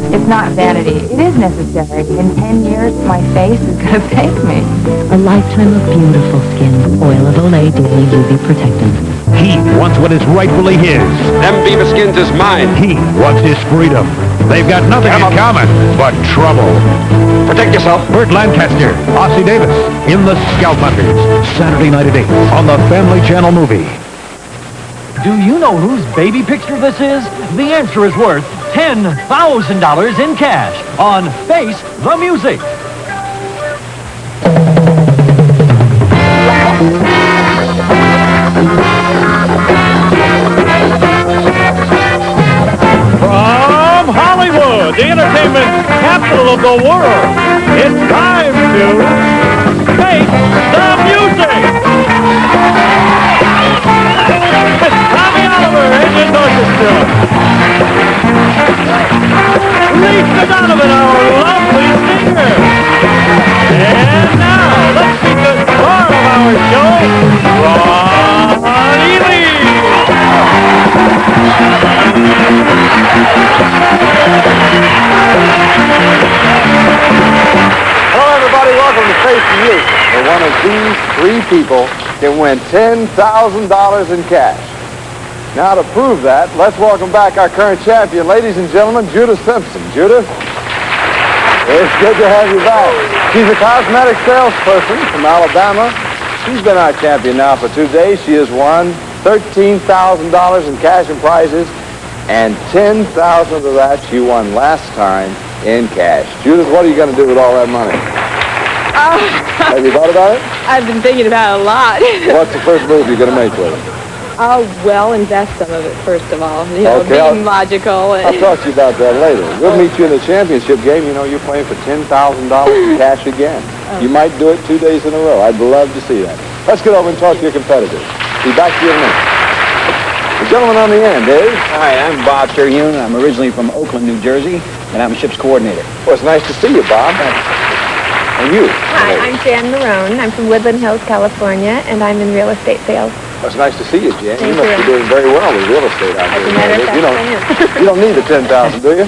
It's not vanity. It is necessary. In 10 years, my face is going to thank me. A lifetime of beautiful skin. Oil of Olay Daily UV Protectant. He wants what is rightfully his. Them beaver skins is mine. He wants his freedom. They've got nothing in common but trouble. Protect yourself. Burt Lancaster, Ossie Davis, in The Scout Hunters, Saturday night at 8 on the Family Channel Movie. Do you know whose baby picture this is? The answer is worth $10,000 in cash on Face the Music. From Hollywood, the entertainment capital of the world, it's time to Face the Music. It's Tommy Oliver and his orchestra. Lisa Donovan, our lovely singer. And now, let's meet the star of our show, Ronnie Lee. Hello, everybody. Welcome to Face the Youth, where one of these three people can win $10,000 in cash. Now, to prove that, let's welcome back our current champion, ladies and gentlemen, Judith Simpson. Judith, it's good to have you back. She's a cosmetic salesperson from Alabama. She's been our champion now for 2 days. She has won $13,000 in cash and prizes, and $10,000 of that she won last time in cash. Judith, what are you going to do with all that money? Have you thought about it? I've been thinking about it a lot. What's the first move you're going to make with it? Oh, well, invest some of it, first of all. You know, Okay, being logical. I'll talk to you about that later. We'll meet you in the championship game. You know, you're playing for $10,000 in cash again. You might do it 2 days in a row. I'd love to see that. Let's get over and talk to your competitors. Be back to you in a minute. The gentleman on the end is? Hi, I'm Bob Terhune. I'm originally from Oakland, New Jersey, and I'm a ship's coordinator. Well, it's nice to see you, Bob. And you? Hi, I'm Jan Marone. I'm from Woodland Hills, California, and I'm in real estate sales. Well, it's nice to see you, Jan. You Thank must be you. doing very well with real estate out As here. a matter of fact, You don't, I am. you don't need the $10,000, do you?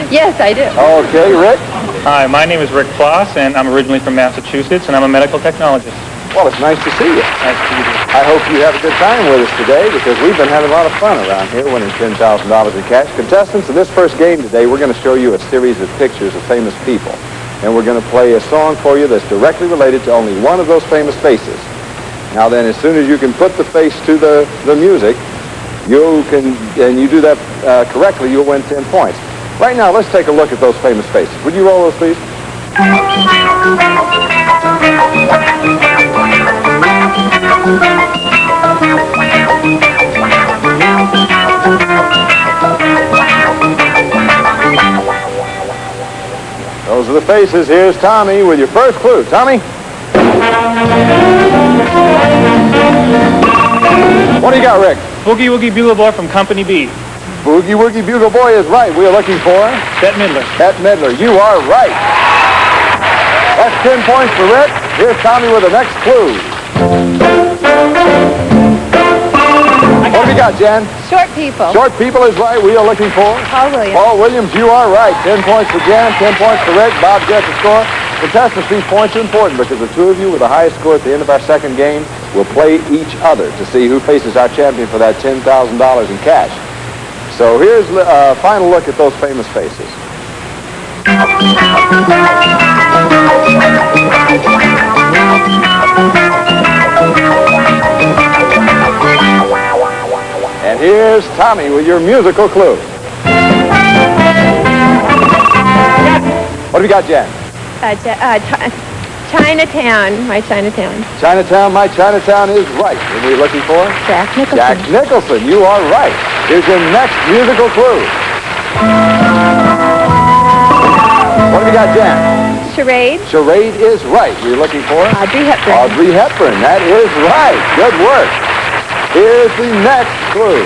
Yes, I do. Okay, Rick? Hi, my name is Rick Floss, and I'm originally from Massachusetts, and I'm a medical technologist. Well, it's nice to see you. Nice to meet you. I hope you have a good time with us today, because we've been having a lot of fun around here winning $10,000 in cash. Contestants, in this first game today, we're going to show you a series of pictures of famous people. And we're going to play a song for you that's directly related to only one of those famous faces. Now then, as soon as you can put the face to the music, and you do that correctly, you'll win 10 points. Right now, let's take a look at those famous faces. Would you roll those, please? Those are the faces. Here's Tommy with your first clue. Tommy? What do you got, Rick? Boogie Woogie Bugle Boy from Company B. Boogie Woogie Bugle Boy is right. We are looking for Bette Midler. Bette Midler. You are right. That's 10 points for Rick. Here's Tommy with the next clue. What have you got, Jan? Short people. Short people is right. We are looking for Paul Williams. Paul Williams. You are right. 10 points for Jan, 10 points for Rick. Bob gets the score. Contestants, these points are important because the two of you with the highest score at the end of our second game will play each other to see who faces our champion for that $10,000 in cash. So here's a final look at those famous faces. And here's Tommy with your musical clue. What have you got, Jan? Chinatown. My Chinatown. Chinatown, my Chinatown is right. And we're looking for? Jack Nicholson. Jack Nicholson. You are right. Here's your next musical clue. What have you got, Jan? Charade. Charade is right. We're looking for? Audrey Hepburn. Audrey Hepburn. That is right. Good work. Here's the next clue.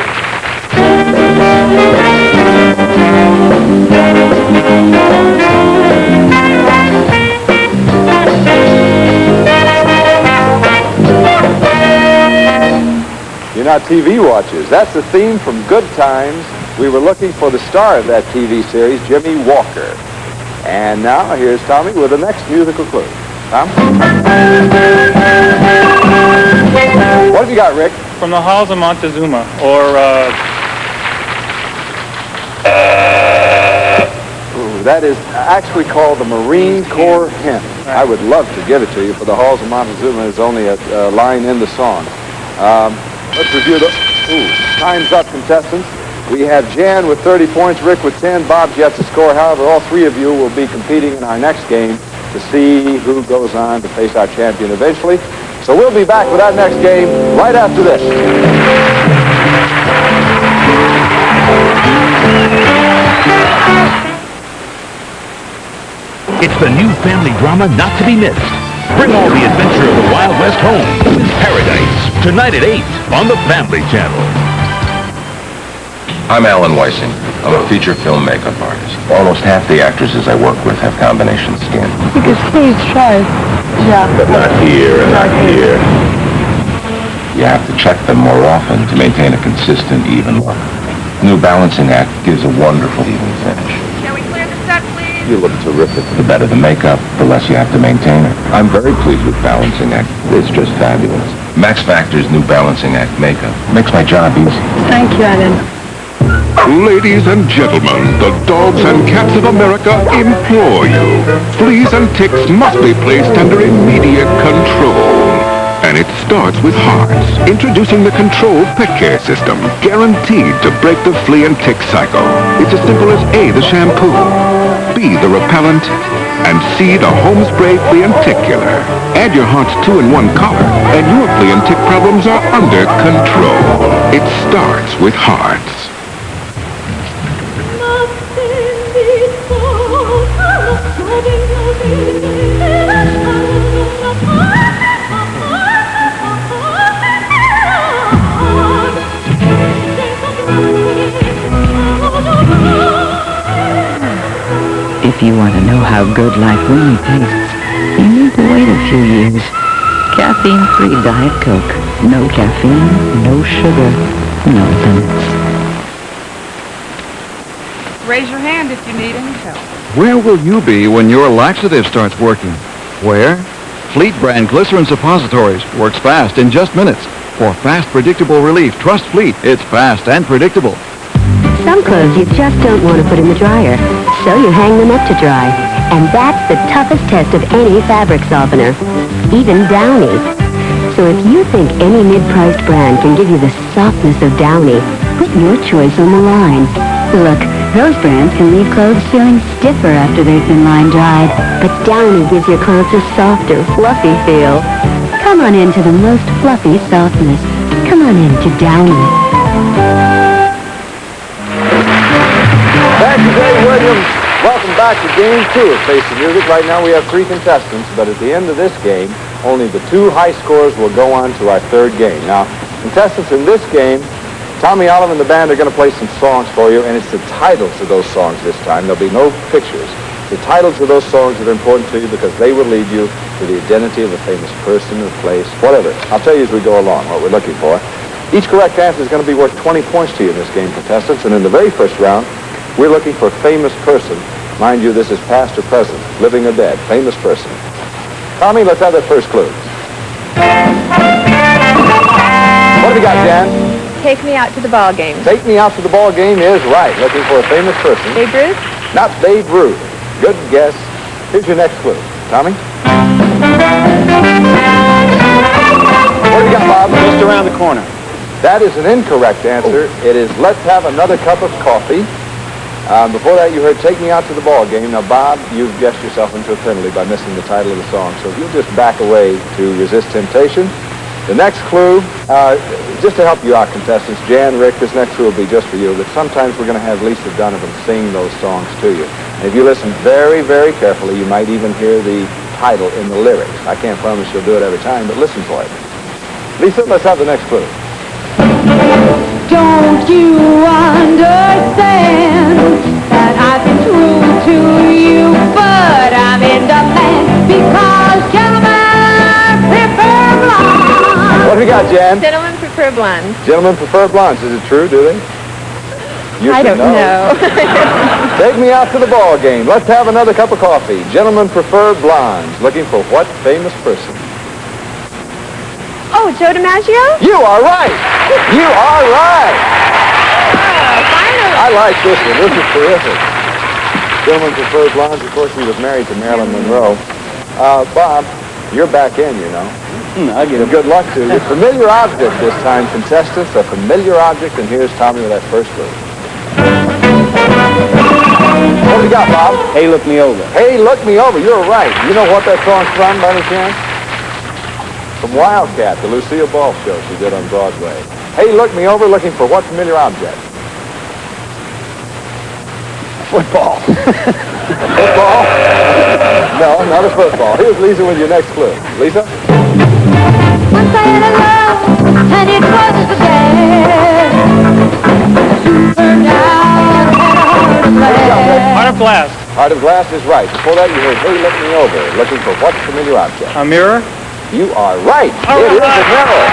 You're not TV watchers. That's the theme from Good Times We were looking for the star of that TV series, Jimmy Walker. And now, here's Tommy with the next musical clue. Tom? What have you got, Rick? From the halls of Montezuma, or, Ooh, that is actually called the Marine Corps Hymn. I would love to give it to you, for the halls of Montezuma is only a line in the song. Let's review the... Ooh, time's up, contestants. We have Jan with 30 points, Rick with 10, Bob's yet to score. However, all three of you will be competing in our next game to see who goes on to face our champion eventually. So we'll be back with our next game right after this. It's the new family drama not to be missed. Bring all the adventure of the Wild West home with Paradise, tonight at 8 on the Family Channel. I'm Alan Weissing. I'm a feature film makeup artist. Almost half the actresses I work with have combination skin. Because he's shy. Yeah. But not here and not here. You have to check them more often to maintain a consistent, even look. New balancing act gives a wonderful even finish. Can we clear the set, please? You look terrific. The better the makeup, the less you have to maintain it. I'm very pleased with Balancing Act. It's just fabulous. Max Factor's new Balancing Act makeup makes my job easy. Thank you, Alan. Ladies and gentlemen, the dogs and cats of America implore you. Fleas and ticks must be placed under immediate control. And it starts with Hearts, introducing the Control Pet Care System, guaranteed to break the flea and tick cycle. It's as simple as A, the shampoo, B, the repellent, and C, the home spray flea and tick killer. Add your Hearts 2-in-1 collar, and your flea and tick problems are under control. It starts with Hearts. If you want to know how good life really tastes, you need to wait a few years. Caffeine-free Diet Coke. No caffeine, no sugar, no limits. Raise your hand if you need any help. Where will you be when your laxative starts working? Where? Fleet brand glycerin suppositories works fast in just minutes. For fast, predictable relief, trust Fleet. It's fast and predictable. Some clothes you just don't want to put in the dryer, so you hang them up to dry. And that's the toughest test of any fabric softener, even Downy. So if you think any mid-priced brand can give you the softness of Downy, put your choice on the line. Look, those brands can leave clothes feeling stiffer after they've been line dried, but Downy gives your clothes a softer, fluffy feel. Come on into the most fluffy softness. Come on into Downy. Thank you, Dave Williams. Welcome back to Game 2 of Face the Music. Right now we have 3 contestants, but at the end of this game, only the 2 high scores will go on to our 3rd game. Now, contestants in this game, Tommy Oliver and the band are going to play some songs for you, and it's the titles of those songs this time. There'll be no pictures. The titles of those songs that are important to you because they will lead you to the identity of a famous person, a place, whatever. I'll tell you as we go along what we're looking for. Each correct answer is going to be worth 20 points to you in this game, contestants, and in the very first round, we're looking for a famous person. Mind you, this is past or present, living or dead, famous person. Tommy, let's have that first clue. What have we got, Jan? Take me out to the ball game. Take me out to the ball game is right. Looking for a famous person. Babe Ruth? Not Babe Ruth. Good guess. Here's your next clue. Tommy? What have you got, Bob? Just around the corner. That is an incorrect answer. It is Let's Have Another Cup of Coffee. Before that, you heard Take Me Out to the Ball Game. Now, Bob, you've guessed yourself into a penalty by missing the title of the song. So if you'll just back away to resist temptation. The next clue, just to help you out, contestants, Jan, Rick, this next clue will be just for you, that sometimes we're going to have Lisa Donovan sing those songs to you. And if you listen very, very carefully, you might even hear the title in the lyrics. I can't promise you'll do it every time, but listen for it. Lisa, let's have the next clue. Don't you understand that I've been true to you, but I'm in demand because gentlemen prefer blondes. What have we got, Jan? Gentlemen prefer blondes. Gentlemen prefer blondes. Is it true, do they? You I should don't know. Take me out to the ball game. Let's have another cup of coffee. Gentlemen prefer blondes. Looking for what famous person? Oh, Joe DiMaggio? You are right. You are right. Finally. I like this one. This is terrific. Gentlemen prefer blondes. Of course, he was married to Marilyn Monroe. Bob, you're back in, you know. I get it. Good luck to you. Familiar object this time, contestants. A familiar object, and here's Tommy with that first clue. What do we got, Bob? Hey, look me over. Hey, look me over. You're right. You know what that song's from, by any chance? From Wildcat, the Lucille Ball show she did on Broadway. Hey, look me over, looking for what familiar object? Football. Football? No, not a football. Here's Lisa with your next clue. Lisa? Once I had a love, and it wasn't for that. Soon turned out I had a heart of glass. Heart of glass. Heart of glass is right. Before that, you heard, hey, look me over, looking for what familiar object? A mirror. You are right. All It is right. a mirror.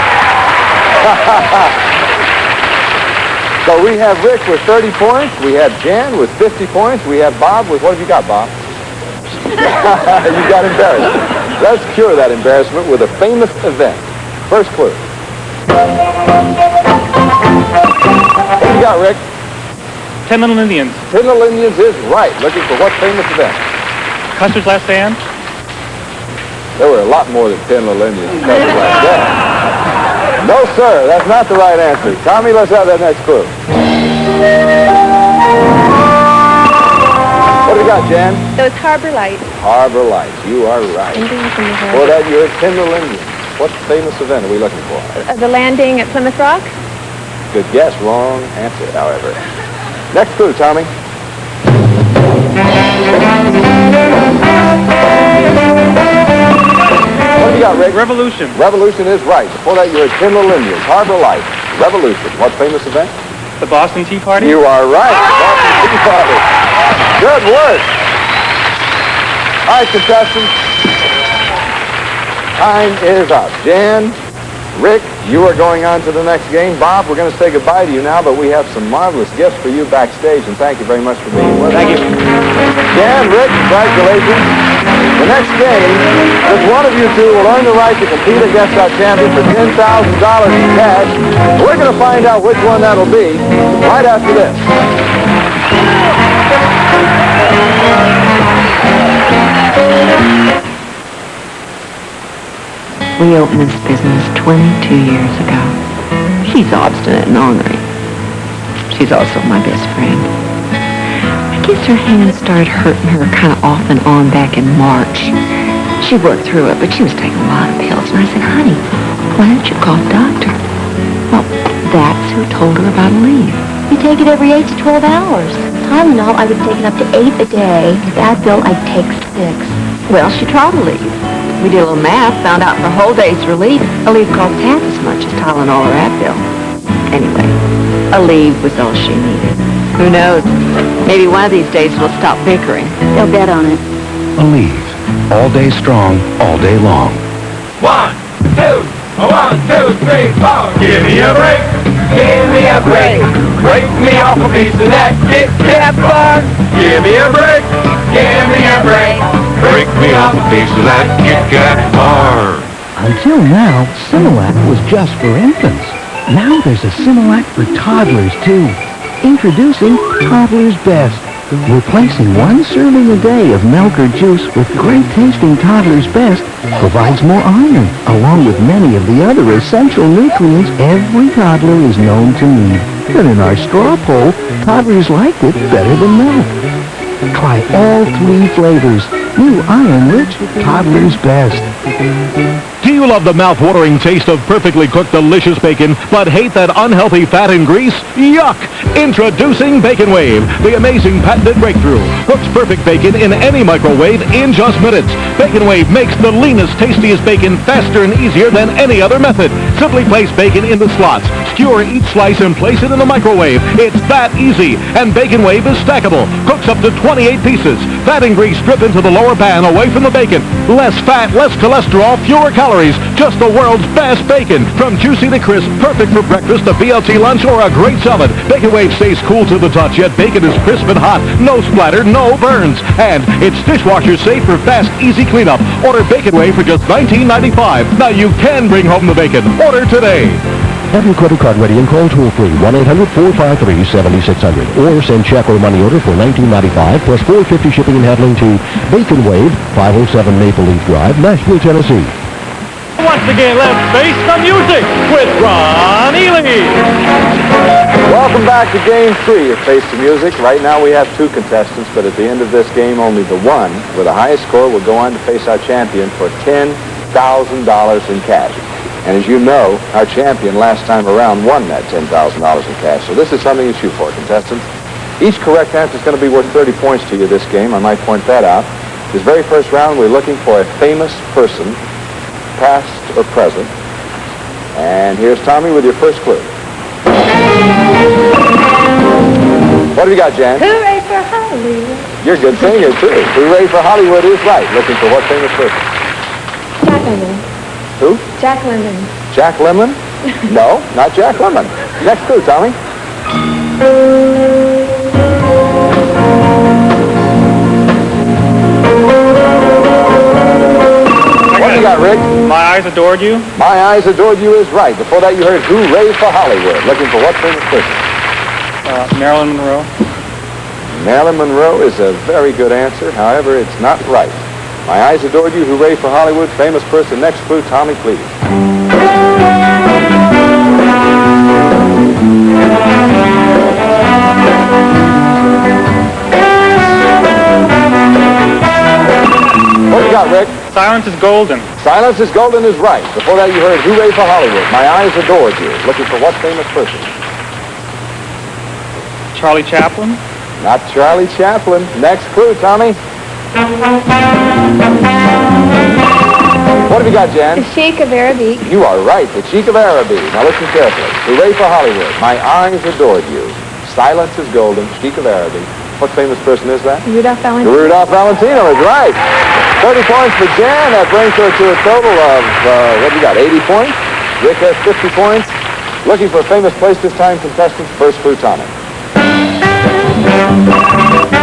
So we have Rick with 30 points. We have Jan with 50 points. We have Bob with, what have you got, Bob? You got embarrassed. Let's cure that embarrassment with a famous event. First clue. What have you got, Rick? 10 Little Indians. 10 Little Indians is right. Looking for what famous event? Custer's Last Stand. There were a lot more than 10 Little Indians. No, sir. That's not the right answer. Tommy, let's have that next clue. What do you got, Jan? Those harbor lights. Harbor Lights. You are right. Indians in the For harbor. that, you're 10 Little Indians. What famous event are we looking for? The landing at Plymouth Rock? Good guess. Wrong answer, however. Next clue, Tommy. What do you got, Rick? Revolution. Revolution is right. Before that, you're 10 Little Indians. Harbor Lights. Revolution. What famous event? The Boston Tea Party. You are right. Boston Tea Party. Good work. All right, contestants. Time is up. Jan, Rick, you are going on to the next game. Bob, we're going to say goodbye to you now, but we have some marvelous gifts for you backstage, and thank you very much for being with us. Thank you. Jan, Rick, congratulations. The next game, just one of you two will earn the right to compete against our champion for $10,000 in cash. We're going to find out which one that'll be right after this. We opened this business 22 years ago. She's obstinate and ornery. She's also my best friend. I guess her hands started hurting her kind of off and on back in March. She worked through it, but she was taking a lot of pills. And I said, honey, why don't you call the doctor? Well, that's who told her about a leave. You take it every 8 to 12 hours. Tylenol, I would take it up to 8 a day. Advil, I'd take 6. Well, she tried to leave. We did a little math, found out for a whole day's relief, a leave cost half as much as Tylenol or Advil. Anyway, a leave was all she needed. Who knows? Maybe one of these days we'll stop bickering. They'll bet on it. Aleve. All day strong, all day long. 1, 2, 1, 2, 3, 4. Give me a break. Give me a break. Break me off a piece of that Kit Kat bar. Give me a break. Give me a break. Break me off a piece of that Kit Kat bar. Until now, Similac was just for infants. Now there's a Similac for toddlers, too. Introducing Toddler's Best. Replacing one serving a day of milk or juice with great-tasting Toddler's Best provides more iron, along with many of the other essential nutrients every toddler is known to need. And in our straw poll, toddlers liked it better than milk. Try all 3 flavors. New iron-rich Toddler's Best. Do you love the mouth-watering taste of perfectly cooked delicious bacon, but hate that unhealthy fat and grease? Yuck! Introducing Bacon Wave, the amazing patented breakthrough. Cooks perfect bacon in any microwave in just minutes. Bacon Wave makes the leanest, tastiest bacon faster and easier than any other method. Simply place bacon in the slots. Skewer each slice and place it in the microwave. It's that easy. And Bacon Wave is stackable. Cooks up to 28 pieces. Fat and grease strip into the lower pan away from the bacon. Less fat, less cholesterol, fewer calories. Just the world's best bacon. From juicy to crisp, perfect for breakfast, a BLT lunch, or a great salad. Bacon Wave stays cool to the touch, yet bacon is crisp and hot. No splatter, no burns. And it's dishwasher safe for fast, easy cleanup. Order Bacon Wave for just $19.95. Now you can bring home the bacon. Order today. Have your credit card ready and call toll-free 1-800-453-7600 or send check or money order for $19.95 plus $4.50 shipping and handling to Bacon Wave, 507 Maple Leaf Drive, Nashville, Tennessee. Once again, let's face the music with Ron Ely. Welcome back to Game 3 of Face the Music. Right now we have 2 contestants, but at the end of this game, only the one with the highest score will go on to face our champion for $10,000 in cash. And as you know, our champion last time around won that $10,000 in cash. So this is something to shoot for, contestants. Each correct answer is going to be worth 30 points to you this game. I might point that out. This very first round, we're looking for a famous person, past or present. And here's Tommy with your first clue. What have you got, Jan? Hooray for Hollywood. You're a good singer, too. Hooray for Hollywood is right. Looking for what famous person? Jack Lemmon. Who? Jack Lemmon. Jack Lemmon? No, not Jack Lemmon. Next clue, Tommy. What do you got, Rick? My Eyes Adored You. My Eyes Adored You is right. Before that, you heard Hooray for Hollywood. Looking for what famous person? Marilyn Monroe. Marilyn Monroe is a very good answer. However, it's not right. My Eyes Adored You, Hooray for Hollywood, famous person. Next clue, Tommy, please. What do you got, Rick? Silence is Golden. Silence is Golden is right. Before that, you heard Hooray for Hollywood. My Eyes Adored You. Looking for what famous person? Charlie Chaplin. Not Charlie Chaplin. Next clue, Tommy. What have you got, Jan? The Sheik of Arabic. You are right. The Sheik of Arabic. Now listen carefully. Hooray for Hollywood. My Eyes Adored You. Silence is Golden. Sheik of Arabic. What famous person is that? Rudolph Valentino. Rudolph Valentino is right. 30 points for Jan. That brings her to a total of, what have you got, 80 points? Rick has 50 points. Looking for a famous place this time, contestants. First clue, Tommy.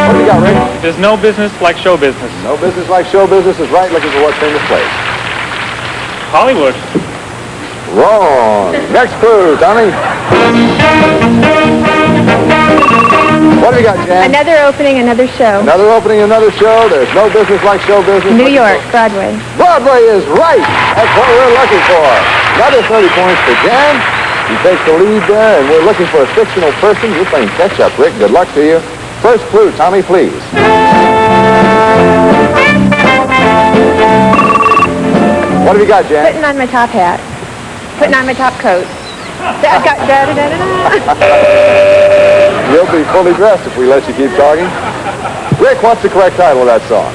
What have you got, Rick? There's no business like show business. No business like show business is right. Looking for what famous place? Hollywood. Wrong. Next clue, Tommy. What have you got, Jan? Another opening, another show. Another opening, another show. There's no business like show business. New York, Broadway. Broadway is right. That's what we're looking for. Another 30 points for Jan. He takes the lead there, and we're looking for a fictional person. You're playing catch-up, Rick. Good luck to you. First clue, Tommy, please. What have you got, Jan? Putting on my top hat. Putting on my top coat. You'll be fully dressed if we let you keep talking. Rick, what's the correct title of that song?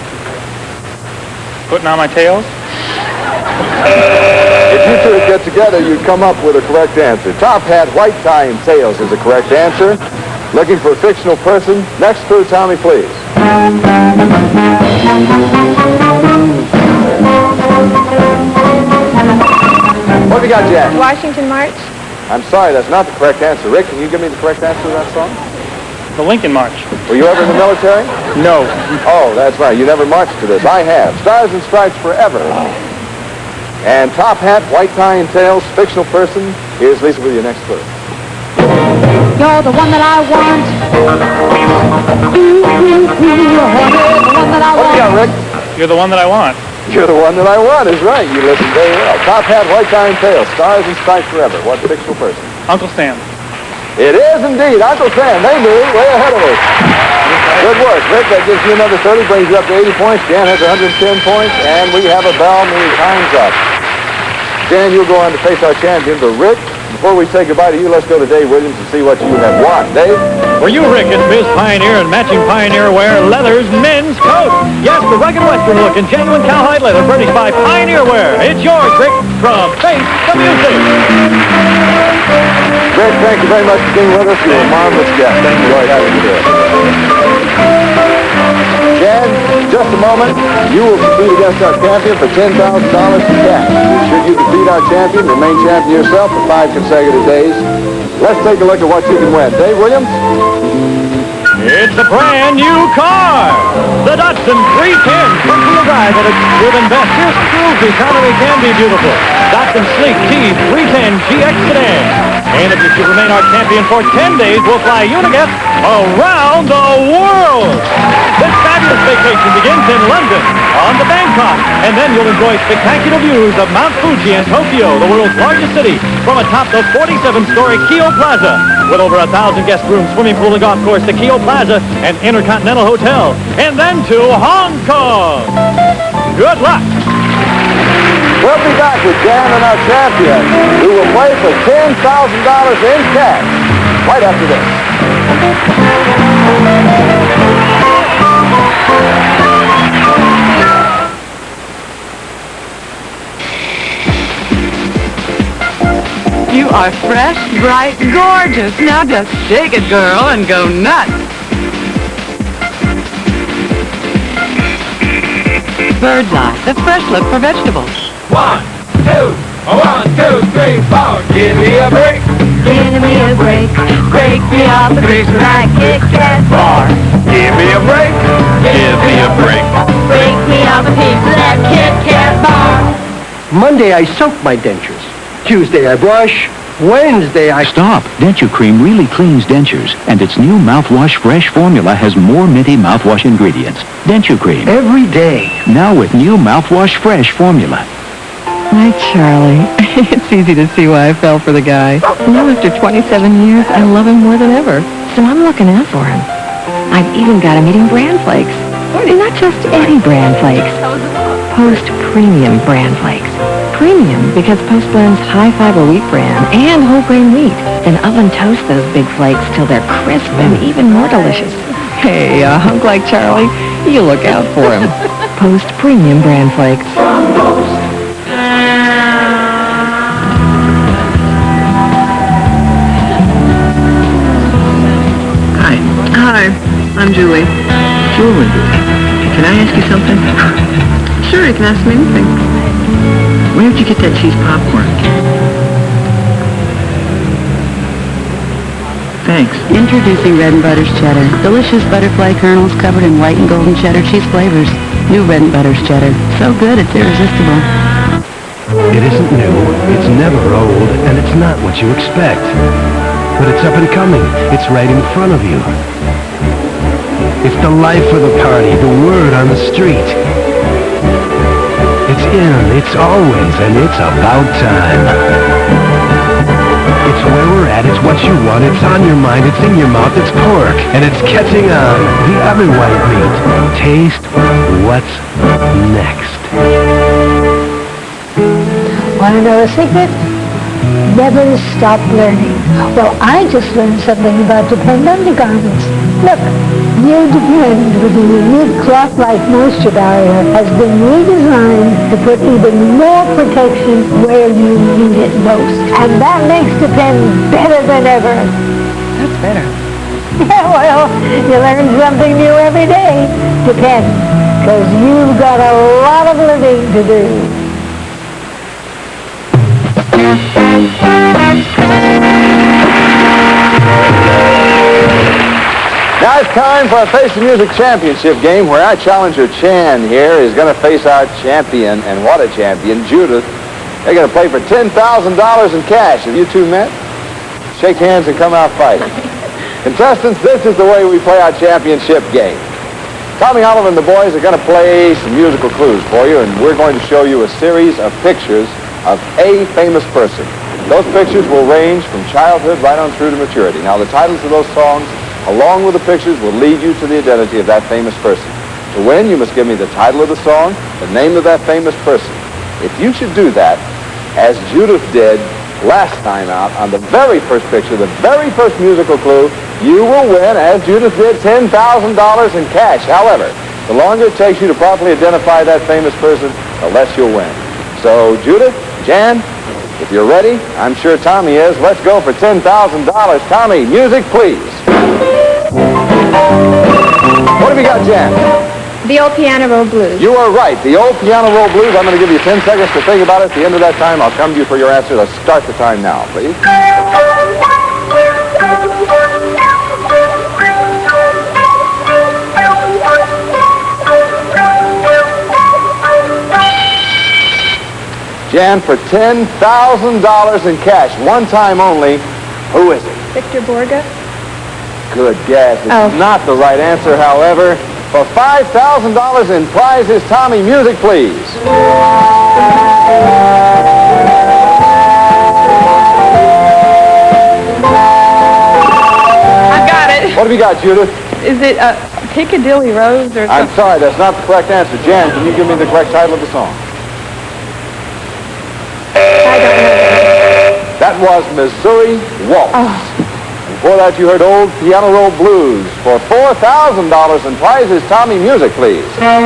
Putting on my tails. If you two get together, you'd come up with a correct answer. Top hat, white tie, and tails is the correct answer. Looking for a fictional person. Next clue, Tommy, please. What have you got, Jack? Washington March. I'm sorry, that's not the correct answer. Rick, can you give me the correct answer to that song? The Lincoln March. Were you ever in the military? No. Oh, that's right. You never marched to this. I have. Stars and Stripes Forever. And top hat, white tie, and tails, fictional person. Here's Lisa with your next clue. You're the one that I want. Ooh, honey, the one that I want. What do you got, Rick? You're the one that I want. You're the one that I want is right. You listen very well. Top hat, white tie, and tails. Stars and Stripes Forever. What fictional person? Uncle Sam. It is indeed. Uncle Sam. They knew. Way ahead of us. Good work, Rick. That gives you another 30, brings you up to 80 points. Jan has 110 points, and we have a bell, meaning time's up. Jan, you'll go on to face our champion, but Rick, before we say goodbye to you, let's go to Dave Williams and see what you have won. Dave? For you, Rick, it's Ms. Pioneer and matching Pioneer wear leathers men's coat. Yes, the rugged Western look in genuine cowhide leather furnished by Pioneer Wear. It's yours, Rick, from Face the Music. Rick, thank you very much for being with us. You were a marvelous guest. Thank you. Enjoyed having you here. Jan, in just a moment, you will compete against our champion for $10,000 in cash. Should you defeat our champion, remain champion yourself for 5 consecutive days. Let's take a look at what you can win. Dave Williams? It's a brand new car. The Datsun 310 front-wheel drive at its driven best. Just proves the economy can be beautiful. Datsun Sleek T310 GX Sedan. And if you should remain our champion for 10 days, we'll fly Uniguest around the world. This fabulous vacation begins in London on the Bangkok. And then you'll enjoy spectacular views of Mount Fuji and Tokyo, the world's largest city, from atop the 47-story Kyo Plaza. With over 1,000 guest rooms, swimming pool, and golf course, the Kyo Plaza and Intercontinental Hotel. And then to Hong Kong. Good luck. We'll be back with Jan and our champion, who will play for $10,000 in cash right after this. You are fresh, bright, gorgeous. Now just shake it, girl, and go nuts. Bird's Eye, the fresh look for vegetables. 1, 2, 1, 2, 3, 4. Give me a break. Give me a break. Break me off the grease like Kit Kat bar. Give me a break. Give me a break. Break me off a piece of that Kit Kat bar. Monday I soak my dentures. Tuesday I brush. Wednesday I... Stop. Denture Cream really cleans dentures, and its new Mouthwash Fresh formula has more minty mouthwash ingredients. Denture Cream. Every day. Now with new Mouthwash Fresh formula. Hi, Charlie. It's easy to see why I fell for the guy. Now after 27 years, I love him more than ever. So I'm looking out for him. I've even got him eating bran flakes. Not just any bran flakes. Post Premium bran flakes. Premium because Post blends high-fiber wheat bran and whole grain wheat. Then oven toast those big flakes till they're crisp and even more delicious. Hey, a hunk like Charlie, you look out for him. Post Premium bran flakes. Hi, I'm Julie. Julie, can I ask you something? Sure, you can ask me anything. Where did you get that cheese popcorn? Thanks. Introducing Red and Butter's Cheddar. Delicious butterfly kernels covered in white and golden cheddar cheese flavors. New Red and Butter's Cheddar. So good, it's irresistible. It isn't new, it's never old, and it's not what you expect. But it's up and coming. It's right in front of you. It's the life of the party, the word on the street. It's in, it's always, and it's about time. It's where we're at, it's what you want, it's on your mind, it's in your mouth, it's pork, and it's catching on. The other white meat. Taste what's next. Want to know a secret? Never stop learning. Well, I just learned something about Depend undergarments. Look, new Depend with a unique cloth-like moisture barrier has been redesigned to put even more protection where you need it most. And that makes Depend better than ever. That's better. Yeah, well, you learn something new every day. Depend, because you've got a lot of living to do. Now it's time for a Face the Music Championship game where our challenger, Chan, here is going to face our champion, and what a champion, Judith. They're going to play for $10,000 in cash. Have you two met? Shake hands and come out fighting. Contestants, this is the way we play our championship game. Tommy Oliver and the boys are going to play some musical clues for you, and we're going to show you a series of pictures of a famous person. Those pictures will range from childhood right on through to maturity. Now, the titles of those songs, along with the pictures, will lead you to the identity of that famous person. To win, you must give me the title of the song, the name of that famous person. If you should do that, as Judith did, last time out, on the very first picture, the very first musical clue, you will win, as Judith did, $10,000 in cash. However, the longer it takes you to properly identify that famous person, the less you'll win. So, Judith, Jan, if you're ready, I'm sure Tommy is. Let's go for $10,000. Tommy, music, please. What have you got, Jan? The Old Piano Roll Blues. You are right. The Old Piano Roll Blues. I'm going to give you 10 seconds to think about it. At the end of that time, I'll come to you for your answer. Let's start the time now, please. Jan, for $10,000 in cash, one time only, who is it? Victor Borga. Good guess. It's not the right answer, however. For $5,000 in prizes, Tommy, music, please. I've got it. What have you got, Judith? Is it Piccadilly Rose or something? I'm sorry, that's not the correct answer. Jan, can you give me the correct title of the song? I don't know. That was Missouri Waltz. Before that, you heard Old Piano Roll Blues. For $4,000 in prizes, Tommy, music, please. I've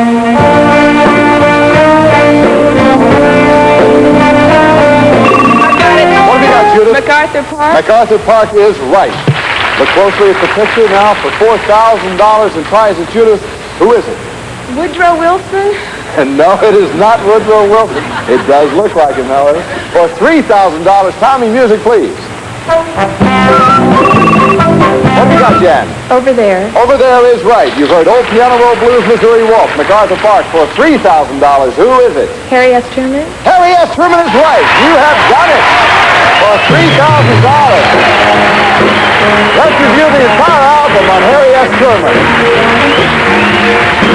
got it. What have you got, Judith? MacArthur Park. MacArthur Park is right. Look closely at the picture now. For $4,000 in prizes, Judith, who is it? Woodrow Wilson. And no, it is not Woodrow Wilson. It does look like him, however. For $3,000, Tommy, music, please. What have you got, Jan? Over there. Over there is right. You've heard Old Piano Roll Blues, Missouri Waltz, MacArthur Park. For $3,000, who is it? Harry S. Truman. Harry S. Truman is right. You have done it. For $3,000. Let's review the entire album on Harry S. Truman.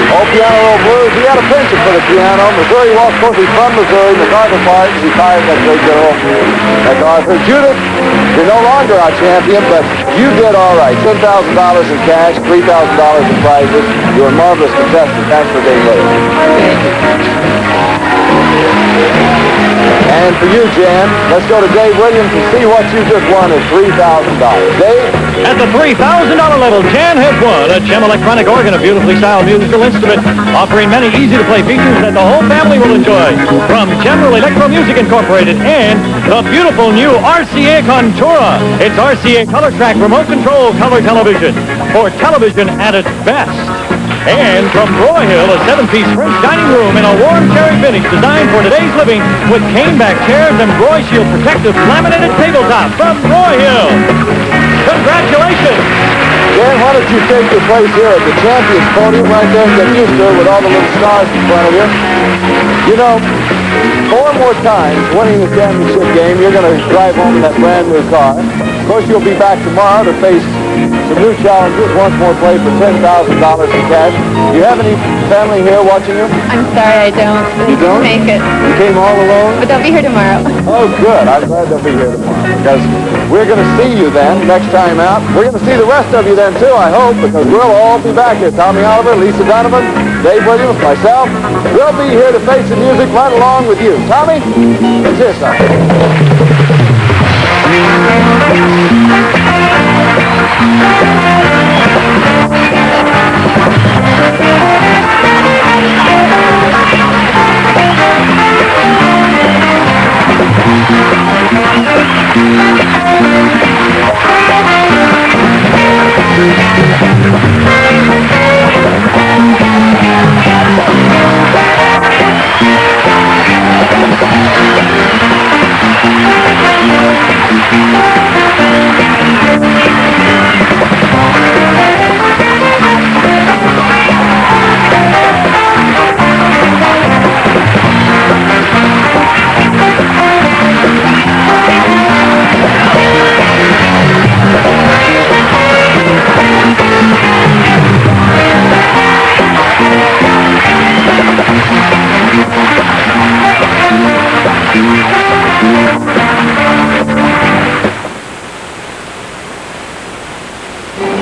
Old Piano Roll Blues, he had a penchant for the piano. Missouri Waltz, of course, he's from Missouri. MacArthur Park, he retired that great general MacArthur. Judith, you're no longer our champion, but you did all right. $10,000 in cash, $3,000 in prizes. You're a marvelous contestant. Thanks for being late. And for you, Jan, let's go to Dave Williams and see what you just won at $3,000. Dave? At the $3,000 level, Jan has won a Chem electronic organ, a beautifully styled musical instrument, offering many easy-to-play features that the whole family will enjoy. From General Electro Music Incorporated and the beautiful new RCA Contura. It's RCA Color Track Remote Control Color Television for television at its best. And from Broyhill, a 7-piece French dining room in a warm cherry finish designed for today's living with cane-back chairs and Broy-Shield protective laminated tabletop from Broyhill. Congratulations! Dan, why don't you take your place here at the champions podium right there and get used to it with all the little stars in front of you. You know, 4 more times winning the championship game, you're going to drive home in that brand new car. Of course, you'll be back tomorrow to face some new challenges. Once more play for $10,000 in cash. Do you have any family here watching you? I'm sorry, I don't. You don't? Make it. You came all alone? But they'll be here tomorrow. Oh, good. I'm glad they'll be here tomorrow because we're going to see you then next time out. We're going to see the rest of you then, too, I hope, because we'll all be back here. Tommy Oliver, Lisa Donovan, Dave Williams, myself. We'll be here to face the music right along with you. Tommy, let's hear something.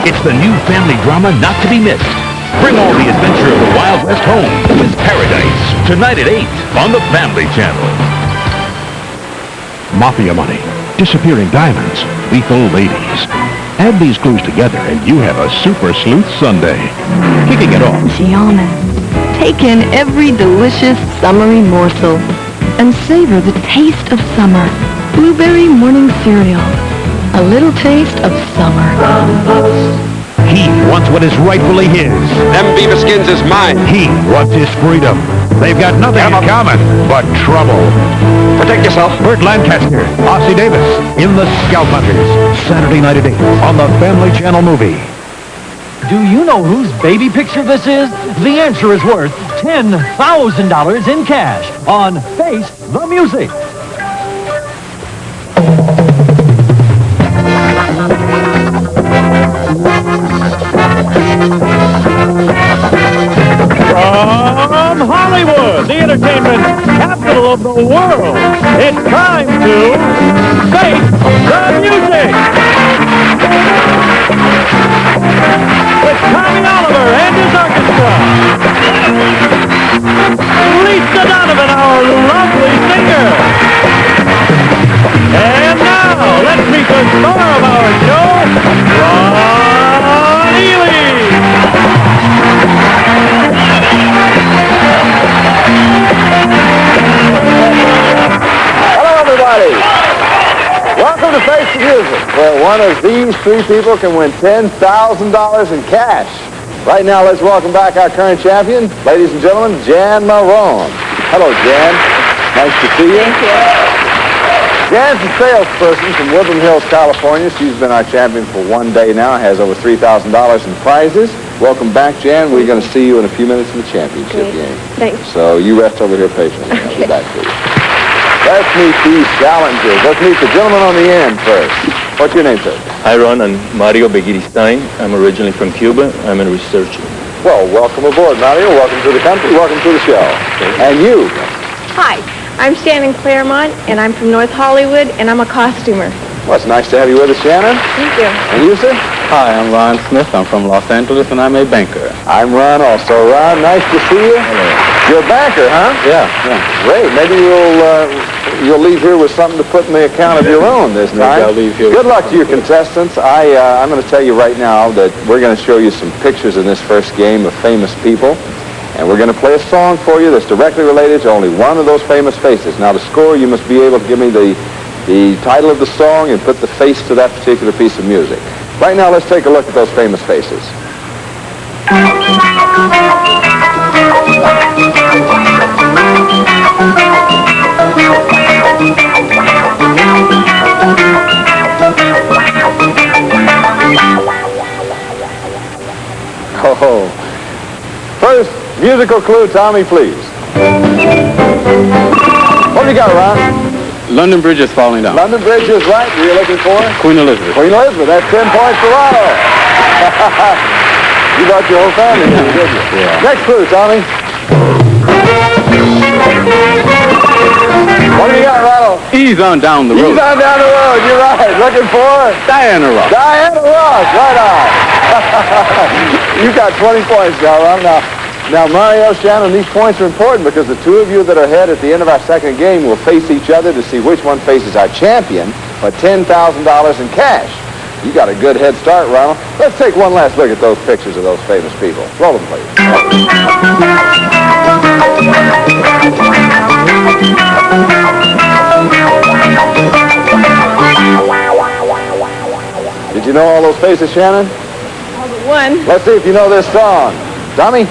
It's the new family drama not to be missed. Bring all the adventure of the Wild West home with Paradise, tonight at 8 on the Family Channel. Mafia money. disappearing diamonds, lethal ladies. Add these clues together and you have a super sleuth Sunday. Kicking it off. Gianna, take in every delicious summery morsel and savor the taste of summer. Blueberry morning cereal. A little taste of summer. He wants what is rightfully his. Them beaver skins is mine. He wants his freedom. They've got nothing in common but trouble. Protect yourself. Burt Lancaster, Ossie Davis, in The Scout Hunters, Saturday night at 8 on the Family Channel movie. Do you know whose baby picture this is? The answer is worth $10,000 in cash on Face the Music. From Hollywood, the entertainment capital of the world, it's time to Face the Music! With Tommy Oliver and his orchestra. Lisa Donovan, our lovely singer. And now, let's meet the star of our show, Ron Ely. Hello, everybody. Welcome to Face the Music, where one of these three people can win $10,000 in cash. Right now, let's welcome back our current champion, ladies and gentlemen, Jan Marone. Hello, Jan. Nice to see you. Thank you. Jan's a salesperson from Woodland Hills, California. She's been our champion for one day now, has over $3,000 in prizes. Welcome back, Jan. We're going to see you in a few minutes in the championship game. Thanks. So you rest over here patiently. I'll be back to you. Let's meet these challengers. Let's meet the gentleman on the end first. What's your name, sir? Hi, Ron. I'm Mario Begiristain. I'm originally from Cuba. I'm a researcher. Well, welcome aboard, Mario. Welcome to the country. Welcome to the show. And you? Hi, I'm Shannon Claremont, and I'm from North Hollywood, and I'm a costumer. Well, it's nice to have you with us, Shannon. Thank you. And you, sir? Hi, I'm Ron Smith. I'm from Los Angeles, and I'm a banker. I'm Ron also. Ron, nice to see you. Hello. You're a banker, huh? Yeah. Great. Maybe you'll leave here with something to put in the account of your own this time. Maybe I'll leave here. Good luck to your contestants. I'm going to tell you right now that we're going to show you some pictures in this first game of famous people. And we're going to play a song for you that's directly related to only one of those famous faces. Now, to score, you must be able to give me the title of the song and put the face to that particular piece of music. Right now, let's take a look at those famous faces. Oh, first musical clue, Tommy, please. What have you got, Ron? London Bridge is falling down. London Bridge is right. Who are you looking for? Queen Elizabeth. Queen Elizabeth. That's 10 points for Ronald. You brought your whole family here, didn't you? Yeah. Next clue, Tommy. What have you got, Ronald? Ease on down the road. Ease on down the road. You're right. Looking for Diana Ross. Diana Ross. Right on. You got 20 points now, Ronald. Now, Mario, Shannon, these points are important because the two of you that are ahead at the end of our second game will face each other to see which one faces our champion for $10,000 in cash. You got a good head start, Ronald. Let's take one last look at those pictures of those famous people. Roll them, please. Did you know all those faces, Shannon? All but one. Let's see if you know this song. Tommy?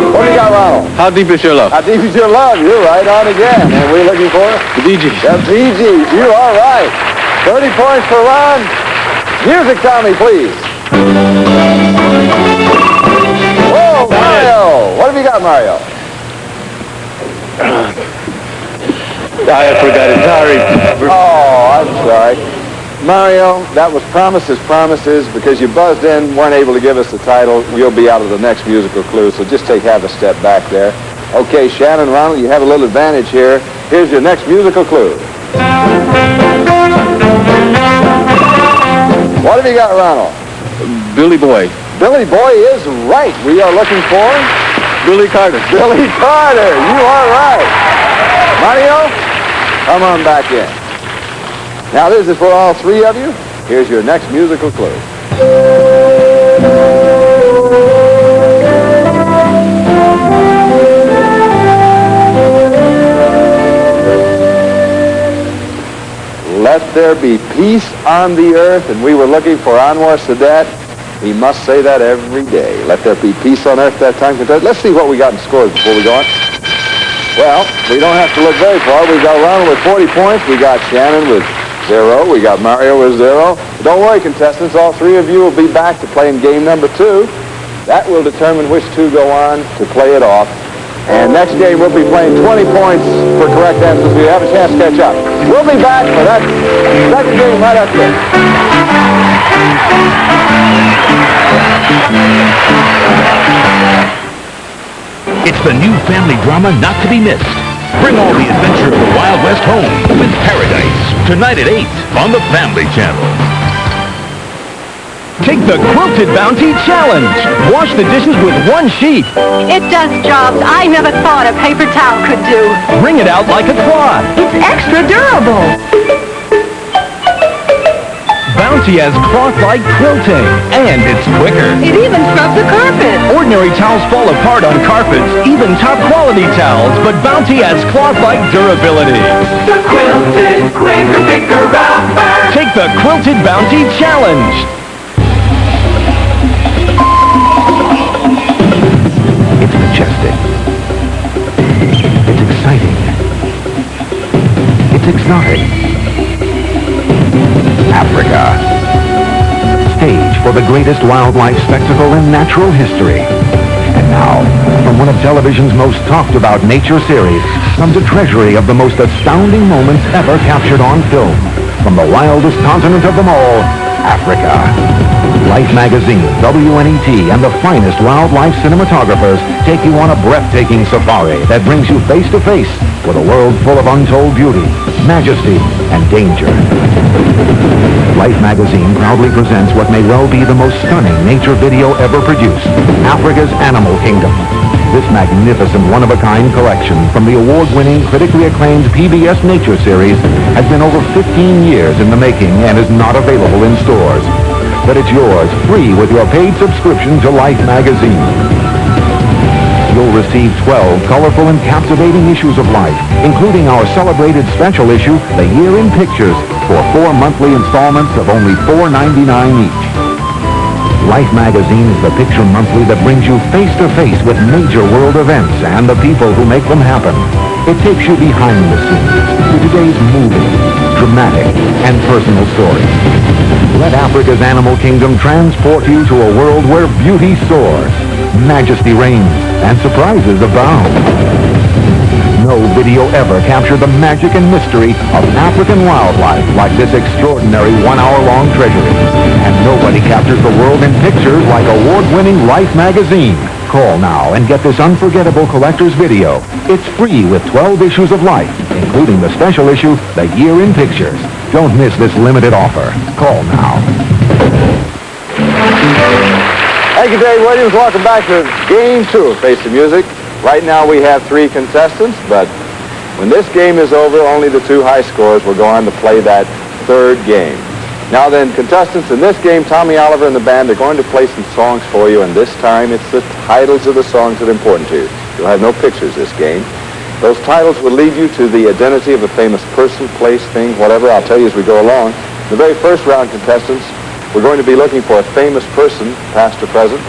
What do you got, Ronald? How Deep Is Your Love? How Deep Is Your Love? You're right on again. And we're looking for? The Bee Gees. The Bee Gees. You are right. 30 points for Ron. Music, Tommy, please. Whoa, Mario. What have you got, Mario? I forgot it. Sorry. Oh, I'm sorry. Mario, that was Promises, Promises. Because you buzzed in, weren't able to give us the title, you'll be out of the next musical clue, so just take half a step back there. Okay, Shannon, Ronald, you have a little advantage here. Here's your next musical clue. What have you got, Ronald? Billy Boy. Billy Boy is right. We are looking for? Billy Carter. Billy Carter. You are right. Mario? Come on back in. Now, this is for all three of you. Here's your next musical clue. Let there be peace on the earth, and we were looking for Anwar Sadat. We must say that every day. Let there be peace on earth that time. Let's see what we got in scores before we go on. Well, we don't have to look very far. We got Ronald with 40 points. We got Shannon with 0. We got Mario with 0. Don't worry, contestants. All three of you will be back to play in game number 2. That will determine which two go on to play it off. And next game, we'll be playing 20 points for correct answers. We have a chance to catch up. We'll be back for that second game right after this. It's the new family drama not to be missed. Bring all the adventure of the Wild West home with Paradise. Tonight at 8 on the Family Channel. Take the Quilted Bounty Challenge. Wash the dishes with one sheet. It does jobs I never thought a paper towel could do. Wring it out like a cloth. It's extra durable. Bounty has cloth-like quilting, and it's quicker. It even scrubs the carpet. Ordinary towels fall apart on carpets, even top-quality towels, but Bounty has cloth-like durability. The Quilted Quicker Picker Wrapper. Take the Quilted Bounty Challenge. It's majestic. It's exciting. It's exotic. Africa. Stage for the greatest wildlife spectacle in natural history. And now, from one of television's most talked about nature series, comes a treasury of the most astounding moments ever captured on film. From the wildest continent of them all, Africa. Life Magazine, WNET, and the finest wildlife cinematographers take you on a breathtaking safari that brings you face to face with a world full of untold beauty, majesty, and danger. Life Magazine proudly presents what may well be the most stunning nature video ever produced, Africa's Animal Kingdom. This magnificent one-of-a-kind collection from the award-winning, critically acclaimed PBS Nature series has been over 15 years in the making and is not available in stores. But it's yours, free with your paid subscription to Life Magazine. You'll receive 12 colorful and captivating issues of Life, including our celebrated special issue, The Year in Pictures, for 4 monthly installments of only $4.99 each. Life Magazine is the picture monthly that brings you face-to-face with major world events and the people who make them happen. It takes you behind the scenes to today's moving, dramatic, and personal stories. Let Africa's Animal Kingdom transport you to a world where beauty soars, majesty reigns, and surprises abound. No video ever captured the magic and mystery of African wildlife like this extraordinary one-hour-long treasury. And nobody captures the world in pictures like award-winning Life Magazine. Call now and get this unforgettable collector's video. It's free with 12 issues of Life, including the special issue, The Year in Pictures. Don't miss this limited offer. Call now. Thank you, Dave Williams. Welcome back to Game 2 of Face the Music. Right now we have 3 contestants, but when this game is over, only the 2 high scores will go on to play that 3rd game. Now then, contestants, in this game, Tommy Oliver and the band are going to play some songs for you, and this time it's the titles of the songs that are important to you. You'll have no pictures this game. Those titles will lead you to the identity of a famous person, place, thing, whatever. I'll tell you as we go along. The very first round, contestants, we're going to be looking for a famous person, past or present,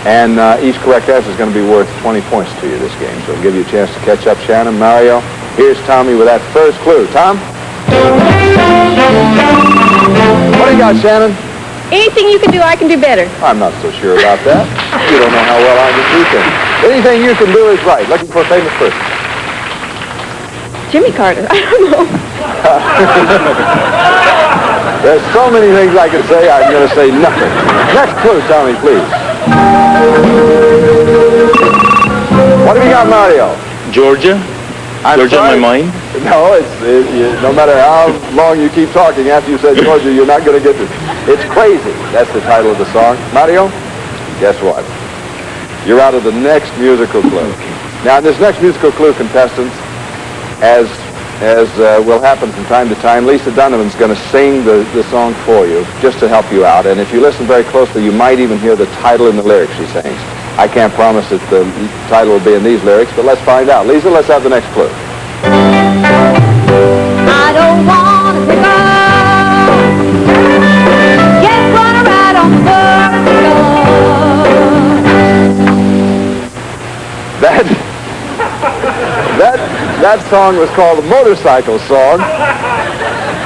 and each correct answer is going to be worth 20 points to you this game. So it'll give you a chance to catch up. Shannon, Mario, here's Tommy with that first clue. Tom? What do you got, Shannon? Anything you can do, I can do better. I'm not so sure about that. You don't know how well I can do things. Anything you can do is right. Looking for a famous person. Jimmy Carter. I don't know. There's so many things I could say, I'm going to say nothing. Next clue, Tommy, please. What have you got, Mario? Georgia. Georgia in my mind. No, no matter how long you keep talking after you said Georgia, you're not going to get this. It's Crazy. That's the title of the song. Mario, guess what? You're out of the next musical clue. Now, in this next musical clue, contestants, as as will happen from time to time, Lisa Donovan's going to sing the song for you, just to help you out. And if you listen very closely, you might even hear the title in the lyrics she sings. I can't promise that the title will be in these lyrics, but let's find out. Lisa, let's have the next clue. I don't want to pick up. Just wanna ride on the That song was called the Motorcycle Song.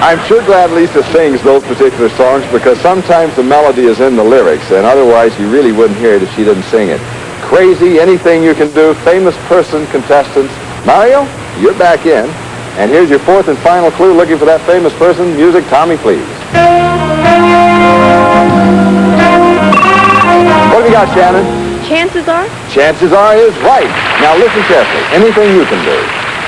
I'm sure glad Lisa sings those particular songs because sometimes the melody is in the lyrics, and otherwise you really wouldn't hear it if she didn't sing it. Crazy, Anything You Can Do, Famous Person, Contestants. Mario, you're back in. And here's your fourth and final clue, looking for that famous person. Music, Tommy, please. What have you got, Shannon? Chances are? Chances are is right. Now listen carefully. Anything You Can Do.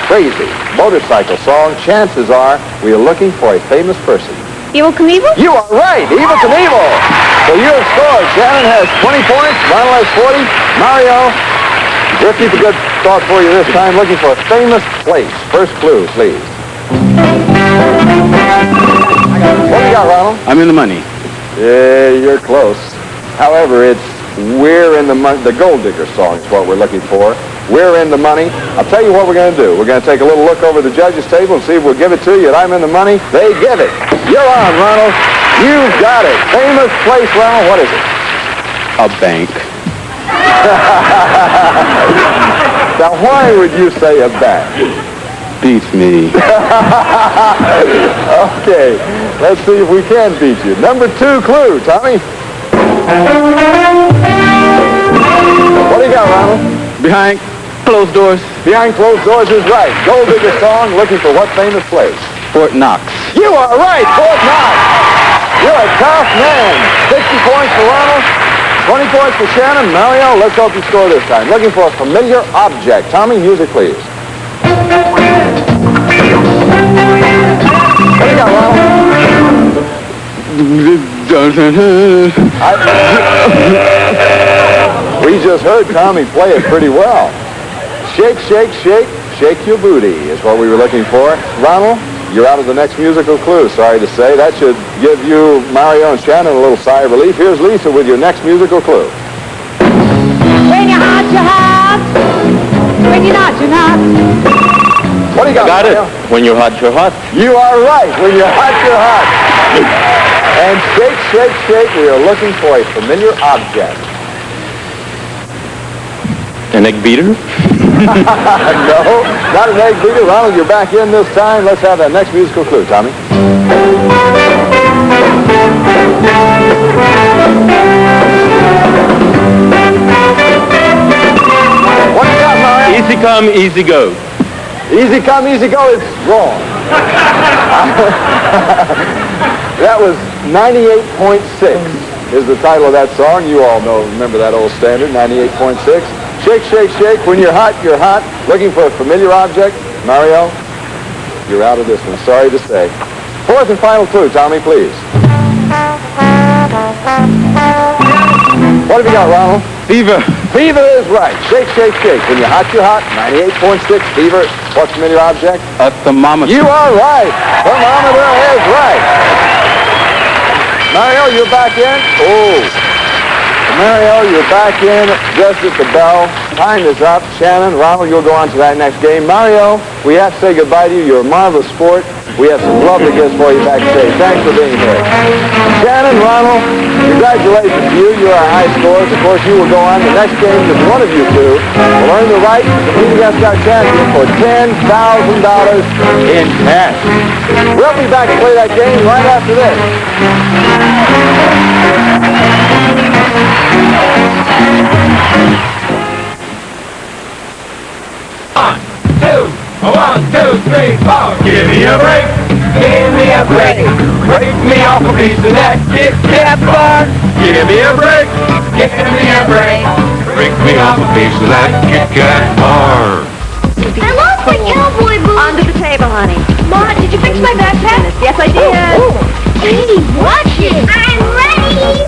Crazy. Motorcycle song. Chances are we are looking for a famous person. Evel Knievel? You are right. Evel Knievel. So you have scored. Shannon has 20 points. Ronald has 40. Mario, we'll keep a good thought for you this time. Looking for a famous place. First clue, please. What do you got, Ronald? I'm in the money. Yeah, you're close. However, it's We're in the Money. The Gold Digger song is what we're looking for. We're in the money. I'll tell you what we're going to do. We're going to take a little look over the judges' table and see if we'll give it to you. And I'm in the money. They give it. You're on, Ronald. You've got it. Famous place, Ronald. What is it? A bank. Now, why would you say a bank? Beats me. Okay. Let's see if we can beat you. Number 2 clue, Tommy. What do you got, Ronald? Behind closed doors. Behind closed doors is right. Gold Digger song, looking for what famous place? Fort Knox. You are right, Fort Knox. You're a tough man. 60 points for Ronald, 20 points for Shannon. Mario, let's hope you score this time. Looking for a familiar object. Tommy, music, please. What do you got, Ronald? We just heard Tommy play it pretty well. Shake, shake, shake, shake your booty is what we were looking for. Ronald, you're out of the next musical clue, sorry to say. That should give you, Mario and Shannon, a little sigh of relief. Here's Lisa with your next musical clue. When you're hot, you're hot. When you're not, you're not. What do you got, Got it. Mario? When you're hot, you're hot. You are right. When you're hot, you're hot. And shake, shake, shake, we are looking for a familiar object. An egg beater? No, not an egg beater. Ronald, you're back in this time. Let's have that next musical clue, Tommy. What do you got, Mario? Easy come, easy go. Easy come, easy go. It's wrong. That was 98.6 is the title of that song. You all know, remember that old standard, 98.6. Shake, shake, shake. When you're hot, you're hot. Looking for a familiar object. Mario, you're out of this one. Sorry to say. Fourth and final clue, Tommy, please. What have you got, Ronald? Fever. Fever is right. Shake, shake, shake. When you're hot, you're hot. 98.6. Fever. What familiar object? A thermometer. You are right. Thermometer is right. Mario, you're back in. Oh. Mario, you're back in just at the bell. Time is up. Shannon, Ronald, you'll go on to that next game. Mario, we have to say goodbye to you. You're a marvelous sport. We have some lovely gifts for you backstage. Thanks for being here. Shannon, Ronald, congratulations to you. You are high scores. Of course, you will go on the next game because one of you two will earn the right to compete against our champion for $10,000 in cash. We'll be back to play that game right after this. One, two, three, four. Give me a break. Give me a break. Break me off a piece of that Kit Kat bar. Give me a break. Give me a break. Break me off a piece of that Kit Kat bar. I lost my cowboy boots. Under the table, honey. Mom, did you fix my backpack? Yes, I did. Hey, watch it. I'm ready.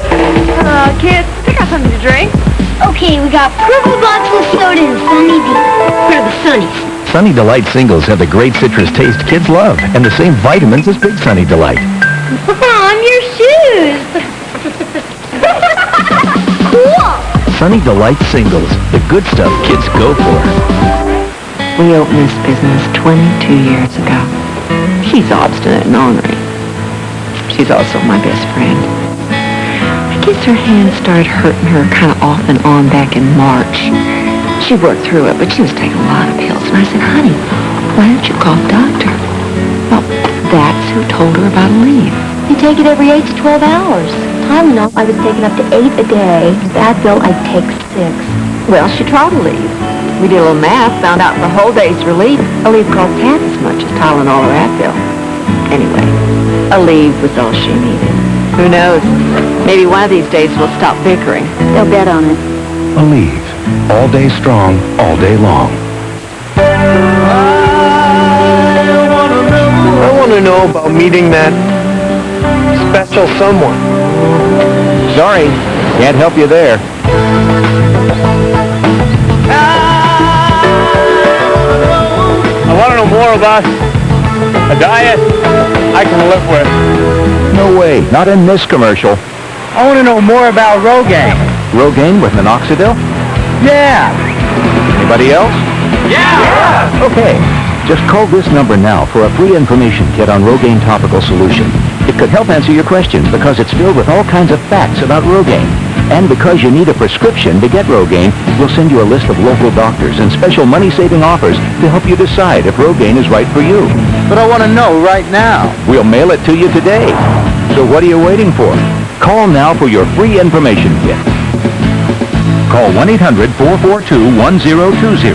Kids, pick out something to drink. Okay, we got purple bottles of soda and Sunny D. For the Sunnies. Sunny Delight singles have the great citrus taste kids love and the same vitamins as Big Sunny Delight. Mom, your shoes! Cool! Sunny Delight singles, the good stuff kids go for. We opened this business 22 years ago. She's obstinate and ornery. She's also my best friend. I guess her hands started hurting her kind of off and on back in March. She worked through it, but she was taking a lot of pills. And I said, honey, why don't you call the doctor? Well, that's who told her about a leave. You take it every 8 to 12 hours. Tylenol, I was taking up to 8 a day. Advil, I'd take 6. Well, she tried a leave. We did a little math, found out for a whole day's relief, a leave cost half as much as Tylenol or Advil. Anyway, a leave was all she needed. Who knows? Maybe one of these days we'll stop bickering. They'll bet on it. A leave. All day strong, all day long. I want to know about meeting that special someone. Sorry, can't help you there. I want to know more about a diet I can live with. No way, not in this commercial. I want to know more about Rogaine. Rogaine with minoxidil? Yeah. Anybody else? Yeah. Okay, just call this number now for a free information kit on Rogaine topical solution. It could help answer your questions because it's filled with all kinds of facts about Rogaine. And because you need a prescription to get Rogaine, we'll send you a list of local doctors and special money-saving offers to help you decide if Rogaine is right for you. But I want to know right now. We'll mail it to you today. So what are you waiting for? Call now for your free information kit. Call 1-800-442-1020.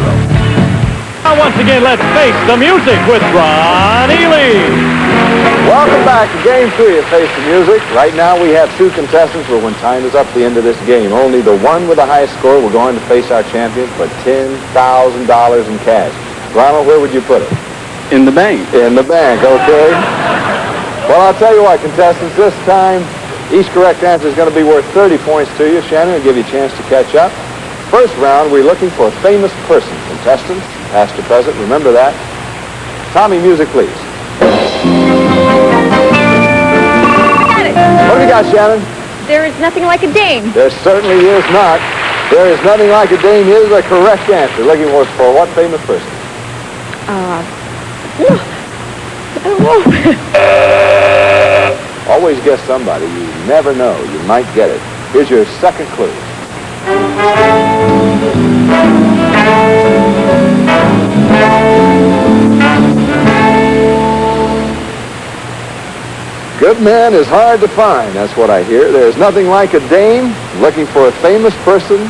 Now once again, let's face the music with Ronnie Lee. Welcome back to Game 3 of Face the Music. Right now we have 2 contestants, but when time is up at the end of this game, only the one with the highest score will go on to face our champion for $10,000 in cash. Ronald, where would you put it? In the bank. In the bank, okay. Well, I'll tell you what, contestants, this time each correct answer is going to be worth 30 points to you. Shannon will give you a chance to catch up. First round, we're looking for a famous person. Contestants, past or present, remember that. Tommy, music, please. Got it. What have you got, Shannon? There is nothing like a dame. There certainly is not. There is nothing like a dame is a correct answer. Looking for what famous person? I don't know. Always guess somebody. You never know. You might get it. Here's your second clue. Good man is hard to find. That's what I hear. There's nothing like a dame. Looking for a famous person.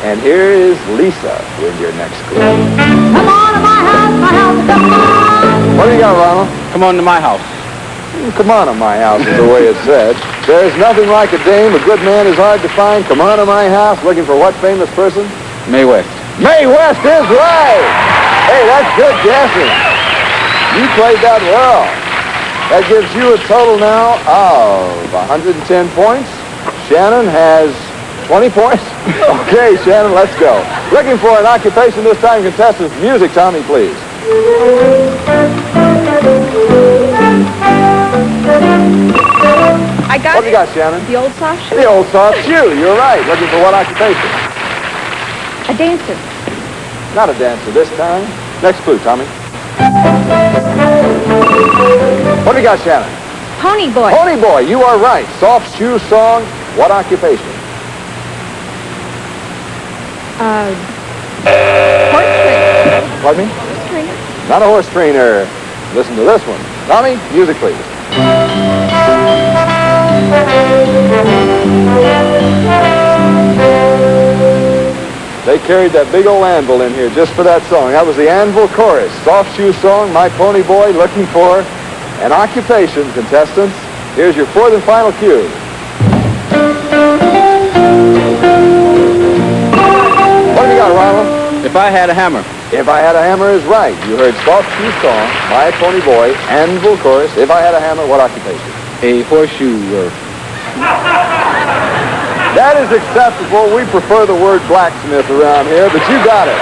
And here is Lisa with your next clue. Come on to my house, come on. What do you got, Ronald? Come on to my house. Come on to my house is the way it's said. There's nothing like a dame. A good man is hard to find. Come on to my house. Looking for what famous person? Mae West. Mae West is right. Hey, that's good guessing. You played that well. That gives you a total now of 110 points. Shannon has 20 points. Okay, Shannon, let's go. Looking for an occupation this time, contestants. Music, Tommy, please. I got What have you got, Shannon? The old soft shoe. The old soft shoe. You're right. Looking for what occupation? A dancer. Not a dancer this time. Next clue, Tommy. What have you got, Shannon? Pony boy. Pony boy. You are right. Soft shoe song. What occupation? Horse trainer. Pardon me? Horse trainer. Not a horse trainer. Listen to this one. Tommy, music, please. They carried that big old anvil in here just for that song. That was the anvil chorus. Soft shoe song, My Pony Boy, looking for an occupation, contestants. Here's your fourth and final cue. What have you got, Ronald? If I Had a Hammer. If I Had a Hammer is right. You heard Soft Shoe Song, My Pony Boy, Anvil Chorus. If I Had a Hammer, what occupation? A horseshoe work. That is acceptable. We prefer the word blacksmith around here, but you got it.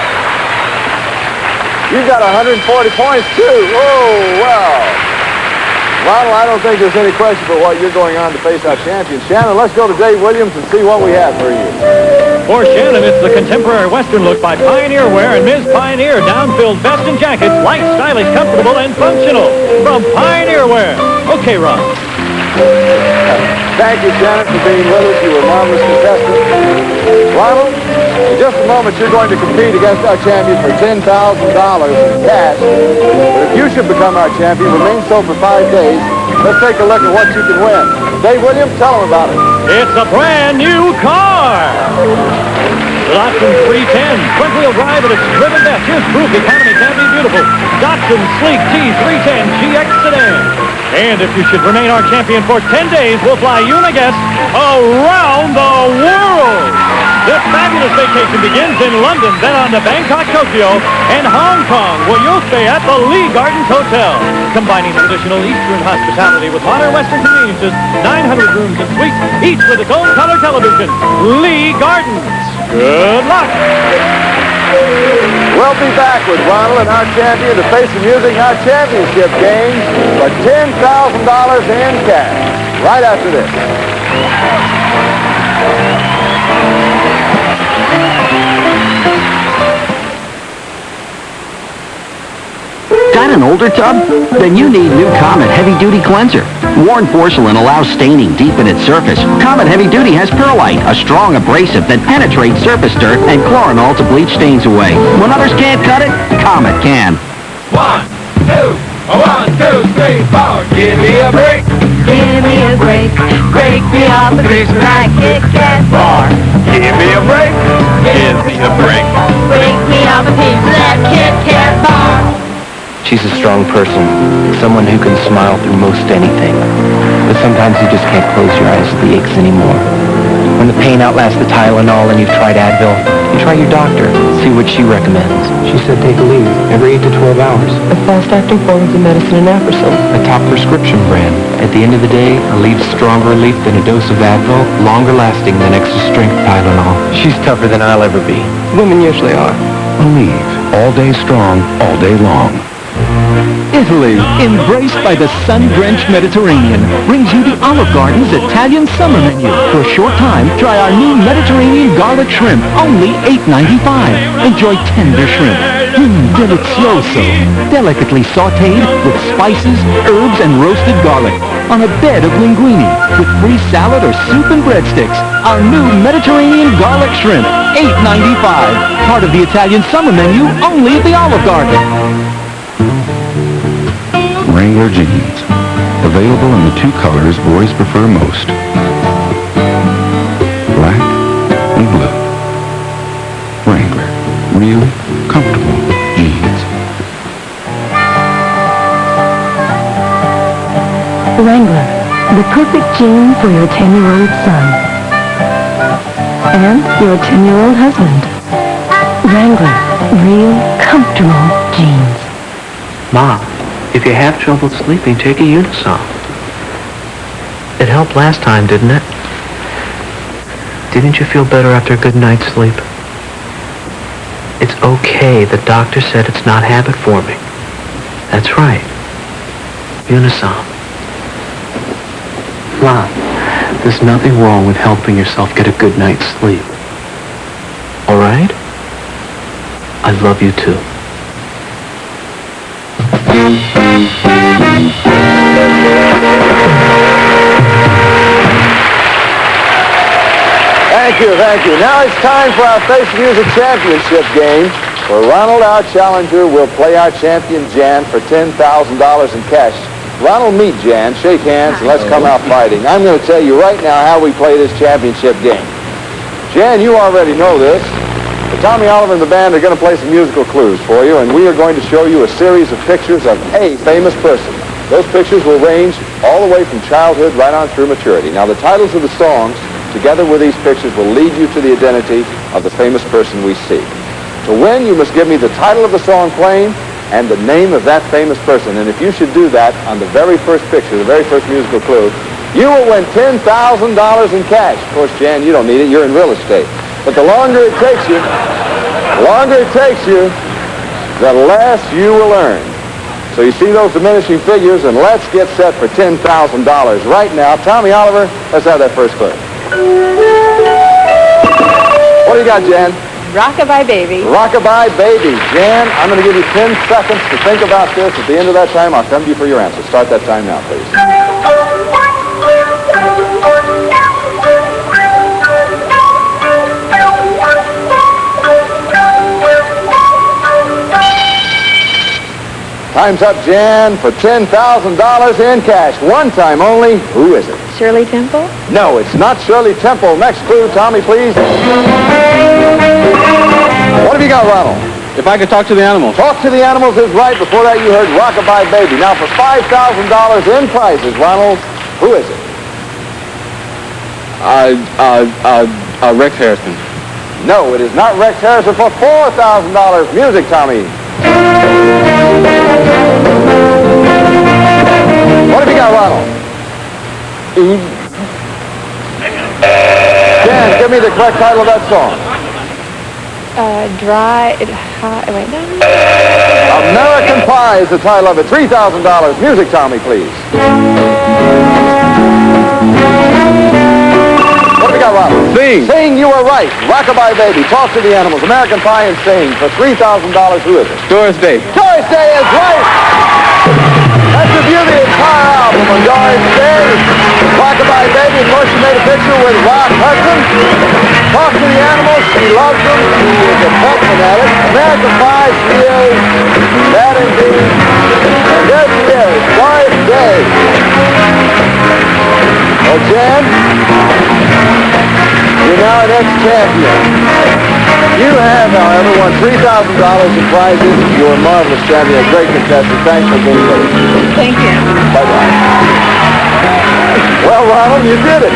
You've got 140 points, too. Whoa, wow. Ronald, I don't think there's any question but what you're going on to face our champion. Shannon, let's go to Dave Williams and see what we have for you. For Shannon, it's the contemporary Western look by Pioneer Wear and Ms. Pioneer down-filled vest and jackets, light, stylish, comfortable, and functional. From Pioneer Wear. Okay, Ron. Thank you, Shannon, for being with us. You were a marvelous contestant. Ronald, in just a moment, you're going to compete against our champion for $10,000 in cash. But if you should become our champion, remain so for 5 days. Let's take a look at what you can win. Dave Williams, tell them about it. It's a brand new car. The Datsun 310, front-wheel drive at its driven best. Here's proof economy can be beautiful. Datsun sleek T310 GX sedan. And if you should remain our champion for 10 days, we'll fly you and a guest around the world. This fabulous vacation begins in London, then on to Bangkok, Tokyo, and Hong Kong, where you'll stay at the Lee Gardens Hotel. Combining traditional Eastern hospitality with modern Western conveniences, 900 rooms and suites, each with its own color television. Lee Gardens. Good luck. We'll be back with Ronald and our champion to face him using our championship game for $10,000 in cash. Right after this. Got an older tub? Then you need new Comet Heavy Duty Cleanser. Worn porcelain allows staining deep in its surface. Comet Heavy Duty has perlite, a strong abrasive that penetrates surface dirt and chloranol to bleach stains away. When others can't cut it, Comet can. 1, 2, 1, 2, 3, 4. Give me a break. Give me a break. Break me off the grease when I kick that bar. Give me a break. Give me a break. Break me off the piece of that Kit Kat bar. She's a strong person, someone who can smile through most anything. But sometimes you just can't close your eyes to the aches anymore. When the pain outlasts the Tylenol and you've tried Advil, you try your doctor, see what she recommends. She said take a leave every 8 to 12 hours. A fast-acting form of the medicine Naproxen. A top prescription brand. At the end of the day, a leave's stronger relief than a dose of Advil, longer lasting than extra strength Tylenol. She's tougher than I'll ever be. Women usually are. Aleve, all day strong, all day long. Italy, embraced by the sun-drenched Mediterranean, brings you the Olive Garden's Italian summer menu. For a short time, try our new Mediterranean garlic shrimp, only $8.95. Enjoy tender shrimp. Delicioso. Delicately sautéed with spices, herbs, and roasted garlic on a bed of linguine with free salad or soup and breadsticks. Our new Mediterranean garlic shrimp, $8.95. Part of the Italian summer menu, only at the Olive Garden. Wrangler jeans. Available in the 2 colors boys prefer most. Black and blue. Wrangler. Really comfortable jeans. Wrangler, the perfect jean for your 10-year-old son. And your 10-year-old husband. Wrangler, real comfortable jeans. Ma, if you have trouble sleeping, take a Unisom. It helped last time, didn't it? Didn't you feel better after a good night's sleep? It's okay. The doctor said it's not habit forming. That's right. Unisom. Ma, there's nothing wrong with helping yourself get a good night's sleep. All right? I love you too. Thank you. Now it's time for our Face Music Championship game, where Ronald, our challenger, will play our champion, Jan, for $10,000 in cash. Ronald, meet Jan, shake hands, and let's come out fighting. I'm going to tell you right now how we play this championship game. Jan, you already know this. But Tommy Oliver and the band are going to play some musical clues for you, and we are going to show you a series of pictures of a famous person. Those pictures will range all the way from childhood right on through maturity. Now, the titles of the songs, together with these pictures, will lead you to the identity of the famous person we see. To win, you must give me the title of the song playing and the name of that famous person. And if you should do that on the very first picture, the very first musical clue, you will win $10,000 in cash. Of course, Jan, you don't need it. You're in real estate. But the longer it takes you, the less you will earn. So you see those diminishing figures, and let's get set for $10,000 right now. Tommy Oliver, let's have that first clip. What do you got, Jan? Rockabye Baby. Rockabye Baby. Jan, I'm going to give you 10 seconds to think about this. At the end of that time, I'll come to you for your answer. Start that time now, please. Time's up, Jan, for $10,000 in cash. One time only. Who is it? Shirley Temple? No, it's not Shirley Temple. Next clue, Tommy, please. What have you got, Ronald? If I could talk to the animals. Talk to the animals is right. Before that, you heard Rockabye Baby. Now, for $5,000 in prizes, Ronald, who is it? Rex Harrison. No, it is not Rex Harrison. For $4,000. Music, Tommy. What have you got, Ronald? Dan, give me the correct title of that song. Wait, no. American Pie is the title of it. $3,000. Music, Tommy, please. What have we got, Ronald? Sing. Sing, you are right. Rockabye Baby, Talk to the Animals, American Pie, and Sing. For $3,000, who is it? Doris Day. Doris Day is right. That's the beauty of the entire album on Doris Day. Rockabye Baby, of course, she made a picture with Rock Hudson. Talk to the Animals, she loves them. She is a pet fanatic. American Pie, she is. That indeed. And there she is, Doris Day. Well, Jan, you're now an ex-champion. You have, however, won $3,000 in prizes. You're a marvelous champion, a great contestant. Thanks for being with us. Thank you. Bye-bye. Well, Ronald, you did it.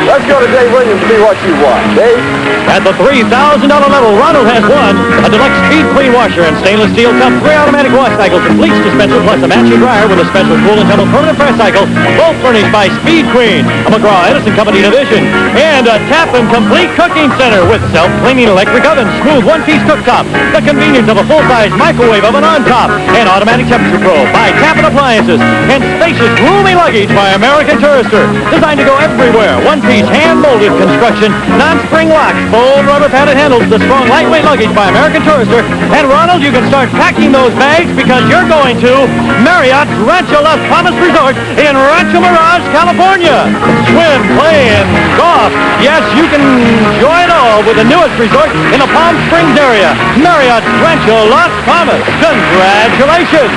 Let's go to Dave Williams and see what you won. Dave? At the $3,000 level, Ronald has won a deluxe speed clean washer and stainless steel cup, 3 automatic wash cycles, a bleach dispenser, plus a matching dryer with a special cool and gentle permanent press cycle, both furnished by Speed Queen, a McGraw-Edison Company division, and a tap and complete cooking center with self-cleaning electric oven, smooth one-piece cooktop, the convenience of a full-size microwave oven on top, and automatic temperature probe by Tappan Appliances, and spacious, roomy luggage by American Tourister, designed to go everywhere. One-piece hand-molded construction, non-spring locks, foam rubber padded handles, the strong lightweight luggage by American Tourister. And Ronald, you can start packing those bags because you're going to Marriott's Rancho Las Palmas Resort in Rancho Mirage, California. Swim, play, and golf. Yes, you can enjoy it all with the newest resort in the Palm Springs area, Marriott's Rancho Las Palmas. Congratulations.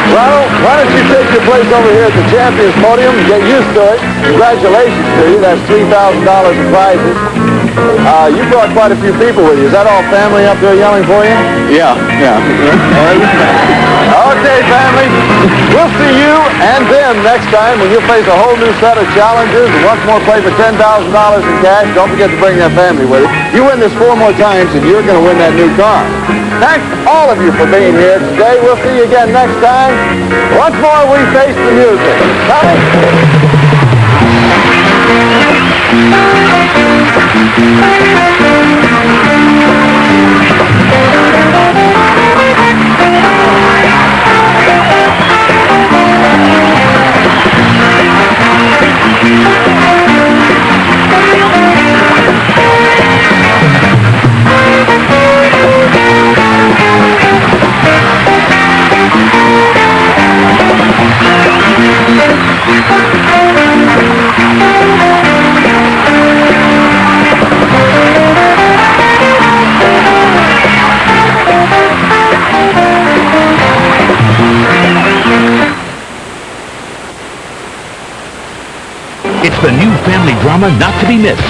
Ronald, why don't you take your place over here at the Champions Podium and get used to it. Congratulations to you. That's $3,000 in prizes. You brought quite a few people with you. Is that all family up there yelling for you? Yeah. Okay, family. We'll see you and them next time when you face a whole new set of challenges and once more play for $10,000 in cash. Don't forget to bring that family with you. You win this 4 more times and you're going to win that new car. Thanks all of you for being here today. We'll see you again next time. Once more, we face the music. It's the new family drama not to be missed.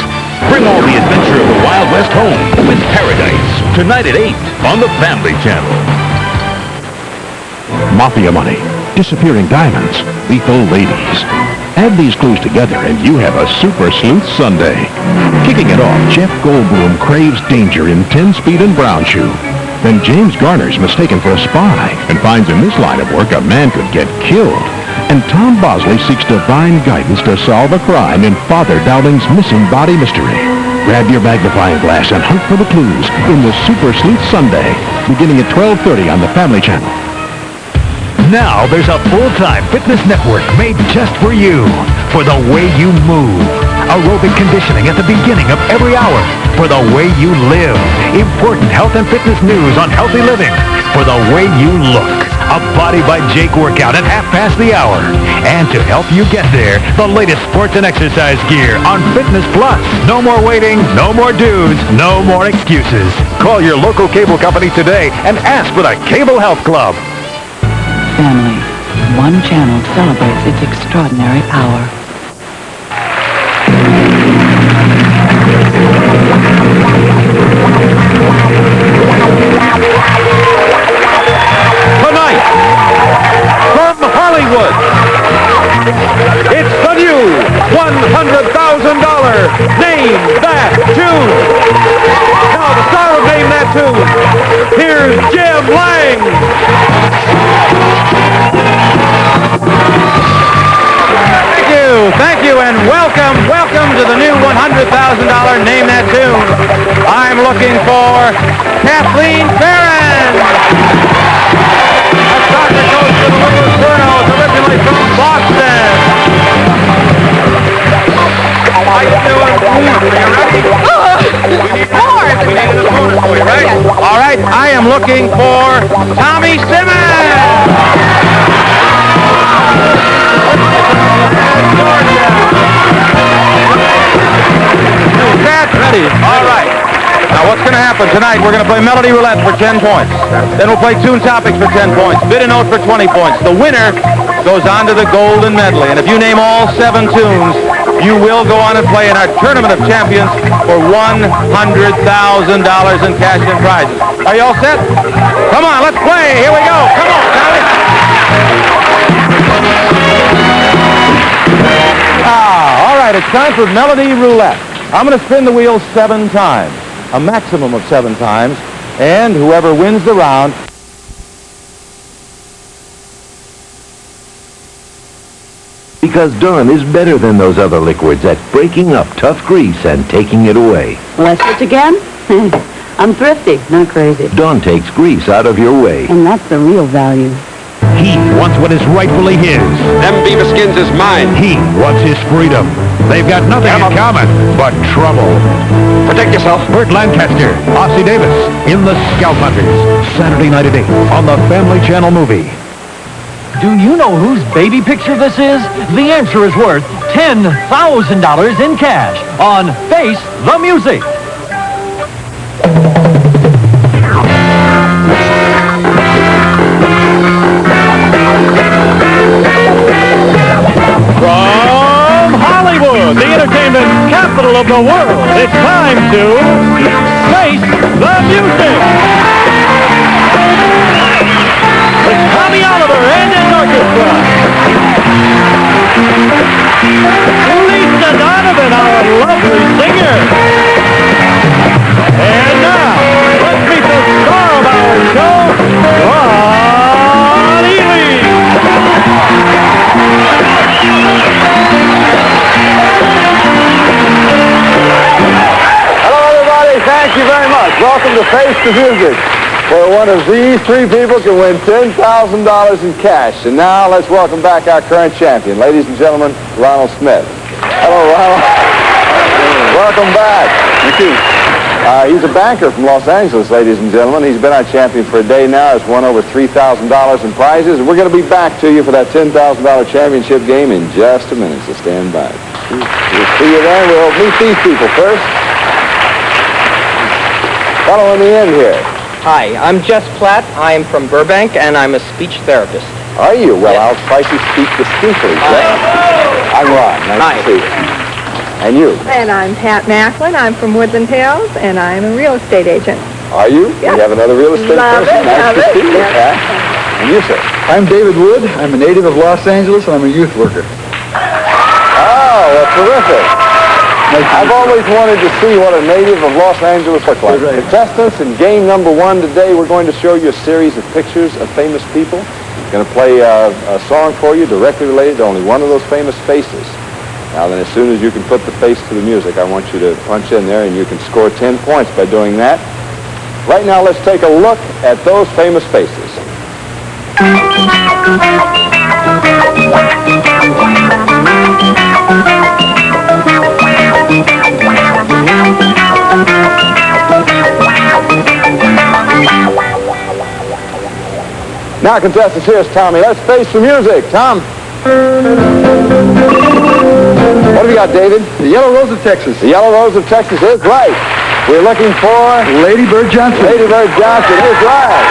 Bring all the adventure of the Wild West home with Paradise. Tonight at 8 on the Family Channel. Mafia money, disappearing diamonds, lethal ladies. Add these clues together and you have a super sleuth Sunday. Kicking it off, Jeff Goldblum craves danger in 10-speed and brown shoe. Then James Garner's mistaken for a spy and finds in this line of work a man could get killed. And Tom Bosley seeks divine guidance to solve a crime in Father Dowling's missing body mystery. Grab your magnifying glass and hunt for the clues in the Super Sleuth Sunday, beginning at 12:30 on the Family Channel. Now there's a full-time fitness network made just for you, for the way you move. Aerobic conditioning at the beginning of every hour, for the way you live. Important health and fitness news on healthy living, for the way you look. A Body by Jake workout at 1/2 hour. And to help you get there, the latest sports and exercise gear on Fitness Plus. No more waiting, no more dues, no more excuses. Call your local cable company today and ask for the Cable Health Club. Family. One channel celebrates its extraordinary power. Tonight, from Hollywood, it's the new $100,000 Name That Tune. Now, the star of Name That Tune, here's Jim Lang. Thank you, and welcome to the new $100,000 Name That Tune. I'm looking for Kathleen Farron. A soccer coach for the Little Infernos, originally from Boston. How you doing? Are you ready? We need an opponent for you, right? All right, I am looking for Tommy Simmons. Ready. All right. Now, what's going to happen tonight? We're going to play Melody Roulette for 10 points. Then we'll play Tune Topics for 10 points. Bid a Note for 20 points. The winner goes on to the Golden Medley. And if you name all 7 tunes, you will go on and play in our Tournament of Champions for $100,000 in cash and prizes. Are you all set? Come on, let's play. Here we go. Come on, Tommy. All right, it's time for Melody Roulette. I'm going to spin the wheel 7 times, a maximum of 7 times, and whoever wins the round Because Dawn is better than those other liquids at breaking up tough grease and taking it away. Less it again? I'm thrifty, not crazy. Dawn takes grease out of your way. And that's the real value. He wants what is rightfully his. Them beaver skins is mine. He wants his freedom. They've got nothing in common but trouble. Protect yourself. Burt Lancaster, Ossie Davis, in The Scout Hunters. Saturday night at 8 on the Family Channel movie. Do you know whose baby picture this is? The answer is worth $10,000 in cash on Face the Music. From Hollywood, the entertainment capital of the world, it's time to Face the Music. With Tommy Oliver and his orchestra. Lisa Donovan, our lovely singer. And now, let's meet the star of our show, Ron Ely. Hello, everybody. Thank you very much. Welcome to Face the Music, where one of these 3 people can win $10,000 in cash. And now let's welcome back our current champion, ladies and gentlemen, Ronald Smith. Hello, Ronald. Welcome back. Thank you. He's a banker from Los Angeles, ladies and gentlemen. He's been our champion for a day now. He's won over $3,000 in prizes. And we're going to be back to you for that $10,000 championship game in just a minute, so stand by. We'll see you then. We'll meet these people first. Fellow in the end here. Hi, I'm Jess Platt. I am from Burbank, and I'm a speech therapist. Are you? Well, yes. I'll try to speak distinctly. I'm Ron. Nice to see you. And you? And I'm Pat Macklin. I'm from Woodland Hills, and I'm a real estate agent. Are you? Yeah. You have another real estate person? Nice to see you, Pat. And you, sir? I'm David Wood. I'm a native of Los Angeles, and I'm a youth worker. Oh, well, terrific. I've always wanted to see what a native of Los Angeles looks like. Right. Contestants, in game number 1 today, we're going to show you a series of pictures of famous people. We're going to play a song for you directly related to only one of those famous faces. Now then, as soon as you can put the face to the music, I want you to punch in there, and you can score 10 points by doing that. Right now, let's take a look at those famous faces. Now, contestants, here's Tommy. Let's face the music. Tom. What have you got, David? The Yellow Rose of Texas. The Yellow Rose of Texas is right. We're looking for... Lady Bird Johnson. Lady Bird Johnson is right.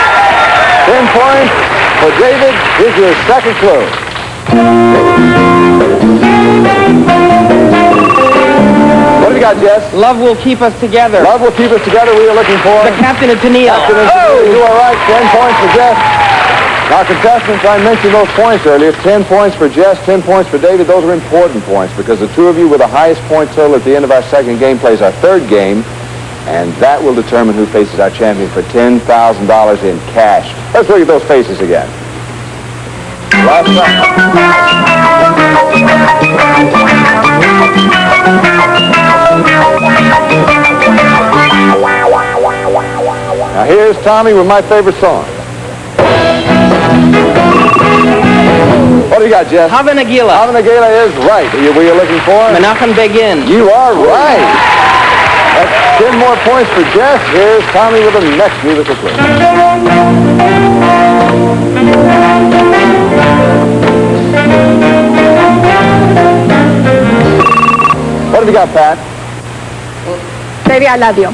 10 points for David. Here's your second clue. What have you got, Jess? Love Will Keep Us Together. Love Will Keep Us Together. We are looking for... The Captain of Tennille. Captain of Tennille. You are right. 10 points for Jess. Now, contestants, I mentioned those points earlier. 10 points for Jess, 10 points for David. Those are important points because the two of you with the highest point total at the end of our second game plays our third game, and that will determine who faces our champion for $10,000 in cash. Let's look at those faces again. Last time. Now, here's Tommy with my favorite song. What do you got, Jess? Hava Nagila. Hava Nagila is right. Are you looking for? Menachem Begin. You are right. That's 10 more points for Jess. Here's Tommy with the next musical clue. What have you got, Pat? Baby, I love you.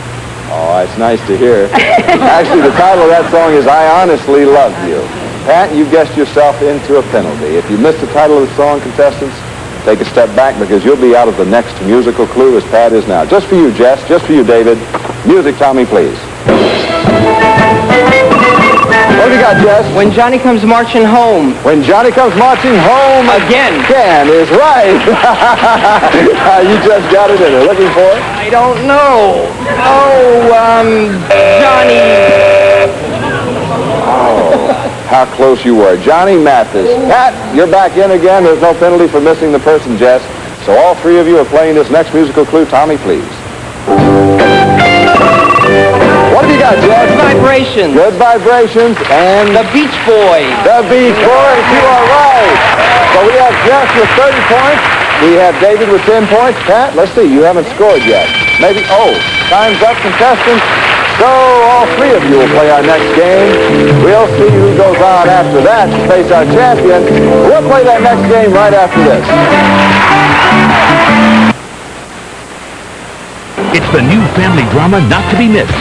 Oh, that's nice to hear. Actually, the title of that song is I Honestly Love You. Pat, you guessed yourself into a penalty. If you missed the title of the song, contestants, take a step back because you'll be out of the next musical clue as Pat is now. Just for you, Jess. Just for you, David. Music, Tommy, please. What have you got, Jess? When Johnny Comes Marching Home. When Johnny Comes Marching Home Again. Again is right. You just got it in there. Looking for it? I don't know. Johnny. Oh, how close you were. Johnny Mathis. Pat, you're back in again. There's no penalty for missing the person, Jess. So all three of you are playing this next musical clue. Tommy, please. What have you got, Jess? Good Vibrations. Good Vibrations and... The Beach Boys. The Beach Boys. You are right. So we have Jess with 30 points. We have David with 10 points. Pat, let's see. You haven't scored yet. Maybe... Oh, time's up, contestants. So all three of you will play our next game. We'll see who goes on after that to face our champion. We'll play that next game right after this. It's the new family drama not to be missed.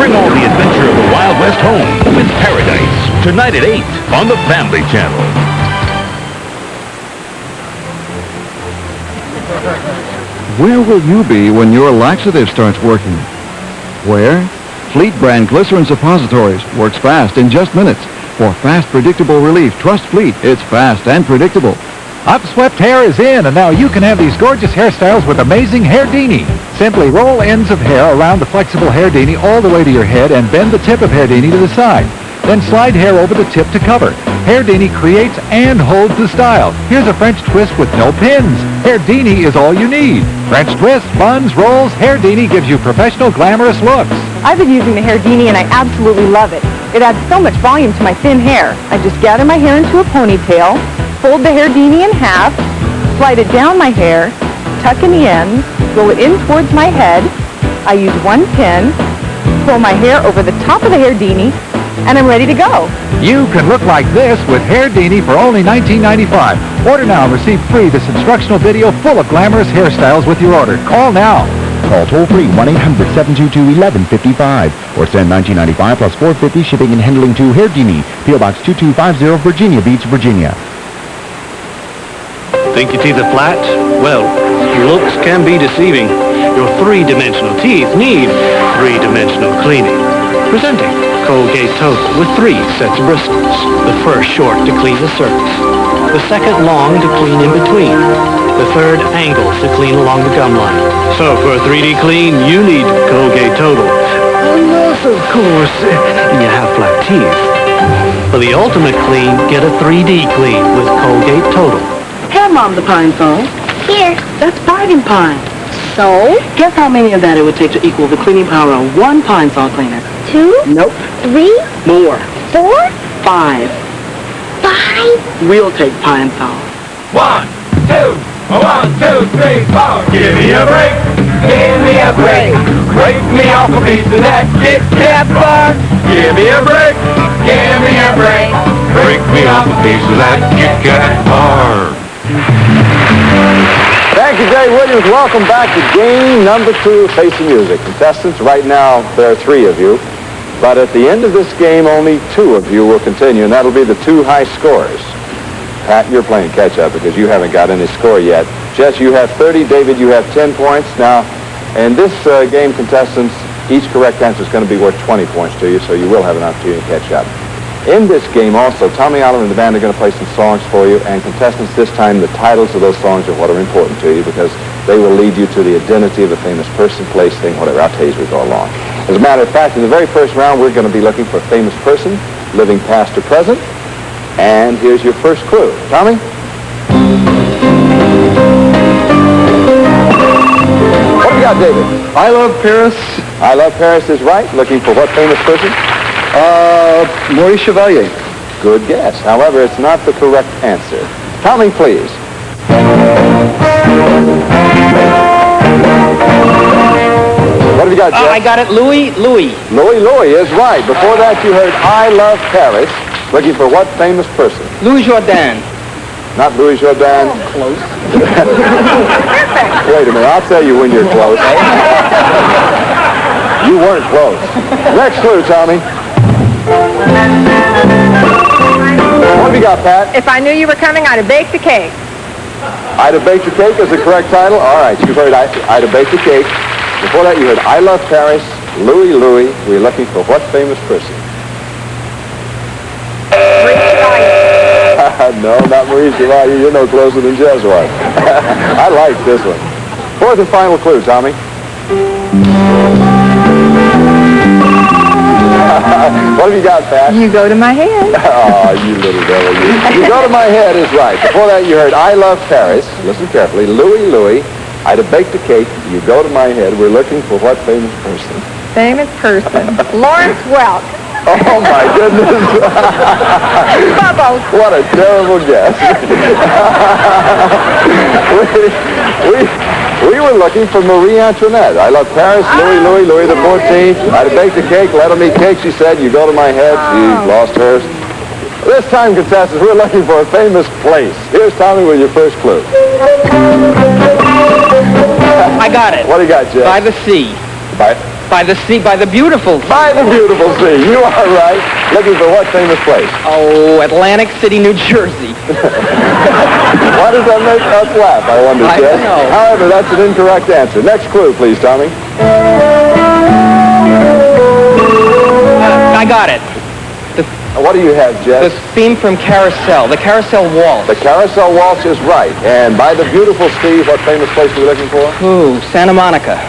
Bring all the adventure of the Wild West home with Paradise. Tonight at 8 on the Family Channel. Where will you be when your laxative starts working? Where? Fleet brand glycerin suppositories works fast in just minutes. For fast, predictable relief, trust Fleet. It's fast and predictable. Upswept hair is in, and now you can have these gorgeous hairstyles with amazing Hairdini. Simply roll ends of hair around the flexible Hairdini all the way to your head and bend the tip of Hairdini to the side. Then slide hair over the tip to cover. Hairdini creates and holds the style. Here's a French twist with no pins. Hairdini is all you need. French twists, buns, rolls, Hairdini gives you professional, glamorous looks. I've been using the Hairdini and I absolutely love it. It adds so much volume to my thin hair. I just gather my hair into a ponytail, fold the Hairdini in half, slide it down my hair, tuck in the ends, roll it in towards my head. I use one pin, pull my hair over the top of the Hairdini, and I'm ready to go. You can look like this with Hairdini for only $19.95. Order now and receive free this instructional video full of glamorous hairstyles with your order. Call now. Call toll-free 1-800-722-1155 or send $19.95 plus $4.50 shipping and handling to Hairdini, P.O. Box 2250, Virginia Beach, Virginia. Think your teeth are flat? Well, looks can be deceiving. Your three-dimensional teeth need three-dimensional cleaning. Presenting Colgate Total with 3 sets of bristles. The first short to clean the surface. The second long to clean in between. The third angle to clean along the gum line. So for a 3D clean, you need Colgate Total. Unless, of course, you have flat teeth. For the ultimate clean, get a 3D clean with Colgate Total. Hand Mom the pine phone. Here. That's bargain pine. So? Guess how many of that it would take to equal the cleaning power of one pine saw cleaner? 2? Nope. 3? More. 4? 5. 5? We'll take pine saw. 1, 2, 1, 2, 3, 4. Give me a break. Give me a break. Break me off a piece of that Kit Kat bar. Give me a break. Give me a break. Break me off a piece of that Kit Kat bar. Thank you, Jay Williams. Welcome back to game number 2, Face the Music. Contestants, right now there are 3 of you, but at the end of this game, only 2 of you will continue, and that'll be the 2 high scorers. Pat, you're playing catch-up because you haven't got any score yet. Jess, you have 30. David, you have 10 points. Now, in this game, contestants, each correct answer is going to be worth 20 points to you, so you will have an opportunity to catch up. In this game also, Tommy Oliver and the band are going to play some songs for you, and contestants, this time the titles of those songs are what are important to you because they will lead you to the identity of a famous person, place, thing, whatever. I'll tell you as we go along. As a matter of fact, in the very first round, we're going to be looking for a famous person, living past or present, and here's your first clue. Tommy? What have you got, David? I Love Paris. I Love Paris is right. Looking for what famous person? Maurice Chevalier. Good guess. However, it's not the correct answer. Tommy, please. What have you got, Jeff? I got it. Louis. Louis is right. Before that, you heard I Love Paris. Looking for what famous person? Louis Jourdan. Not Louis Jourdan. Close. Wait a minute. I'll tell you when you're close. You weren't close. Next clue, Tommy. What have you got, Pat? If I knew you were coming, I'd have baked a cake. I'd have baked a cake is the correct title. All right, you've heard I'd have baked a cake. Before that, you heard I Love Paris, Louis. We're looking for what famous person? No, not Maurice Chevalier. You're no closer than Jess was. I like this one. Fourth and final clue, Tommy. What have you got, Pat? You Go to My Head. Oh, you little devil. You Go to My Head is right. Before that, you heard I Love Paris. Listen carefully. Louis. I'd have baked a cake. You Go to My Head. We're looking for what famous person? Famous person. Lawrence Welk. Oh, my goodness. Bubbles. What a terrible guess. we were looking for Marie Antoinette. I Love Paris, Louis the 14th. I'd have baked a cake, let him eat cake, she said. You Go to My Head. She lost hers. This time, contestants, we're looking for a famous place. Here's Tommy with your first clue. I got it. What do you got, Jeff? By the sea. By the sea, by the beautiful sea. By the beautiful sea. You are right. Looking for what famous place? Oh, Atlantic City, New Jersey. Why does that make us laugh, I wonder, I Jeff? don't know. However, that's an incorrect answer. Next clue, please, Tommy. I got it. What do you have, Jeff? The theme from Carousel, the Carousel Waltz. The Carousel Waltz is right. And by the beautiful sea, what famous place are we looking for? Ooh, Santa Monica.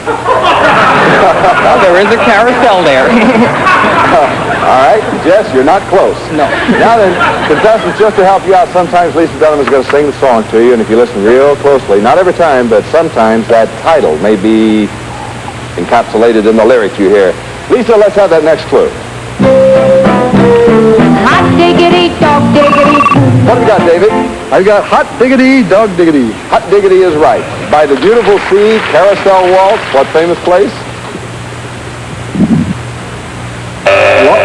Well, there is a carousel there. All right, Jess, you're not close. No. Now then, contestants, just to help you out, sometimes Lisa Dunham is going to sing the song to you, and if you listen real closely, not every time, but sometimes that title may be encapsulated in the lyrics you hear. Lisa, let's have that next clue. Hot diggity, dog diggity. What have you got, David? I've got Hot Diggity, Dog Diggity. Hot Diggity is right. By the beautiful sea, Carousel Waltz, what famous place? What?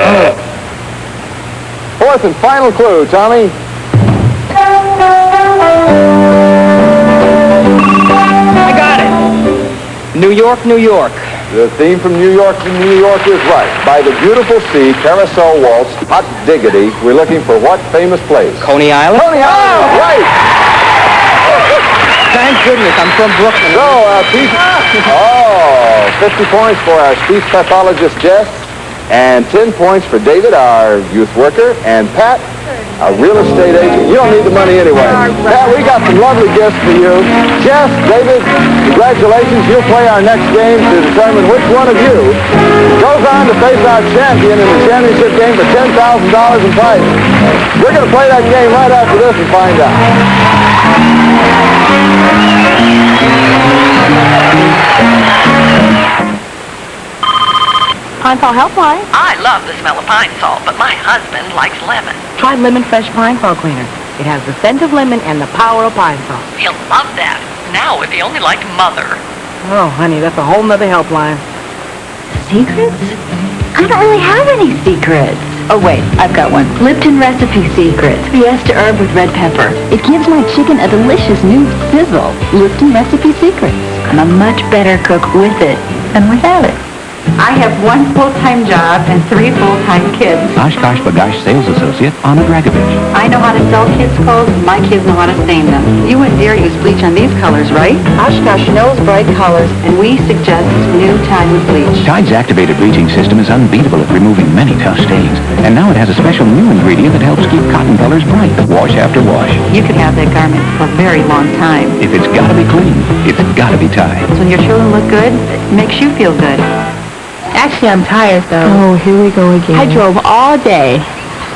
Oh. Fourth and final clue, Tommy. I got it. New York, New York. The theme from New York is right. By the beautiful sea, Carousel Waltz, Hot Diggity. We're looking for what famous place? Coney Island. Coney Island, right. Thank goodness, I'm from Brooklyn. So, 50 points for our speech pathologist, Jess, and 10 points for David, our youth worker, and Pat, our real estate agent. You don't need the money anyway. Pat, we got some lovely gifts for you. Jess, David, congratulations. You'll play our next game to determine which one of you goes on to face our champion in the championship game for $10,000 in prizes. We're going to play that game right after this and find out. Pine Sol Helpline. I love the smell of pine salt, but my husband likes lemon. Try Lemon Fresh Pine Sol Cleaner. It has the scent of lemon and the power of pine salt. He'll love that. Now, if he only liked Mother. Oh, honey, that's a whole nother helpline. Secrets? I don't really have any secrets. Oh, wait, I've got one. Lipton Recipe Secrets. Fiesta herb with red pepper. It gives my chicken a delicious new sizzle. Lipton Recipe Secrets. I'm a much better cook with it than without it. I have one full-time job and 3 full-time kids. Oshkosh Bagash Sales Associate, Anna Dragovich. I know how to sell kids' clothes, and my kids know how to stain them. You wouldn't dare use bleach on these colors, right? Oshkosh knows bright colors, and we suggest new Tide with bleach. Tide's activated bleaching system is unbeatable at removing many tough stains. And now it has a special new ingredient that helps keep cotton colors bright, wash after wash. You could have that garment for a very long time. If it's gotta be clean, it's gotta be Tide. So when your children look good, it makes you feel good. Actually, I'm tired, though. Oh, here we go again. I drove all day,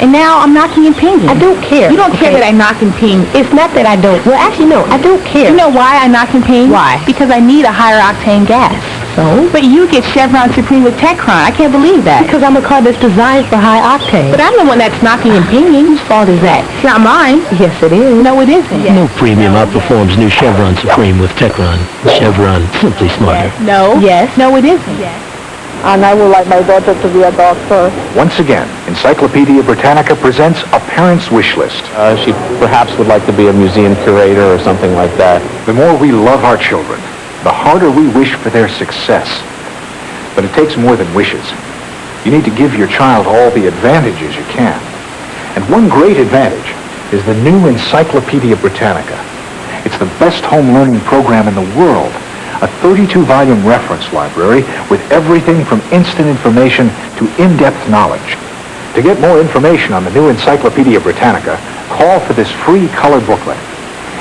and now I'm knocking and pinging. I don't care. You don't care that I knock and ping. It's not that I don't. Well, actually, no, I don't care. You know why I knock and ping? Why? Because I need a higher octane gas. So? But you get Chevron Supreme with Techron. I can't believe that. Because I'm a car that's designed for high octane. But I'm the one that's knocking and pinging. Whose fault is that? It's not mine. Yes, it is. No, it isn't. Yes. No premium outperforms new Chevron Supreme with Techron. Chevron, simply smarter. No. Yes. No, it isn't. Yes. And I would like my daughter to be a doctor. Once again, Encyclopedia Britannica presents a parent's wish list. She perhaps would like to be a museum curator or something like that. The more we love our children, the harder we wish for their success. But it takes more than wishes. You need to give your child all the advantages you can. And one great advantage is the new Encyclopedia Britannica. It's the best home learning program in the world. A 32-volume reference library with everything from instant information to in-depth knowledge. To get more information on the new Encyclopedia Britannica, call for this free color booklet.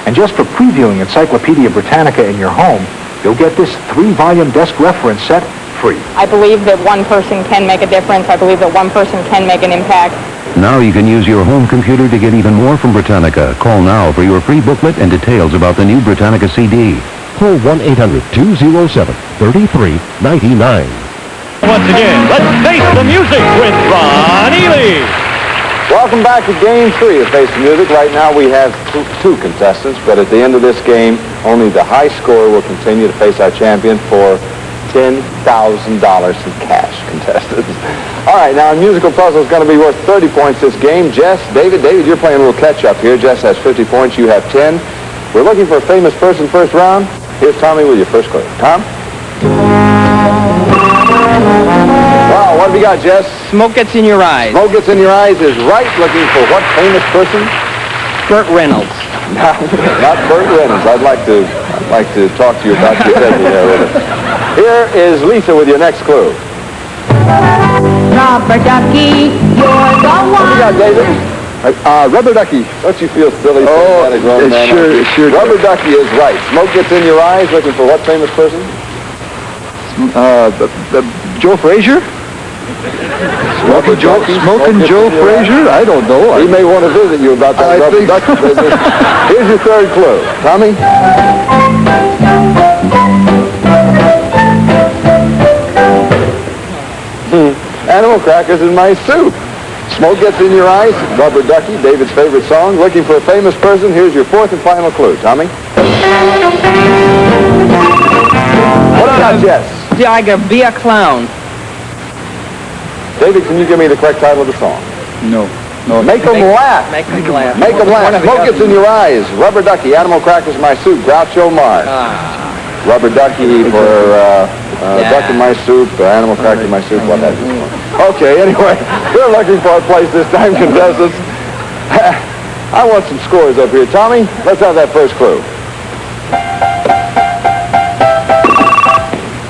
And just for previewing Encyclopedia Britannica in your home, you'll get this 3-volume desk reference set free. I believe that one person can make a difference. I believe that one person can make an impact. Now you can use your home computer to get even more from Britannica. Call now for your free booklet and details about the new Britannica CD. Call 1-800-207-3399. Once again, let's face the music with Ron Ely. Welcome back to Game 3 of Face the Music. Right now we have two contestants, but at the end of this game, only the high scorer will continue to face our champion for $10,000 in cash, contestants. All right, now a musical puzzle is going to be worth 30 points this game. Jess, David, you're playing a little catch-up here. Jess has 50 points, you have 10. We're looking for a famous person first round. Here's Tommy with your first clue. Tom? Wow, what have you got, Jess? Smoke gets in your eyes. Smoke gets in your eyes is right. Looking for what famous person? Burt Reynolds. No, not Burt Reynolds. I'd like to talk to you about your thinking there with it. Here is Lisa with your next clue. Rubber ducky, you're the one. What you got, David? Rubber ducky. Don't you feel silly? Oh, sure. Rubber ducky is right. Smoke gets in your eyes. Looking for what famous person? Joe Frazier? Smoking Joe Frazier? I don't know. He may want to visit you about that rubber ducky business. Here's your third clue. Tommy? Animal crackers in my soup. Smoke gets in your eyes. Rubber ducky, David's favorite song. Looking for a famous person. Here's your fourth and final clue. Tommy? What about Jess? Tiger, be a clown. David, can you give me the correct title of the song? No. Make them laugh. Make them laugh. Make them laugh. Smoke gets in your eyes. Rubber ducky, animal crackers in my soup. Groucho Marx. Rubber ducky for duck in my soup, animal cracker in my soup, what have you. Okay, anyway, we're looking for a place this time, contestants. I want some scores up here. Tommy, let's have that first clue.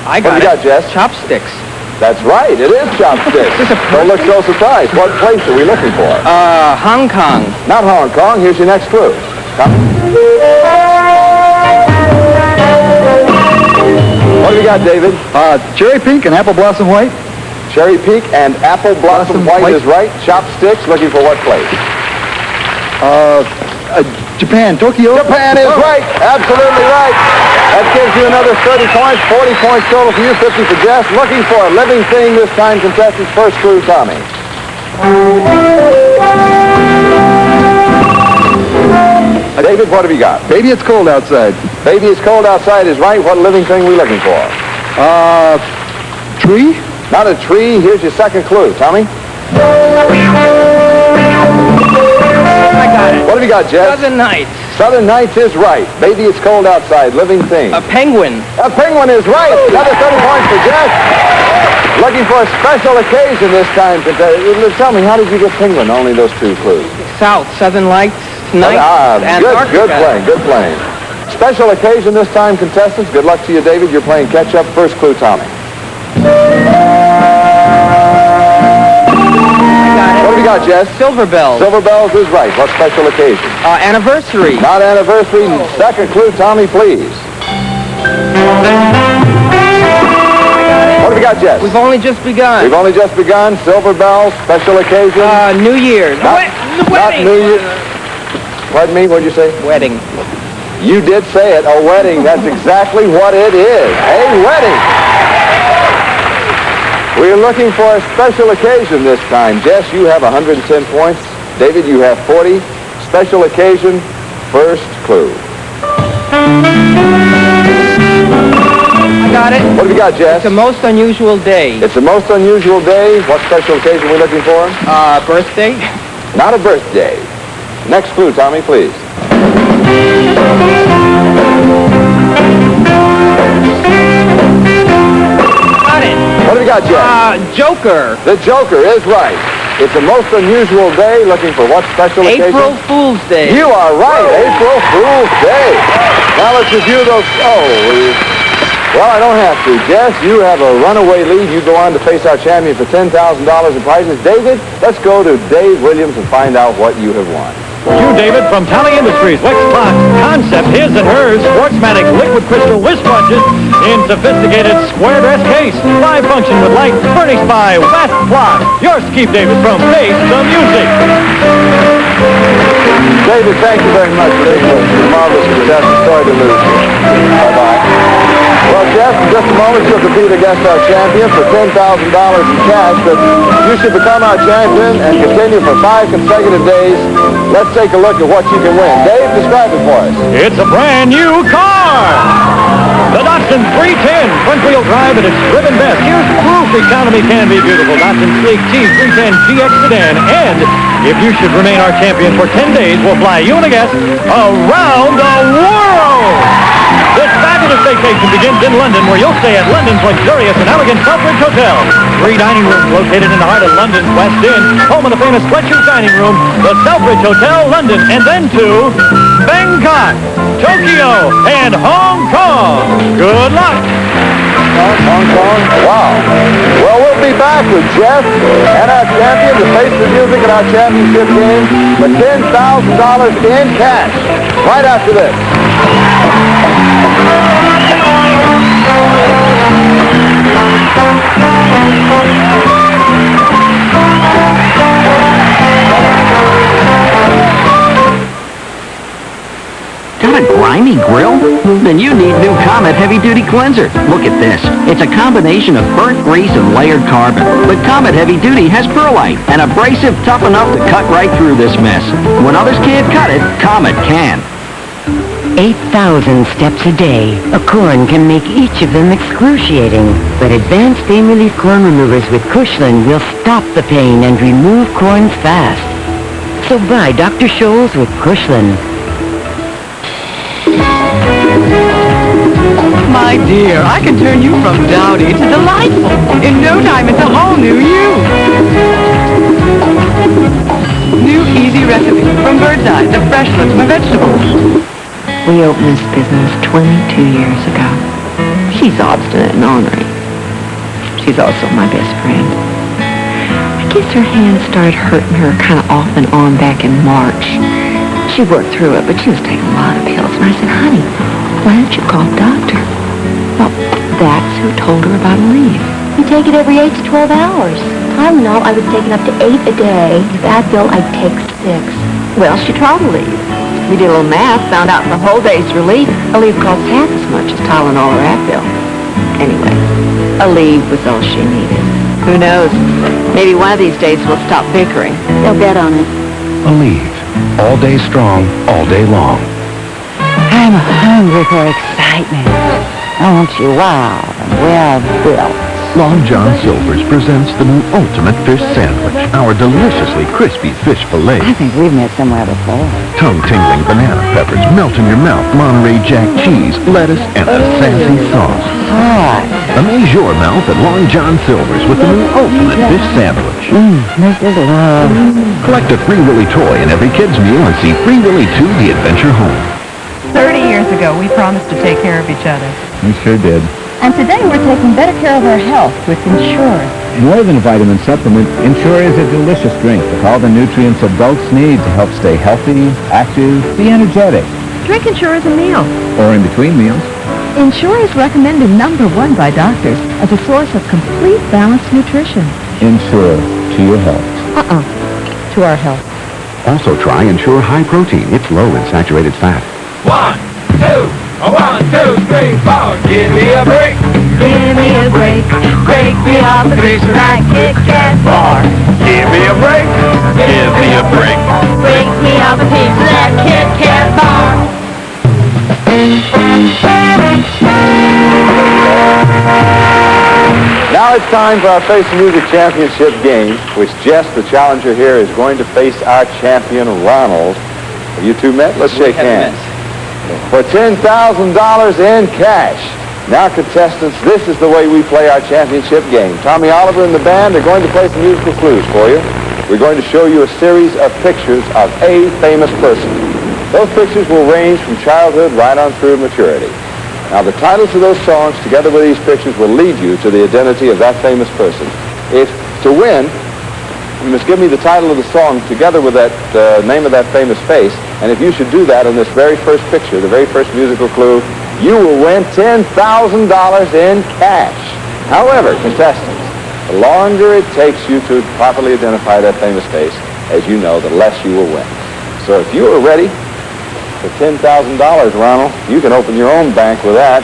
I got what you got, Jess? Chopsticks. That's right, it is chopsticks. Don't look so surprised. What place are we looking for? Hong Kong. Not Hong Kong. Here's your next clue. Tommy? What do you got, David? Cherry Pink and Apple Blossom White. Cherry Pink and Apple Blossom White is right. Chopsticks, looking for what place? Japan, Tokyo. Japan is right. Absolutely right. That gives you another 30 points. 40 points total for you, 50 for Jess. Looking for a living thing this time, contestants. First clue, Tommy. David, what have you got? Baby, it's cold outside. Baby, it's cold outside is right. What living thing are we looking for? Tree? Not a tree. Here's your second clue. Tommy? I got it. What have you got, Jess? Southern Nights. Southern Nights is right. Baby, it's cold outside. Living thing. A penguin. A penguin is right. Another 30 points for Jess. Looking for a special occasion this time. Tell me, how did you get penguin? Only those two clues. Southern Lights, Nights, Antarctica. Good playing, good playing. Special occasion this time, contestants. Good luck to you, David. You're playing catch-up. First clue, Tommy. What have you got, Jess? Silver Bells. Silver Bells is right. What special occasion? Anniversary. Not anniversary. Second clue, Tommy, please. What have you got, Jess? We've only just begun. We've only just begun. Silver Bells, special occasion. New Year's. Not New Year's. Pardon me, what did you say? Wedding. You did say it, a wedding. That's exactly what it is, a wedding. We're looking for a special occasion this time. Jess, you have 110 points. David, you have 40. Special occasion, first clue. I got it. What have you got, Jess? It's a most unusual day. It's a most unusual day. What special occasion are we looking for? Birthday. Not a birthday. Next clue, Tommy, please. Got it. What have you got, Jess? Joker. The Joker is right. It's a most unusual day. Looking for what special occasion? April Fool's Day. You are right. April Fool's Day. Now let's review those. Well, I don't have to. Jess, you have a runaway lead. You go on to face our champion for $10,000 in prizes. David, let's go to Dave Williams and find out what you have won. You, David, from Tally Industries, Wex Clock, Concept, His and Hers, Sportsmatic, Liquid Crystal Wristwatches, in sophisticated square dress case, live function with light, furnished by West Clock. Yours to keep, David, from Face the Music. David, thank you very much for this marvelous contestant. Sorry to lose you. Bye-bye. Well, Jeff, in just a moment, you'll compete against our champion for $10,000 in cash, but you should become our champion and continue for 5 consecutive days. Let's take a look at what you can win. Dave, describe it for us. It's a brand new car! The Datsun 310, front-wheel drive at its driven best. Here's proof economy can be beautiful. Datsun Sleek T310 GX sedan. And if you should remain our champion for 10 days, we'll fly you and a guest around the world! This fabulous vacation begins in London, where you'll stay at London's luxurious and elegant Selfridge Hotel. 3 dining rooms located in the heart of London's West End, home of the famous Fletcher's Dining Room, the Selfridge Hotel, London, and then to Bangkok, Tokyo, and Hong Kong. Good luck! Hong Kong? Wow. Well, we'll be back with Jeff and our champion to face the music in our championship game for $10,000 in cash right after this. Got a grimy grill? Then you need new Comet Heavy Duty Cleanser. Look at this. It's a combination of burnt grease and layered carbon. But Comet Heavy Duty has perlite, an abrasive tough enough to cut right through this mess. When others can't cut it, Comet can. 8,000 steps a day. A corn can make each of them excruciating. But advanced pain relief corn removers with Cushlan will stop the pain and remove corns fast. So buy Dr. Scholl's with Cushlan. My dear, I can turn you from dowdy to delightful. In no time, it's a whole new you. New easy recipe from Bird's Eye, the fresh look of my vegetables. We opened this business 22 years ago. She's obstinate and ornery. She's also my best friend. I guess her hands started hurting her kind of off and on back in March. She worked through it, but she was taking a lot of pills. And I said, honey, why don't you call the doctor? Well, that's who told her about a leave. You take it every 8 to 12 hours. Tylenol, I was taking up to 8 a day. Advil, I'd take 6. Well, she tried to leave. We did a little math, found out for a whole day's relief, Aleve costs half as much as Tylenol or Advil. Anyway, Aleve was all she needed. Who knows? Maybe one of these days we'll stop bickering. They'll bet on it. Aleve. All day strong, all day long. I'm hungry for excitement. I want you wild and well-built. Long John Silver's presents the new Ultimate Fish Sandwich. Our deliciously crispy fish fillet. I think we've met somewhere before. Tongue-tingling banana peppers melt in your mouth. Monterey Jack cheese, lettuce, and a sassy sauce. Hot. Amaze your mouth at Long John Silver's with the new Ultimate Fish Sandwich. This is love. Collect a Free Willy toy in every kid's meal and see Free Willy 2: The Adventure Home. 30 years ago, we promised to take care of each other. We sure did. And today we're taking better care of our health with Ensure. More than a vitamin supplement, Ensure is a delicious drink with all the nutrients adults need to help stay healthy, active, be energetic. Drink Ensure as a meal. Or in between meals. Ensure is recommended #1 by doctors as a source of complete balanced nutrition. Ensure to your health. To our health. Also try Ensure High Protein. It's low in saturated fat. 1, 2, 1, 2, 3, 4. Give me a break. Give me a break. Break me off the fish like Kit Kat bar. Give me a break. Give me a break. Break me off a piece of that Kit Kat bar. Now it's time for our Face the Music Championship game, which Jess, the challenger here, is going to face our champion, Ronald. Have you two met? Let's shake hands. For $10,000 in cash. Now, contestants, this is the way we play our championship game. Tommy Oliver and the band are going to play some musical clues for you. We're going to show you a series of pictures of a famous person. Those pictures will range from childhood right on through maturity. Now, the titles of those songs, together with these pictures, will lead you to the identity of that famous person. If to win, you must give me the title of the song together with that name of that famous face. And if you should do that in this very first picture, the very first musical clue, you will win $10,000 in cash. However, contestants, the longer it takes you to properly identify that famous face, as you know, the less you will win. So if you are ready for $10,000, Ronald, you can open your own bank with that.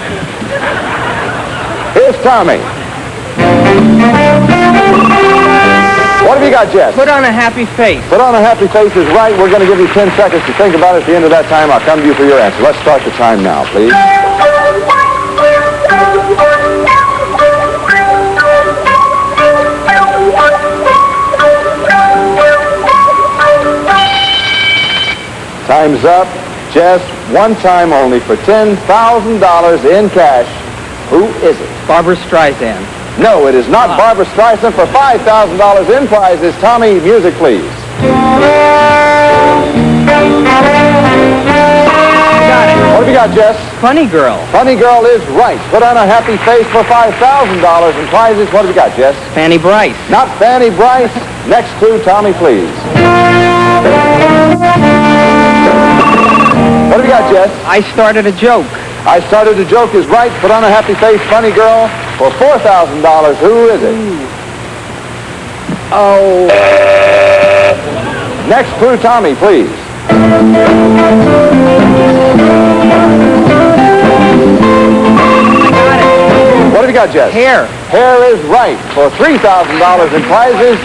Here's Tommy. What have you got, Jess? Put on a happy face. Put on a happy face is right. We're going to give you 10 seconds to think about it. At the end of that time, I'll come to you for your answer. Let's start the time now, please. Time's up. Jess, one time only for $10,000 in cash. Who is it? Barbra Streisand. No, it is not Barbra Streisand. For $5,000 in prizes. Tommy, music, please. Got it. What have you got, Jess? Funny Girl. Funny Girl is right. Put on a happy face for $5,000 in prizes. What have you got, Jess? Fanny Bryce. Not Fanny Bryce. Next clue, Tommy, please. What have you got, Jess? I Started a Joke. I Started a Joke is right. Put on a happy face, Funny Girl. For $4,000, who is it? Oh. Next clue, Tommy, please. What have you got, Jess? Hair. Hair is right. For $3,000 in prizes,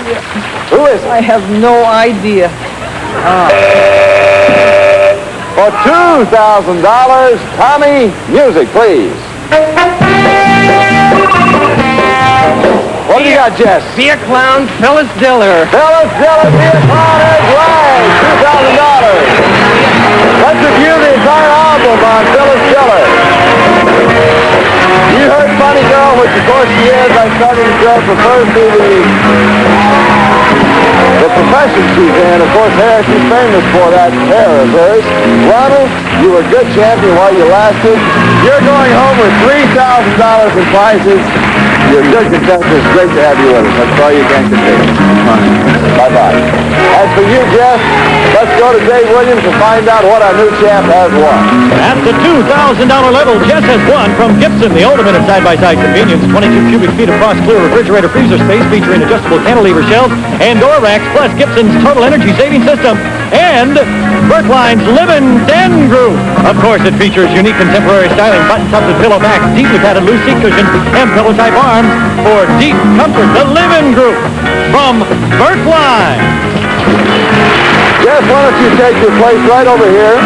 who is it? I have no idea. For $2,000, Tommy, music, please. What do you got, Jess? Be a Clown, Phyllis Diller. Phyllis Diller, Be a Clown is right. $2,000. Let's review the entire album on Phyllis Diller. You heard Funny Girl, which of course she is. I Started a Joke refers to the profession she's in. Of course, hair, she's famous for that hair of hers. Ronald, you were a good champion while you lasted. You're going home with $3,000 in prizes. You're a good contestant. It's great to have you with us. That's all you can continue. Bye-bye. As for you, Jeff, let's go to Dave Williams to find out what our new champ has won. At the $2,000 level, Jess has won from Gibson, the ultimate in side-by-side convenience. 22 cubic feet of frost-clear refrigerator freezer space featuring adjustable cantilever shelves and door racks, plus Gibson's total energy saving system. and Berkline's Livin' Den Group. Of course, it features unique contemporary styling, button-tufted pillow backs, deeply padded loose seat cushions, and pillow-type arms for deep comfort. The Livin' Group from Berkline. Yes, why don't you take your place right over here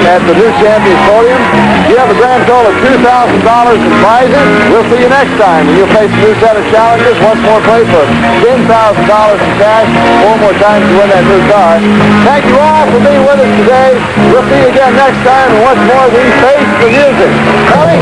at the new Champions Podium. You have a grand total of $2,000 in prizes. We'll see you next time when you'll face a new set of challenges. Once more play for $10,000 in cash. 4 more times to win that new car. Thank you all for being with us today. We'll see you again next time, and once more we face the music. Tommy?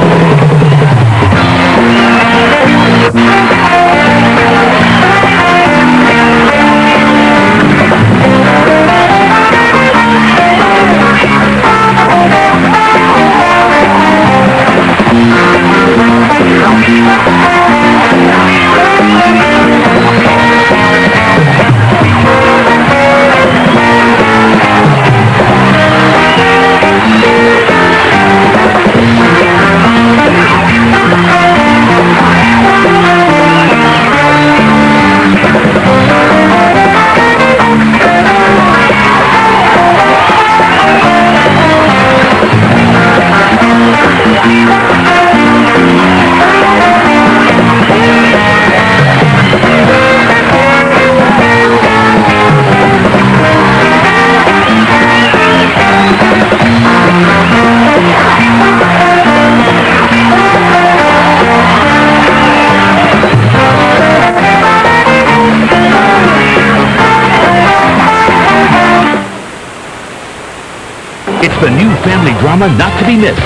It's the new family drama not to be missed.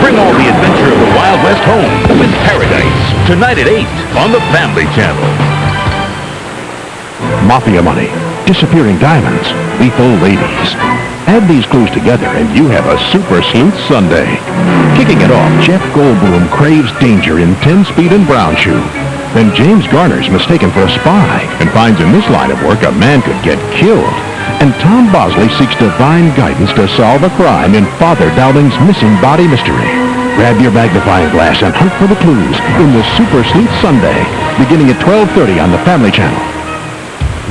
Bring all the adventure of the Wild West home with Paradise. Tonight at 8 on the Family Channel. Mafia money, disappearing diamonds, lethal ladies. Add these clues together and you have a super sleuth Sunday. Kicking it off, Jeff Goldblum craves danger in 10-speed and brown shoe. Then James Garner's mistaken for a spy and finds in this line of work a man could get killed. And Tom Bosley seeks divine guidance to solve a crime in Father Dowling's missing body mystery. Grab your magnifying glass and hunt for the clues in the Super Sleuth Sunday, beginning at 12:30 on the Family Channel.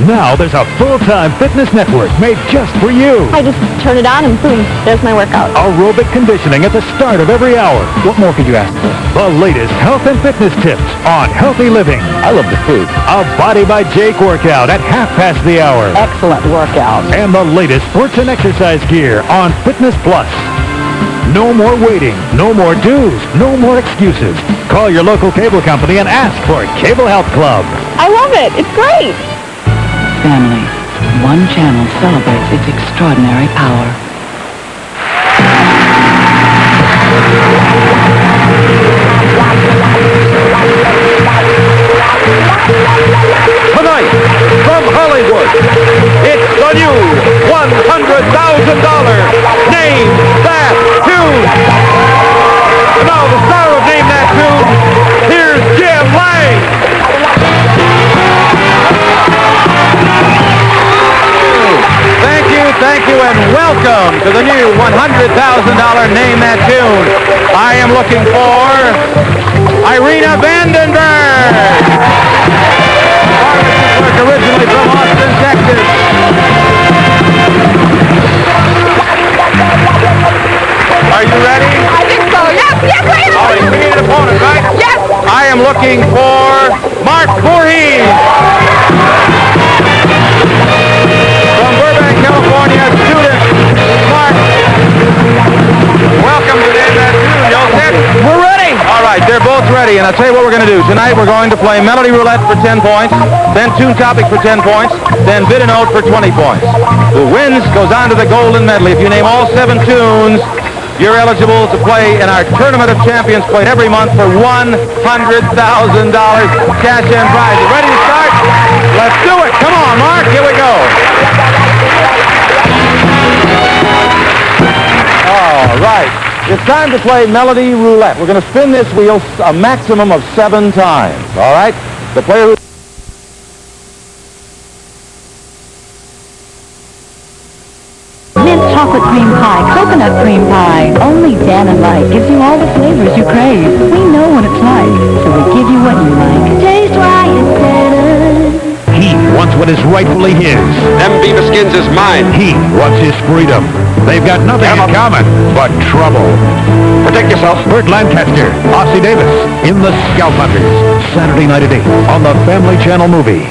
Now there's a full-time fitness network made just for you. I just turn it on and boom, there's my workout. Aerobic conditioning at the start of every hour. What more could you ask for? The latest health and fitness tips on healthy living. I love the food. A Body by Jake workout at half past the hour. Excellent workout. And the latest sports and exercise gear on Fitness Plus. No more waiting, no more dues, no more excuses. Call your local cable company and ask for Cable Health Club. I love it. It's great. Family. One channel celebrates its extraordinary power. Tonight, from Hollywood, it's the new $100,000 Name That Tune. And now the star of Name That Tune, here's Jim Lang. Thank you, and welcome to the new $100,000 Name That Tune. I am looking for Irina Vandenberg. Pharmacy clerk originally from Austin, Texas. Are you ready? I think so. Yes, wait. All right, we need an opponent, right? Yes. I am looking for Mark Voorhees. From Burbank, California, student Mark. Welcome to Name That Tune, Joseph. We're ready. All right, they're both ready, and I'll tell you what we're going to do. Tonight we're going to play Melody Roulette for 10 points, then Tune Topic for 10 points, then Bid a Note for 20 points. Who wins goes on to the Golden Medley. If you name all 7 tunes, you're eligible to play in our Tournament of Champions played every month for $100,000 cash and prize. You ready to start? Let's do it. Come on, Mark. Here we go. All right. It's time to play Melody Roulette. We're going to spin this wheel a maximum of 7 times. All right? The player who... Mint chocolate cream pie, coconut cream pie. Only Dan and Light gives you all the flavors you crave. We know what it's like, so we give you what you like. Taste why it's better. He wants what is rightfully his. Them Beaver skins is mine. He wants his freedom. They've got nothing in common but trouble. Protect yourself. Burt Lancaster, Ossie Davis, in The Scalp Hunters. Saturday night at 8 on the Family Channel Movie.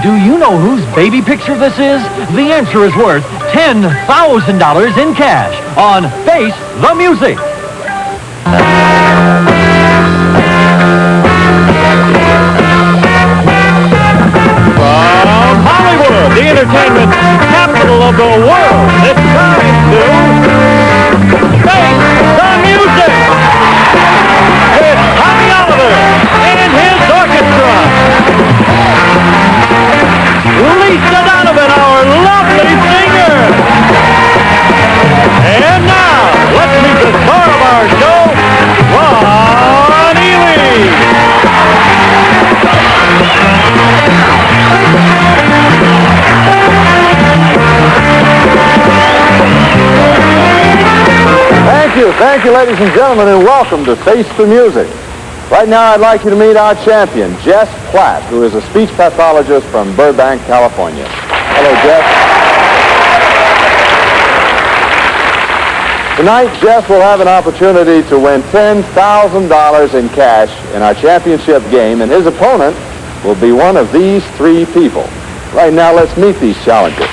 Do you know whose baby picture this is? The answer is worth $10,000 in cash on Face the Music. From Hollywood, the entertainment capital of the world, it's time to Face the Music. With Tommy Oliver and his orchestra. Lisa Donovan, our lovely singer. And now, let's meet the star of our show, Ron Ely. Thank you, ladies and gentlemen, and welcome to Face the Music. Right now, I'd like you to meet our champion, Jess Platt, who is a speech pathologist from Burbank, California. Hello, Jess. Tonight, Jess will have an opportunity to win $10,000 in cash in our championship game, and his opponent will be one of these three people. Right now, let's meet these challengers.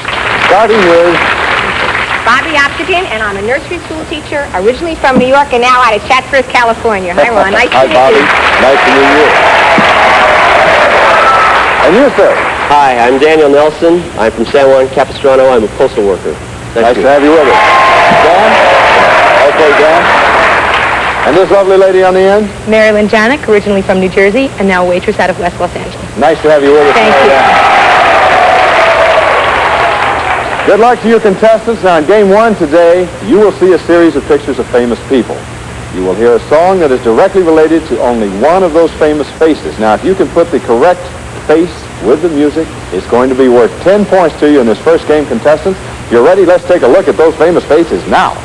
Starting with Bobby Optigan, and I'm a nursery school teacher, originally from New York and now out of Chatsworth, California. Hi, Ron. Nice to meet Bobby. you. Nice to meet you. And you, sir? Hi, I'm Daniel Nelson. I'm from San Juan Capistrano. I'm a postal worker. Nice to have you with us. Dan? Okay, Dan. And this lovely lady on the end? Marilyn Janik, originally from New Jersey, and now a waitress out of West Los Angeles. Nice to have you with us. Thank you. Good luck to you contestants. Now in game one today, you will see a series of pictures of famous people. You will hear a song that is directly related to only one of those famous faces. Now if you can put the correct face with the music, it's going to be worth 10 points to you in this first game, contestants. If you're ready, let's take a look at those famous faces now.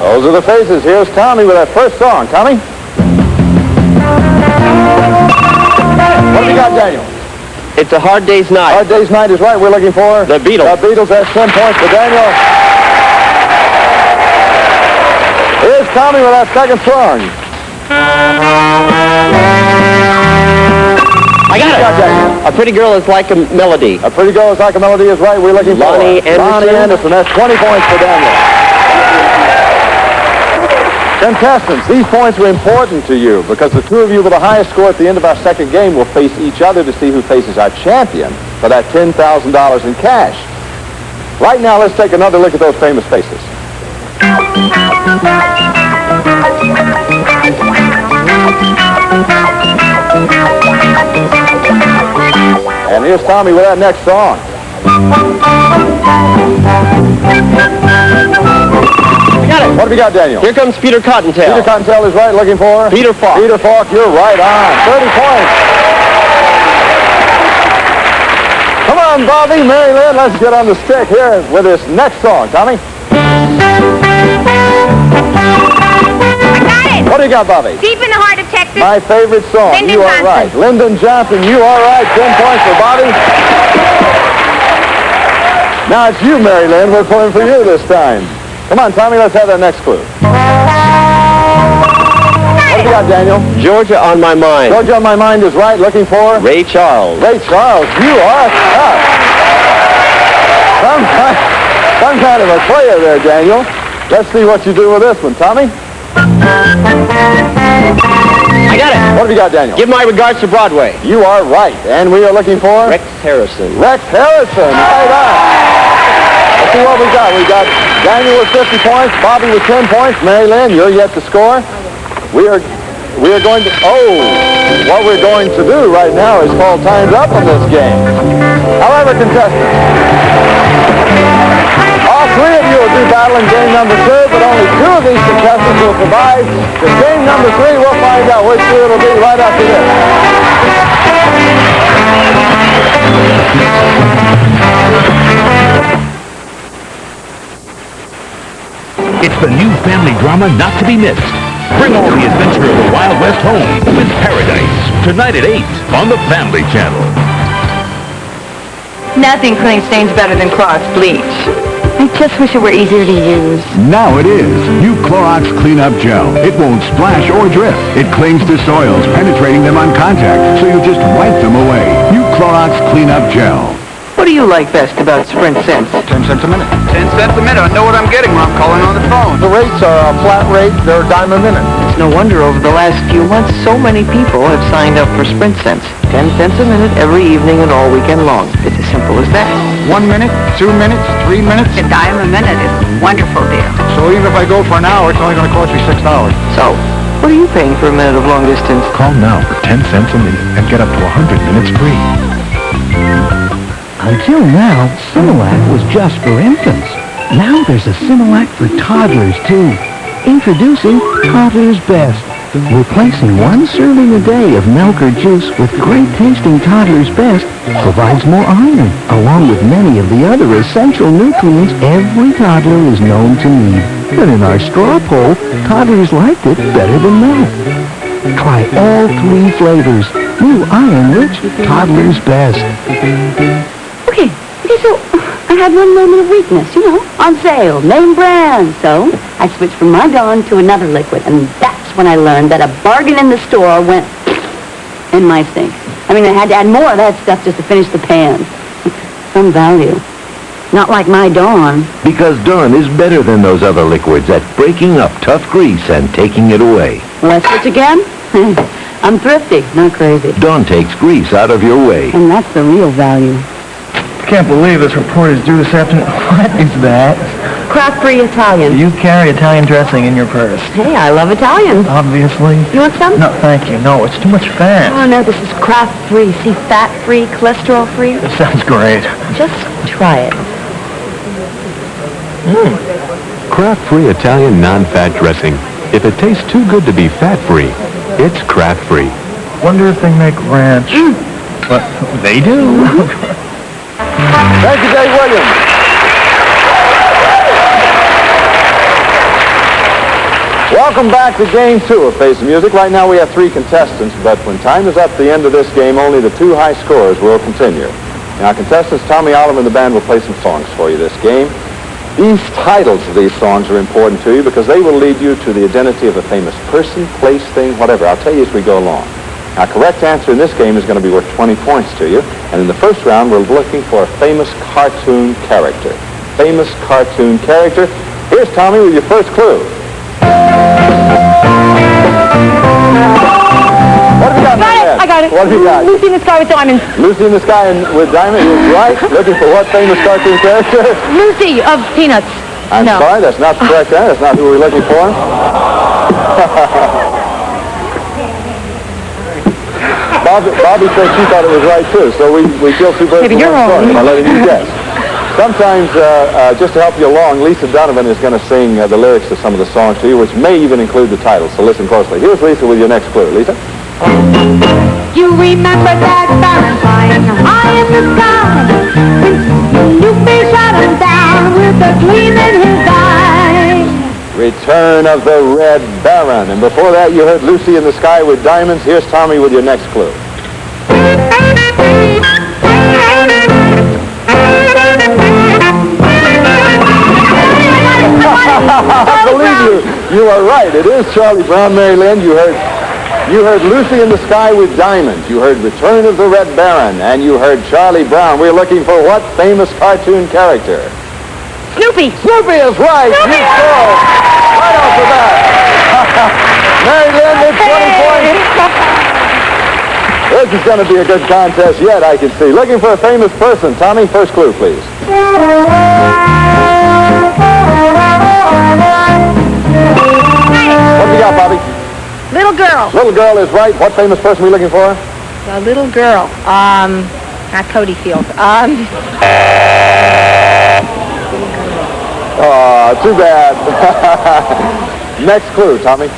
Those are the faces. Here's Tommy with that first song. Tommy? What have you got, Daniel? It's A Hard Day's Night. Hard Day's Night is right. We're looking for? The Beatles. The Beatles. That's 10 points for Daniel. Here's Tommy with that second song. I got it. A Pretty Girl Is Like a Melody. A Pretty Girl Is Like a Melody is right. We're looking for Lonnie Anderson. Lonnie Anderson. That's 20 points for Daniel. Contestants, these points are important to you because the two of you with the highest score at the end of our second game will face each other to see who faces our champion for that $10,000 in cash. Right now, let's take another look at those famous faces. And here's Tommy with that next song. Got it. What have you got, Daniel? Here comes Peter Cottontail. Peter Cottontail is right. Looking for? Peter Falk. Peter Falk, you're right on. 30 points. Come on, Bobby, Mary Lynn, let's get on the stick here with this next song. Tommy? I got it. What do you got, Bobby? Deep in the Heart of Texas. My favorite song. Lyndon You are Johnson. right. Lyndon Johnson, you are right. 10 points for Bobby. Now it's you, Mary Lynn. We're pulling for you this time. Come on, Tommy, let's have that next clue. What have you got, Daniel? Georgia on My Mind. Georgia on My Mind is right. Looking for? Ray Charles. Ray Charles, you are tough. Some kind of a player there, Daniel. Let's see what you do with this one. Tommy? I got it. What have you got, Daniel? Give my regards to Broadway. You are right. And we are looking for? Rex Harrison. Rex Harrison. Right on. Let's see what we got. We got Daniel with 50 points, Bobby with 10 points. Mary Lynn, you're yet to score. We are going to, what we're going to do right now is call times up on this game. However, contestants, all three of you will do battle in game number 2, but only 2 of these contestants will survive. In game number 3, we'll find out which 2 it'll be right after this. family drama not to be missed. Bring all the adventure of the Wild West home with Paradise. Tonight at 8 on the Family Channel. Nothing cleans stains better than Clorox bleach. I just wish it were easier to use. Now it is. New Clorox Cleanup Gel. It won't splash or drip. It clings to soils, penetrating them on contact, so you just wipe them away. New Clorox Cleanup Gel. What do you like best about Sprint Cents? 10 cents a minute. 10 cents a minute. I know what I'm getting when I'm calling on the phone. The rates are a flat rate. They're a dime a minute. It's no wonder over the last few months so many people have signed up for Sprint Cents. 10 cents a minute every evening and all weekend long. It's as simple as that. 1 minute, 2 minutes, 3 minutes. A dime a minute is a wonderful deal. So even if I go for an hour, it's only going to cost me $6. So, what are you paying for a minute of long distance? Call now for 10 cents a minute and get up to 100 minutes free. Until now, Similac was just for infants. Now there's a Similac for toddlers, too. Introducing Toddler's Best. Replacing one serving a day of milk or juice with great-tasting Toddler's Best provides more iron, along with many of the other essential nutrients every toddler is known to need. But in our straw poll, toddlers liked it better than milk. Try all 3 flavors. New iron-rich Toddler's Best. Okay, so I had one moment of weakness, on sale, name brand. So I switched from my Dawn to another liquid, and that's when I learned that a bargain in the store went in my sink. I mean, I had to add more of that stuff just to finish the pan. Some value. Not like my Dawn. Because Dawn is better than those other liquids at breaking up tough grease and taking it away. Will I switch again? I'm thrifty, not crazy. Dawn takes grease out of your way. And that's the real value. Can't believe this report is due this afternoon. What is that? Craft-free Italian. You carry Italian dressing in your purse. Hey, I love Italian. Obviously. You want some? No, thank you. No, it's too much fat. Oh, no, this is craft-free. See, fat-free, cholesterol-free. It sounds great. Just try it. Kraft-free Italian non-fat dressing. If it tastes too good to be fat-free, it's Kraft-free. Wonder if they make ranch. But they do. Thank you, Dave Williams. Welcome back to Game 2 of Face the Music. Right now we have 3 contestants, but when time is up at the end of this game, only the 2 high scorers will continue. Now, contestants Tommy Oliver and the band will play some songs for you this game. These titles of these songs are important to you because they will lead you to the identity of a famous person, place, thing, whatever. I'll tell you as we go along. Now, correct answer in this game is going to be worth 20 points to you. And in the first round, we're looking for a famous cartoon character. Famous cartoon character. Here's Tommy with your first clue. What have you got? I got it. What have you got? Lucy in the Sky with Diamonds. Lucy in the Sky with Diamonds is right. Looking for what famous cartoon character? Lucy of Peanuts. I'm sorry, that's not the correct answer. That's not who we're looking for. Bobby said she thought it was right, too, so we killed 2 birds with one stone by letting you guess. Sometimes, just to help you along, Lisa Donovan is going to sing the lyrics to some of the songs to you, which may even include the title, so listen closely. Here's Lisa with your next clue. Lisa? You remember that baron flying high in the sky? Snoopy shot him down with a gleam in his eye. Return of the Red Baron. And before that, you heard Lucy in the Sky with Diamonds. Here's Tommy with your next clue. I believe you. You are right. It is Charlie Brown, Mary Lynn. You heard Lucy in the Sky with Diamonds. You heard Return of the Red Baron. And you heard Charlie Brown. We're looking for what famous cartoon character? Snoopy. Snoopy is right. Snoopy. You score. Right off the bat. Mary Lynn, it's 20 points. This is going to be a good contest yet, I can see. Looking for a famous person. Tommy, first clue, please. What have you got, Bobby? Little girl. Little girl is right. What famous person are we looking for? The little girl. Not Cody Field. Oh, too bad. Next clue, Tommy.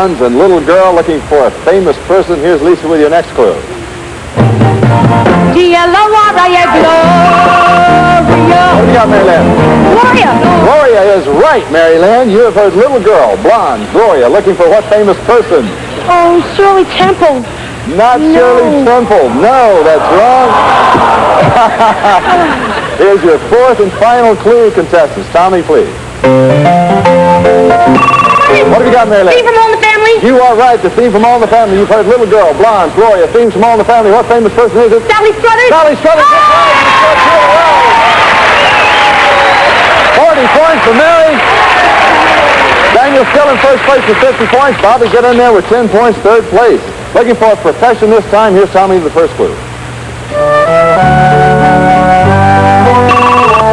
blondes, and little girl looking for a famous person. Here's Lisa with your next clue. Gloria. What do you got, Mary Lynn? Gloria. Gloria is right, Mary Lynn. You have heard little girl, blonde, Gloria, looking for what famous person? Oh, Shirley Temple. Not Shirley Temple. No, that's wrong. Here's your fourth and final clue, contestants. Tommy, please. What have you got, Mary Lynn? Theme from All in the Family. You are right. The theme from All in the Family. You've heard little girl, blonde, Gloria. Themes from All in the Family. What famous person is it? Sally Struthers. Sally Struthers. Oh! 40 points for Mary. Daniel's still in first place with 50 points. Bobby get in there with 10 points, third place. Looking for a profession this time. Here's Tommy with the first clue. What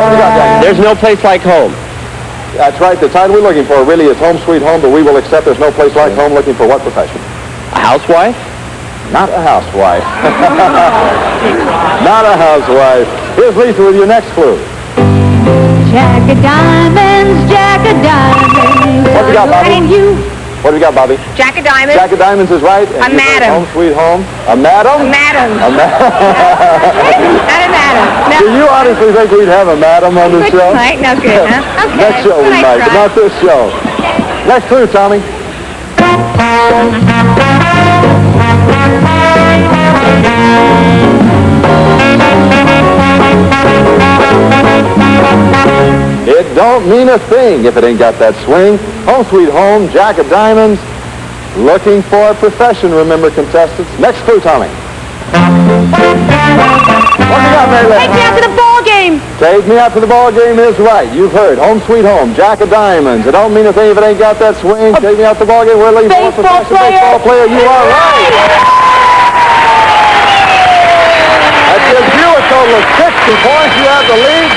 have you got, Daniel? There's no place like home. That's right. The title we're looking for really is Home Sweet Home, but we will accept there's no place like home. Looking for what profession? A housewife? Not a housewife. Not a housewife. Here's Lisa with your next clue. Jack of diamonds, Jack of diamonds. What have you got, Bobby? And you. What have you got, Bobby? Jack of Diamonds. Jack of Diamonds is right. A madam. Home Sweet Home. A madam? A madam. A madam. Not a madam. No. Do you honestly think we'd have a madam on this show? Right, no good, huh? Okay. Next show we Nice might, but try. not this show. Next clue, Tommy. It don't mean a thing if it ain't got that swing. Home Sweet Home, Jack of Diamonds. Looking for a profession, remember, contestants. Next clue, Tommy. What you got, Mary Lynn? Take me out to the ball game. Take me out to the ball game is right. You've heard. Home Sweet Home, Jack of Diamonds. It don't mean a thing if it ain't got that swing. Take me out to the ball game. We're looking for a Baseball profession. Baseball player. You are right. That gives you a total of 60 points. You have the lead.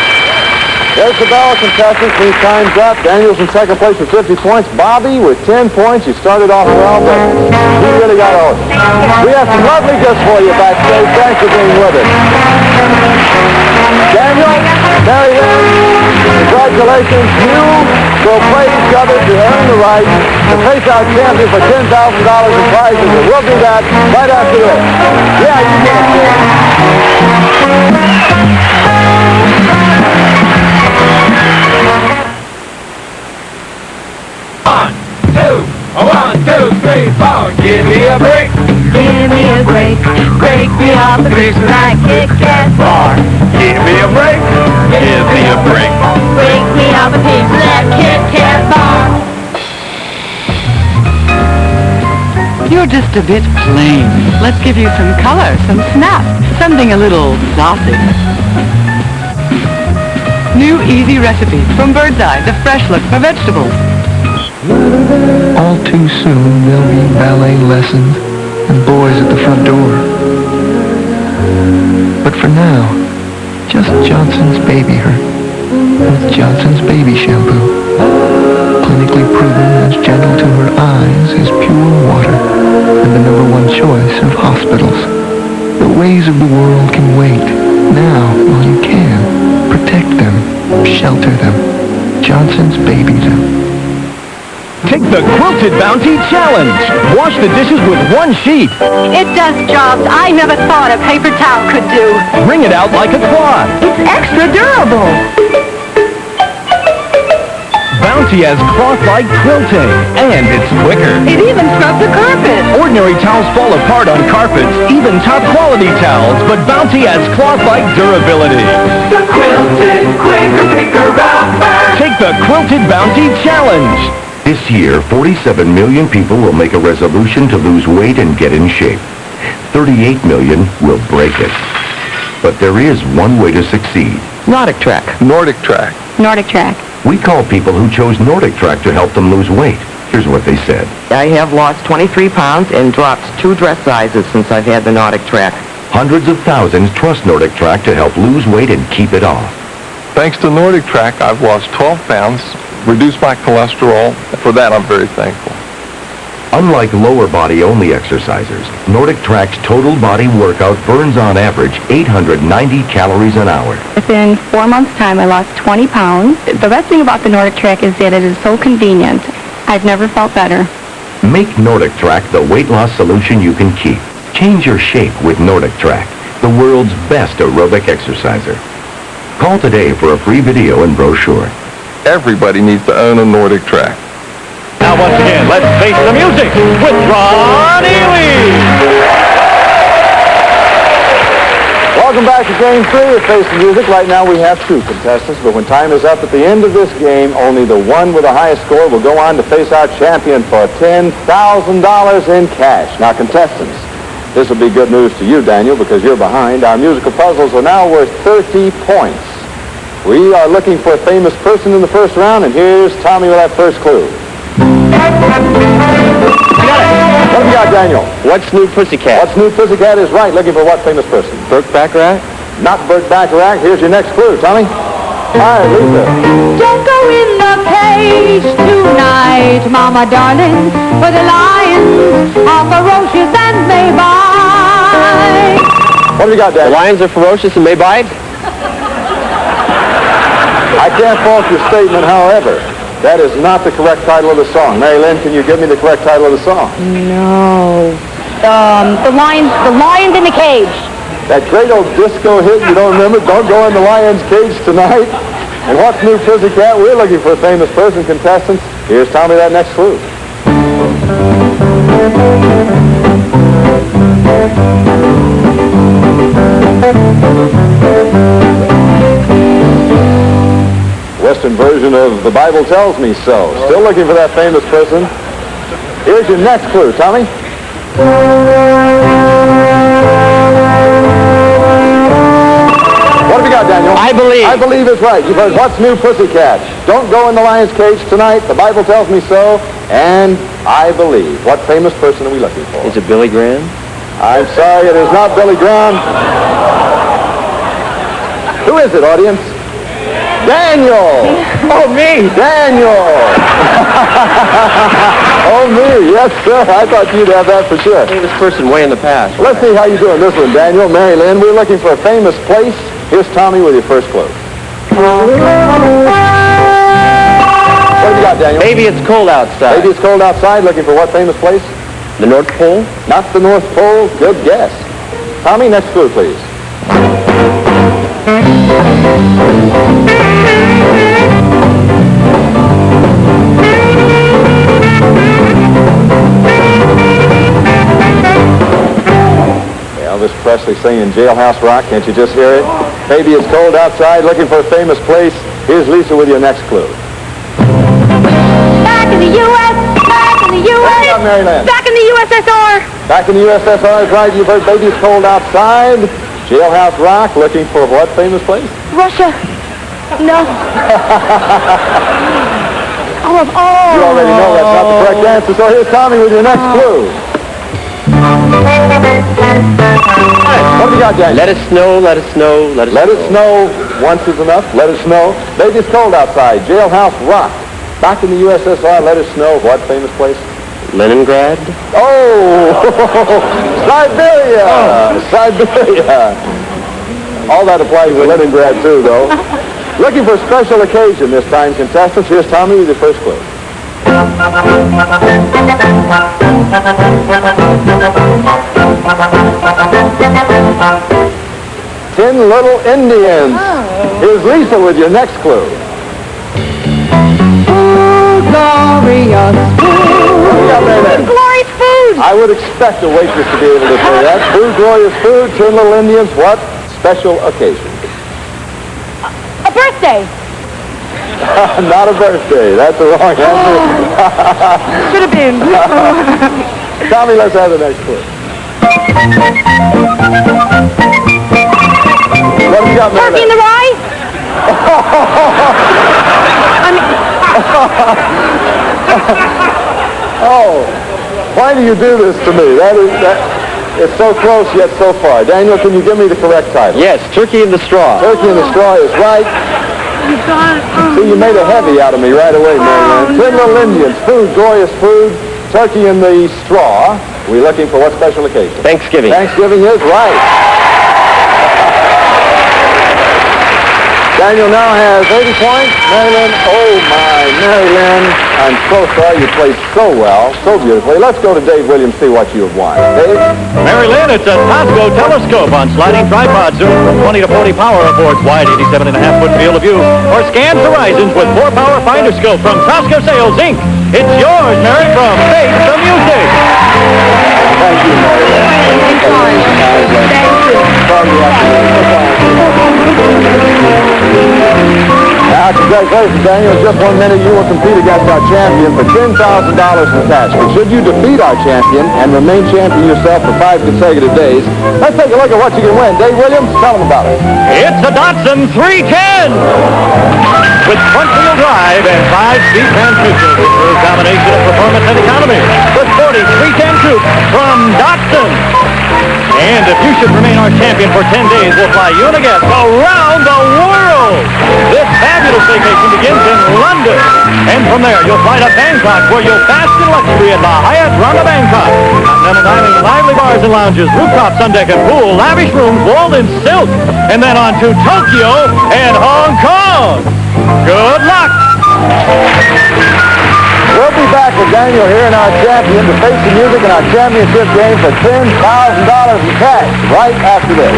There's the bell, contestants. These time's up. Daniel's in second place with 50 points. Bobby with 10 points. You started off well, but you really got all. We have some lovely gifts for you backstage. Thanks for being with us. Daniel, Mary Lynn, congratulations. You will play each other to earn the right to face our champion for $10,000 in prizes. And we'll do that right after this. Yeah, you can. One, two, three, four. Give me a break. Give me a break. Break me off the bricks like Kit Kat bar. Give me a break. Give me a break. Break me off a piece of that Kit Kat bar. You're just a bit plain. Let's give you some color, some snap, something a little saucy. New easy recipe from Birdseye, the fresh look for vegetables. All too soon there'll be ballet lessons and boys at the front door. But for now, just Johnson's Baby Her with Johnson's Baby Shampoo. Clinically proven as gentle to her eyes as pure water and the #1 choice of hospitals. The ways of the world can wait. Now, while you can, protect them, shelter them. Johnson's Baby them. Take the Quilted Bounty Challenge. Wash the dishes with one sheet. It does jobs I never thought a paper towel could do. Wring it out like a cloth. It's extra durable. Bounty has cloth-like quilting, and it's quicker. It even scrubs the carpet. Ordinary towels fall apart on carpets, even top-quality towels, but Bounty has cloth-like durability. The Quilted Quicker Picker Upper. Take the Quilted Bounty Challenge. This year, 47 million people will make a resolution to lose weight and get in shape. 38 million will break it. But there is one way to succeed. Nordic Track. Nordic Track. Nordic Track. We call people who chose Nordic Track to help them lose weight. Here's what they said. I have lost 23 pounds and dropped 2 dress sizes since I've had the Nordic Track. Hundreds of thousands trust Nordic Track to help lose weight and keep it off. Thanks to Nordic Track, I've lost 12 pounds, reduced my cholesterol. For that, I'm very thankful. Unlike lower body only exercisers, Nordic Track's total body workout burns on average 890 calories an hour. Within 4 months' time, I lost 20 pounds. The best thing about the Nordic Track is that it is so convenient. I've never felt better. Make Nordic Track the weight loss solution you can keep. Change your shape with Nordic Track, the world's best aerobic exerciser. Call today for a free video and brochure. Everybody needs to own a Nordic Track. Now once again, let's face the music with Ron Ely. Welcome back to Game 3 of Face the Music. Right now we have 2 contestants, but when time is up at the end of this game, only the one with the highest score will go on to face our champion for $10,000 in cash. Now, contestants, this will be good news to you, Daniel, because you're behind. Our musical puzzles are now worth 30 points. We are looking for a famous person in the first round, and here's Tommy with that first clue. What have you got, Daniel? What's New Pussycat? What's New Pussycat is right. Looking for what famous person? Burt Bacharach? Not Burt Bacharach. Here's your next clue, Tommy. All right, Lisa. Don't go in the cage tonight, Mama darling, for the lions are ferocious and may bite. What have you got, Daniel? The lions are ferocious and may bite? I can't fault your statement, however. That is not the correct title of the song. Mary Lynn, can you give me the correct title of the song? No. The lions in the cage. That great old disco hit you don't remember? Don't go in the lion's cage tonight. And what's New Pussycat? We're looking for a famous person, contestants. Here's Tommy that next clue. Western version of The Bible Tells Me So. Still looking for that famous person. Here's your next clue, Tommy. What have you got, Daniel? I Believe. I Believe is right. You've heard What's New Pussycat? Don't Go in the Lion's Cage Tonight. The Bible Tells Me So. And I Believe. What famous person are we looking for? Is it Billy Graham? I'm sorry, it is not Billy Graham. Who is it, audience? Daniel! Oh, me! Daniel! Oh, me, yes, sir. I thought you'd have that for sure. Famous person way in the past. Let's see how you doing this one, Daniel. Mary Lynn, we're looking for a famous place. Here's Tommy with your first clue. What have you got, Daniel? Maybe It's Cold Outside. Maybe It's Cold Outside. Looking for what famous place? The North Pole? Not the North Pole. Good guess. Tommy, next clue, please. Elvis Presley singing Jailhouse Rock. Can't you just hear it? Maybe It's Cold Outside. Looking for a famous place. Here's Lisa with your next clue. Back in the U.S., back in the U.S., Maryland. back in the USSR. Back in the USSR is right. You've heard Baby It's Cold Outside. Jailhouse Rock. Looking for what famous place? Russia. No. You already know that's not the correct answer. So here's Tommy with your next clue. What have you got, Jack? Let It Snow, Let It Snow, Let It Snow. Let It Snow. Once is enough. Let It Snow. Baby It's Cold Outside. Jailhouse Rock. Back in the USSR. Let It Snow. What famous place? Leningrad? Oh! Siberia! Siberia! All that applies to Leningrad, too, though. Looking for a special occasion this time, contestants. Here's Tommy with your first clue. 10 Little Indians. Here's Lisa with your next clue. Glorious food. Glorious food. I would expect a waitress to be able to say that. Food, glorious food, 10 Little Indians. What special occasion? A birthday. Not a birthday. That's the wrong answer. Should have been. Tommy, let's have the next clue. What have you got, Turkey in the rye? Oh, why do you do this to me? It's so close yet so far. Daniel, can you give me the correct title? Yes, Turkey in the Straw. Turkey in the Straw is right. You got it. See, you made a heavy out of me right away, Marianne. 10 Little Indians, food, glorious food, turkey in the straw. We're looking for what special occasion? Thanksgiving. Thanksgiving is right. Daniel now has 80 points. Marilyn, oh my, Marilyn, I'm so sorry you played so well, so beautifully. Let's go to Dave Williams, see what you have won. Dave? Mary Lynn, it's a Tosco telescope on sliding tripod, zoom from 20 to 40 power affords wide 87.5-foot field of view, or scans horizons with 4-power finder scope from Tosco Sales, Inc. It's yours, Mary, from Face the Music. Thank you, Mary Lynn. Now, congratulations, Daniel. In just 1 minute, you will compete against our champion for $10,000 in cash. But should you defeat our champion and remain champion yourself for 5 consecutive days, let's take a look at what you can win. Dave Williams, tell them about it. It's a Datsun 310 with front-wheel drive and 5-speed transmission. A combination of performance and economy. The sporty 310 coupe from Datsun. And if you should remain our champion for 10 days, we'll fly you and a guest around the world. This fabulous vacation begins in London. And from there, you'll fly to Bangkok, where you'll bask in luxury at the Hyatt Rana Bangkok. Continental dining, lively bars and lounges, rooftop sun deck and pool, lavish rooms walled in silk. And then on to Tokyo and Hong Kong. Good luck. We'll be back with Daniel here and our champion to face the music in our championship game for $10,000 in cash right after this.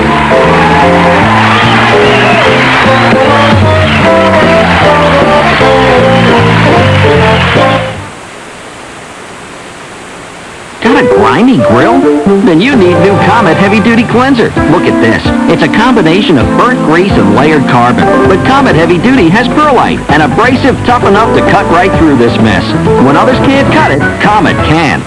Got a grimy grill? Then you need new Comet Heavy Duty Cleanser. Look at this. It's a combination of burnt grease and layered carbon. But Comet Heavy Duty has perlite, an abrasive tough enough to cut right through this mess. When others can't cut it, Comet can.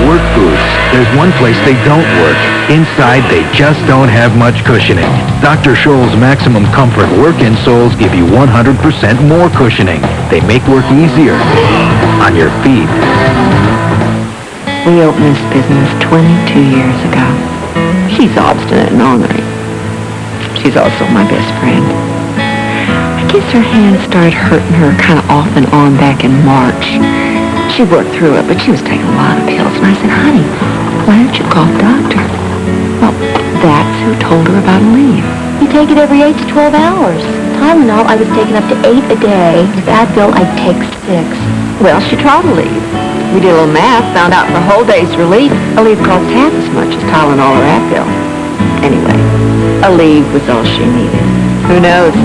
Work boots. There's one place they don't work. Inside, they just don't have much cushioning. Dr. Scholl's Maximum Comfort work insoles give you 100% more cushioning. They make work easier on your feet. We opened this business 22 years ago. She's obstinate and ornery. She's also my best friend. I guess her hands started hurting her kind of off and on back in March. She worked through it, but she was taking a lot of pills. And I said, honey, why don't you call the doctor? Well, that's who told her about a leave. You take it every 8 to 12 hours. Tylenol, I was taking up to 8 a day. With Advil, I'd take 6. Well, she tried a leave. We did a little math, found out for a whole day's relief, a leave cost half as much as Tylenol or Advil. Anyway, a leave was all she needed. Who knows?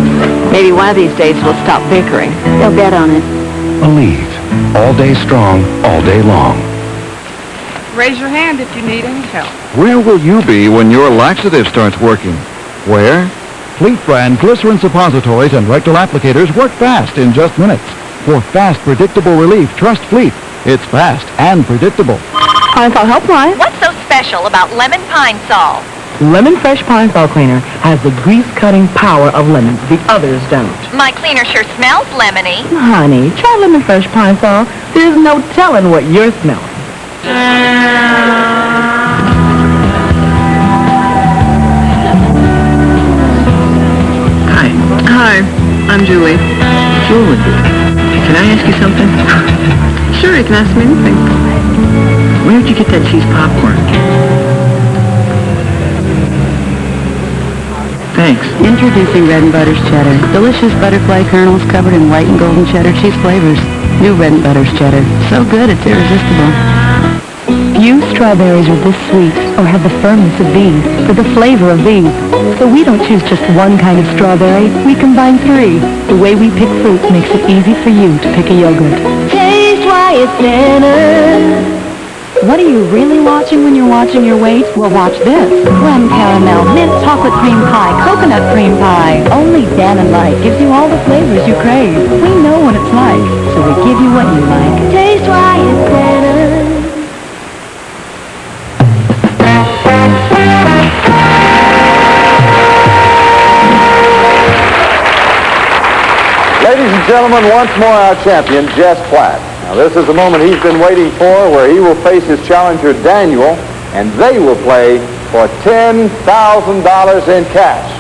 Maybe one of these days we'll stop bickering. They'll bet on it. Aleve. All day strong, all day long. Raise your hand if you need any help. Where will you be when your laxative starts working? Where? Fleet brand glycerin suppositories and rectal applicators work fast in just minutes. For fast, predictable relief, trust Fleet. It's fast and predictable. Pine Sol Helpline. What's so special about lemon pine sol? Lemon Fresh Pine Sol Cleaner has the grease-cutting power of lemons. The others don't. My cleaner sure smells lemony. Honey, try Lemon Fresh Pine Sol. There's no telling what you're smelling. Hi, I'm Julie. Julie, can I ask you something? Sure, you can ask me anything. Where'd you get that cheese popcorn? Thanks. Introducing Red and Butter's Cheddar. Delicious butterfly kernels covered in white and golden cheddar cheese flavors. New Red and Butter's Cheddar. So good, it's irresistible. Few strawberries are this sweet or have the firmness of these, or the flavor of these. So we don't choose just one kind of strawberry. We combine 3. The way we pick fruits makes it easy for you to pick a yogurt. Taste why it's better. What are you really watching when you're watching your weight? Well, watch this. Creme caramel, mint chocolate cream pie, coconut cream pie. Only Dan & Light gives you all the flavors you crave. We know what it's like, so we give you what you like. Taste why it's better. Ladies and gentlemen, once more our champion, Jess Platt. Now, this is the moment he's been waiting for, where he will face his challenger, Daniel, and they will play for $10,000 in cash.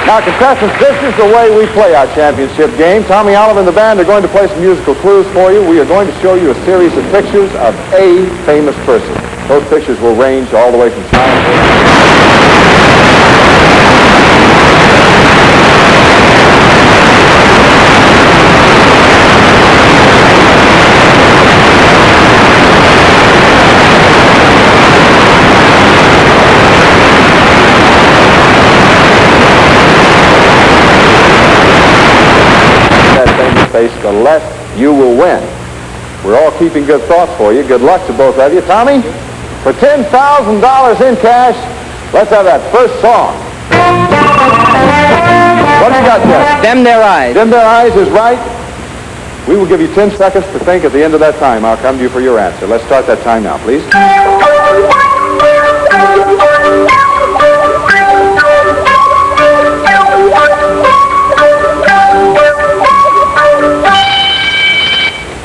Now, contestants, this is the way we play our championship game. Tommy Oliver and the band are going to play some musical clues for you. We are going to show you a series of pictures of a famous person. Those pictures will range all the way from China. face, the less you will win. We're all keeping good thoughts for you. Good luck to both of you. Tommy, for $10,000 in cash, let's have that first song. What do you got, Jeff? Them Their Eyes. Them Their Eyes is right. We will give you 10 seconds to think. At the end of that time, I'll come to you for your answer. Let's start that time now, please.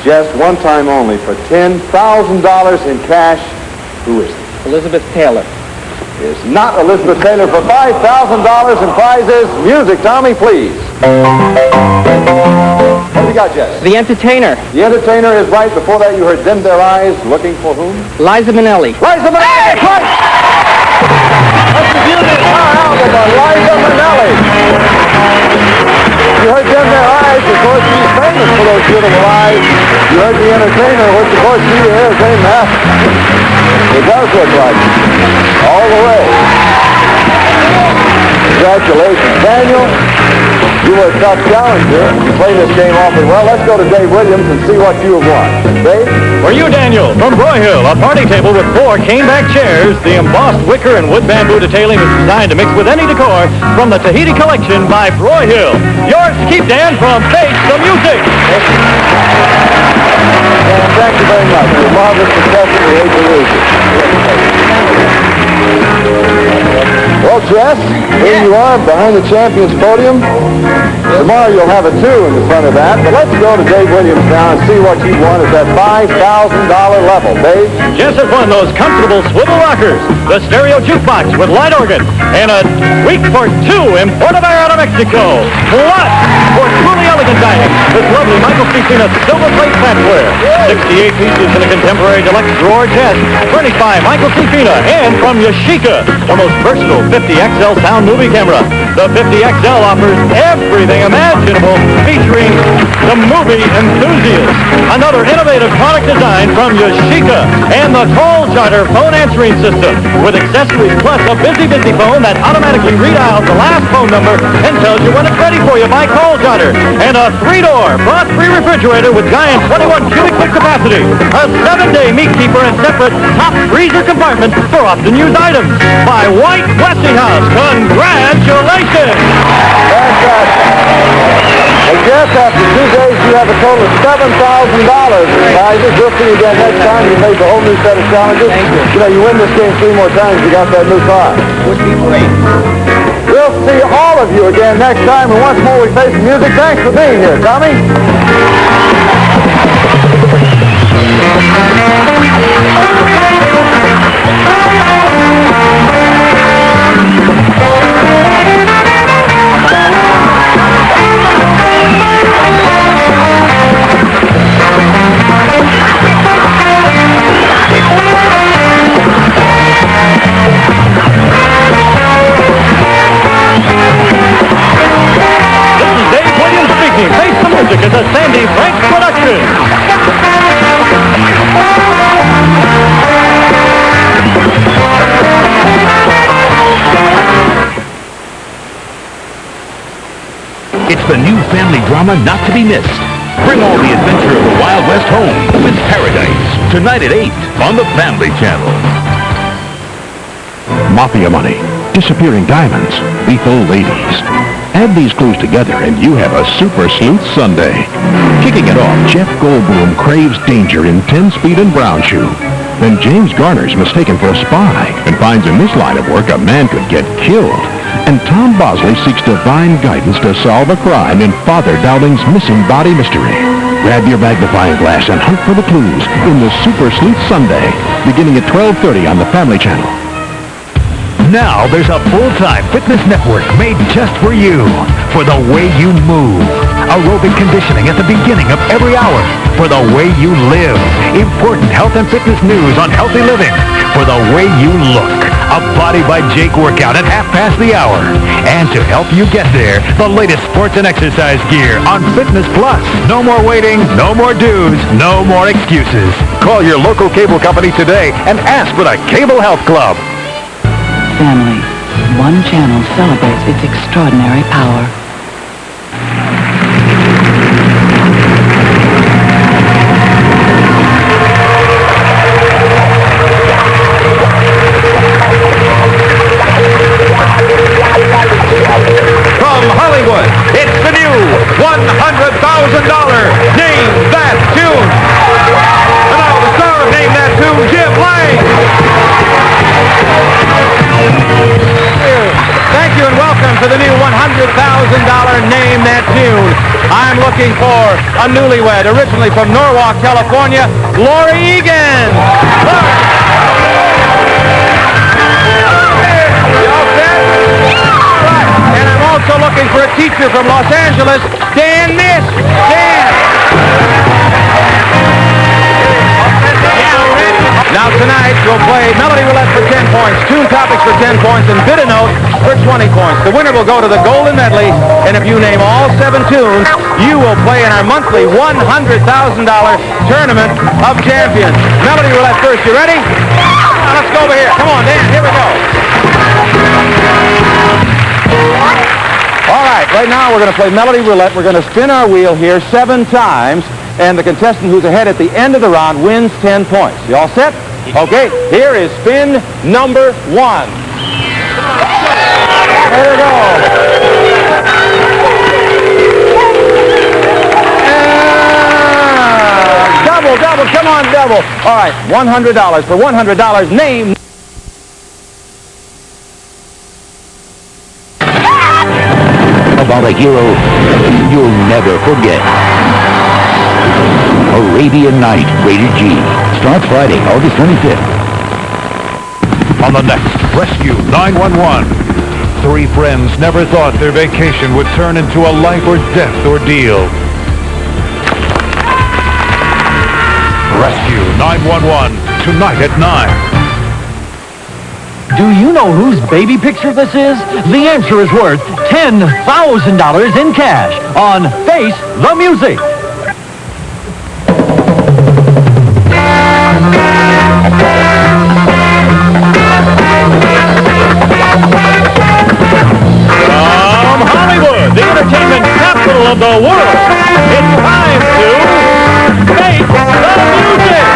Just one time only for $10,000 in cash. Who is it? Elizabeth Taylor. It's not Elizabeth Taylor. For $5,000 in prizes. Music, Tommy, please. What have you got, Jess? The Entertainer. The Entertainer is right. Before that, you heard Dim Their Eyes. Looking for whom? Liza Minnelli. Liza Minnelli! Right! That's the beauty guitar album by Liza Minnelli. You heard Dim Their Eyes. Of course, she's famous for those beautiful eyes. You heard The Entertainer, which, of course, she is a mess. It does look like it. All the way. Congratulations, Daniel. You were a tough challenger. You played this game awfully well. Let's go to Dave Williams and see what you have won. Dave? For you, Daniel, from Broyhill, a party table with 4 cane-back chairs. The embossed wicker and wood bamboo detailing is designed to mix with any decor from the Tahiti collection by Broyhill. Yours to keep, Dan, from Face the Music. And thank you very much. Your marvelous contestant, we hate to lose you. Well, Jess, here you are behind the champion's podium. Tomorrow you'll have a 2 in the front of that. But let's go to Dave Williams now and see what you won at that $5,000 level. Dave? Jess has won those comfortable swivel rockers, the stereo jukebox with light organ, and a week for 2 imported out of Mexico. Plus, for truly elegant dining, this lovely Michael Cicina silver plate flatware. 68 pieces in a contemporary deluxe drawer chest, furnished by Michael Cicina, and from Yashica, the most versatile 50XL sound movie camera. The 50XL offers everything imaginable, featuring the movie enthusiast. Another innovative product design from Yashica, and the Call Charter phone answering system, with accessories plus a busy phone that automatically redials the last phone number and tells you when it's ready for you by Call Charter, and a 3-door frost-free refrigerator with giant 21 cubic foot capacity, a 7-day meat keeper and separate top freezer compartment for often used items by White Westinghouse. Congratulations! Fantastic. And Jeff, after 2 days, you have a total of $7,000 in prizes. We'll see you again next time. You face a whole new set of challenges. Thank you. You know, you win this game 3 more times, you got that new car. Would be great. We'll see all of you again next time. And once more, we face the music. Thanks for being here, Tommy. Face the Music is a Sandy Frank production. It's the new family drama not to be missed. Bring all the adventure of the Wild West home with Paradise. Tonight at 8 on the Family Channel. Mafia money, disappearing diamonds, lethal ladies. Add these clues together and you have a Super Sleuth Sunday. Kicking it off, Jeff Goldblum craves danger in 10-speed and brown shoe. Then James Garner's mistaken for a spy and finds in this line of work a man could get killed. And Tom Bosley seeks divine guidance to solve a crime in Father Dowling's missing body mystery. Grab your magnifying glass and hunt for the clues in the Super Sleuth Sunday, beginning at 12:30 on the Family Channel. Now there's a full-time fitness network made just for you. For the way you move. Aerobic conditioning at the beginning of every hour. For the way you live. Important health and fitness news on healthy living. For the way you look. A Body by Jake workout at 1/2 hour. And to help you get there, the latest sports and exercise gear on Fitness Plus. No more waiting, no more dues, no more excuses. Call your local cable company today and ask for the Cable Health Club. Family. One channel celebrates its extraordinary power. for the new $100,000 Name That Tune. I'm looking for a newlywed, originally from Norwalk, California, Lori Egan. And I'm also looking for a teacher from Los Angeles, Dan Miss. Dan. Now tonight we'll play Melody Roulette for 10 points, Tune Topics for 10 points, and Bid a Note for 20 points. The winner will go to the Golden Medley, and if you name all 7 tunes, you will play in our monthly $100,000 Tournament of Champions. Melody Roulette first. You ready? Now, let's go over here. Come on, Dan. Here we go. All right, right now we're going to play Melody Roulette. We're going to spin our wheel here 7 times, and the contestant who's ahead at the end of the round wins 10 points. You all set? Okay, here is spin number 1. There we go. Double, come on, double. All right, $100. For $100, name... About a hero you'll never forget. Arabian Night, rated G. Starts Friday, August 25th. On the next Rescue 911. 3 friends never thought their vacation would turn into a life or death ordeal. Rescue 911, tonight at 9. Do you know whose baby picture this is? The answer is worth $10,000 in cash on Face the Music. From Hollywood, the entertainment capital of the world, it's time to Face the Music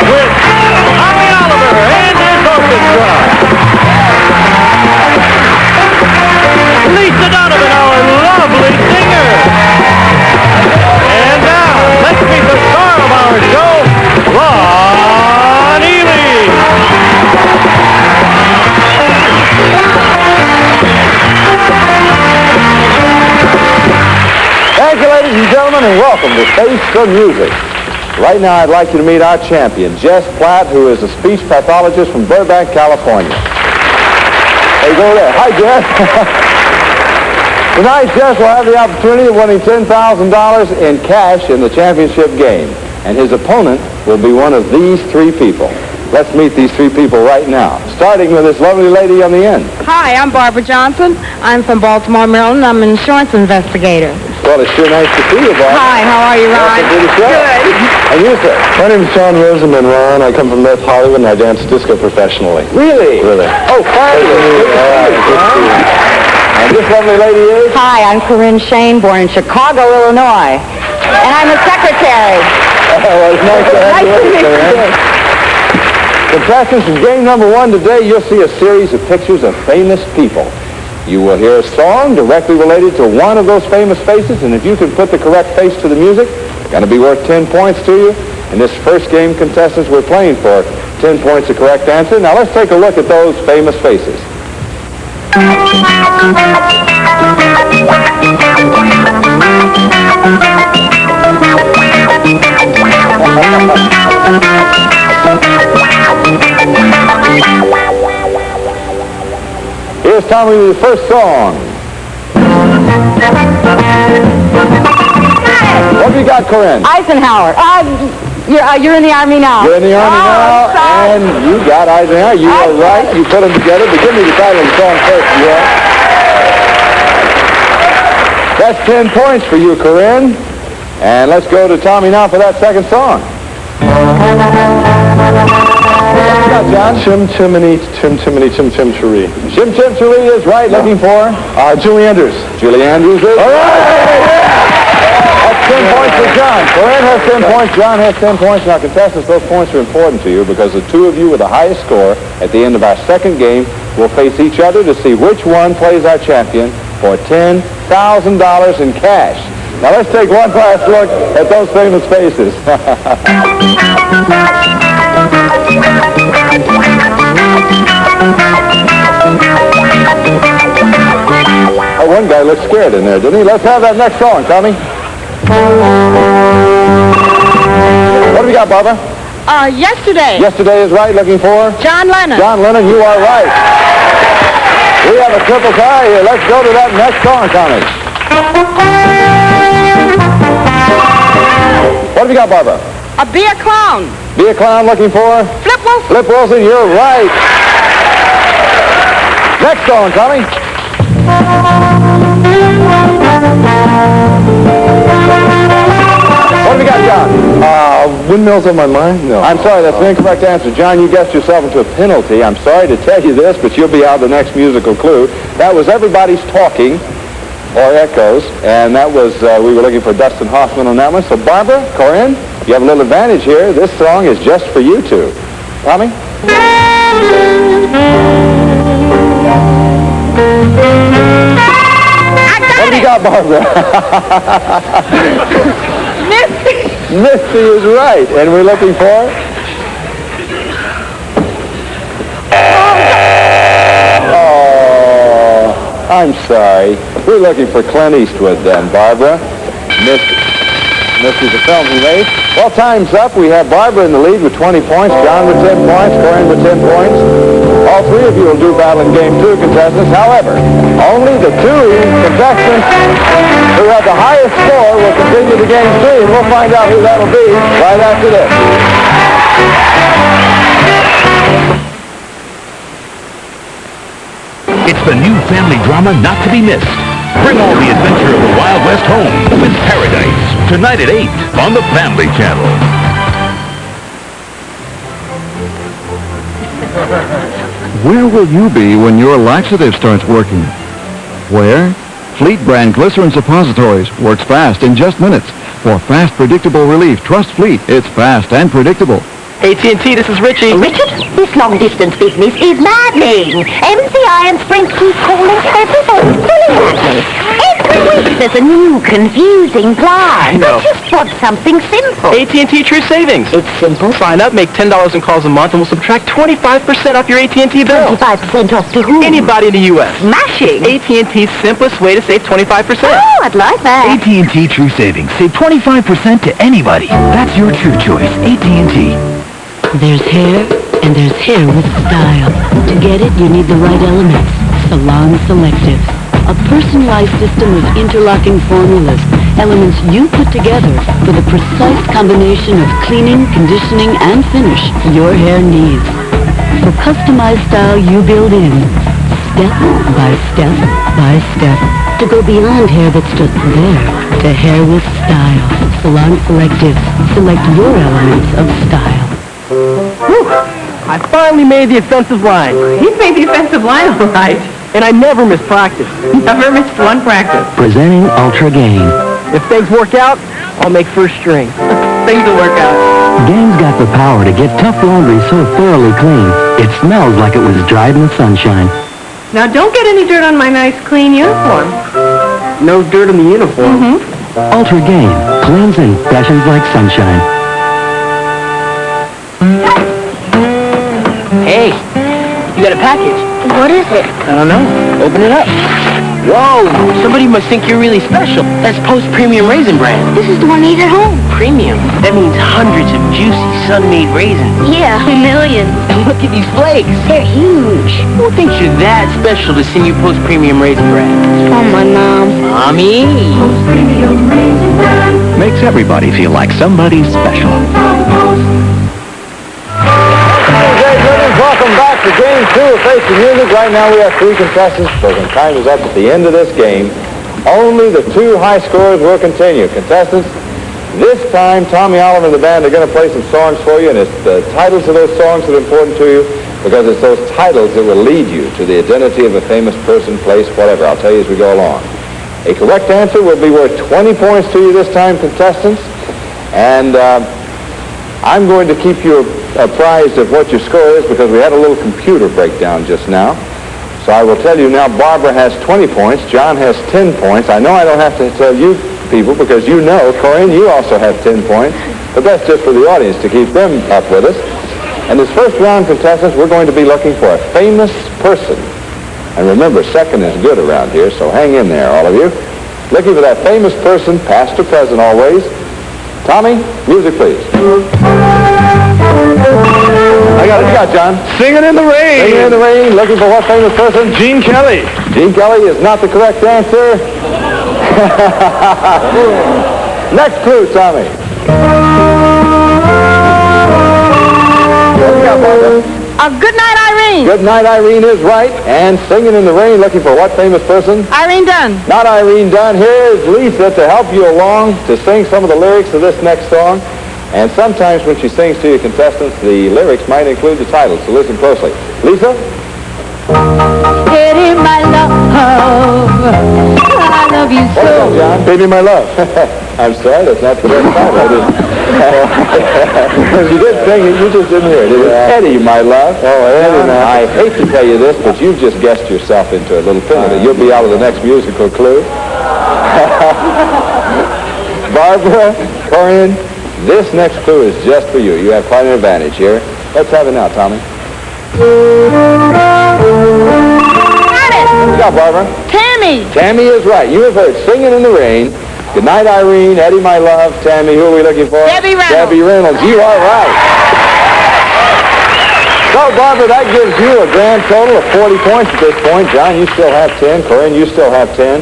with Tommy Oliver and his orchestra. Lisa Donovan, our lovely singer. And now, let's meet the star of our show, Ron Ely. Thank you, ladies and gentlemen, and welcome to Face the Music. Right now, I'd like you to meet our champion, Jess Platt, who is a speech pathologist from Burbank, California. Hey, go there. Hi, Jess. Tonight, Jess will have the opportunity of winning $10,000 in cash in the championship game, and his opponent will be one of these 3 people. Let's meet these 3 people right now, starting with this lovely lady on the end. Hi, I'm Barbara Johnson. I'm from Baltimore, Maryland. I'm an insurance investigator. Well, it's sure nice to see you, Barbara. Hi, how are you, Ron? Welcome to the show. Good. And you, sir? My name is John Rosenman, Ron. I come from North Hollywood, and I dance disco professionally. Really? Really. Oh, fabulous. And this lovely lady is? Hi, I'm Corinne Shane, born in Chicago, Illinois. And I'm a secretary. Well, it's nice to have you with us, Corinne. Contestants, in game number 1 today, you'll see a series of pictures of famous people. You will hear a song directly related to one of those famous faces, and if you can put the correct face to the music, it's going to be worth 10 points to you. In this first game, contestants, we're playing for 10 points the correct answer. Now let's take a look at those famous faces. Here's Tommy with the first song. What have you got, Corinne? Eisenhower. You're in the Army now. You're in the Army now, and you got Eisenhower. You are right. You put them together. But give me the title of the song first, you are. That's 10 points for you, Corinne. And let's go to Tommy now for that second song. What you got, John? Chim Chimney, Chim Chimney, Chim Chim Cherie. Chim Chim Cherie is right. Looking for? Julie Andrews. Julie Andrews is? All right! That's 10 points for John. Corinne has 10 points. John has 10 points. Now, contestants, those points are important to you because the 2 of you with the highest score at the end of our second game will face each other to see which one plays our champion for $10,000 in cash. Now, let's take one last look at those famous faces. One guy looked scared in there, didn't he? Let's have that next song, Tommy. What do we got, Barbara? Yesterday. Yesterday is right, looking for? John Lennon. John Lennon, you are right. We have a triple tie here. Let's go to that next song, Tommy. What have you got, Barbara? Be a clown. Be a clown, looking for? Flip Wilson. Flip Wilson, you're right. Next song, Tommy. What have we got, John? Windmills on my mind? No. I'm sorry, that's an incorrect answer. John, you guessed yourself into a penalty. I'm sorry to tell you this, but you'll be out the next musical clue. That was Everybody's Talking, or Echoes, and that was, we were looking for Dustin Hoffman on that one. So Barbara, Corinne, you have a little advantage here. This song is just for you two. Tommy? What have you got, Barbara? Misty is right, and we're looking for? Oh, I'm sorry. We're looking for Clint Eastwood then, Barbara. Misty's a film he made. Well, time's up. We have Barbara in the lead with 20 points, John with 10 points, Corinne with 10 points. All three of you will do battle in game two, contestants. However, only the two contestants who have the highest score will continue to game three, and we'll find out who that'll be right after this. It's the new family drama not to be missed. Bring all the adventure of the Wild West home with Paradise. Tonight at 8 on the Family Channel. Where will you be when your laxative starts working? Where? Fleet brand glycerin suppositories works fast in just minutes. For fast, predictable relief, trust Fleet. It's fast and predictable. AT&T, this is Richie. Richard, this long-distance business is maddening. MCI and Sprint keep calling. Everybody's pulling at me. Every week there's a new, confusing plan. No. I just want something simple. AT&T True Savings. It's simple. Sign up, make $10 in calls a month, and we'll subtract 25% off your AT&T bill. 25% off to whom? Anybody in the U.S. Smashing. AT&T's simplest way to save 25%. Oh, I'd like that. AT&T True Savings. Save 25% to anybody. That's your true choice. AT&T. There's hair, and there's hair with style. To get it, you need the right elements. Salon Selective. A personalized system of interlocking formulas. Elements you put together for the precise combination of cleaning, conditioning, and finish your hair needs. For customized style you build in. Step by step by step. To go beyond hair that's just there. To hair with style. Salon Selective. Select your elements of style. Whew. I finally made the offensive line. He's made the offensive line all right. And I never miss practice. Never missed one practice. Presenting Ultra Gain. If things work out, I'll make first string. Things will work out. Gain's got the power to get tough laundry so thoroughly clean, it smells like it was dried in the sunshine. Now don't get any dirt on my nice clean uniform. No dirt in the uniform. Ultra Gain cleans and freshens like sunshine. Hey, you got a package. What is it? I don't know. Open it up. Whoa, somebody must think you're really special. That's Post Premium Raisin Bran. This is the one I eat at home. Premium? That means hundreds of juicy, sun-made raisins. Yeah, millions. And look at these flakes. They're huge. Who thinks you're that special to send you Post Premium Raisin Bran? Oh, my mom. Mommy. Post Premium Raisin Bran. Makes everybody feel like somebody special. Welcome back to Game 2 of Face the Music. Right now we have three contestants, so when time is up at the end of this game, only the two high scorers will continue. Contestants, this time Tommy Oliver and the band are going to play some songs for you, and it's the titles of those songs that are important to you, because it's those titles that will lead you to the identity of a famous person, place, whatever. I'll tell you as we go along. A correct answer will be worth 20 points to you this time, contestants, and I'm going to keep you apprised of what your score is because we had a little computer breakdown just now. So I will tell you now, Barbara has 20 points, John has 10 points. I know I don't have to tell you people because you know, Corinne, you also have 10 points, but that's just for the audience to keep them up with us. And this first round, contestants, we're going to be looking for a famous person And remember, second is good around here, so hang in there, all of you. Looking for that famous person, past or present always. Tommy, music please. I got it. You got, John. Singing in the Rain. Singing in the Rain. Looking for what famous person? Gene Kelly. Gene Kelly is not the correct answer. Next clue, Tommy. What do you got, Barbara? Good Night, Irene. Good Night, Irene is right. And Singing in the Rain, looking for what famous person? Irene Dunn. Not Irene Dunn. Here's Lisa to help you along to sing some of the lyrics of this next song. And sometimes when she sings to you contestants, the lyrics might include the title, so listen closely. Lisa? Eddie, my love, I love you so. What's up, John? Baby, my love. I'm sorry, that's not the correct title. I didn't. You did sing it, you just didn't hear it. It was Eddie, my love. Oh, Eddie, I hate to tell you this, but you've just guessed yourself into a little penalty. You'll be out of the next musical clue. Barbara, Corian, this next clue is just for you. You have quite an advantage here. Let's have it now, Tommy. Got it. What you got, Barbara? Tammy. Tammy is right. You have heard Singing in the Rain. Good night, Irene. Eddie, my love. Tammy, who are we looking for? Debbie Reynolds. Debbie Reynolds. You are right. So, Barbara, that gives you a grand total of 40 points at this point. John, you still have 10. Corinne, you still have 10.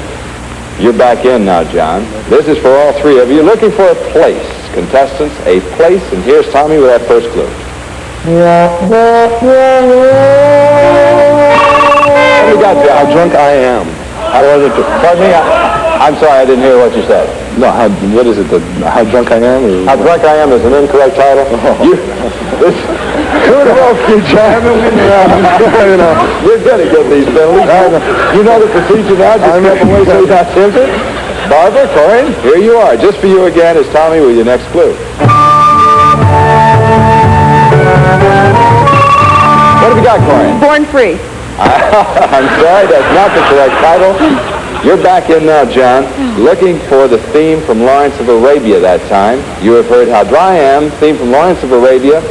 You're back in now, John. This is for all three of you. Looking for a place. Contestants, a place. And here's Tommy with that first clue. What do you got, John? How drunk I am. Pardon me? I'm sorry, I didn't hear what you said. No, what is it? How drunk I am? How drunk I am is an incorrect title. Kudos to you, John. You're good at getting these penalties. You know the procedure now. Just step away so you're not tempted. Barbara, Corinne, here you are. Just for you again is Tommy with your next clue. What have you got, Corinne? Born Free. I'm sorry, that's not the correct title. You're back in now, John, looking for the theme from Lawrence of Arabia that time. You have heard How Dry I Am, theme from Lawrence of Arabia.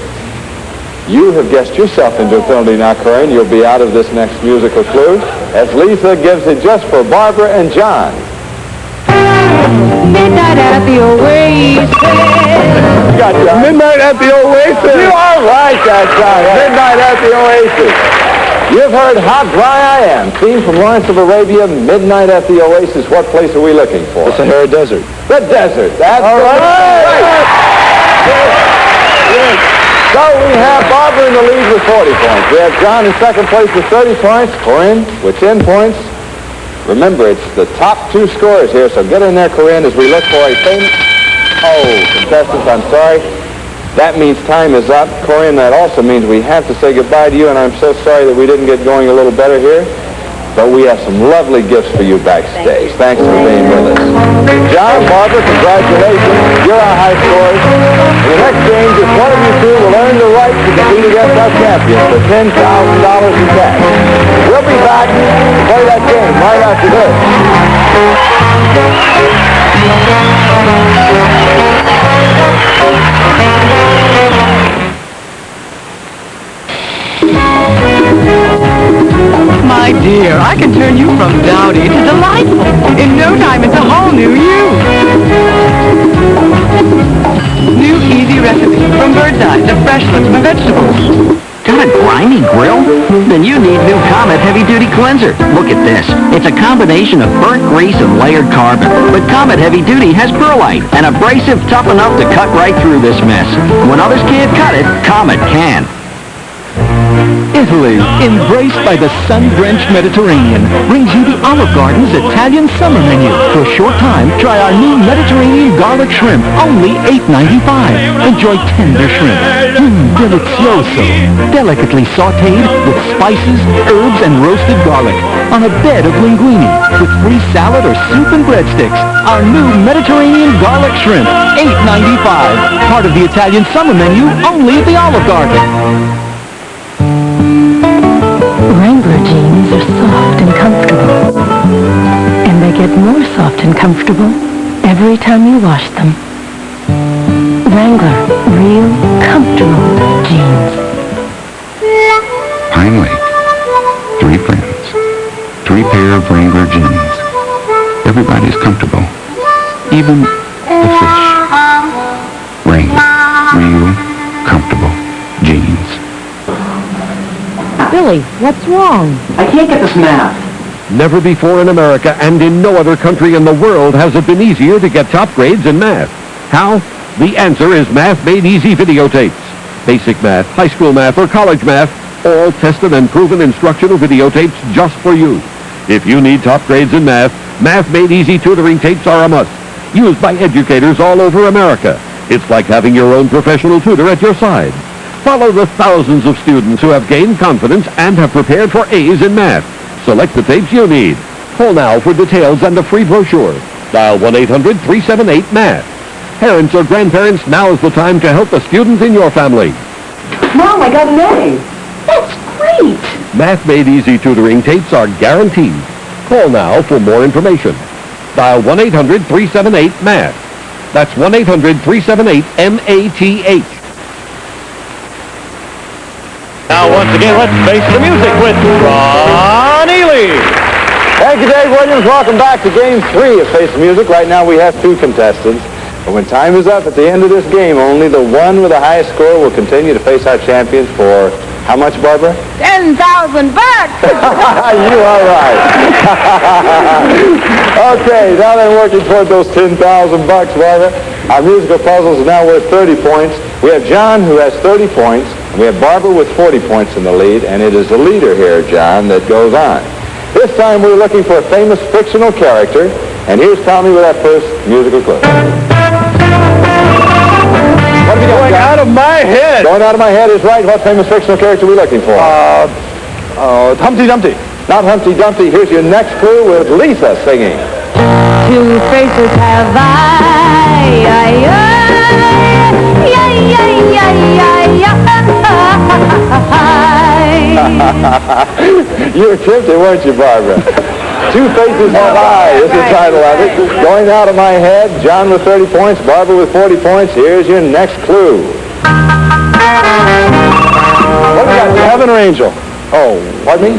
You have guessed yourself into a penalty now, Corinne. You'll be out of this next musical clue as Lisa gives it just for Barbara and John. Midnight at the Oasis. You got John. Midnight at the Oasis. You are right, that's right. Midnight at the Oasis. You've heard How Dry I Am, theme from Lawrence of Arabia, Midnight at the Oasis. What place are we looking for? The Sahara Desert. The desert. That's all right. So we have Barbara in the lead with 40 points. We have John in second place with 30 points. Corinne with 10 points. Remember, it's the top two scorers here, so get in there, Corinne, as we look for a famous... Oh, contestants, I'm sorry. That means time is up. Corinne, that also means we have to say goodbye to you, and I'm so sorry that we didn't get going a little better here. But we have some lovely gifts for you backstage. Thanks for being with us. John, Barbara, congratulations. You're our high scorers. In the next game, just one of you two will earn the right to compete against our champions for $10,000 in cash. We'll be back to play that game right after this. My dear, I can turn you from dowdy to delightful. In no time, it's a whole new you. New easy recipe from Bird's Eye to fresh looks my vegetables. Got a grimy grill? Then you need new Comet Heavy Duty Cleanser. Look at this. It's a combination of burnt grease and layered carbon. But Comet Heavy Duty has perlite, an abrasive tough enough to cut right through this mess. When others can't cut it, Comet can. Italy, embraced by the sun-drenched Mediterranean, brings you the Olive Garden's Italian summer menu. For a short time, try our new Mediterranean garlic shrimp, only $8.95. Enjoy tender shrimp. Delicioso. Delicately sautéed with spices, herbs, and roasted garlic on a bed of linguine with free salad or soup and breadsticks. Our new Mediterranean garlic shrimp, $8.95. Part of the Italian summer menu, only at the Olive Garden. Wrangler jeans are soft and comfortable. And they get more soft and comfortable every time you wash them. Wrangler, real comfortable jeans. Pine Lake. 3 friends. 3 pair of Wrangler jeans. Everybody's comfortable. Even the fish. Wrangler. Real comfortable jeans. Billy, what's wrong? I can't get this math. Never before in America and in no other country in the world has it been easier to get top grades in math. How? The answer is Math Made Easy videotapes. Basic math, high school math, or college math, all tested and proven instructional videotapes just for you. If you need top grades in math, Math Made Easy tutoring tapes are a must. Used by educators all over America. It's like having your own professional tutor at your side. Follow the thousands of students who have gained confidence and have prepared for A's in math. Select the tapes you need. Call now for details and a free brochure. Dial 1-800-378-MATH. Parents or grandparents, now is the time to help a student in your family. Mom, I got an A. That's great. Math Made Easy tutoring tapes are guaranteed. Call now for more information. Dial 1-800-378-MATH. That's 1-800-378-MATH. Now, once again, let's face the music with Ron Ely. Thank you, Dave Williams. Welcome back to Game 3 of Face the Music. Right now we have 2 contestants. But when time is up at the end of this game, only the one with the highest score will continue to face our champions for how much, Barbara? $10,000. You are right. Okay, now they're working toward those $10,000, Barbara. Our musical puzzles are now worth 30 points. We have John, who has 30 points. We have Barbara with 40 points in the lead, and it is the leader here, John, that goes on. This time we're looking for a famous fictional character, and here's Tommy with our first musical clue. What have you got, Going John? out of my head. Going out of my head is right. What famous fictional character are we looking for? Humpty Dumpty. Not Humpty Dumpty. Here's your next clue with Lisa singing. 2 faces have You were tempted, weren't you, Barbara? 2 faces have I is the title of it. Going out of my head, John with 30 points, Barbara with 40 points. Here's your next clue. What do we got? Heaven or angel? Oh, pardon me?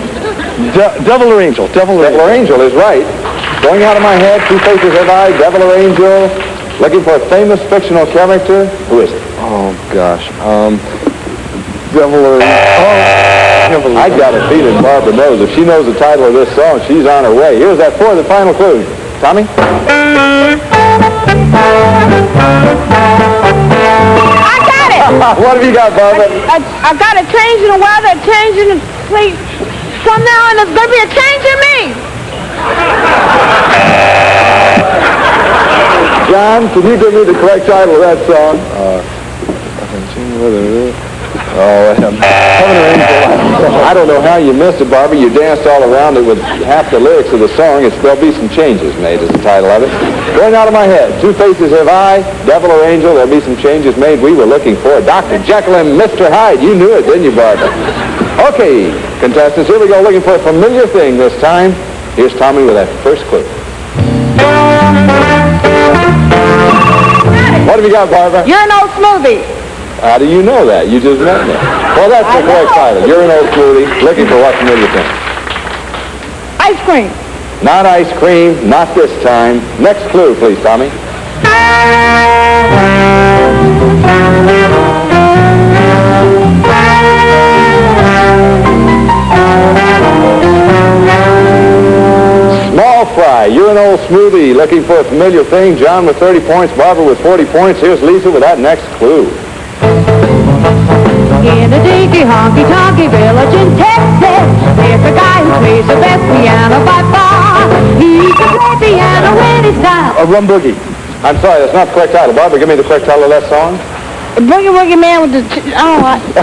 Devil or angel? Devil or angel is right. Going out of my head, 2 faces have I, devil or angel. Looking for a famous fictional character. Who is it? Oh, gosh. Devil or... I got a feeling Barbara knows. If she knows the title of this song, she's on her way. Here's that 4th and final clue. Tommy? I got it. What have you got, Barbara? I got a change in the weather, a change in the sleep. From now on, there's going to be a change in me. John, can you give me the correct title of that song? Heaven or Angel. I don't know how you missed it, Barbara. You danced all around it with half the lyrics of the song. There'll be some changes made is the title of it. Going out of my head. 2 faces have I, devil or angel. There'll be some changes made. We were looking for Dr. Jekyll and Mr. Hyde. You knew it, didn't you, Barbara? Okay, contestants, here we go looking for a familiar thing this time. Here's Tommy with that first clue. What have you got, Barbara? You're an old smoothie. How do you know that? You just met me. Well, that's the correct title. You're an old smoothie. Looking for what familiar thing? Ice cream. Not ice cream. Not this time. Next clue, please, Tommy. Small fry. You're an old smoothie. Looking for a familiar thing. John with 30 points. Barbara with 40 points. Here's Lisa with that next clue. In a dinky honky-tonky village in Texas, there's a guy who plays the best piano by far. He can play piano any style. A rum boogie. I'm sorry, that's not the correct title. Barbara, give me the correct title of that song. Boogie Woogie Man with the... No, it's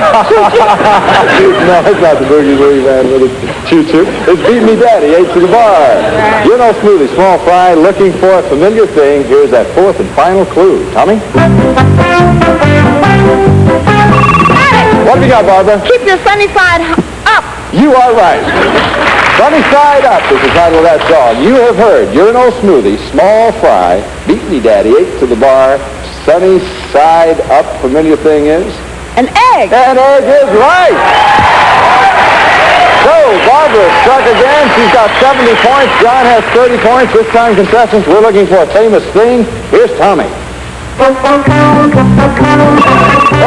not the Boogie Woogie Man with the choo-choo. It's Beat Me Daddy, 8 to the bar. Right. You're no smoothie, small fry, looking for a familiar thing. Here's that 4th and final clue. Tommy? What have you got, Barbara? Keep your sunny side up. You are right. Sunny Side Up is the title of that song. You have heard You're an Old Smoothie, Small Fry, Beat Me Daddy, 8 to the bar, Sunny Side Up, familiar thing is? An egg. An egg is right. So, Barbara struck again. She's got 70 points. John has 30 points. This time, contestants, we're looking for a famous thing. Here's Tommy. What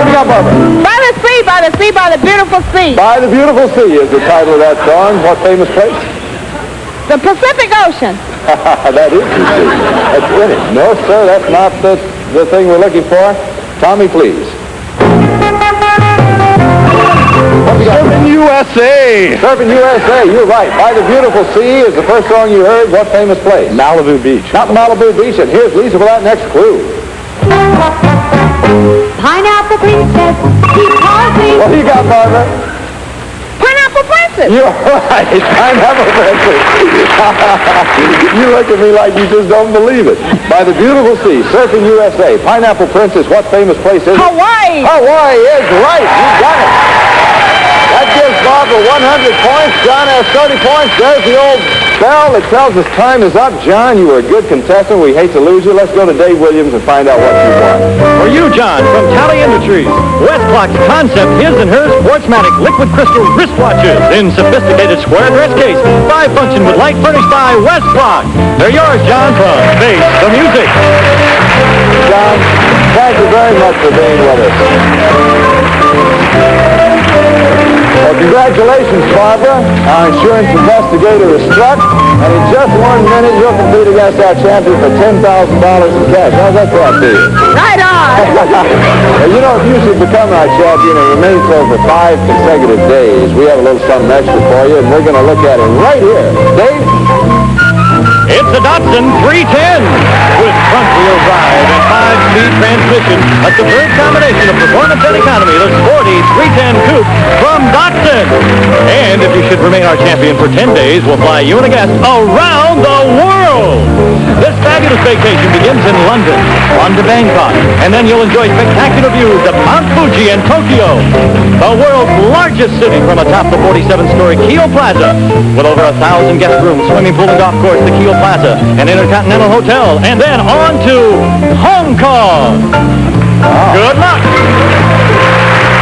do you got, Barbara? By the sea, by the sea, by the beautiful sea. By the Beautiful Sea is the title of that song. What famous place? The Pacific Ocean. That is the sea. That's in it. No, sir, that's not the thing we're looking for. Tommy, please. Surfing USA. Surfing USA, you're right. By the Beautiful Sea is the first song you heard. What famous place? Malibu Beach. Not Malibu Beach, and here's Lisa for that next clue. Pineapple Princess, she calls me. What do you got, Barbara? Pineapple Princess. You're right. Pineapple Princess. You look at me like you just don't believe it. By the Beautiful Sea, Surfing USA, Pineapple Princess, what famous place is it? Hawaii. Hawaii is right. You got it. That gives Barbara 100 points. John has 30 points. There's the old bell that tells us time is up. John, you were a good contestant. We hate to lose you. Let's go to Dave Williams and find out what you won. For you, John, from Tally Industries, Westclock's Concept His and Hers Sportsmatic Liquid Crystal Wristwatches in sophisticated square dress case. 5-function with light furnished by Westclock. They're yours, John, from Face the Music. John, thank you very much for being with us. Well, congratulations, Barbara. Our insurance investigator is struck, and in just 1 minute, you'll compete against our champion for $10,000 in cash. How's that sound to you? Right on. Well, you know, if you should become our champion and remain so for 5 consecutive days, we have a little something extra for you, and we're going to look at it right here. Dave? It's a Datsun 310 with front-wheel drive and 5-speed transmission. A superb combination of performance and economy. The sporty 310 coupe from Datsun. And if you should remain our champion for 10 days, we'll fly you and a guest around the world. This fabulous vacation begins in London, on to Bangkok, and then you'll enjoy spectacular views of Mount Fuji and Tokyo. The world's largest city from atop the 47-story Kio Plaza, with over 1,000 guest rooms, swimming pool and golf course, the Kio Plaza, an Intercontinental Hotel, and then on to Hong Kong. Good luck.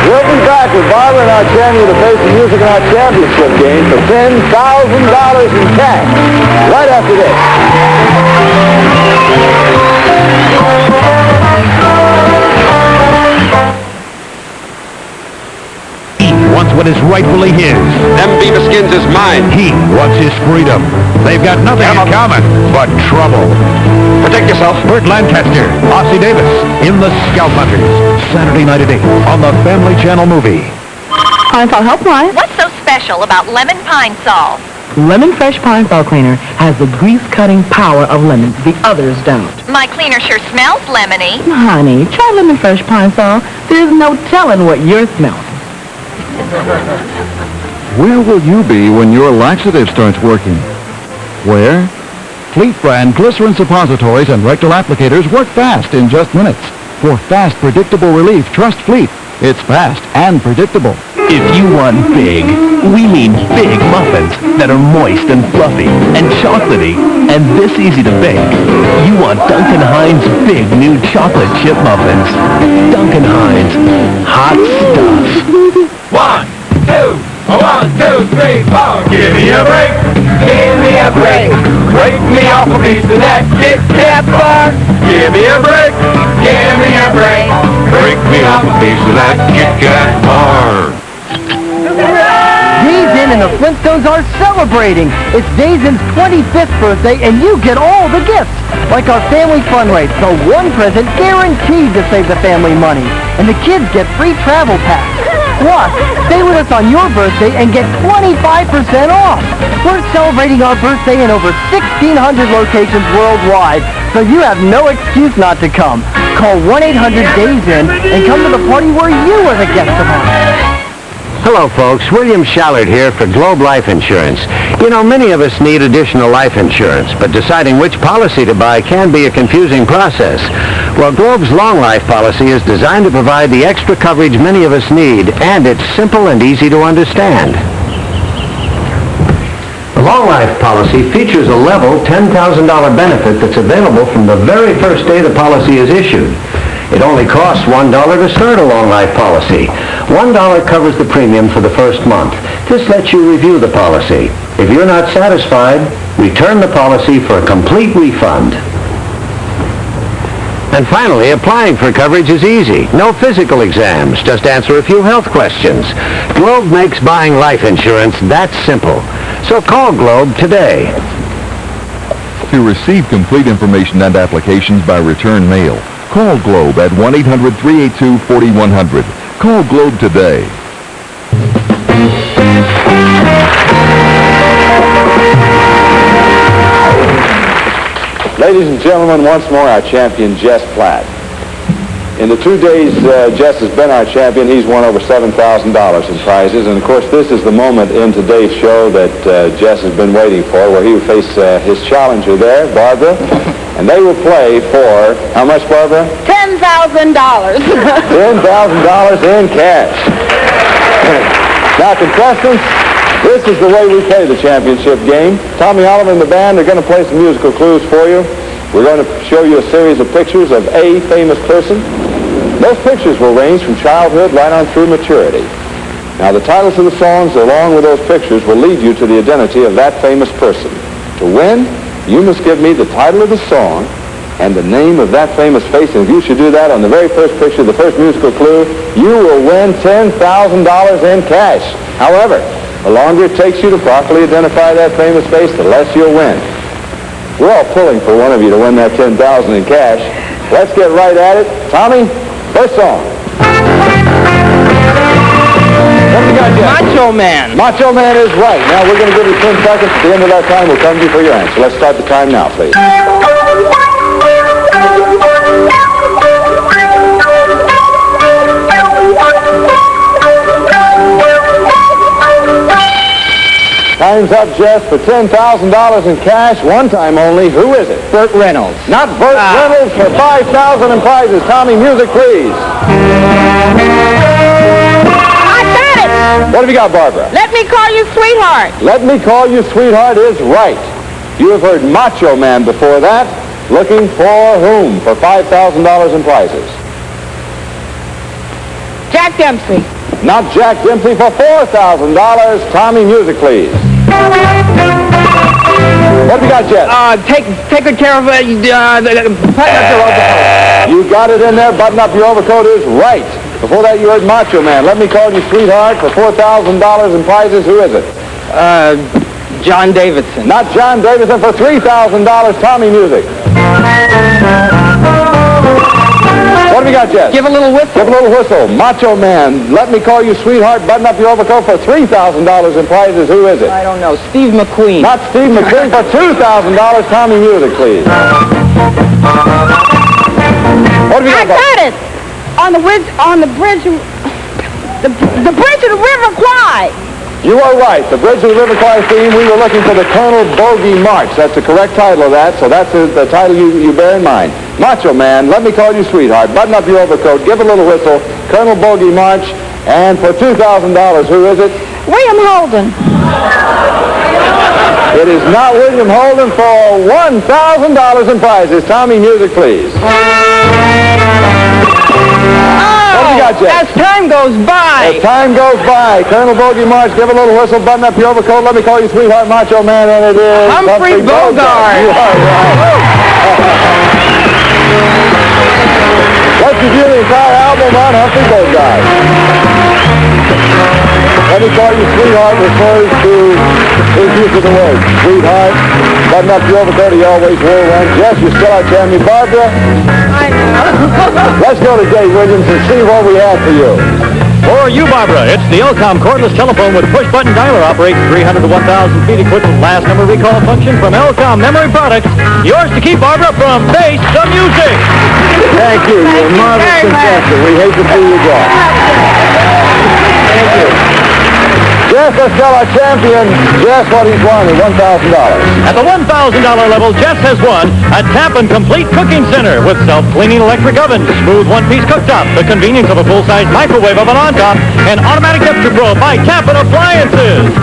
We'll be back with Barbara and our champion to face the music in our championship game for $10,000 in cash. Right after this. He wants what is rightfully his. Them beaver skins is mine. He wants his freedom. They've got nothing in common but trouble. Protect yourself. Burt Lancaster, Ossie Davis, in The Scalp Hunters. Saturday night at 8 on the Family Channel movie. Pine Sol Helpline. What's so special about lemon pine sol? Lemon Fresh Pine Sol Cleaner has the grease-cutting power of lemons. The others don't. My cleaner sure smells lemony. Honey, try Lemon Fresh Pine Sol. There's no telling what you're smelling. Where will you be when your laxative starts working? Where? Fleet brand glycerin suppositories and rectal applicators work fast in just minutes. For fast, predictable relief, trust Fleet. It's fast and predictable. If you want big, we mean big muffins that are moist and fluffy and chocolatey and this easy to bake. You want Duncan Hines' big new chocolate chip muffins. Duncan Hines, hot stuff. 1, 2, 1, 2, 3, 4. Give me a break. Give me a break. Break me off a piece of that Kit Kat bar. Give me a break. Give me a break. Break me off a piece of that Kit Kat bar. Dazen and the Flintstones are celebrating. It's Dazen's 25th birthday, and you get all the gifts, like our family fun rate. So one present guaranteed to save the family money, and the kids get free travel packs. Plus, stay with us on your birthday and get 25% off. We're celebrating our birthday in over 1,600 locations worldwide, so you have no excuse not to come. Call 1-800-DAZEN and come to the party where you are the guest of honor. Hello, folks. William Shallard here for Globe Life Insurance. You know, many of us need additional life insurance, but deciding which policy to buy can be a confusing process. Well, Globe's Long Life policy is designed to provide the extra coverage many of us need, and it's simple and easy to understand. The Long Life policy features a level $10,000 benefit that's available from the very first day the policy is issued. It only costs $1 to start a long life policy. $1 covers the premium for the first month. This lets you review the policy. If you're not satisfied, return the policy for a complete refund. And finally, applying for coverage is easy. No physical exams. Just answer a few health questions. Globe makes buying life insurance that simple. So call Globe today. To receive complete information and applications by return mail, call Globe at 1-800-382-4100. Call Globe today. Ladies and gentlemen, once more our champion, Jess Platt. In the 2 days Jess has been our champion, he's won over $7,000 in prizes. And of course, this is the moment in today's show that Jess has been waiting for, where he will face his challenger there, Barbara. And they will play for, how much, Barbara? $10,000. $10,000 in cash. Now, contestants, this is the way we play the championship game. Tommy Oliver and the band are going to play some musical clues for you. We're going to show you a series of pictures of a famous person. Those pictures will range from childhood right on through maturity. Now, the titles of the songs, along with those pictures, will lead you to the identity of that famous person. To win, you must give me the title of the song and the name of that famous face. And if you should do that on the very first picture, the first musical clue, you will win $10,000 in cash. However, the longer it takes you to properly identify that famous face, the less you'll win. We're all pulling for one of you to win that $10,000 in cash. Let's get right at it. Tommy, first song. What have you got, Jeff? Macho Man. Macho Man is right. Now, we're going to give you 10 seconds. At the end of that time, we'll come to you for your answer. Let's start the time now, please. Time's up, Jess, for $10,000 in cash, one time only. Who is it? Burt Reynolds. Not Burt Reynolds for $5,000 in prizes. Tommy, music, please. I got it. What have you got, Barbara? Let Me Call You Sweetheart. Let Me Call You Sweetheart is right. You have heard Macho Man before that. Looking for whom for $5,000 in prizes? Jack Dempsey. Not Jack Dempsey for $4,000. Tommy, music, please. What have you got, Jess? Take good care of button up your overcoat. You got it in there. Button up your overcoat is right. Before that, you heard Macho Man. Let Me Call You Sweetheart for $4,000 in prizes. Who is it? John Davidson. Not John Davidson for $3,000. Tommy, music. What have you got, Jess? Give a little whistle. Give a little whistle. Macho Man, Let Me Call You Sweetheart, button up your overcoat for $3,000 in prizes. Who is it? I don't know. Steve McQueen. Not Steve McQueen for $2,000. Tommy, music, please. What have you got? I got it. On the bridge of the River Kwai. You are right. The Bridge of the River Kwai theme, we were looking for the Colonel Bogey March. That's the correct title of that, so that's the title you bear in mind. Macho Man, Let Me Call You Sweetheart. Button up your overcoat, give a little whistle, Colonel Bogey March, and for $2,000, who is it? William Holden. It is not William Holden for $1,000 in prizes. Tommy, music, please. What have you got, Jeff? As time goes by. As time goes by, Colonel Bogey March, give a little whistle, button up your overcoat, Let Me Call You Sweetheart, Macho Man, and it is Humphrey Bogart. You are right. Let's review the entire album on Humphrey Bogart. Let Me Call You Sweetheart refers to his use of the word sweetheart. Button up your overcoat, he always will run. Jess, you're still our champion. Barbara? I know. Let's go to Dave Williams and see what we have for you. For you, Barbara, it's the Elcom cordless telephone with push-button dialer. Operates 300 to 1,000 feet, equipped with last number recall function from Elcom Memory Products. Yours to keep, Barbara, from Face the Music. Thank you. You're a marvelous contestant. We hate to see you go. Thank you. Jess, let's tell our champion, Jess, what he's won at $1,000. At the $1,000 level, Jess has won a Tap and Complete Cooking Center with self-cleaning electric oven, smooth one-piece cooktop, the convenience of a full-size microwave oven on top, and automatic temperature probe by Tap and Appliances.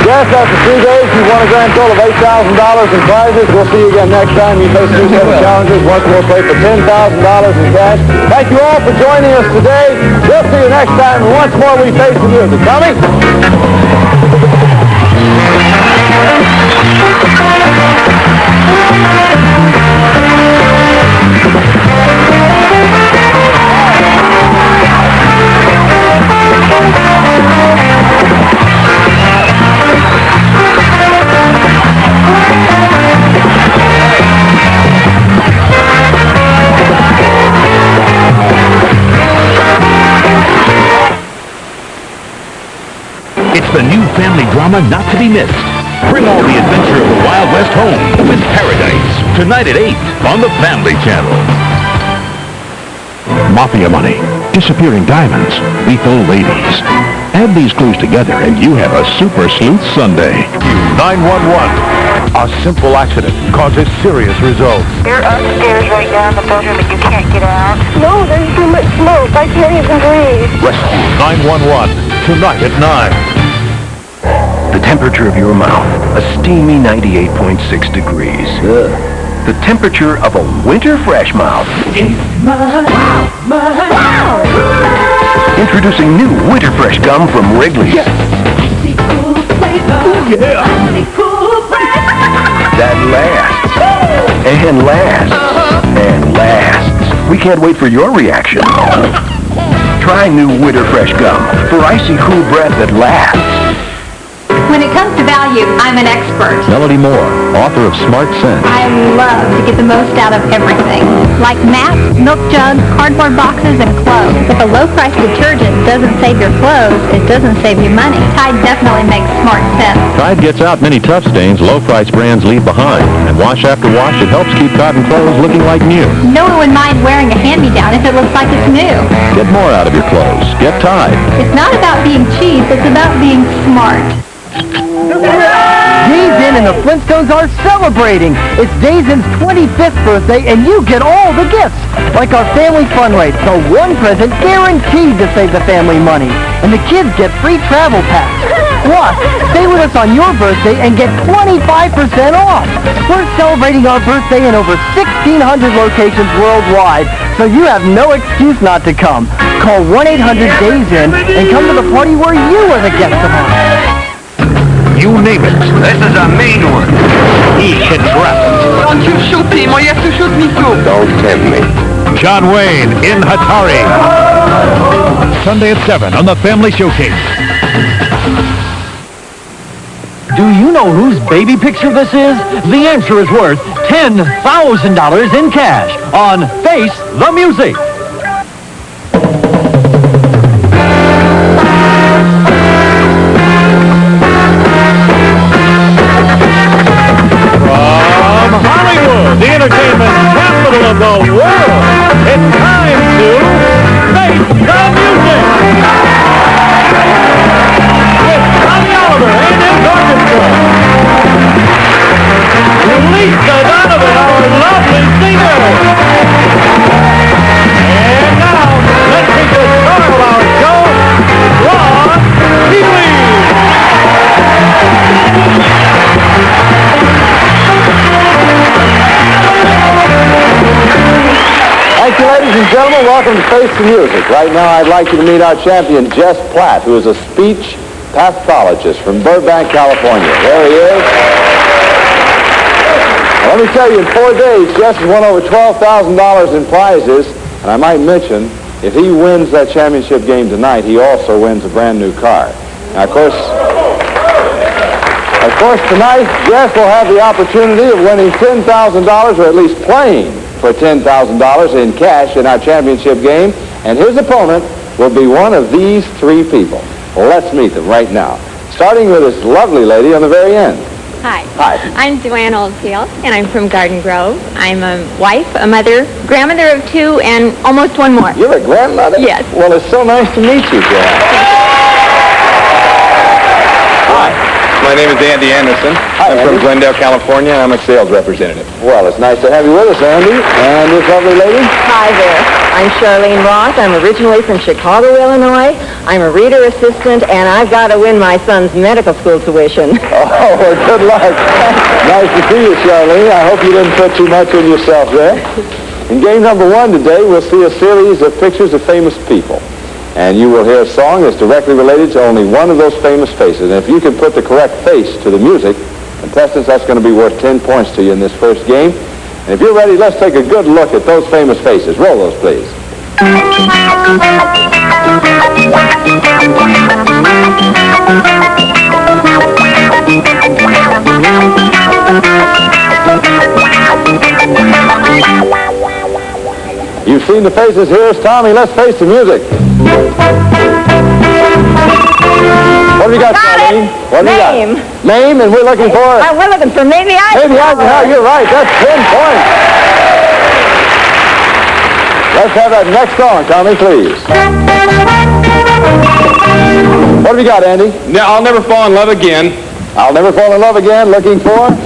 Yes, after 3 days, you won a grand total of $8,000 in prizes. We'll see you again next time you face a new set of challenges. Once more, play for $10,000 in cash. Thank you all for joining us today. We'll see you next time. And once more, we face the music. Tommy? It's the new family drama not to be missed. Bring all the adventure of the Wild West home with Paradise. Tonight at 8 on the Family Channel. Mafia money, disappearing diamonds, lethal ladies. Add these clues together and you have a Super Sleuth Sunday. 911. A simple accident causes serious results. You're upstairs right now in the bedroom and you can't get out. No, there's too much smoke. I can't even breathe. Rescue 911. Tonight at 9. The temperature of your mouth, a steamy 98.6 degrees. The temperature of a winter fresh mouth. Introducing new winter fresh gum from Wrigley's. That lasts. And lasts. And lasts. We can't wait for your reaction. Try new winter fresh gum for icy cool breath that lasts. When it comes to value, I'm an expert. Melody Moore, author of Smart Sense. I love to get the most out of everything. Like mats, milk jugs, cardboard boxes, and clothes. If a low-priced detergent doesn't save your clothes, it doesn't save you money. Tide definitely makes Smart Sense. Tide gets out many tough stains low-price brands leave behind. And wash after wash, it helps keep cotton clothes looking like new. No one would mind wearing a hand-me-down if it looks like it's new. Get more out of your clothes. Get Tide. It's not about being cheap, it's about being smart. Days Inn and the Flintstones are celebrating. It's Days Inn's 25th birthday, and you get all the gifts, like our family fun rate, the one present guaranteed to save the family money. And the kids get free travel packs. Plus, stay with us on your birthday and get 25% off. We're celebrating our birthday in over 1,600 locations worldwide, so you have no excuse not to come. Call 1-800-DAYS-IN and come to the party where you are the guest of honor. You name it. This is a mean one. He can trap. Don't you shoot him or you have to shoot me too. Don't tempt me. John Wayne in Hatari. Sunday at 7 on the Family Showcase. Do you know whose baby picture this is? The answer is worth $10,000 in cash on Face the Music. The entertainment capital of the world. It's time to Face the Music. With Tommy Oliver and his orchestra. Lisa Donovan, our lovely singer. And now, let's meet the star of our show, Ron Healy. Thank you, ladies and gentlemen. Welcome to Face the Music. Right now, I'd like you to meet our champion, Jess Platt, who is a speech pathologist from Burbank, California. There he is. Now, let me tell you, in 4 days, Jess has won over $12,000 in prizes. And I might mention, if he wins that championship game tonight, he also wins a brand new car. Now, of course, tonight, Jess will have the opportunity of winning $10,000, or at least playing for $10,000 in cash in our championship game, and his opponent will be one of these three people. Well, let's meet them right now, starting with this lovely lady on the very end. Hi. Hi. I'm Joanne Oldfield, and I'm from Garden Grove. I'm a wife, a mother, grandmother of two, and almost one more. You're a grandmother? Yes. Well, it's so nice to meet you, Joanne. Hi. My name is Andy Anderson. I'm from Glendale, California, and I'm a sales representative. Well, it's nice to have you with us, Andy. And this lovely lady? Hi there. I'm Charlene Roth. I'm originally from Chicago, Illinois. I'm a reader assistant, and I've got to win my son's medical school tuition. Oh, well, good luck. Nice to see you, Charlene. I hope you didn't put too much in yourself there. In game number 1 today, we'll see a series of pictures of famous people. And you will hear a song that's directly related to only one of those famous faces. And if you can put the correct face to the music, contestants, that's going to be worth 10 points to you in this first game. And if you're ready, let's take a good look at those famous faces. Roll those, please. You've seen the faces. Here's Tommy. Let's face the music. What have you got, Charlene? What have you got? Name, and we're looking for... We're looking for Maybe Eisenhower. Maybe Eisenhower. You're right. That's 10 points. Let's have that next song, Tommy, please. What have you got, Andy? I'll Never Fall in Love Again. I'll Never Fall in Love Again. Looking for?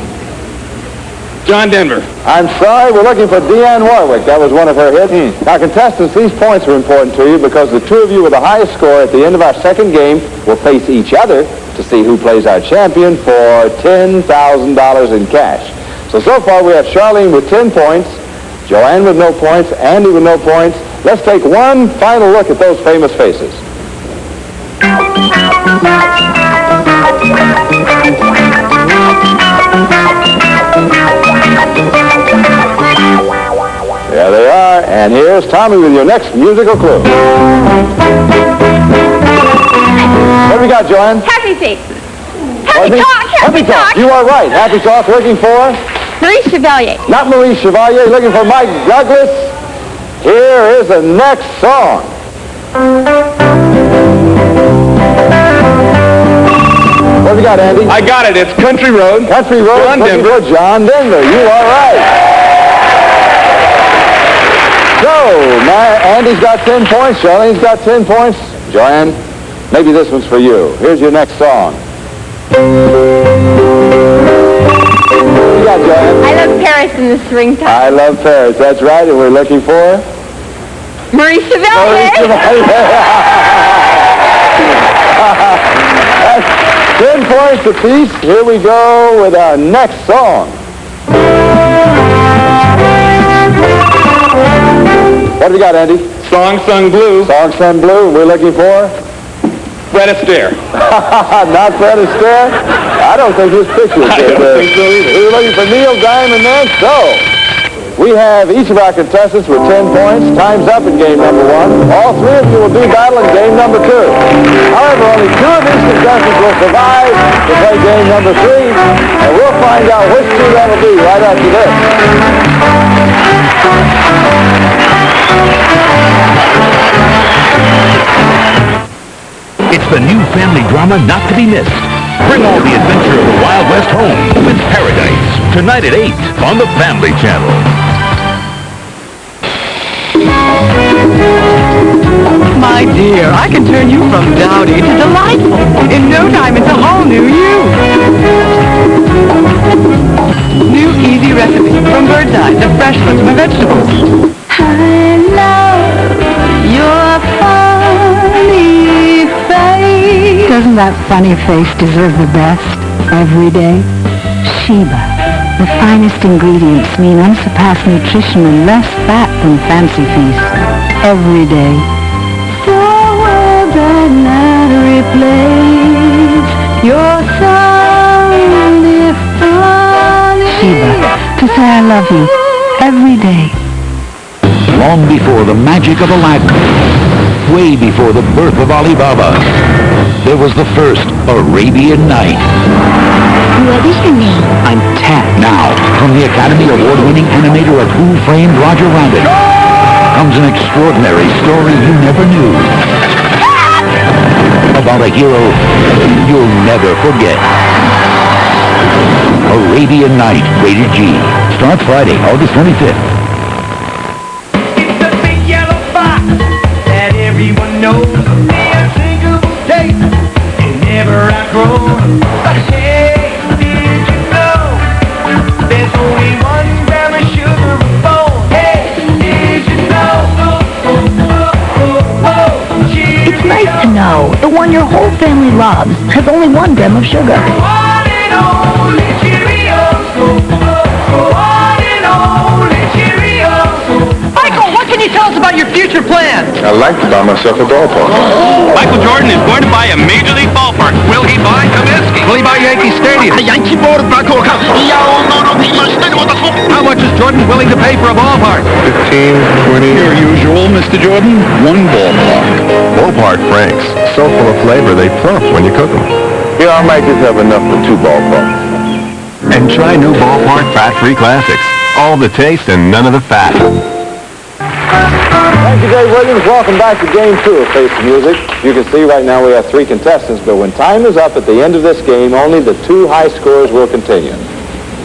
John Denver. I'm sorry, we're looking for Dionne Warwick. That was one of her hits. Now, contestants, these points are important to you because the two of you with the highest score at the end of our second game will face each other to see who plays our champion for $10,000 in cash. So far we have Charlene with 10 points, Joanne with no points, Andy with no points. Let's take one final look at those famous faces. There they are, and here's Tommy with your next musical clue. What have we got, Joanne? Happy Feet. Happy Talk. You are right. Happy Talk. Looking for? Marie Chevalier. Not Marie Chevalier. Looking for Mike Douglas. Here is the next song. What have we got, Andy? I got it. It's Country Road. Country Road. John Denver. John Denver. You are right. So, Andy's got 10 points. Charlene's got 10 points. Joanne, maybe this one's for you. Here's your next song. What do you got, Joanne? I Love Paris in the Springtime. I Love Paris. That's right, and we're looking for? Marie Chevalier. 10 points apiece. Here we go with our next song. What have you got, Andy? Song Sung Blue. Song Sung Blue. We're looking for? Fred Astaire. Not Fred Astaire? I don't think his picture is there. I don't think so either. We were looking for Neil Diamond then. So, we have each of our contestants with 10 points. Time's up in game number 1. All three of you will do battle in game number 2. However, only 2 of these contestants will survive to play game number 3. And we'll find out which 2 that'll be right after this. It's the new family drama not to be missed. Bring all the adventure of the Wild West home with Paradise. Tonight at 8 on the Family Channel. My dear, I can turn you from dowdy to delightful. In no time, it's a whole new you. New easy recipe from Bird's Eye, the fresh fruits and vegetables. I love your funny face. Doesn't that funny face deserve the best every day? Sheba. The finest ingredients mean unsurpassed nutrition and less fat than Fancy Feast. Every day. The world that not replace your sunny funny. Sheba. To say I love you every day. Long before the magic of Aladdin, way before the birth of Alibaba, there was the first Arabian Night. What is your name? I'm Tat. Now, from the Academy Award-winning animator of Who Framed Roger Rabbit, comes an extraordinary story you never knew. About a hero you'll never forget. Arabian Night, rated G. Starts Friday, August 25th. Everyone knows the unsinkable taste. It never outgrown. family loves has only 1 gram of sugar. Michael, what can you tell us about your future plans? I'd like to buy myself a ballpark. Michael Jordan is going to buy a Major League ballpark. Will he buy Comiskey? Will he buy Yankee Stadium? How much is Jordan willing to pay for a ballpark? 15, 20. Your usual, Mr. Jordan. 1 ballpark. Ballpark Franks. So full of flavor, they plump when you cook them. Yeah, I might just have enough for 2 ballparks. And try new Ballpark Fat-Free Classics. All the taste and none of the fat. Thank you, Dave Williams. Welcome back to Game 2 of Face the Music. You can see right now we have 3 contestants, but when time is up at the end of this game, only the 2 high scores will continue.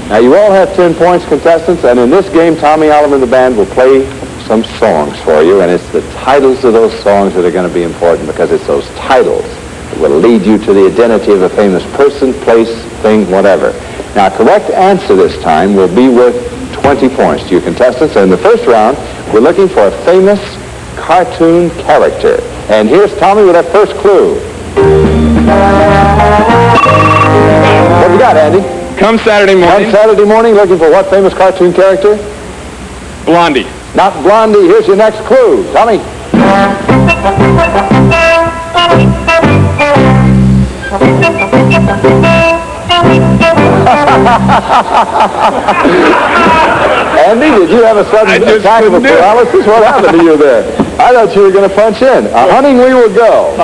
Now, you all have 10 points, contestants, and in this game, Tommy Oliver and the band will play some songs for you, and it's the titles of those songs that are going to be important because it's those titles that will lead you to the identity of a famous person, place, thing, whatever. Now, a correct answer this time will be worth 20 points to you contestants. And in the first round, we're looking for a famous cartoon character. And here's Tommy with that first clue. What have you got, Andy? Come Saturday morning. Come Saturday morning, looking for what famous cartoon character? Blondie. Not Blondie. Here's your next clue. Tommy. Andy, did you have a sudden attack of paralysis? What happened to you there? I thought you were going to punch in. Hunting we will go.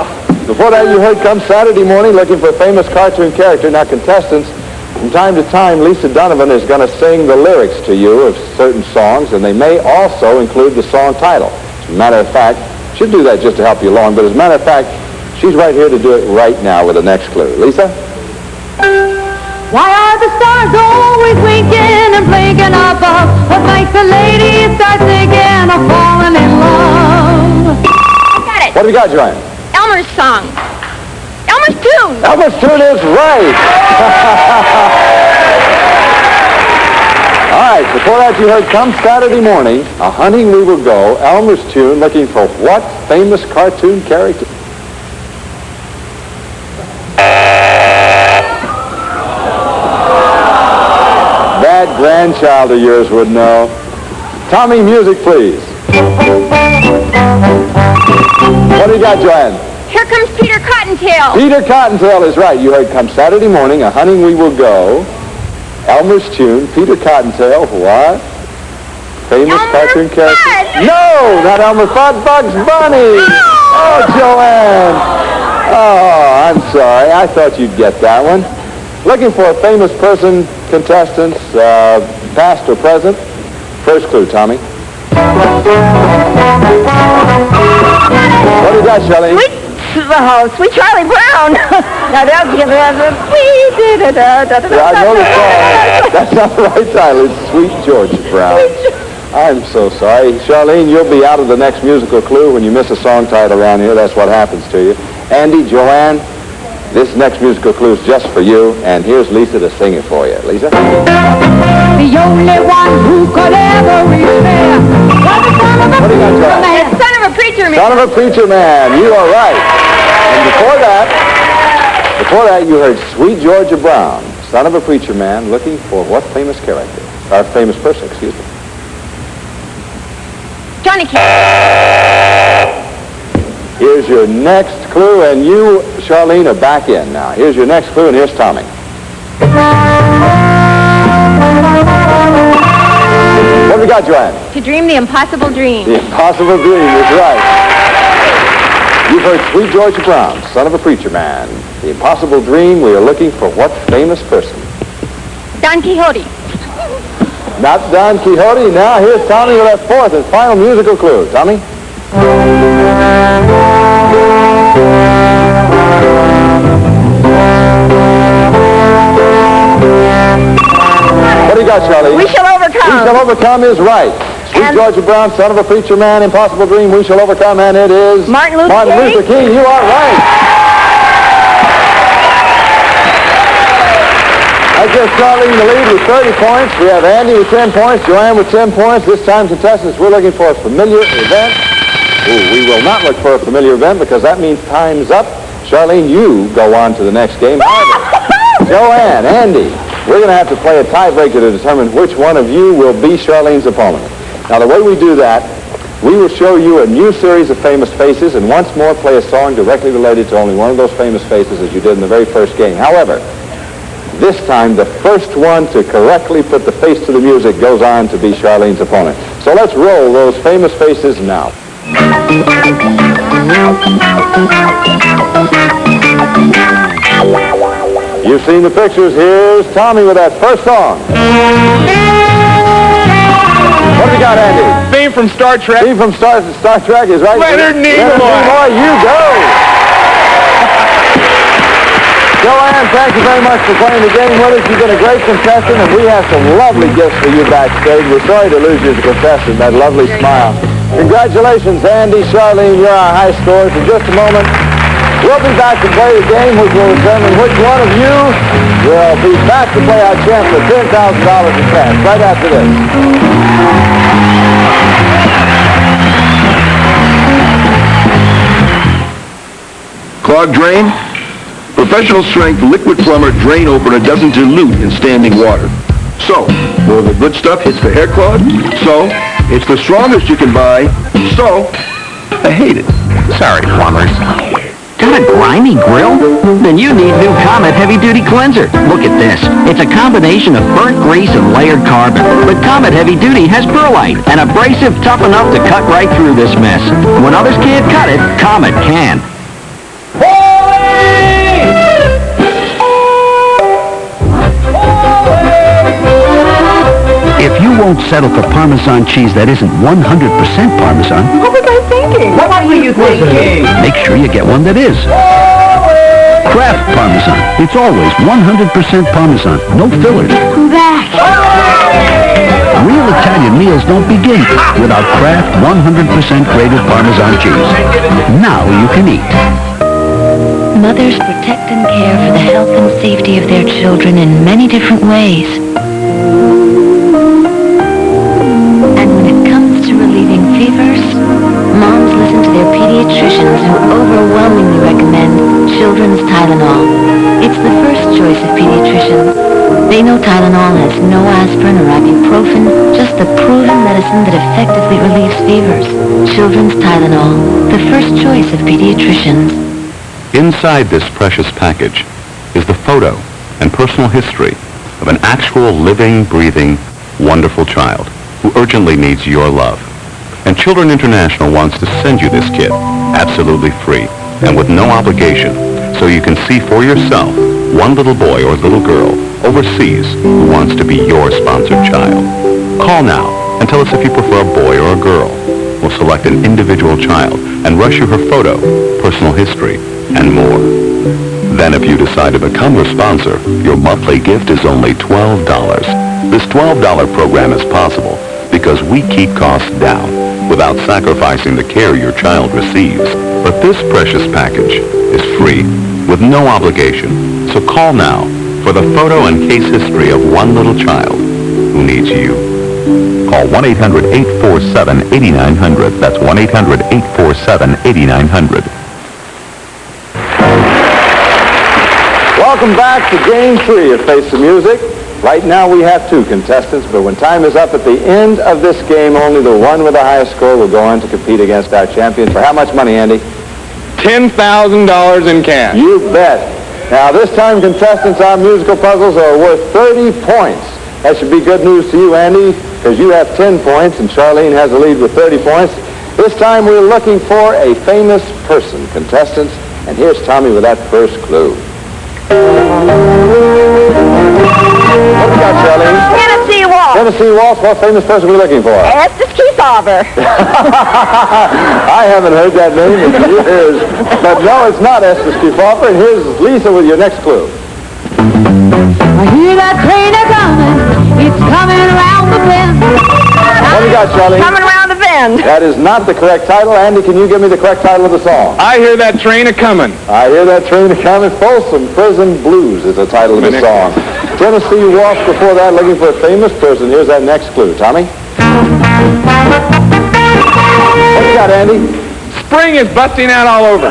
Before that, you heard Come Saturday Morning, looking for a famous cartoon character. Now, contestants, from time to time, Lisa Donovan is going to sing the lyrics to you of certain songs, and they may also include the song title. As a matter of fact, she'll do that just to help you along, but as a matter of fact, she's right here to do it right now with the next clue. Lisa? Why are the stars always winking and blinking above? What makes a lady start thinking of falling in love? I got it. What have you got, Joanne? Elmer's song. Elmer's tune. Elmer's tune is right. All right, before that you heard Come Saturday Morning, A Hunting We Will Go, Elmer's tune, looking for what famous cartoon character? That grandchild of yours would know. Tommy, music, please. What do you got, Joanne? Here comes Peter Cottontail. Peter Cottontail is right. You heard Come Saturday Morning, A Hunting We Will Go, Elmer's tune, Peter Cottontail, what? Famous cartoon character? Fudd. No, not Elmer Fudd, Bugs Bunny. Oh, Joanne. Oh, I'm sorry. I thought you'd get that one. Looking for a famous person, contestants, past or present. First clue, Tommy. What do you got, Shelley? Sweet Charlie Brown. Now they'll give us a sweet Yeah, I know the song. That's not the right title. It's Sweet George Brown. I'm so sorry. Charlene, you'll be out of the next musical clue when you miss a song title around here. That's what happens to you. Andy, Joanne, this next musical clue is just for you, and here's Lisa to sing it for you. Lisa? The only one who could ever reach there was the son of a preacher man. Son of a preacher man. Son of a preacher man. You are right. And before that, you heard Sweet Georgia Brown, son of a preacher man, looking for what famous character? Or famous person, excuse me. Johnny Cash. Here's your next clue, and you, Charlene, are back in now. Here's your next clue, and here's Tommy. What have we got, Joanne? To dream the impossible dream. The impossible dream is right. You've heard Sweet Georgia Brown, son of a preacher man. The impossible dream, we are looking for what famous person? Don Quixote. Not Don Quixote. Now here's Tommy with our fourth and final musical clue. Tommy? What do you got, Charlie? We Shall Overcome. We Shall Overcome is right. Sweet Georgia Brown, son of a preacher man, impossible dream, we shall overcome, and it is Martin Luther King. You are right. I guess Charlie in the lead with 30 points. We have Andy with 10 points, Joanne with 10 points. This time, contestants, we're looking for a familiar event. Ooh, we will not look for a familiar event because that means time's up. Charlene, you go on to the next game. Joanne, Andy, we're going to have to play a tiebreaker to determine which one of you will be Charlene's opponent. Now, the way we do that, we will show you a new series of famous faces and once more play a song directly related to only one of those famous faces as you did in the very first game. However, this time, the first one to correctly put the face to the music goes on to be Charlene's opponent. So let's roll those famous faces now. You've seen the pictures. Here's Tommy with that first song. What have you got, Andy? Theme from Star Trek. Theme from Star Trek is right. Leonard Nimoy. Leonard Nimoy, you go. Joanne, thank you very much for playing the game with us. You've been a great contestant, and we have some lovely gifts for you backstage. We're sorry to lose you as a contestant, that lovely smile. Congratulations, Andy, Charlene, you're our high scorers. In just a moment, we'll be back to play the game, which will determine which one of you will be back to play our champ for $10,000 in cash right after this. Clogged drain? Professional strength liquid plumber drain opener doesn't dilute in standing water. So, all the good stuff hits the hair clog. So, it's the strongest you can buy. So, I hate it. Sorry, plumbers. Got a grimy grill? Then you need new Comet Heavy Duty Cleanser. Look at this. It's a combination of burnt grease and layered carbon. But Comet Heavy Duty has perlite, an abrasive tough enough to cut right through this mess. When others can't cut it, Comet can. If you won't settle for Parmesan cheese that isn't 100% Parmesan... What was I thinking? What were you thinking? Make sure you get one that is. Kraft Parmesan. It's always 100% Parmesan. No fillers. That. Real Italian meals don't begin without Kraft 100% grated Parmesan cheese. Now you can eat. Mothers protect and care for the health and safety of their children in many different ways. And when it comes to relieving fevers, moms listen to their pediatricians who overwhelmingly recommend Children's Tylenol. It's the first choice of pediatricians. They know Tylenol has no aspirin or ibuprofen, just the proven medicine that effectively relieves fevers. Children's Tylenol, the first choice of pediatricians. Inside this precious package is the photo and personal history of an actual living, breathing, wonderful child who urgently needs your love. And Children International wants to send you this kit absolutely free and with no obligation so you can see for yourself one little boy or little girl overseas who wants to be your sponsored child. Call now and tell us if you prefer a boy or a girl. We'll select an individual child and rush you her photo, personal history, and more. Then if you decide to become her sponsor, your monthly gift is only $12. This $12 program is possible because we keep costs down without sacrificing the care your child receives. But this precious package is free with no obligation. So call now for the photo and case history of one little child who needs you. Call 1-800-847-8900. That's 1-800-847-8900. Welcome back to Game 3 of Face the Music. Right now we have two contestants, but when time is up at the end of this game, only the one with the highest score will go on to compete against our champion. For how much money, Andy? $10,000 in cash. You bet. Now this time, contestants, our musical puzzles are worth 30 points. That should be good news to you, Andy, because you have 10 points and Charlene has the lead with 30 points. This time we're looking for a famous person, contestants, and here's Tommy with that first clue. What do you got, Charlene? Tennessee Waltz. Tennessee Waltz, what famous person are we looking for? Estes Kefauver. I haven't heard that name in years. But no, it's not Estes Kefauver. And here's Lisa with your next clue. I hear that train a-coming. It's coming around the bend. What do you got, Charlene? Coming around the bend. That is not the correct title. Andy, can you give me the correct title of the song? I hear that train a-coming. I hear that train a-coming. Folsom Prison Blues is the title of the song. Tennessee Waltz before that, looking for a famous person. Here's that next clue. Tommy? What you got, Andy? Spring is busting out all over.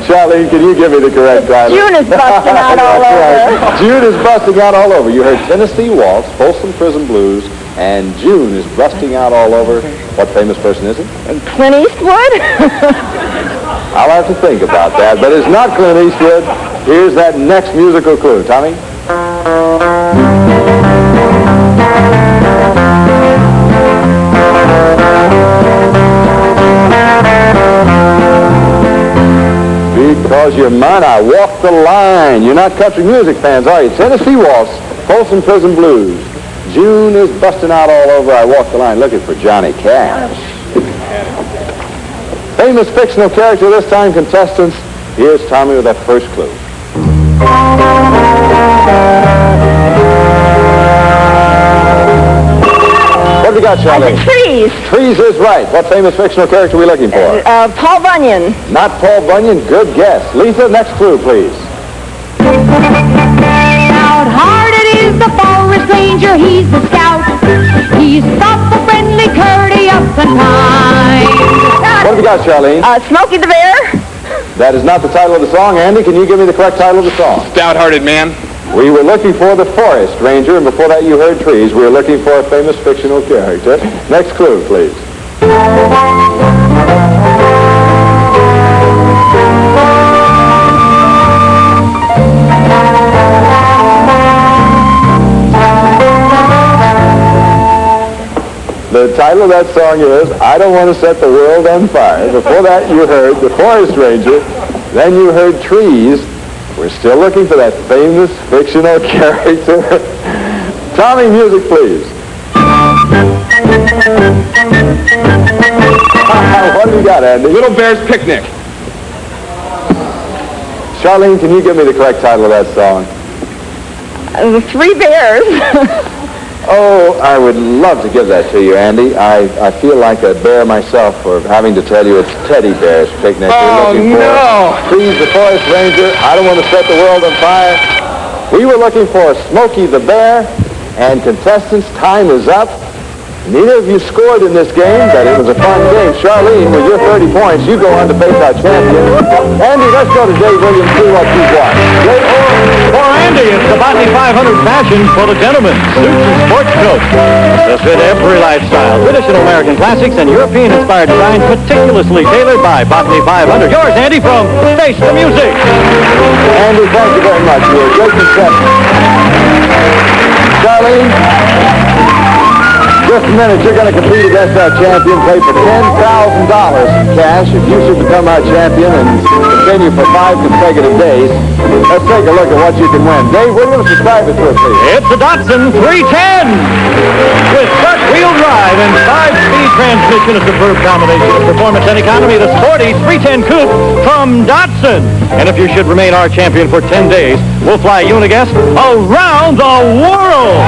Charlene, can you give me the correct title? June is busting out all over. Right. June is busting out all over. You heard Tennessee Waltz, Folsom Prison Blues, and June is busting out all over. What famous person is it? Clint Eastwood? I'll have to think about that, but it's not Clint Eastwood. Here's that next musical clue. Tommy? Because you're mine, I walk the line. You're not country music fans, are you? Tennessee Waltz, Folsom Prison Blues. June is busting out all over. I walk the line looking for Johnny Cash. Famous fictional character this time, contestants. Here's Tommy with that first clue. What have you got, Charlie? Trees. Trees is right. What famous fictional character are we looking for? Paul Bunyan. Not Paul Bunyan. Good guess. Lisa, next clue, please. Stout-hearted is the forest ranger, he's the scout. He's thoughtful, friendly, courteous, and kind. What have you got, Charlene? Smokey the Bear. That is not the title of the song. Andy, can you give me the correct title of the song? Stout-hearted man. We were looking for the forest ranger, and before that you heard trees. We were looking for a famous fictional character. Next clue, please. The title of that song is I Don't Want to Set the World on Fire. Before that you heard the forest ranger. Then you heard trees. We're still looking for that famous fictional character. Tommy, music, please. What have you got, Andy? Little Bear's Picnic. Charlene, can you give me the correct title of that song? The Three Bears. Oh, I would love to give that to you, Andy. I feel like a bear myself for having to tell you it's Teddy Bear's Picnic. Oh, no. Trees, the Forest Ranger. I Don't Want to Set the World on Fire. We were looking for Smokey the Bear, and contestants, time is up. Neither of you scored in this game, but it was a fun game. Charlene, with your 30 points, you go on to face our champion. Andy, let's go to Dave Williams, see what you've got. For Andy, it's the Botany 500 fashion for the gentleman. Suits and sports coats. To fit every lifestyle. Traditional American classics and European-inspired design meticulously tailored by Botany 500. Yours, Andy, from Face the Music. Andy, thank you very much. You're a great contestant. Charlene? Just a minute, you're going to compete against our champion, play for $10,000 in cash if you should become our champion and continue for 5 consecutive days. Let's take a look at what you can win. Dave Williams, describe it to us, please. It's the Datsun 310 with front-wheel drive and 5-speed transmission, a superb combination of performance and economy. The sporty 310 Coupe from Datsun. And if you should remain our champion for 10 days, we'll fly you and a guest around the world.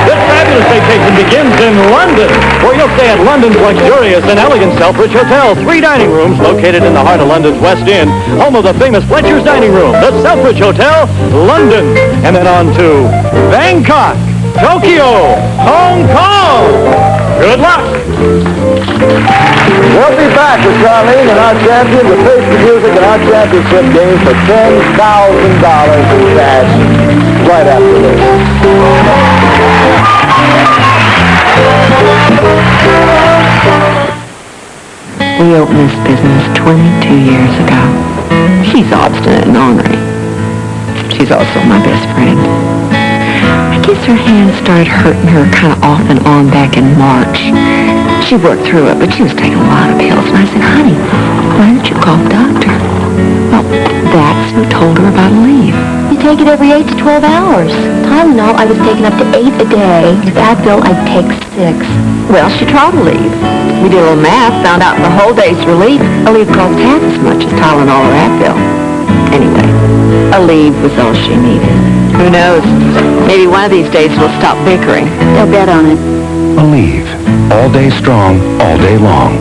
This fabulous vacation begins in London, where you'll stay at London's luxurious and elegant Selfridge Hotel. 3 dining rooms located in the heart of London's West End, home of the famous Fletcher's Dining Room, the Selfridge Hotel, London. And then on to Bangkok, Tokyo, Hong Kong. Good luck. We'll be back with Charlene and our champion to face the music in our championship game for $10,000 in cash right after this. We opened this business 22 years ago. She's obstinate and ornery. She's also my best friend. I guess her hands started hurting her kind of off and on back in March. She worked through it, but she was taking a lot of pills. And I said, honey, why don't you call the doctor? Well, that's who told her about a leave. You take it every 8 to 12 hours. Tylenol, I was taking up to 8 a day. With Advil, I'd take 6. Well, she tried to leave. We did a little math, found out the whole day's relief, a leave cost half as much as Tylenol or Advil. Anyway, a leave was all she needed. Who knows? Maybe one of these days we'll stop bickering. They'll bet on it. Aleve. All day strong, all day long.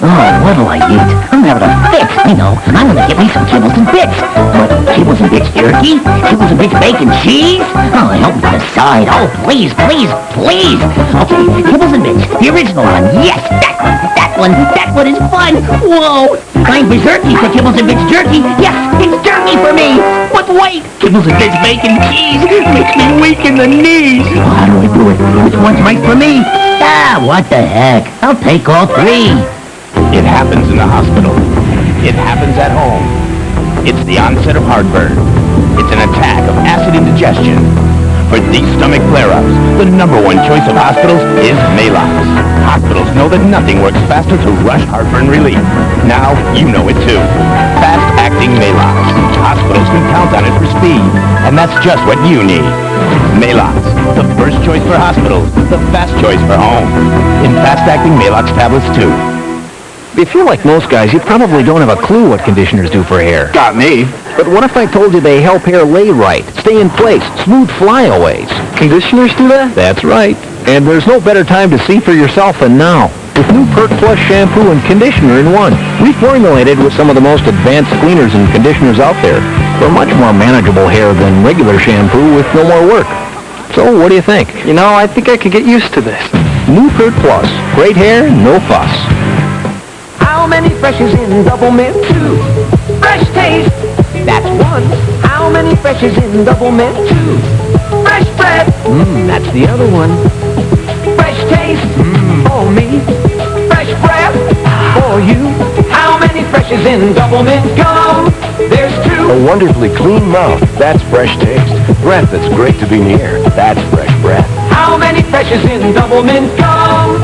Oh, what'll I eat? I'm having a fix, I know. I'm gonna get me some kibbles and bits. But kibbles and bits jerky? Kibbles and bits bacon cheese? Oh, help me decide. Oh, please, please, please. Okay, kibbles and bits. The original one. Yes, that one. That one is fun. Whoa. I'm berserky for kibbles and bits jerky. Yes, it's jerky for me. But wait, kibbles and bits bacon cheese makes me weak in the knees. Oh, how do I do it? Which one's right for me? Ah, what the heck? I'll take all three. It happens in the hospital. It happens at home. It's the onset of heartburn. It's an attack of acid indigestion. For these stomach flare-ups, the number one choice of hospitals is Maalox. Hospitals know that nothing works faster to rush heartburn relief. Now, you know it too. Fast-acting Maalox. Hospitals can count on it for speed, and that's just what you need. Maalox, the first choice for hospitals, the fast choice for home. In fast-acting Maalox tablets too. If you're like most guys, you probably don't have a clue what conditioners do for hair. Got me. But what if I told you they help hair lay right, stay in place, smooth flyaways? Conditioners do that? That's right. And there's no better time to see for yourself than now. With new Pert Plus shampoo and conditioner in one, reformulated with some of the most advanced cleaners and conditioners out there for much more manageable hair than regular shampoo with no more work. So what do you think? You know, I think I could get used to this. New Pert Plus. Great hair, no fuss. How many freshes in double mint? 2. Fresh taste. That's 1. How many freshes in double mint? 2. Fresh bread. That's the other one. Fresh taste. For me. Fresh breath. For you. How many freshes in double mint gum? There's 2. A wonderfully clean mouth. That's fresh taste. Breath that's great to be near. That's fresh breath. How many freshes in double mint gum?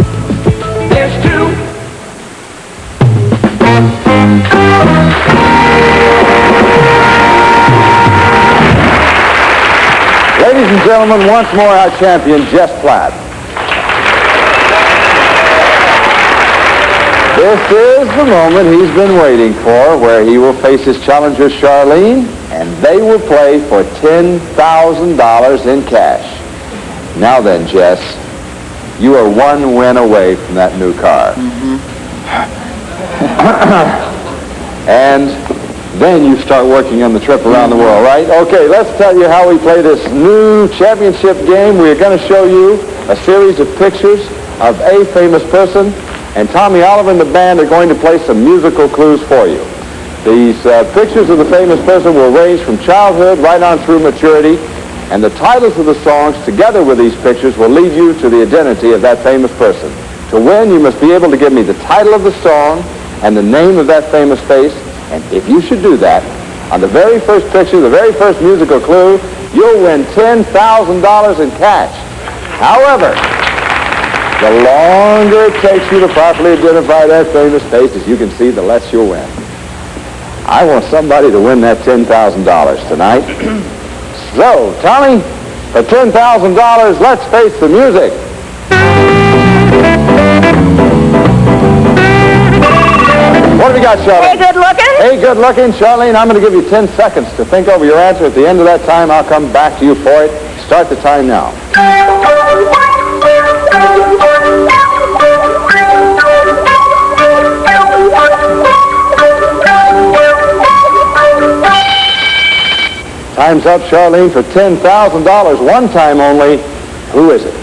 There's 2. Ladies and gentlemen, once more our champion, Jess Platt. This is the moment he's been waiting for, where he will face his challenger, Charlene, and they will play for $10,000 in cash. Now then, Jess, you are one win away from that new car. And then you start working on the trip around the world, right? Okay, let's tell you how we play this new championship game. We're going to show you a series of pictures of a famous person, and Tommy Oliver and the band are going to play some musical clues for you. These pictures of the famous person will range from childhood right on through maturity, and the titles of the songs together with these pictures will lead you to the identity of that famous person. To win, you must be able to give me the title of the song and the name of that famous face. And if you should do that, on the very first picture, the very first musical clue, you'll win $10,000 in cash. However, the longer it takes you to properly identify that famous face, as you can see, the less you'll win. I want somebody to win that $10,000 tonight. So, Tommy, for $10,000, let's face the music. What have we got, Charlene? Hey, good looking. Hey, good looking. Charlene, I'm going to give you 10 seconds to think over your answer. At the end of that time, I'll come back to you for it. Start the time now. Time's up, Charlene, for $10,000. One time only. Who is it?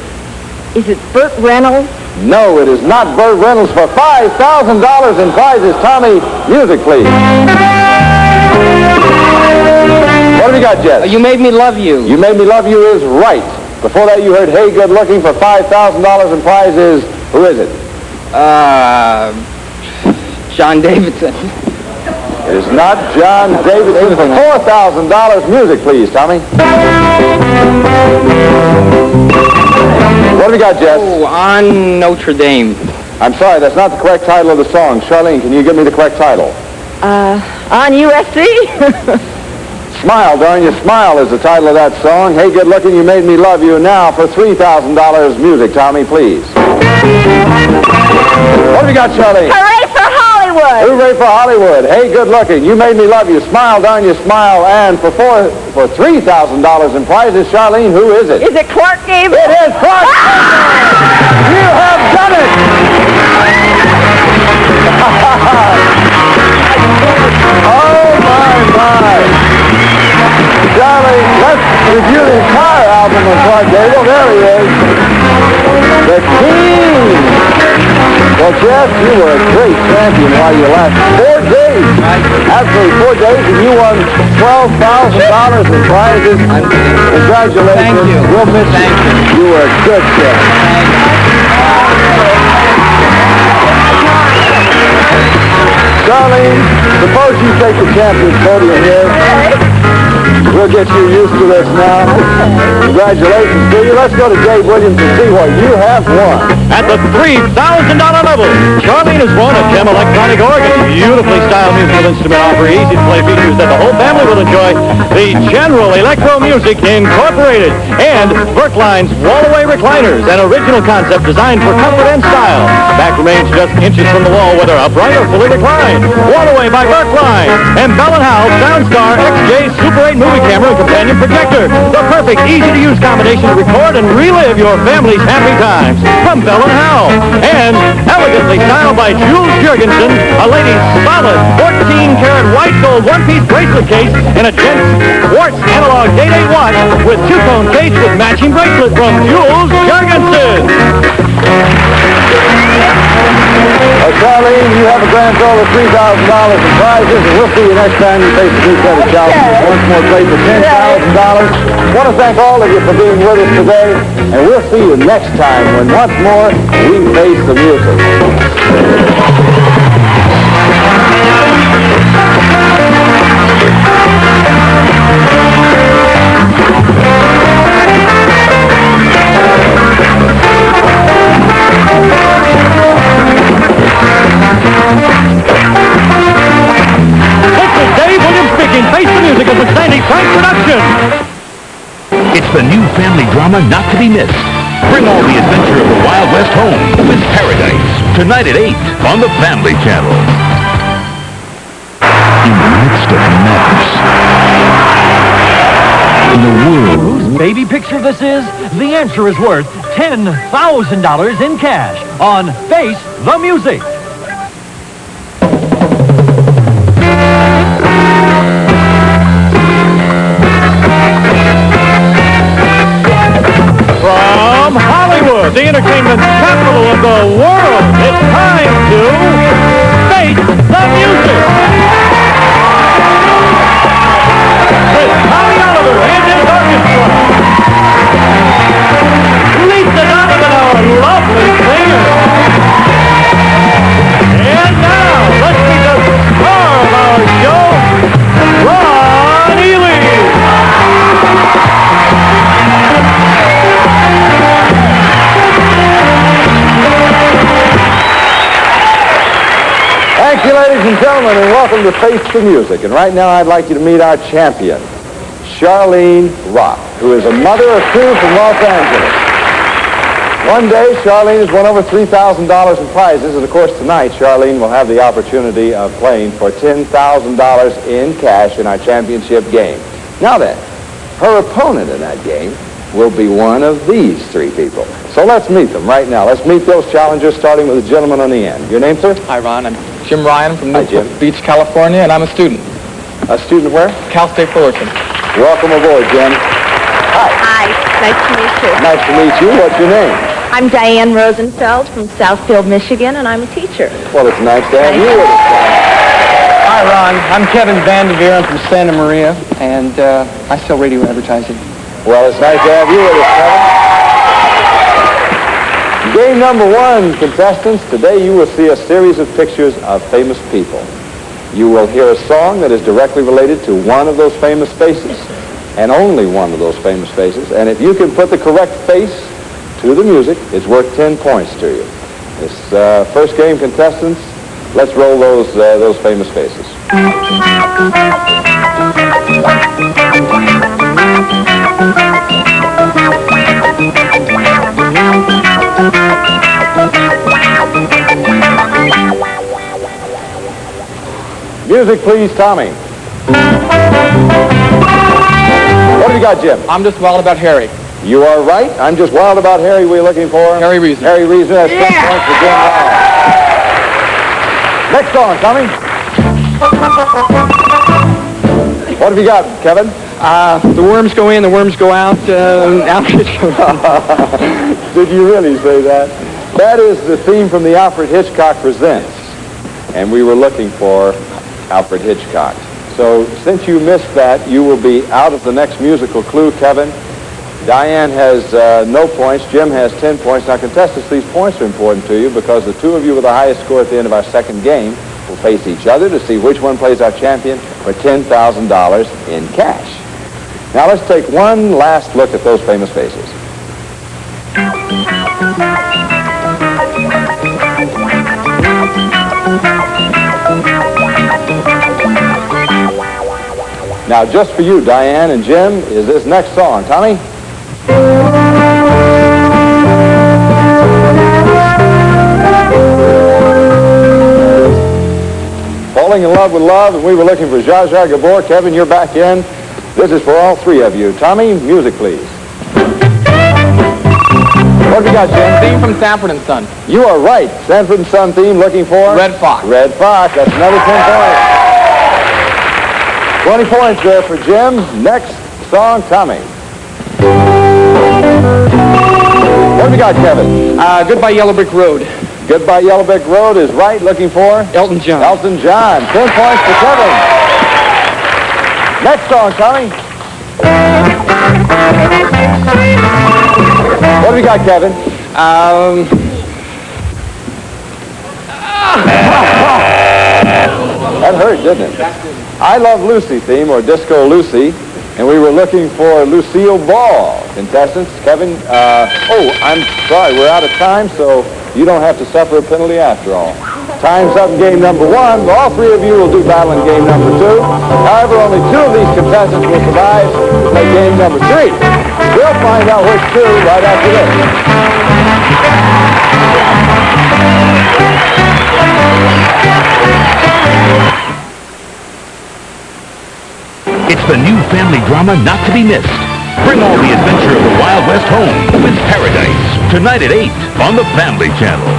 Is it Burt Reynolds? No, it is not Burt Reynolds for $5,000 in prizes. Tommy, music, please. What have you got, Jess? You Made Me Love You. You Made Me Love You is right. Before that, you heard Hey Good Looking for $5,000 in prizes. Who is it? John Davidson. It is not John Davidson for $4,000. Music, please, Tommy. What have we got, Jess? Oh, On Notre Dame. I'm sorry, that's not the correct title of the song. Charlene, can you give me the correct title? On USC? Smile, darn you, Smile is the title of that song. Hey, Good Looking, You Made Me Love You. Now for $3,000 music, Tommy, please. What have we got, Charlene? Hooray for Hollywood! Hooray for Hollywood. Hey, Good Looking, You Made Me Love You. Smile, darn you, Smile. And for $3,000 in prizes, Charlene, who is it? Is it Clark Gable? It is Clark Gable! You have done it! Let's review the entire album of Clark Gable. There he is. The King. Well, Jeff, you were a great champion while you lasted 4 days. Absolutely 4 days, and you won $12,000 in prizes. Congratulations. Thank you. We'll miss you. You were a good champ. Darlene, suppose you take the champion's podium here. We'll get you used to this now. Congratulations to you. Let's go to Dave Williams and see what you have won. At the $3,000 level, Charlene has won a Gem electronic organ. Beautifully styled musical instrument offer, easy to play features that the whole family will enjoy. The General Electro Music Incorporated and Berkline's wall-away recliners, an original concept designed for comfort and style. Back remains just inches from the wall, whether upright or fully reclined. Wall-away by Berkline and Bell & Howell Soundstar XJ Super 8 movie camera and companion projector. The perfect, easy-to-use combination to record and relive your family's happy times. From Bell & Howell. And elegantly styled by Jules Jurgensen, a lady's solid 14-karat white gold one-piece bracelet case and a gent's quartz analog Date 8 watch with two-tone case with matching bracelet from Jules Jurgensen. Charlene, you have a grand total of $3,000 in prizes, and we'll see you next time you face a new set of challenges. Once more, play for $10,000. I want to thank all of you for being with us today, and we'll see you next time when once more we face the music. Face the Music is a Sandy Frank production. It's the new family drama not to be missed. Bring all the adventure of the Wild West home with Paradise. Tonight at 8 on the Family Channel. In the midst of madness, in the world... Whose baby picture this is? The answer is worth $10,000 in cash on Face the Music. From Hollywood, the entertainment capital of the world, it's time to Face the Music. With Tommy Oliver and his orchestra. Lisa Donovan, our lovely singer. And now, let's meet the star of our show, Ron Ely. Thank you, ladies and gentlemen, and welcome to Face the Music. And right now, I'd like you to meet our champion, Charlene Rock, who is a mother of two from Los Angeles. One day, Charlene has won over $3,000 in prizes, and of course, tonight, Charlene will have the opportunity of playing for $10,000 in cash in our championship game. Now then, her opponent in that game will be one of these three people. So let's meet them right now. Let's meet those challengers, starting with the gentleman on the end. Your name, sir? Hi, Ron. I'm Jim Ryan from Newport Beach, California, and I'm a student. A student where? Cal State Fullerton. Welcome aboard, Jen. Hi. Hi. Nice to meet you. Nice to meet you. What's your name? I'm Diane Rosenfeld from Southfield, Michigan, and I'm a teacher. Well, it's nice to have you with us. Hi, Ron. I'm Kevin Vanderveer. I'm from Santa Maria, and I sell radio advertising. Well, it's nice to have you with us, Kevin. Game number one, contestants. Today you will see a series of pictures of famous people. You will hear a song that is directly related to one of those famous faces, and only one of those famous faces. And if you can put the correct face to the music, it's worth 10 points to you. This first game, contestants, let's roll those famous faces. Music, please, Tommy. What have you got, Jim? I'm just wild about Harry. You are right. I'm just wild about Harry. We're looking for Harry Reason. Harry Reason has 10 points for Jim Ryan. Next song, Tommy. What have you got, Kevin? The worms go in, the worms go out, Alfred goes out. Did you really say that? That is the theme from the Alfred Hitchcock Presents. And we were looking for Alfred Hitchcock. So since you missed that, you will be out of the next musical clue, Kevin. Diane has no points. Jim has 10 points. Now, contestants, these points are important to you because the two of you with the highest score at the end of our second game will face each other to see which one plays our champion for $10,000 in cash. Now, let's take one last look at those famous faces. Now, just for you, Diane and Jim, is this next song. Tommy? Falling in Love with Love, and we were looking for Zsa Zsa Gabor. Kevin, you're back in. This is for all three of you. Tommy, music, please. What have you got, Jim? Theme from Sanford and Son. You are right. Sanford and Son theme, looking for? Red Fox. Red Fox. That's another 10 points. 20 points there for Jim. Next song, Tommy. What have you got, Kevin? Goodbye Yellow Brick Road. Goodbye Yellow Brick Road is right. Looking for? Elton John. Elton John. 10 points for Kevin. Next song, Tommy. What have you got, Kevin? That hurt, didn't it? I Love Lucy theme, or Disco Lucy, and we were looking for Lucille Ball. Contestants, Kevin, I'm sorry, we're out of time, so you don't have to suffer a penalty after all. Time's up in game number one. All three of you will do battle in game number two. However, only two of these contestants will survive to play game number three. We'll find out which two right after this. It's the new family drama not to be missed. Bring all the adventure of the Wild West home with Paradise. Tonight at 8 on the Family Channel.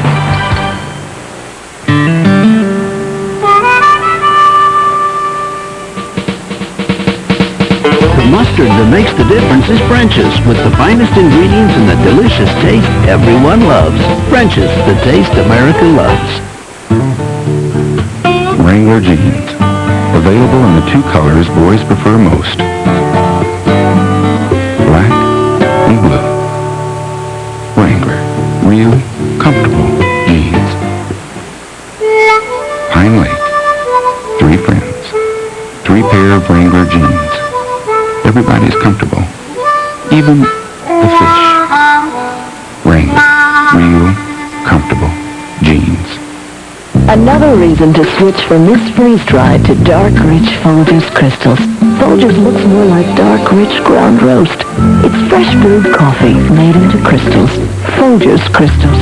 The mustard that makes the difference is French's, with the finest ingredients and the delicious taste everyone loves. French's, the taste America loves. Wrangler jeans. Available in the two colors boys prefer most. Black and blue. Wrangler. Real, comfortable jeans. Pine Lake. 3 friends. 3 pair of Wrangler jeans. Everybody's comfortable. Even the fish. Wrangler. Real, comfortable jeans. Another reason to switch from this freeze-dried to dark, rich Folgers crystals. Folgers looks more like dark, rich ground roast. It's fresh brewed coffee made into crystals. Folgers crystals.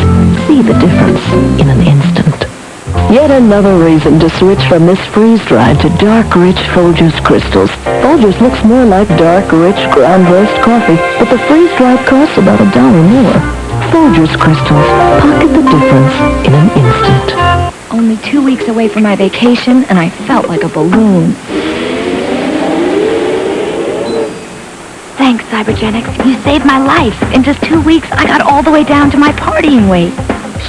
See the difference in an instant. Yet another reason to switch from this freeze-dried to dark, rich Folgers crystals. Folgers looks more like dark, rich ground roast coffee, but the freeze-dried costs about $1 more. Folgers crystals. Pocket the difference in an instant. Only 2 weeks away from my vacation, and I felt like a balloon. Thanks, Cybergenics. You saved my life. In just 2 weeks, I got all the way down to my partying weight.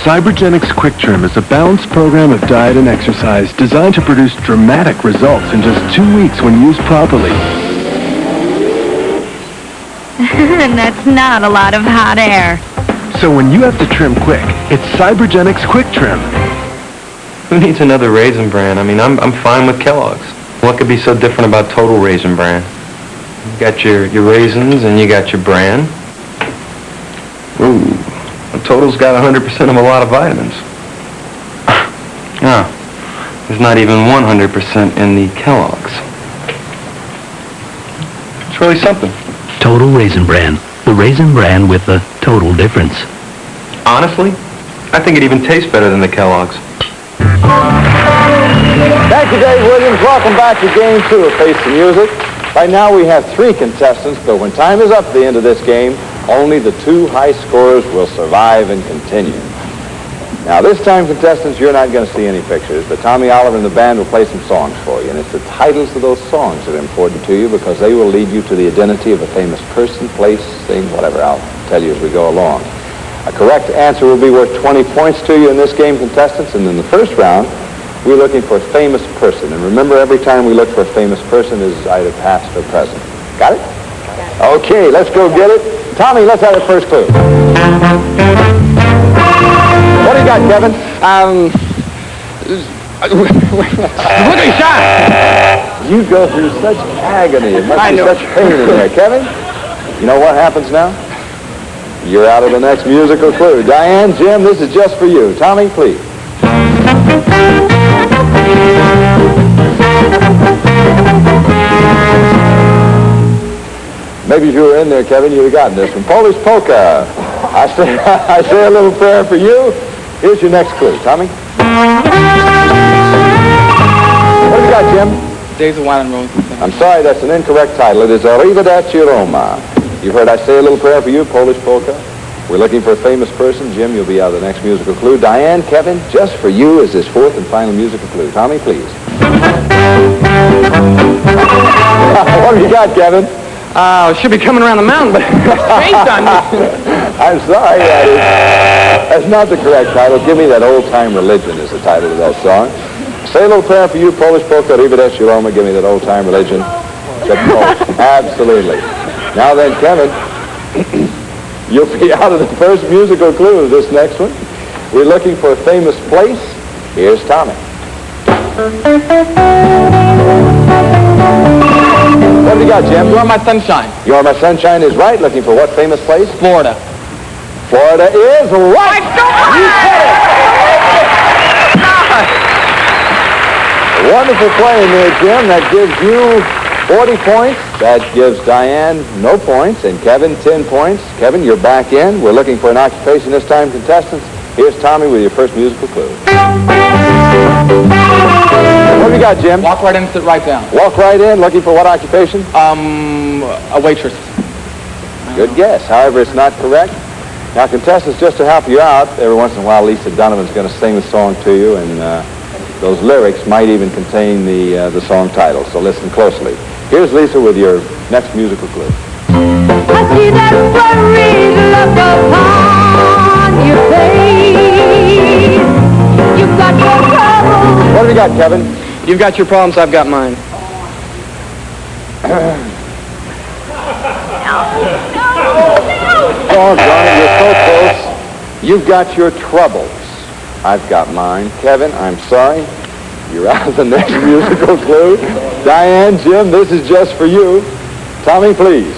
Cybergenics Quick Trim is a balanced program of diet and exercise designed to produce dramatic results in just 2 weeks when used properly. And that's not a lot of hot air. So when you have to trim quick, it's Cybergenics Quick Trim. Who needs another Raisin Bran? I mean, I'm fine with Kellogg's. What could be so different about Total Raisin Bran? You got your raisins and you got your bran. Ooh, well, Total's got 100% of a lot of vitamins. Ah, there's not even 100% in the Kellogg's. It's really something. Total Raisin Bran. The Raisin Bran with the total difference. Honestly, I think it even tastes better than the Kellogg's. Thank you, Dave Williams. Welcome back to Game 2 of Face the Music. Right now we have 3 contestants, but when time is up at the end of this game, only the 2 high scorers will survive and continue. Now, this time, contestants, you're not going to see any pictures, but Tommy Oliver and the band will play some songs for you, and it's the titles of those songs that are important to you because they will lead you to the identity of a famous person, place, thing, whatever. I'll tell you as we go along. A correct answer will be worth 20 points to you in this game, contestants, and in the first round, we're looking for a famous person. And remember, every time we look for a famous person is either past or present. Got it? Okay, let's go get it. Tommy, let's have the first clue. What do you got, Kevin? Woody shot. You go through such agony. It must be such pain in there. Kevin, you know what happens now? You're out of the next musical clue. Diane, Jim, this is just for you. Tommy, please. Maybe if you were in there, Kevin, you'd have gotten this one. Polish polka. I say a little prayer for you. Here's your next clue. Tommy? What do you got, Jim? Days of Wine and Roses. I'm sorry, that's an incorrect title. It is Arrivederci Roma. You've heard I say a little prayer for you, Polish polka. We're looking for a famous person. Jim, you'll be out of the next musical clue. Diane, Kevin, just for you is this fourth and final musical clue. Tommy, please. What have you got, Kevin? It should be coming around the mountain, but it's on me. I'm sorry, that's not the correct title. Give me that old-time religion is the title of that song. Say a little prayer for you, Polish polka, Arrivederci Roma. Give me that old-time religion. Absolutely. Now then, Kevin, you'll be out of the first musical clue of this next one. We're looking for a famous place. Here's Tommy. What have you got, Jim? You Are My Sunshine. You Are My Sunshine is right. Looking for what famous place? Florida. Florida is right. You said it. Wonderful playing there, Jim. That gives you 40 points. That gives Diane no points. And Kevin, 10 points. Kevin, you're back in. We're looking for an occupation this time, contestants. Here's Tommy with your first musical clue. What have you got, Jim? Walk right in, sit right down. Walk right in. Looking for what occupation? A waitress. Good guess. However, it's not correct. Now, contestants, just to help you out, every once in a while, Lisa Donovan's going to sing the song to you, and those lyrics might even contain the song title, so listen closely. Here's Lisa with your next musical clue. I see that worried look upon your face. You've got your troubles. What have you got, Kevin? You've got your problems, I've got mine. Oh, darn it, you're so close. You've got your troubles. I've got mine. Kevin, I'm sorry. You're out of the next musical clue. Diane, Jim, this is just for you. Tommy, please.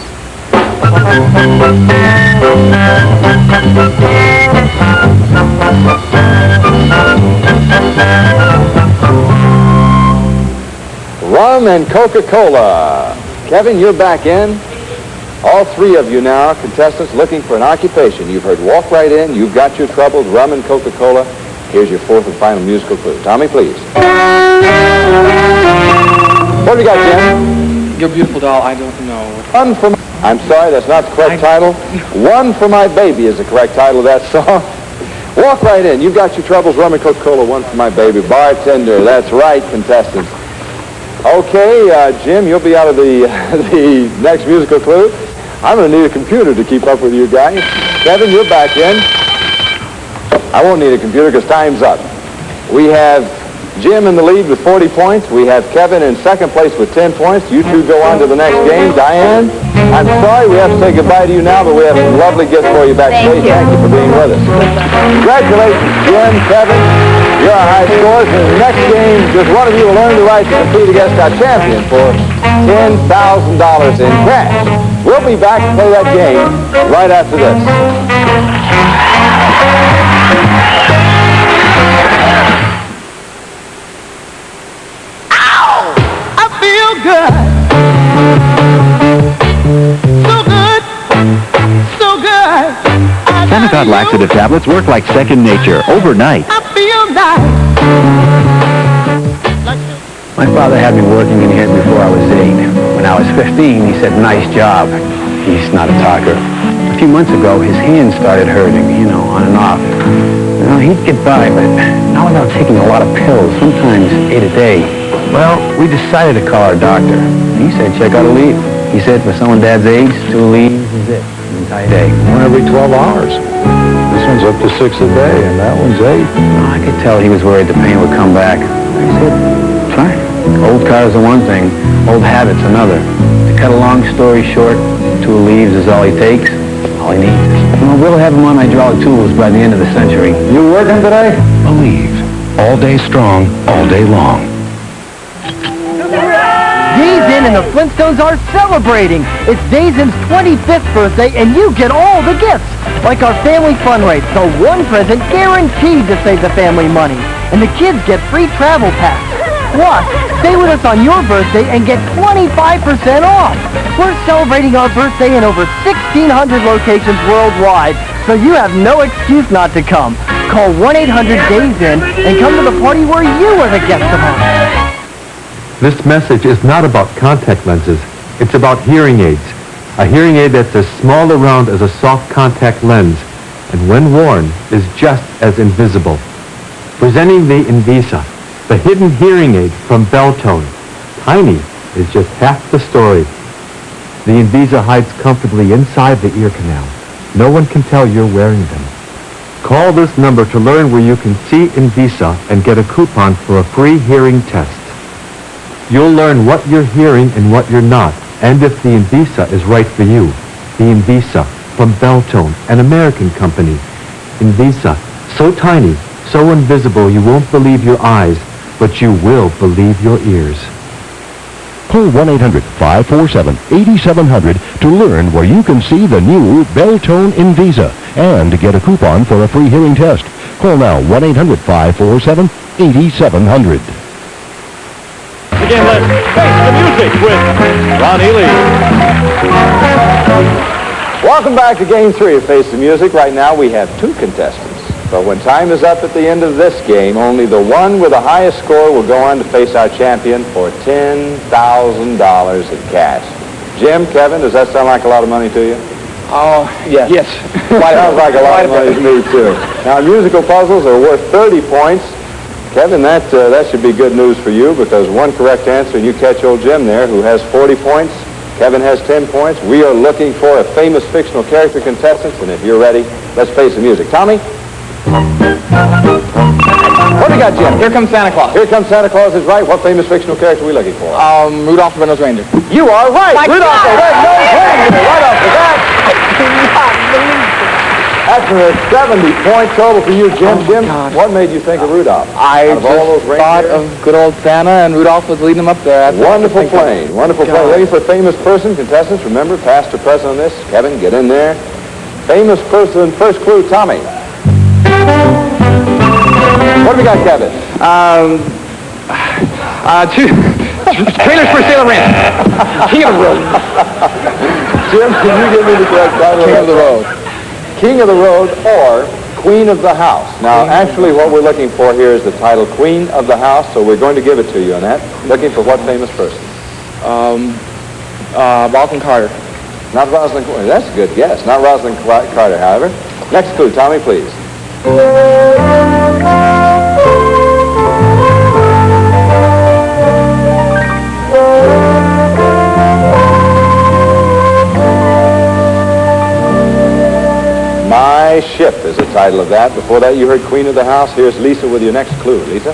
Rum and Coca-Cola. Kevin, you're back in. All three of you now, contestants, looking for an occupation. You've heard Walk Right In, You've Got Your Troubles, Rum and Coca-Cola. Here's your fourth and final musical clue. Tommy, please. What have you got, Jim? Your Beautiful Doll, I don't know. One for my... I'm sorry, that's not the correct title. One for My Baby is the correct title of that song. Walk Right In, You've Got Your Troubles, Rum and Coca-Cola, One for My Baby. Bartender, that's right, contestants. Okay, Jim, you'll be out of the next musical clue. I'm going to need a computer to keep up with you guys. Kevin, you're back in. I won't need a computer because time's up. We have Jim in the lead with 40 points. We have Kevin in second place with 10 points. You two go on to the next game. Diane, I'm sorry we have to say goodbye to you now, but we have some lovely gifts for you backstage. Thank you for being with us. Congratulations, Jim, Kevin. You're our high scores. In the next game, just one of you will earn the right to compete against our champion for $10,000 in cash. We'll be back to play that game right after this. Ow! I feel good. So good. So good. Senecot laxative tablets work like second nature overnight. I feel nice. My father had me working in here before I was 8. When I was 15, he said, nice job. He's not a talker. A few months ago, his hand started hurting, on and off. And Well, he'd get by, but not without taking a lot of pills, sometimes 8 a day. Well, we decided to call our doctor. He said check out a leaf. He said for someone Dad's age, 2 leaves is it. An entire day. One every 12 hours. This one's up to 6 a day, and that one's 8. I could tell he was worried the pain would come back. I said, fine. Old cars are one thing, old habits another. To cut a long story short, 2 leaves is all he takes, all he needs. Well, we'll have him on hydraulic tools by the end of the century. You working today? Believe. All day strong, all day long. Days In and the Flintstones are celebrating. It's Days In's 25th birthday, and you get all the gifts. Like our family fun rate, so one present guaranteed to save the family money. And the kids get free travel packs. Plus, stay with us on your birthday and get 25% off. We're celebrating our birthday in over 1,600 locations worldwide, so you have no excuse not to come. Call 1-800-DAYS-IN and come to the party where you are the guest of honor. This message is not about contact lenses. It's about hearing aids. A hearing aid that's as small around as a soft contact lens, and when worn, is just as invisible. Presenting the Invisa, the hidden hearing aid from Beltone. Tiny is just half the story. The Invisa hides comfortably inside the ear canal. No one can tell you're wearing them. Call this number to learn where you can see Invisa and get a coupon for a free hearing test. You'll learn what you're hearing and what you're not, and if the Invisa is right for you. The Invisa from Beltone, an American company. Invisa, so tiny, so invisible you won't believe your eyes, but you will believe your ears. Call 1-800-547-8700 to learn where you can see the new Beltone Invisa and get a coupon for a free hearing test. Call now 1-800-547-8700. Again, let's face the music with Ron Ely. Welcome back to Game 3 of Face the Music. Right now we have 2 contestants. But when time is up at the end of this game, only the one with the highest score will go on to face our champion for $10,000 in cash. Jim, Kevin, does that sound like a lot of money to you? Oh, yes. Yes. Sounds like a lot of money to me, too. Now, musical puzzles are worth 30 points. Kevin, that should be good news for you because one correct answer and you catch old Jim there who has 40 points. Kevin has 10 points. We are looking for a famous fictional character contestant, and if you're ready, let's face the music. Tommy? What do we got, Jim? Here comes Santa Claus. Here comes Santa Claus is right. What famous fictional character are we looking for? Rudolph the Red-Nosed Reindeer. You are right. Rudolph the Red-Nosed Reindeer. Right off the bat. That's a 70-point total for you, Jim. Jim, what made you think of Rudolph? I just thought of good old Santa, and Rudolph was leading them up there. Wonderful playing. Wonderful playing. Looking for a famous person, contestants. Remember, past or present on this. Kevin, get in there. Famous person, first clue, Tommy. What do we got, Kevin? Trailers for Sailor Rant. King of the Road. Jim, can you give me the correct title? King of the Road. King of the Road or Queen of the House. Now, actually, what we're looking for here is the title Queen of the House, so we're going to give it to you on that. Looking for what famous person? Rosalind Carter. Not Rosalind Carter. That's a good guess. Not Rosalind Carter, however. Next clue, Tommy, please. My Ship is the title of that. Before that, you heard Queen of the House. Here's Lisa with your next clue. Lisa?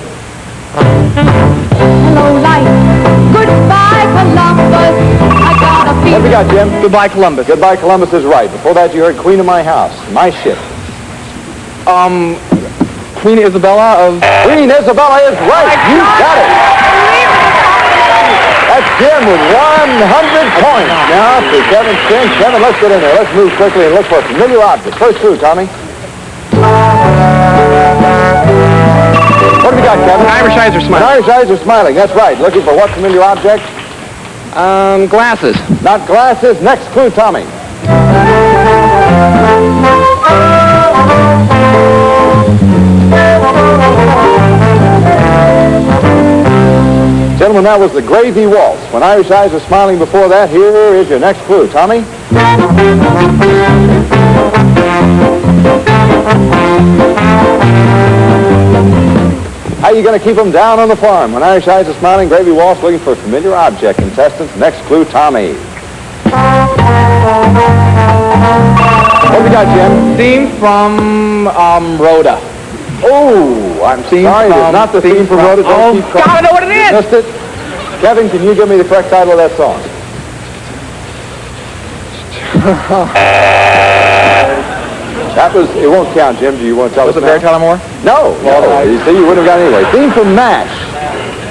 Hello, life. Goodbye, Columbus. I got a feeling. What have we got, Jim? Goodbye, Columbus. Goodbye, Columbus is right. Before that, you heard Queen of My House. My Ship. Queen Isabella of... Queen Isabella is right. You got it. That's Jim with 100 points. Now for Kevin Sting. Kevin, let's get in there. Let's move quickly and look for a familiar object. First clue, Tommy. What have we got, Kevin? An Irish eyes are smiling. An Irish eyes are smiling. That's right. Looking for what familiar object? Glasses. Not glasses. Next clue, Tommy. Gentlemen, that was the Gravy Waltz. When Irish eyes are smiling before that, here is your next clue. Tommy? you going to keep them down on the farm? When Irish Eyes is smiling, Gravy Walsh looking for a familiar object. Contestants, next clue, Tommy. What have we got, Jim? Theme from Rhoda. Oh, I'm sorry, it's not the theme from Rhoda. Don't keep God, I know what it is! Missed it. Kevin, can you give me the correct title of that song? It won't count, Jim. Do you want to tell us now? Was it Barry Tyler Moore? No. You see, you wouldn't have got it anyway. Theme from MASH.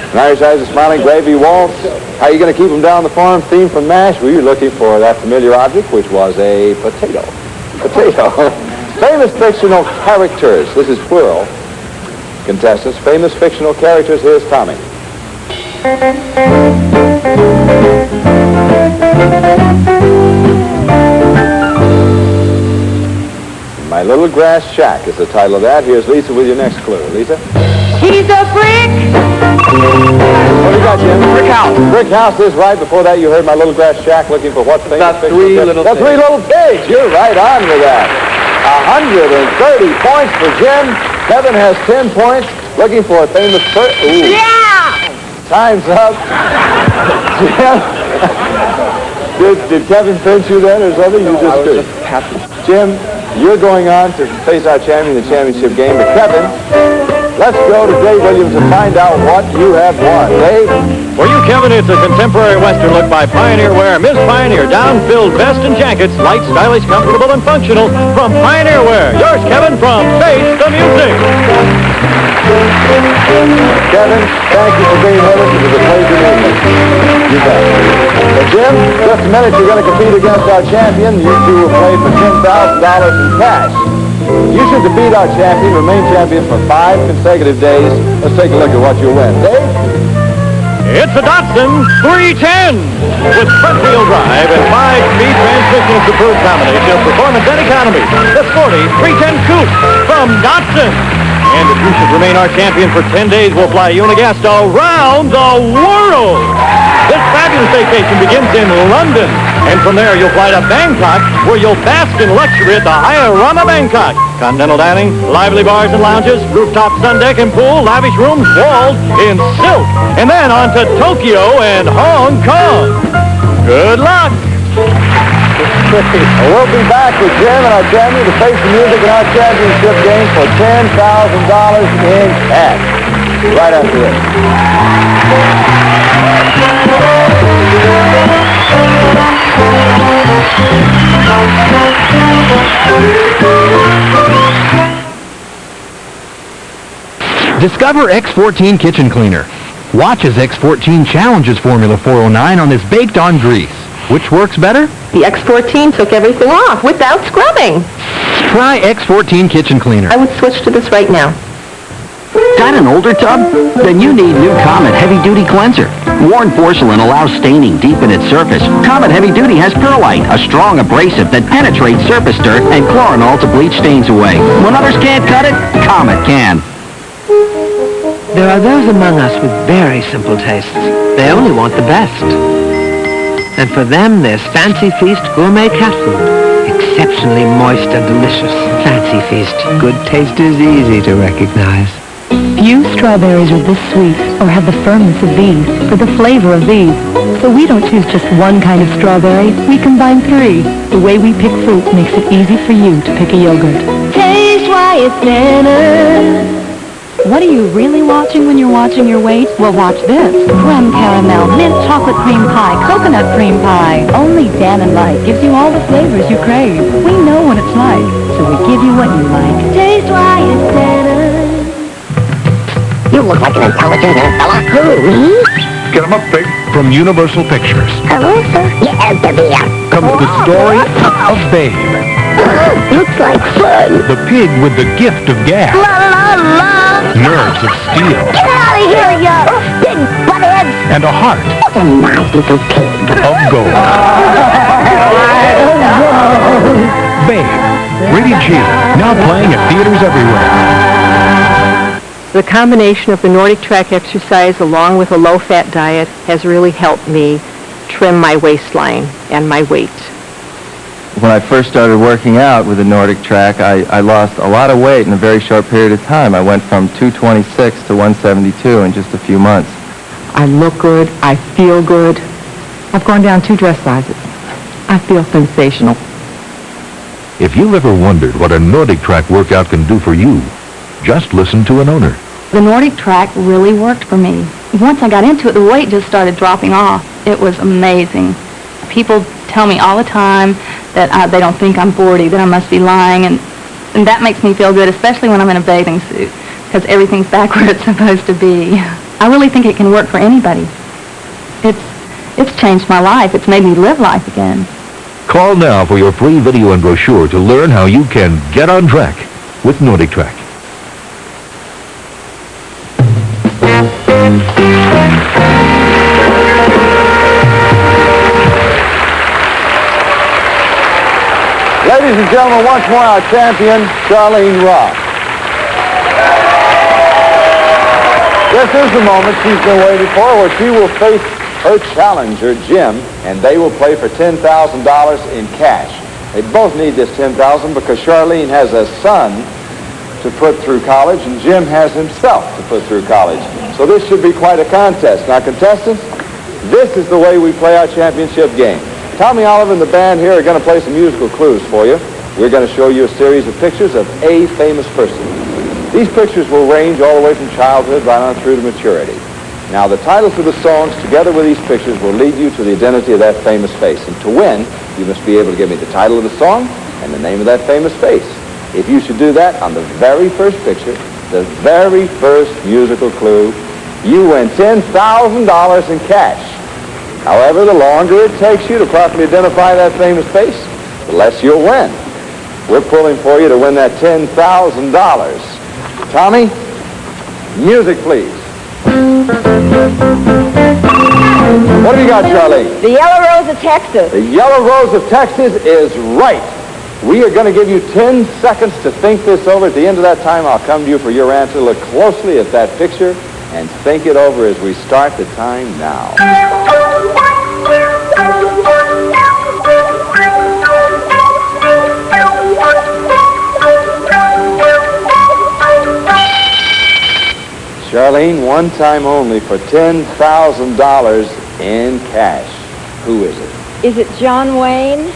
And Irish Eyes is smiling, Gravy Waltz. How are you going to keep them down the farm? Theme from MASH. We were looking for that familiar object, which was a potato. Famous fictional characters. This is plural. Contestants, famous fictional characters. Here's Tommy. My Little Grass Shack is the title of that. Here's Lisa with your next clue. Lisa? He's a brick. What do you got, Jim? Brick House. Brick House is right. Before that, you heard My Little Grass Shack looking for what thing? The Three Little Pigs. The Three Little Pigs. You're right on with that. 130 points for Jim. Kevin has 10 points. Looking for a famous Ooh. Yeah! Time's up. Jim, did Kevin pinch you then or something? You just did. Jim, you're going on to face our champion in the championship game. But Kevin, let's go to Dave Williams and find out what you have won. Dave? For you, Kevin, it's a contemporary Western look by Pioneer Wear. Ms. Pioneer, down-filled vest and jackets, light, stylish, comfortable, and functional from Pioneer Wear. Yours, Kevin, from Face the Music. Kevin, thank you for being with us. It was a pleasure meeting you. You bet. So, Jim, just a minute, you're going to compete against our champion. You two will play for $10,000 in cash. You should defeat our champion, remain champion for 5 consecutive days. Let's take a look at what you'll win. Dave? It's a Datsun 310 with front-wheel drive and 5-speed transmission of superb combination of performance and economy. The sporty 310 Coupe from Datsun. And if you should remain our champion for 10 days, we'll fly you and a guest around the world. This fabulous vacation begins in London. And from there, you'll fly to Bangkok, where you'll bask in luxury at the Hyaurama Bangkok. Continental dining, lively bars and lounges, rooftop sun deck and pool, lavish rooms walled in silk. And then on to Tokyo and Hong Kong. Good luck. We'll be back with Jim and our champion to face the music in our championship game for $10,000 in cash. Right after this. Discover X14 Kitchen Cleaner. Watch as X14 challenges Formula 409 on this baked-on grease. Which works better? The X14 took everything off without scrubbing. Try X14 Kitchen Cleaner. I would switch to this right now. Got an older tub? Then you need new Comet Heavy Duty Cleanser. Worn porcelain allows staining deep in its surface. Comet Heavy Duty has perlite, a strong abrasive that penetrates surface dirt, and chloranol to bleach stains away. When others can't cut it, Comet can. There are those among us with very simple tastes. They only want the best. And for them, there's Fancy Feast Gourmet Cat Food. Exceptionally moist and delicious. Fancy Feast. Good taste is easy to recognize. Few strawberries are this sweet or have the firmness of these or the flavor of these. So we don't choose just one kind of strawberry. We combine 3. The way we pick fruit makes it easy for you to pick a yogurt. Taste why it's better. What are you really watching when you're watching your weight? Well, watch this. Creme caramel, mint chocolate cream pie, coconut cream pie. Only Dan & Light gives you all the flavors you crave. We know what it's like, so we give you what you like. Taste why it's better. You look like an intelligent young fella. Who, me? Get him up, Pig. From Universal Pictures Hello, sir. Yes, Debbie. comes the story of Babe. Looks like fun. The pig with the gift of gas. La, la, la. Nerves of steel. Get out of here, you big butthead. And a heart What a nice little pig. of gold. Babe. Rated G. Now playing at theaters everywhere. The combination of the Nordic track exercise along with a low-fat diet has really helped me trim my waistline and my weight. when I first started working out with the Nordic track, I lost a lot of weight in a very short period of time. I went from 226 to 172 in just a few months. I look good. I feel good. I've gone down 2 dress sizes. I feel sensational. If you've ever wondered what a Nordic track workout can do for you, just listen to an owner. The Nordic track really worked for me. Once I got into it, the weight just started dropping off. It was amazing. People tell me all the time that they don't think I'm 40, that I must be lying, and that makes me feel good, especially when I'm in a bathing suit, because everything's back where it's supposed to be. I really think it can work for anybody. It's changed my life. It's made me live life again. Call now for your free video and brochure to learn how you can get on track with Nordic Track. Ladies and gentlemen, once more our champion, Charlene Ross. This is the moment she's been waiting for, where she will face her challenger, Jim, and they will play for $10,000 in cash. They both need this $10,000 because Charlene has a son to put through college, and Jim has himself to put through college. So this should be quite a contest. Now, contestants, this is the way we play our championship game. Tommy Oliver and the band here are going to play some musical clues for you. We're going to show you a series of pictures of a famous person. These pictures will range all the way from childhood right on through to maturity. Now, the titles of the songs, together with these pictures, will lead you to the identity of that famous face. And to win, you must be able to give me the title of the song and the name of that famous face. If you should do that on the very first picture, the very first musical clue, you win $10,000 in cash. However, the longer it takes you to properly identify that famous face, the less you'll win. We're pulling for you to win that $10,000. Tommy, music, please. What have you got, Charlie? The Yellow Rose of Texas. The Yellow Rose of Texas is right. We are going to give you 10 seconds to think this over. At the end of that time, I'll come to you for your answer. Look closely at that picture and think it over as we start the time now. Charlene, one time only for $10,000 in cash. Who is it? Is it John Wayne?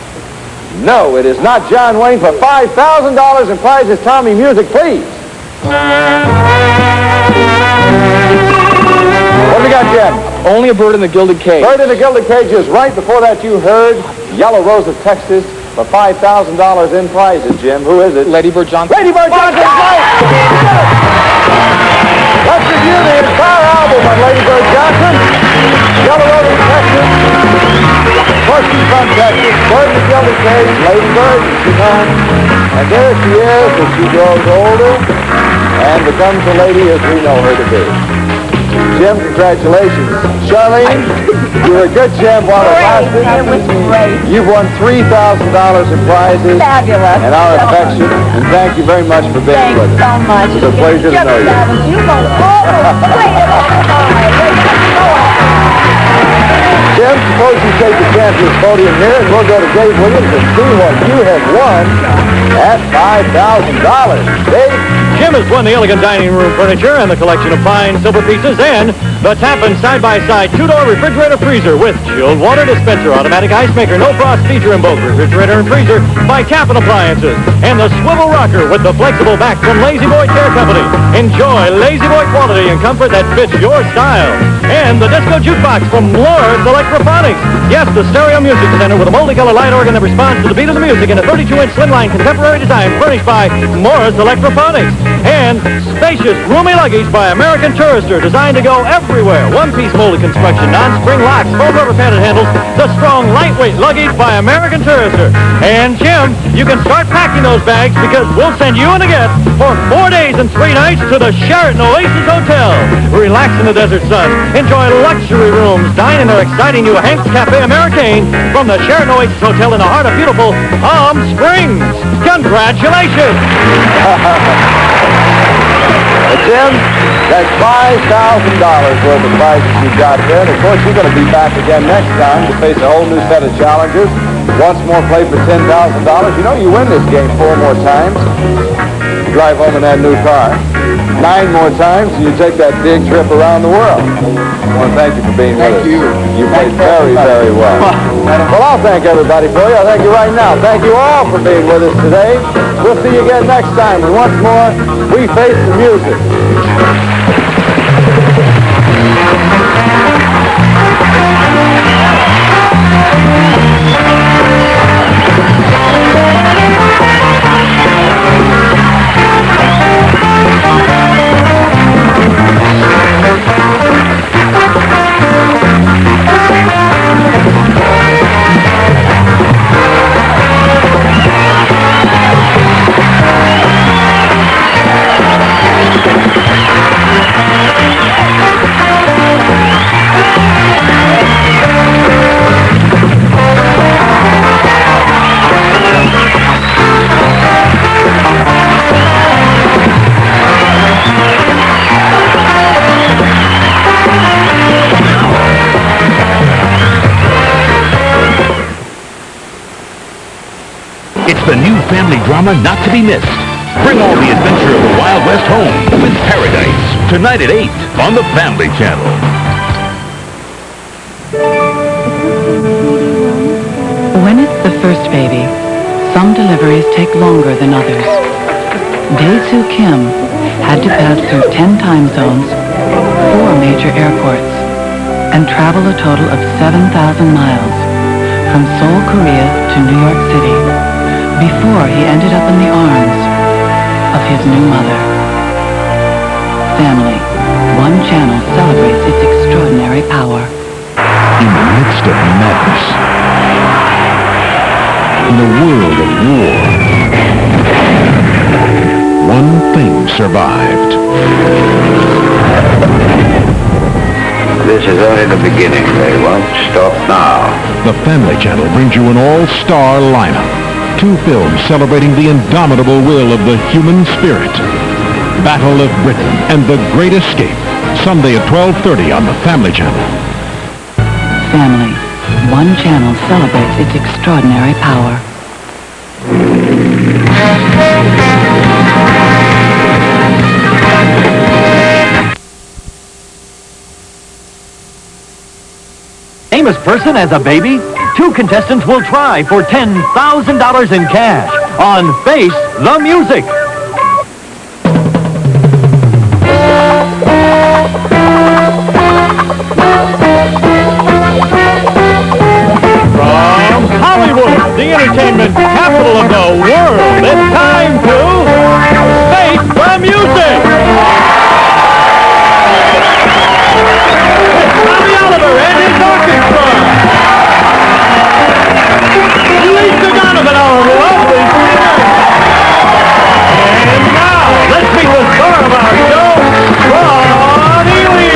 No, it is not John Wayne for $5,000 in prizes. Tommy, music, please. What have we got, Jim? Only a Bird in the Gilded Cage. Bird in the Gilded Cage is right. Before that, you heard Yellow Rose of Texas for $5,000 in prizes, Jim. Who is it? Lady Bird Johnson. Lady Bird Johnson is right! Let's review the entire album on Lady Bird Johnson. Yellow Rose of Texas. Of course, she's from Texas. Bird in the Gilded Cage. Lady Bird, she's on. And there she is as she grows older and becomes the lady as we know her to be. Jim, congratulations. Charlene, you were a good champ while it lasted. It was great. You've won $3,000 in prizes. Fabulous. And our affection. And thank you very much for being with us. Thanks so much. It's a pleasure to know you. You go Jim, suppose you take the champion's podium here, and we'll go to Dave Williams and see what you have won at $5,000. Dave? Jim has won the elegant dining room furniture and the collection of fine silver pieces and the Tappan side-by-side two-door refrigerator freezer with chilled water dispenser, automatic ice maker, no frost feature in both refrigerator and freezer by Tappan Appliances, and the swivel rocker with the flexible back from Lazy Boy Chair Company. Enjoy Lazy Boy quality and comfort that fits your style. And the disco jukebox from Laura's Electrophonics. Yes, the stereo music center with a multicolor light organ that responds to the beat of the music in a 32-inch slimline contemporary design furnished by Morris Electrophonics. And spacious, roomy luggage by American Tourister, designed to go everywhere. One-piece molded construction, non-spring locks, foam rubber padded handles, the strong, lightweight luggage by American Tourister. And Jim, you can start packing those bags because we'll send you and a guest for 4 days and 3 nights to the Sheraton Oasis Hotel. Relax in the desert sun, enjoy luxury rooms, dine in their exciting new Hank's Cafe Americaine from the Sheraton Oasis Hotel in the heart of beautiful Palm Springs. Congratulations! Jim, that's $5,000 worth of prizes you got there. And of course, you're going to be back again next time to face a whole new set of challengers. Once more play for $10,000. You know you win this game 4 more times. You drive home in that new car. 9 more times, and you take that big trip around the world. I want to thank you for being with us. Thank you. You played very, very well. Well, I'll thank everybody for you. I'll thank you right now. Thank you all for being with us today. We'll see you again next time. And once more, we face the music. It's the new family drama not to be missed. Bring all the adventure of the Wild West home with Paradise. Tonight at 8 on the Family Channel. When it's the first baby, some deliveries take longer than others. Dae-Soo Kim had to pass through 10 time zones, 4 major airports, and travel a total of 7,000 miles from Seoul, Korea to New York City before he ended up in the arms of his new mother. Family, one channel celebrates its extraordinary power. In the midst of madness, in a world of war, one thing survived. This is only the beginning. They won't stop now. The Family Channel brings you an all-star lineup. 2 films celebrating the indomitable will of the human spirit. Battle of Britain and The Great Escape. Sunday at 12:30 on the Family Channel. Family, one channel celebrates its extraordinary power. Famous person as a baby? 2 contestants will try for $10,000 in cash on Face the Music. From Hollywood, the entertainment capital of the world, it's time to Face the Music. It's Tommy Oliver and his orchestra. Lovely singers. And now, let's meet the star of our show, Ron Ely.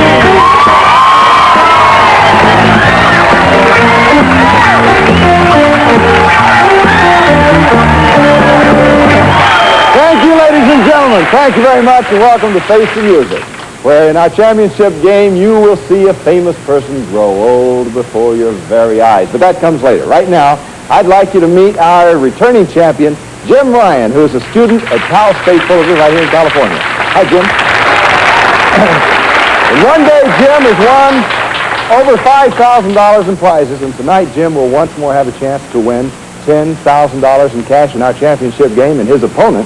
Thank you, ladies and gentlemen. Thank you very much, and welcome to Face the Music, where in our championship game, you will see a famous person grow old before your very eyes. But that comes later. Right now, I'd like you to meet our returning champion, Jim Ryan, who is a student at Cal State Fullerton right here in California. Hi, Jim. And one day, Jim has won over $5,000 in prizes, and tonight, Jim will once more have a chance to win $10,000 in cash in our championship game, and his opponent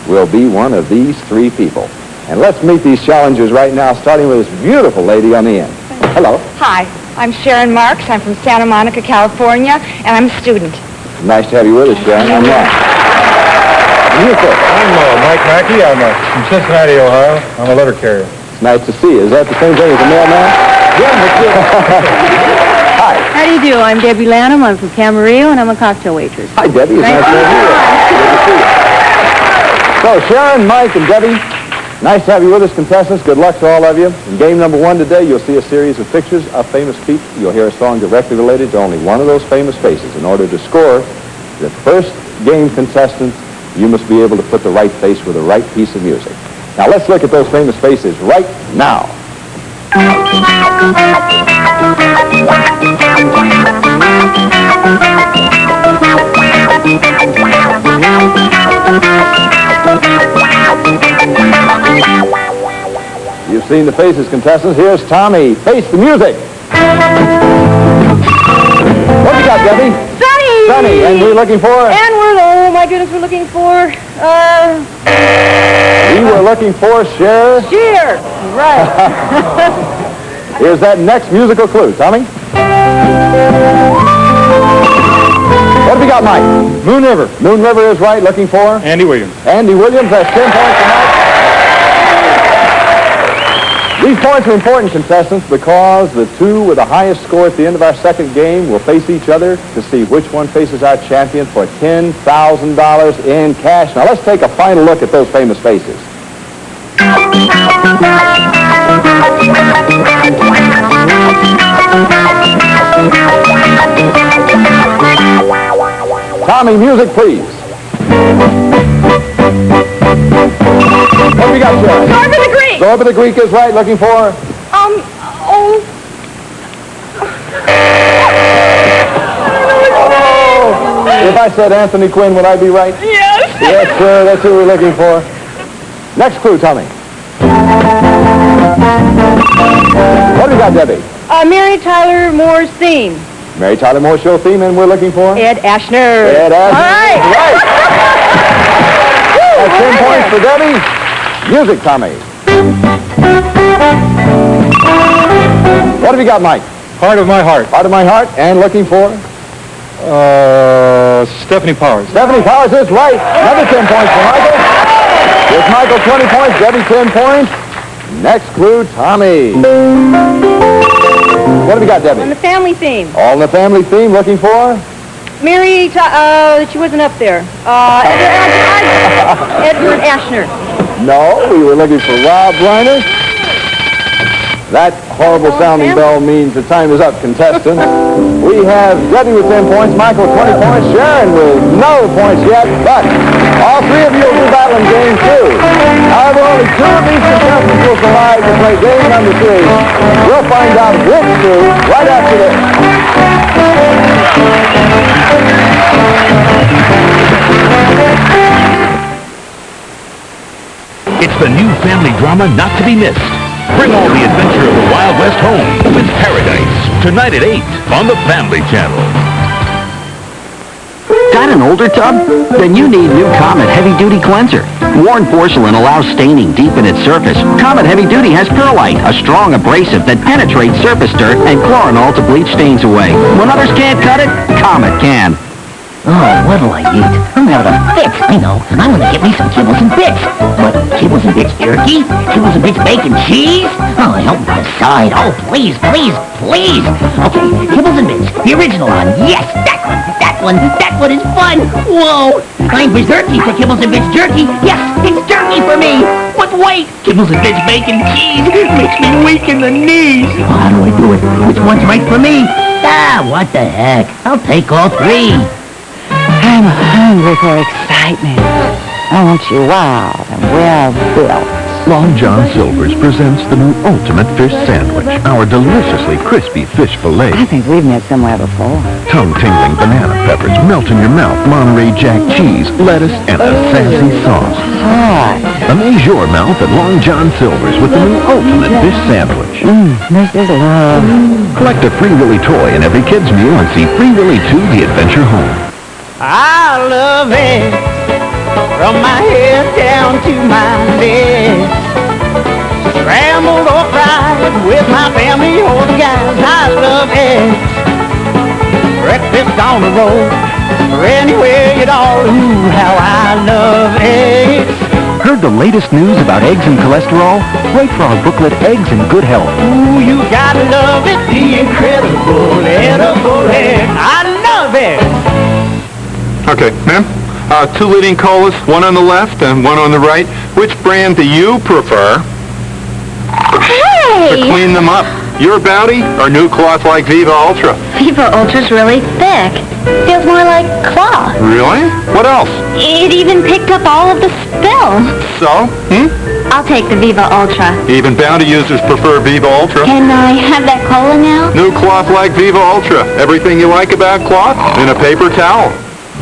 will be one of these 3 people. And let's meet these challengers right now, starting with this beautiful lady on the end. Hello. Hi, I'm Sharon Marks. I'm from Santa Monica, California, and I'm a student. Nice to have you with us, Sharon. I'm Ron. You, sir? I'm Mike Mackey. I'm from Cincinnati, Ohio. I'm a letter carrier. It's nice to see you. Is that the same thing as a mailman? Hi. How do you do? I'm Debbie Lanham. I'm from Camarillo, and I'm a cocktail waitress. Hi, Debbie. It's nice to have you. Good to see you. So, Sharon, Mike, and Debbie, nice to have you with us, contestants. Good luck to all of you. In game number 1 today, you'll see a series of pictures of famous people. You'll hear a song directly related to only one of those famous faces. In order to score the first game contestant, you must be able to put the right face with the right piece of music. Now, let's look at those famous faces right now. You've seen the faces, contestants. Here's Tommy. Face the music. What you got, Debbie? Sunny! Sunny, and we're looking for? And oh my goodness, we're looking for, We were looking for Cher. Cheer! Right. Here's that next musical clue. Tommy? What have we got, Mike? Moon River. Moon River is right. Looking for? Andy Williams. Andy Williams. That's 10 points for Mike. These points are important, contestants, because the two with the highest score at the end of our second game will face each other to see which one faces our champion for $10,000 in cash. Now, let's take a final look at those famous faces. Tommy, music, please. What have we got, Sharon? Zorba the Greek. Zorba the Greek is right. Looking for? If I said Anthony Quinn, would I be right? Yes. Yes, sir. That's who we're looking for. Next clue, Tommy. What have we got, Debbie? Mary Tyler Moore's theme. Mary Tyler Moore Show theme, and we're looking for? Ed Ashner. Ed Ashner. All right. Right. That's 10 points for Debbie. Music, Tommy. What have you got, Mike? Heart of My Heart. Heart of My Heart, and looking for? Stephanie Powers. Stephanie Powers is right. Another 10 points for Michael. With Michael 20 points, Debbie 10 points. Next clue, Tommy. What have we got, Debbie? On the family theme. All in the family theme, looking for? Mary, she wasn't up there. Edward Ashner. No, we were looking for Rob Reiner. That horrible sounding bell means the time is up, contestants. We have Debbie with 10 points, Michael 20 points, Sharon with no points yet, but all three of you will be battling game two. However, only two of these contestants will survive to play game number three. We'll find out which two right after this. It's the new family drama not to be missed. Bring all the adventure of the Wild West home with Paradise. Tonight at 8 on the Family Channel. Got an older tub? Then you need new Comet Heavy Duty Cleanser. Worn porcelain allows staining deep in its surface. Comet Heavy Duty has perlite, a strong abrasive that penetrates surface dirt, and chlorinol to bleach stains away. When others can't cut it, Comet can. Oh, what'll I eat? I'm having a fix, I know. I want to get me some Kibbles and Bits. But Kibbles and Bits jerky? Kibbles and Bits bacon cheese? Oh, help me decide. Oh, please, please, please. Okay, Kibbles and Bits. The original one. Yes, that one. That one is fun. Whoa. I'm berserky for Kibbles and Bits jerky. Yes, it's jerky for me. But wait, Kibbles and Bits bacon cheese makes me weak in the knees. Oh, how do I do it? Which one's right for me? Ah, what the heck. I'll take all three. I'm hungry for excitement. I want you wild and well-built. Long John Silver's presents the new Ultimate Fish Sandwich. Our deliciously crispy fish fillet. I think we've met somewhere before. Tongue-tingling banana peppers melt in your mouth. Monterey Jack cheese, lettuce, and a sassy sauce. Hot. Amaze your mouth at Long John Silver's with the new Ultimate Fish Sandwich. This is love. Collect a Free Willy toy in every kid's meal and see Free Willy 2 The Adventure Home. I love it from my head down to my legs. Scrambled or fried with my family or the guys. I love it. Breakfast on the road or anywhere at all. Ooh, how I love eggs. Heard the latest news about eggs and cholesterol? Wait for our booklet, Eggs in Good Health. Ooh, you gotta love it. The incredible edible egg. I love it. Okay, ma'am. 2 leading colas, one on the left and one on the right. Which brand do you prefer to Hey! clean them up? Your Bounty or new cloth like Viva Ultra? Viva Ultra's really thick. Feels more like cloth. Really? What else? It even picked up all of the spill. So? I'll take the Viva Ultra. Even Bounty users prefer Viva Ultra. Can I have that cola now? New cloth like Viva Ultra. Everything you like about cloth in a paper towel.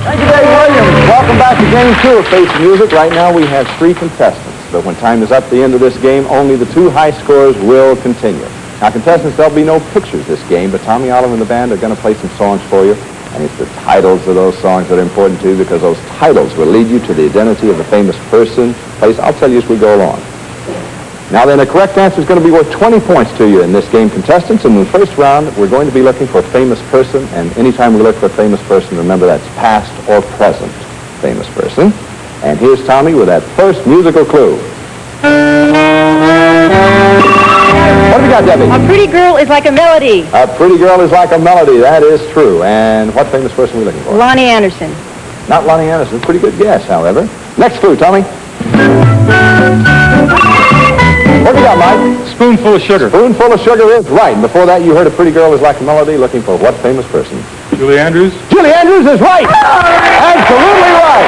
Thank you, Dave Williams. Welcome back to Game 2 of Face Music. Right now we have 3 contestants. But when time is up at the end of this game, only the 2 high scores will continue. Now, contestants, there'll be no pictures this game, but Tommy Oliver and the band are going to play some songs for you. And it's the titles of those songs that are important to you, because those titles will lead you to the identity of the famous person, place. I'll tell you as we go along. Now then, the correct answer is going to be worth 20 points to you in this game, contestants. In the first round, we're going to be looking for a famous person, and anytime we look for a famous person, remember that's past or present famous person. And here's Tommy with that first musical clue. What have we got, Debbie? A pretty girl is like a melody. A pretty girl is like a melody. That is true. And what famous person are we looking for? Lonnie Anderson. Not Lonnie Anderson. Pretty good guess, however. Next clue, Tommy. What have you got, Mike? Spoonful of sugar. Spoonful of sugar is right. And before that, you heard a pretty girl is like a melody, looking for what famous person? Julie Andrews. Julie Andrews is right. Absolutely right.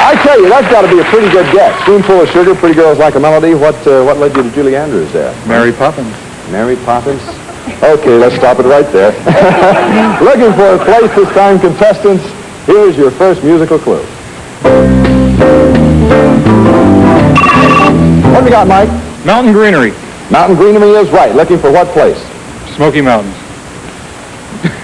I tell you, that's got to be a pretty good guess. Spoonful of sugar, pretty girl is like a melody. What led you to Julie Andrews there? Mary Poppins. Mary Poppins? Okay, let's stop it right there. Looking for a place this time, contestants. Here's your first musical clue. What have we got, Mike? Mountain Greenery. Mountain Greenery is right. Looking for what place? Smoky Mountains.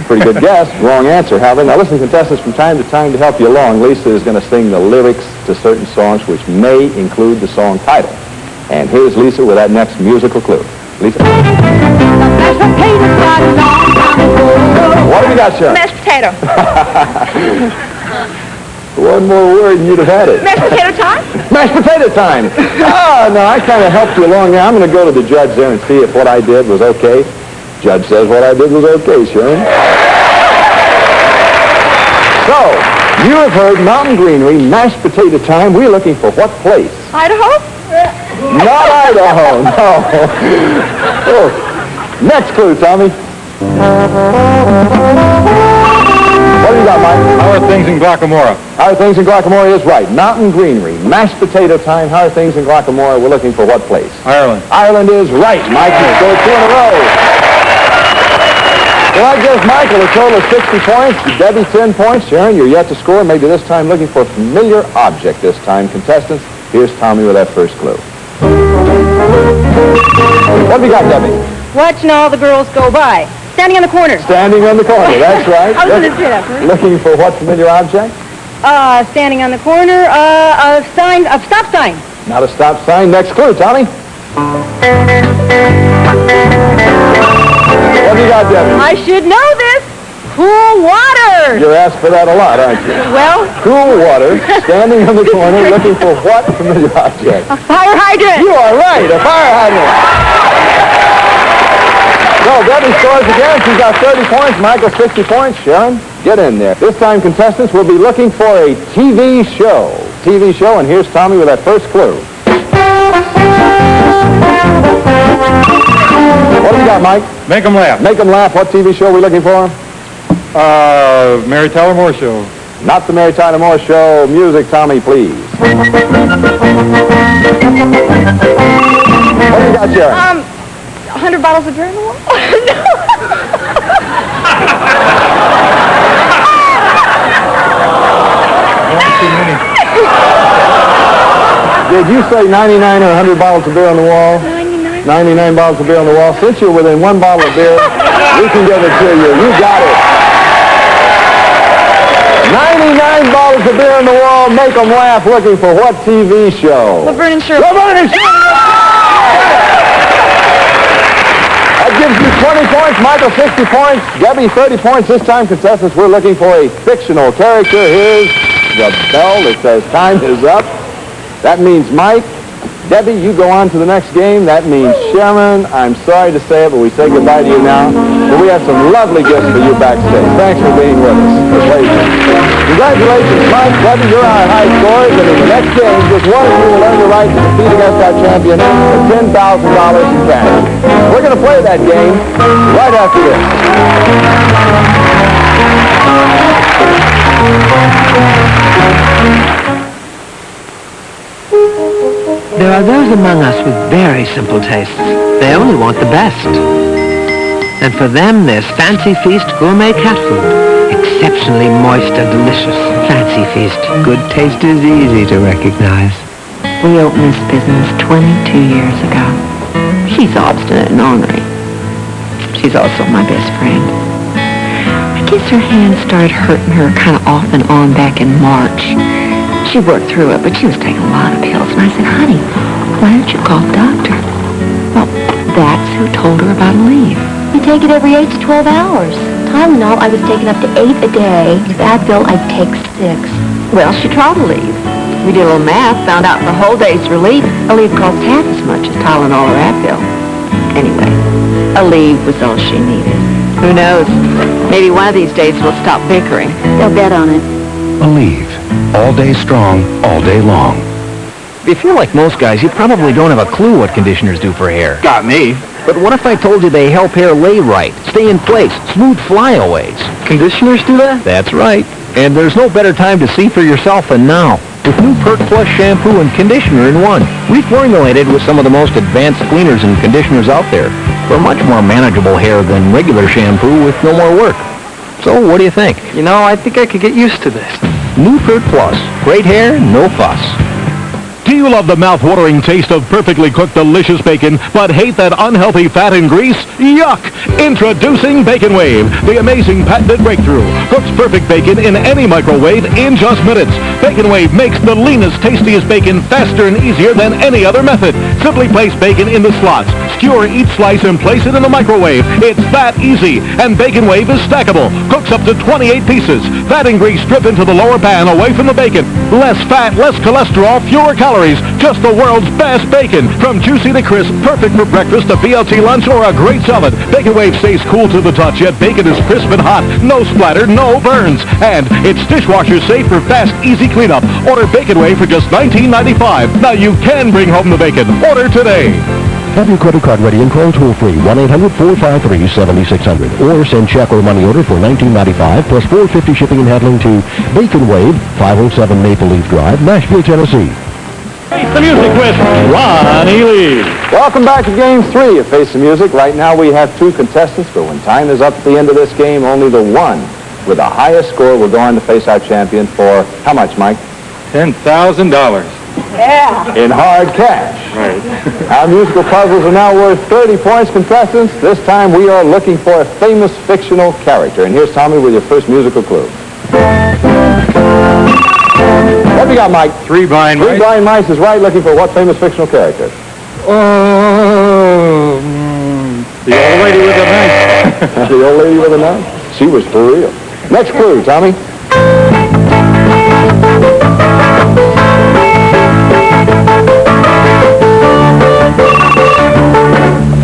Pretty good guess. Wrong answer, however. Now listen, contestants, from time to time to help you along, Lisa is going to sing the lyrics to certain songs which may include the song title. And here's Lisa with that next musical clue. Lisa. What have you got, Sharon? Mashed potato. One more word and you'd have had it. Mashed potato time? Mashed potato time. Oh, no, I kind of helped you along there. I'm going to go to the judge there and see if what I did was okay. Judge says what I did was okay, Sharon. So, you have heard Mountain Greenery, mashed potato time. We're looking for what place? Idaho? Not Idaho, no. Oh. Next clue, Tommy. What do you got, Mike? How are things in Glockamora? How are things in Glockamora is right. Mountain Greenery, mashed potato time. How are things in Glockamora? We're looking for what place? Ireland. Ireland is right. Mike, you scored 2 in a row. Well, I guess Michael a total of 60 points. Debbie, 10 points. Sharon, you're yet to score. Maybe this time looking for a familiar object this time. Contestants, here's Tommy with that first clue. What have we got, Debbie? Watching all the girls go by. Standing on the corner. Standing on the corner, that's right. I was going to say that first. Looking for what familiar object? Standing on the corner, a stop sign. Not a stop sign. Next clue, Tommy. What have you got, Debbie? I should know this. Cool water. You're asked for that a lot, aren't you? Well. Cool water, standing on the corner, looking for what familiar object? A fire hydrant. You are right, a fire hydrant. So Debbie scores again. She's got 30 points. Michael, 60 points. Sharon, get in there. This time, contestants will be looking for a TV show. TV show, and here's Tommy with that first clue. What do you got, Mike? Make 'em laugh. Make 'em laugh. What TV show are we looking for? Mary Tyler Moore Show. Not the Mary Tyler Moore Show. Music, Tommy, please. What do you got, Sharon? 100 bottles of beer in the wall? Did you say 99 or 100 bottles of beer on the wall? 99. 99 bottles of beer on the wall. Since you're within 1 bottle of beer, we can give it to you. You got it. 99 bottles of beer on the wall. Make them laugh. Looking for what TV show? Laverne and Shirley. Laverne and Shirley! That gives you 20 points. Michael, 60 points. Debbie, 30 points. This time, contestants, we're looking for a fictional character. Here's the bell that says time is up. That means Mike. Debbie, you go on to the next game. That means Sharon. I'm sorry to say it, but we say goodbye to you now. But we have some lovely gifts for you backstage. Thanks for being with us. It's a pleasure. Congratulations, Mike. Debbie, you're our high scores. And in the next game, just one of you will earn the right to compete against our champion for $10,000 in cash. We're going to play that game right after this. There are those among us with very simple tastes. They only want the best. And for them, there's Fancy Feast gourmet cat food. Exceptionally moist and delicious. Fancy Feast. Good taste is easy to recognize. We opened this business 22 years ago. She's obstinate and ornery. She's also my best friend. I guess her hands started hurting her kind of off and on back in March. She worked through it, but she was taking a lot of pills. And I said, honey, why don't you call the doctor? Well, that's who told her about a leave. You take it every 8 to 12 hours. Tylenol, I was taking up to 8 a day. With Advil, I'd take 6. Well, she tried to leave. We did a little math, found out for a whole day's relief, a leave cost half as much as Tylenol or Advil. Anyway, a leave was all she needed. Who knows? Maybe one of these days we'll stop bickering. They'll bet on it. Aleve. All day strong, all day long. If you're like most guys, you probably don't have a clue what conditioners do for hair. Got me. But what if I told you they help hair lay right, stay in place, smooth flyaways? Conditioners do that? That's right. And there's no better time to see for yourself than now. With new Perk Plus shampoo and conditioner in one. Reformulated with some of the most advanced cleaners and conditioners out there. For much more manageable hair than regular shampoo with no more work. So what do you think? You know, I think I could get used to this. New Perk Plus. Great hair, no fuss. Do you love the mouth-watering taste of perfectly cooked delicious bacon, but hate that unhealthy fat and grease? Yuck! Introducing Bacon Wave, the amazing patented breakthrough. Cooks perfect bacon in any microwave in just minutes. Bacon Wave makes the leanest, tastiest bacon faster and easier than any other method. Simply place bacon in the slots, skewer each slice and place it in the microwave. It's that easy. And Bacon Wave is stackable. Cooks up to 28 pieces. Fat and grease strip into the lower pan away from the bacon. Less fat, less cholesterol, fewer calories. Just the world's best bacon. From juicy to crisp, perfect for breakfast, a BLT lunch, or a great salad. Bacon Wave stays cool to the touch, yet bacon is crisp and hot. No splatter, no burns. And it's dishwasher safe for fast, easy cleanup. Order Bacon Wave for just $19.95. Now you can bring home the bacon. Order today. Have your credit card ready and call toll-free 1-800-453-7600 or send check or money order for $19.95 plus $4.50 shipping and handling to Bacon Wave, 507 Maple Leaf Drive, Nashville, Tennessee. Face the Music with Ronnie Lee. Welcome back to Game 3 of Face the Music. Right now we have 2 contestants, but when time is up at the end of this game, only the one with the highest score will go on to face our champion for how much, Mike? $10,000. Yeah. In hard cash. Right. Our musical puzzles are now worth 30 points, contestants. This time we are looking for a famous fictional character. And here's Tommy with your first musical clue. What have you got, Mike? 3 blind mice. 3 blind mice is right, looking for what famous fictional character? Oh, the old lady with the knife. The old lady with a knife? She was for real. Next clue, Tommy.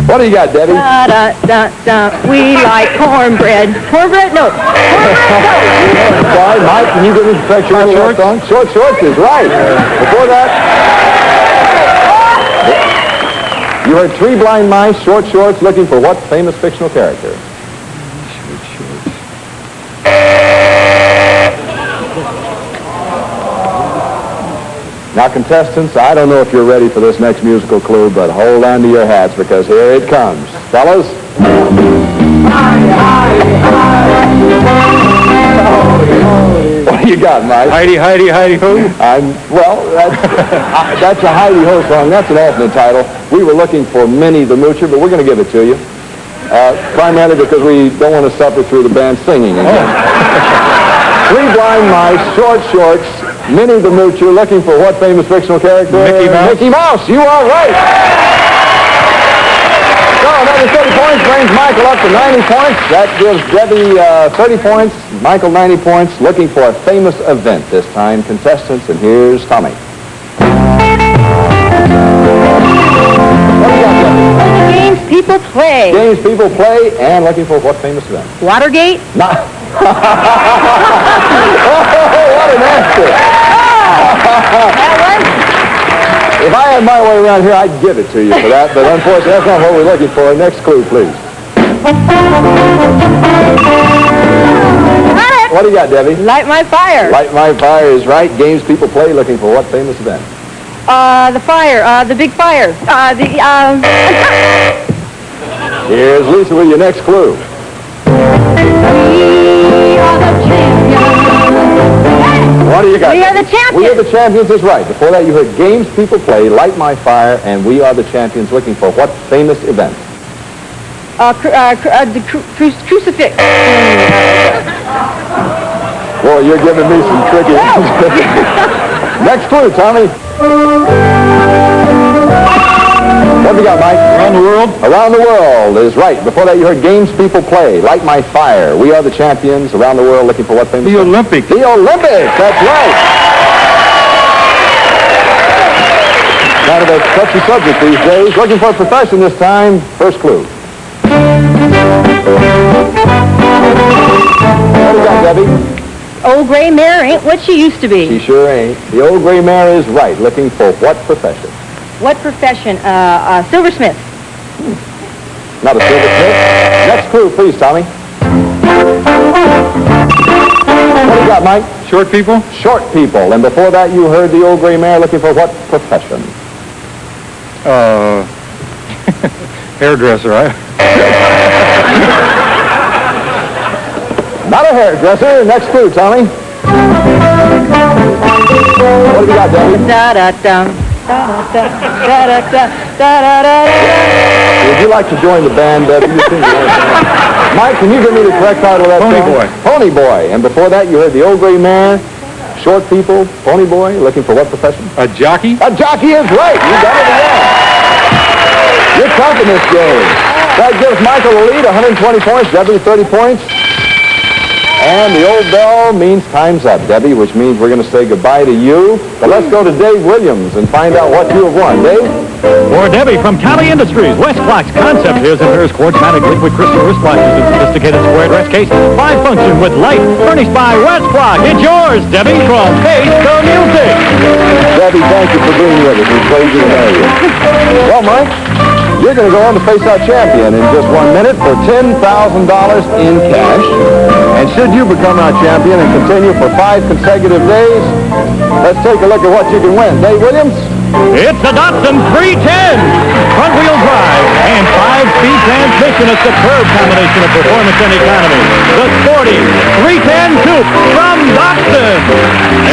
What do you got, Debbie? We like cornbread. Cornbread? No. Sorry, Mike, can you give me the picture of that song? Short Shorts is right. Before that, you heard 3 blind mice, Short Shorts, looking for what famous fictional character? Now, contestants, I don't know if you're ready for this next musical clue, but hold on to your hats because here it comes. Fellas? What do you got, Mike? Heidi, Heidi, Heidi Ho. Well, that's a Heidi Ho song. That's an alternate title. We were looking for Minnie the Moocher, but we're going to give it to you. Primarily because we don't want to suffer through the band singing again. 3 blind mice, Short Shorts, Minnie the Moocher, looking for what famous fictional character? Mickey Mouse. Mickey Mouse, you are right. So another 30 points brings Michael up to 90 points. That gives Debbie 30 points, Michael 90 points, looking for a famous event this time. Contestants, and here's Tommy. What do you got, Debbie? Games people play. Games people play, and looking for what famous event? Watergate? Not. Oh, what an answer. If I had my way around here, I'd give it to you for that, but unfortunately, that's not what we're looking for. Next clue, please. What do you got, Debbie? Light my fire. Light My Fire is right. Games people play, looking for what famous event? The fire, the big fire, Here's Lisa with your next clue. What do you got? We are the champions. We are the champions is right. Before that, you heard games people play, light my fire, and we are the champions looking for what famous event? the crucifix. Boy, you're giving me some tricky answers. Next clue, Tommy. What have you got, Mike? Around the world? Around the world is right. Before that, you heard games people play. Light my fire. We are the champions around the world looking for what famous? The Olympics. The Olympics. That's right. Kind of a touchy subject these days. Looking for a profession this time. First clue. What have you got, Debbie? Old gray mare ain't what she used to be. She sure ain't. The old gray mare is right. Looking for what profession? What profession? Silversmith. Not a silversmith. Next clue, please, Tommy. What do you got, Mike? Short people? Short people. And before that, you heard the old gray mare looking for what profession? Hairdresser, right? Not a hairdresser. Next clue, Tommy. What have you got, Debbie? Da-da-dum. Da-da-da. Da-da-da. Da-da-da. Would you like to join the band, Debbie? You seem to want to. Mike, can you give me the correct title of that Pony song? Boy. Pony Boy. And before that, you heard the old gray mare, short people, Pony Boy, looking for what profession? A jockey? A jockey is right. You got it again. You're tough in this game. That gives Michael the lead, 120 points. Debbie, 30 points. And the old bell means time's up, Debbie, which means we're going to say goodbye to you. But let's go to Dave Williams and find out what you have won. Dave? For Debbie from Cali Industries, Westclock's Concept his and hers quartz-matic liquid crystal wristwatches and sophisticated square dress case. 5-function with light, furnished by Westclock. It's yours, Debbie, from Face the Music. Debbie, thank you for being with us. It's crazy to know you. Well, Mike, you're going to go on to face our champion in just 1 minute for $10,000 in cash. And should you become our champion and continue for 5 consecutive days, let's take a look at what you can win. Dave Williams? It's the Datsun 310, front-wheel drive, and 5-speed transmission, a superb combination of performance and economy. The sporty 310 Coupe from Datsun.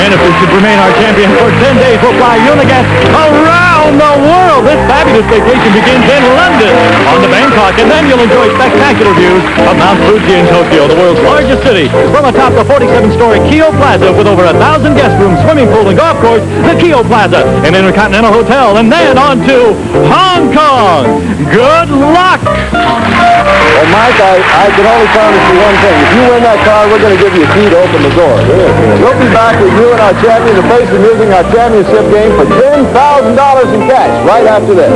And if we should remain our champion for 10 days, we'll fly Unigas around the world. This fabulous vacation begins in London on to Bangkok, and then you'll enjoy spectacular views of Mount Fuji in Tokyo, the world's largest city. From atop the 47-story Kyo Plaza with over 1,000 guest rooms, swimming pool, and golf course, the Kyo Plaza, an Intercontinental Hotel, and then on to Hong Kong. Good luck! Well, Mike, I can only promise you one thing. If you win that car, we're going to give you a key to open the door. We'll be back with you and our champion to face them using our championship game for $10,000 in cash right after this.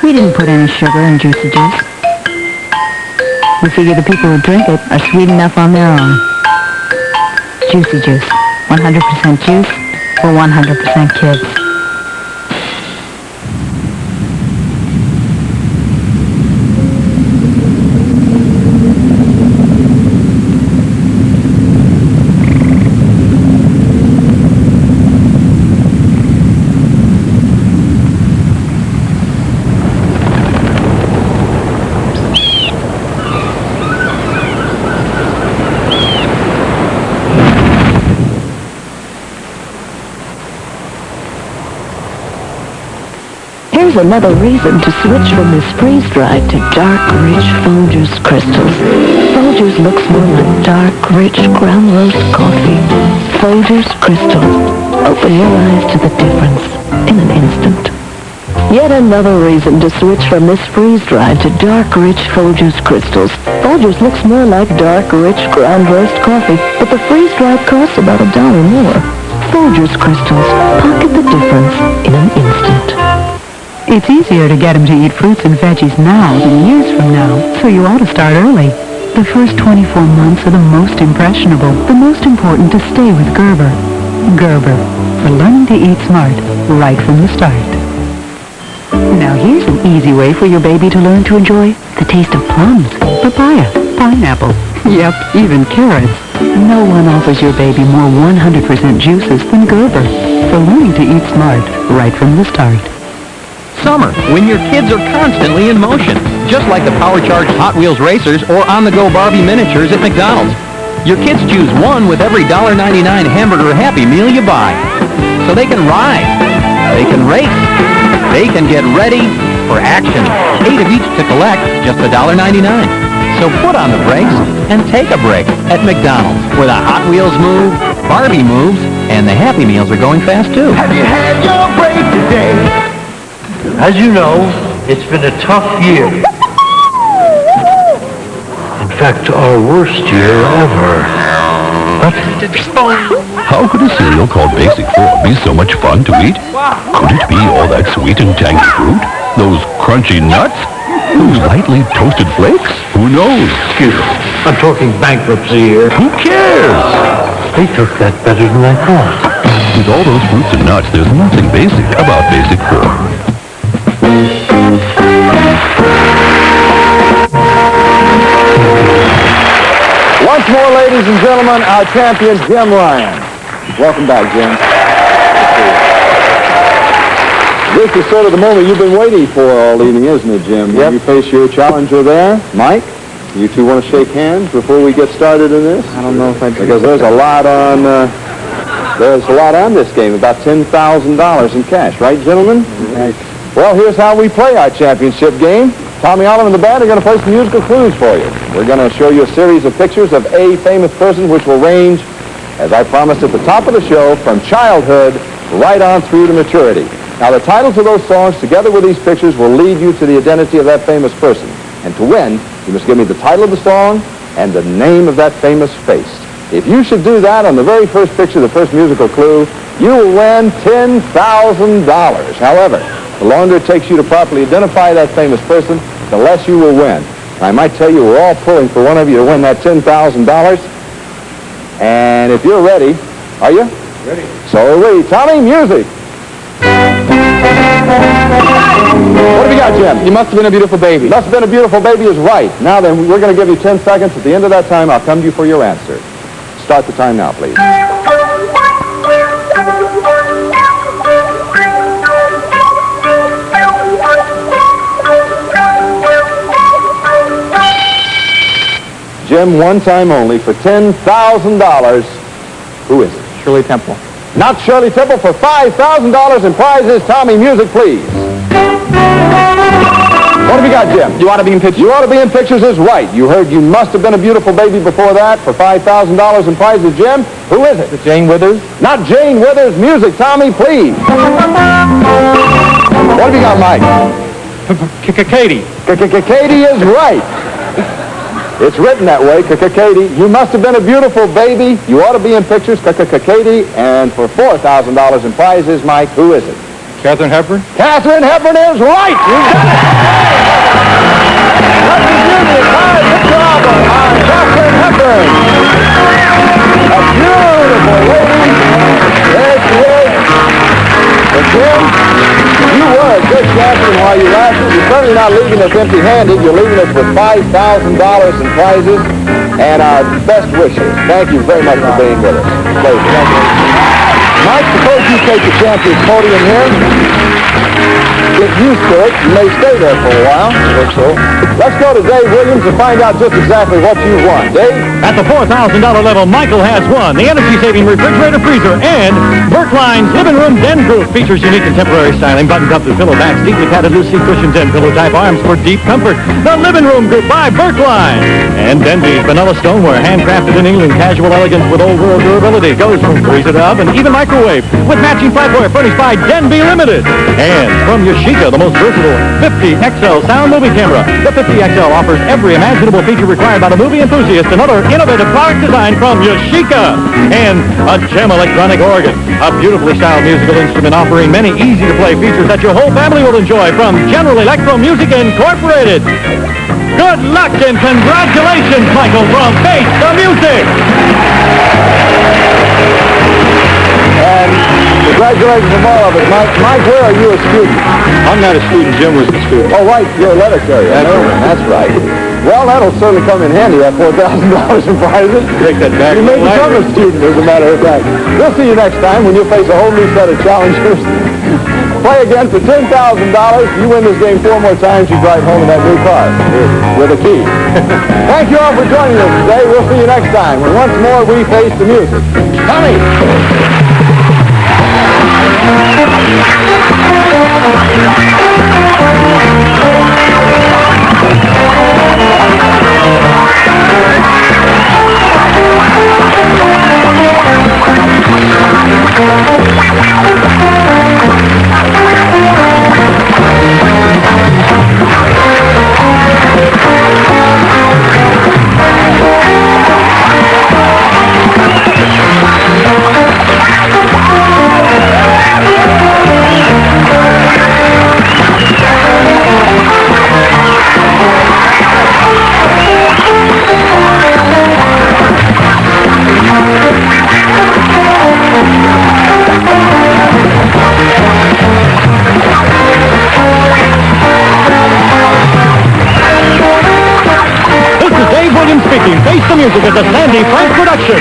We didn't put any sugar in Juicy Juice. We figure the people who drink it are sweet enough on their own. Juicy Juice. 100% juice for 100% kids. Here's another reason to switch from this freeze-dried to dark, rich Folgers crystals. Folgers looks more like dark, rich ground roast coffee. Folgers crystals. Open your eyes to the difference in an instant. Yet another reason to switch from this freeze-dried to dark, rich Folgers crystals. Folgers looks more like dark, rich ground roast coffee, but the freeze-dried costs about $1 more. Folgers crystals. Pocket the difference in an instant. It's easier to get them to eat fruits and veggies now than years from now, so you ought to start early. The first 24 months are the most impressionable, the most important to stay with Gerber. Gerber, for learning to eat smart right from the start. Now here's an easy way for your baby to learn to enjoy the taste of plums, papaya, pineapple, yep, even carrots. No one offers your baby more 100% juices than Gerber, for learning to eat smart right from the start. Summer, when your kids are constantly in motion, just like the power-charged Hot Wheels racers or on-the-go Barbie miniatures at McDonald's. Your kids choose one with every $1.99 hamburger Happy Meal you buy. So they can ride, they can race, they can get ready for action. 8 of each to collect, just $1.99. So put on the brakes and take a break at McDonald's, where the Hot Wheels move, Barbie moves, and the Happy Meals are going fast too. Have you had your break today? As you know, it's been a tough year. In fact, our worst year ever. But How could a cereal called Basic 4 be so much fun to eat? Could it be all that sweet and tangy fruit? Those crunchy nuts? Those lightly toasted flakes? Who knows? excuse me, I'm talking bankruptcy here. Who cares? They took that better than I thought. With all those fruits and nuts, there's nothing basic about Basic 4. Once more, ladies and gentlemen, our champion, Jim Ryan. Welcome back, Jim. This is sort of the moment you've been waiting for all evening, isn't it, Jim? Yep. You face your challenger there. Mike, you two want to shake hands before we get started in this? I don't know if I do. Because there's a lot on this game, about $10,000 in cash, right, gentlemen? Right. Well, here's how we play our championship game. Tommy Oliver and the band are going to play some musical clues for you. We're going to show you a series of pictures of a famous person, which will range, as I promised at the top of the show, from childhood right on through to maturity. Now, the titles of those songs, together with these pictures, will lead you to the identity of that famous person. And to win, you must give me the title of the song and the name of that famous face. If you should do that on the very first picture, the first musical clue, you will win $10,000. However, the longer it takes you to properly identify that famous person, the less you will win. I might tell you we're all pulling for one of you to win that $10,000. And if you're ready, are you? Ready. So are we. Tommy, music. What have you got, Jim? You must have been a beautiful baby. Must have been a beautiful baby is right. Now then, we're going to give you 10 seconds. At the end of that time, I'll come to you for your answer. Start the time now, please. Jim, one time only for $10,000. Who is it? Shirley Temple. Not Shirley Temple for $5,000 in prizes. Tommy, music, please. What have you got, Jim? You Ought to Be in Pictures. You Ought to Be in Pictures is right. You heard You Must Have Been a Beautiful Baby before that for $5,000 in prizes. Jim, who is it? Is it Jane Withers? Not Jane Withers. Music, Tommy, please. What have you got, Mike? Katie. Katie is right. It's written that way, Katie. You Must Have Been a Beautiful Baby. You Ought to Be in Pictures, Katie. And for $4,000 in prizes, Mike, who is it? Katharine Hepburn. Katharine Hepburn is right. You got it. Let's review the entire picture album on Katharine Hepburn. A beautiful lady. There she is. But Jim, you were a good champion while you lasted. You're certainly not leaving us empty-handed. You're leaving us with $5,000 in prizes and our best wishes. Thank you very much for being with us. Pleasure. Thank you. Mike, suppose you take the champion's podium here. Get used to it. You may stay there for a while. I think so. Let's go to Dave Williams and find out just exactly what you've won. Dave? At the $4,000 level, Michael has won the energy-saving refrigerator freezer and Berkline's living room den group. Features unique contemporary styling, buttoned up with pillow backs, deeply padded loose seat cushions, and pillow-type arms for deep comfort. The living room group by Berkline. And Denby's vanilla stoneware, handcrafted in England, casual elegance with old-world durability. Goes from freezer to oven, even microwave, with matching flatware furnished by Denby Limited. And from Yashica, the most versatile 50XL sound movie camera. The 50XL offers every imaginable feature required by the movie enthusiast. Another innovative product design from Yashica. And a Gem electronic organ, a beautifully styled musical instrument offering many easy-to-play features that your whole family will enjoy from General Electro Music Incorporated. Good luck and congratulations, Michael, from Face the Music. And congratulations from all of us. Mike, where are you a student? I'm not a student. Jim was a student. Oh, right, you're a letter carrier. That's right. Well, that'll certainly come in handy, that $4,000 in prizes. Take that back. You may become a student, as a matter of fact. We'll see you next time when you face a whole new set of challengers. Play again for $10,000. You win this game 4 more times, you drive home in that new car with a key. Thank you all for joining us today. We'll see you next time when once more we face the music. Tommy! Speaking, Face the Music is a Sandy Frank production.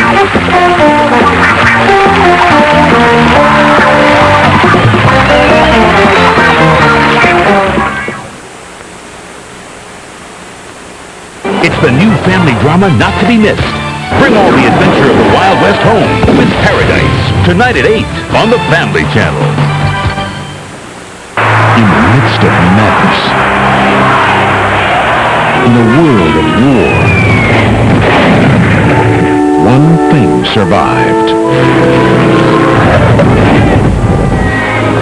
It's the new family drama not to be missed. Bring all the adventure of the Wild West home with Paradise. Tonight at 8 on the Family Channel. In the midst of madness, in a world of war, one thing survived.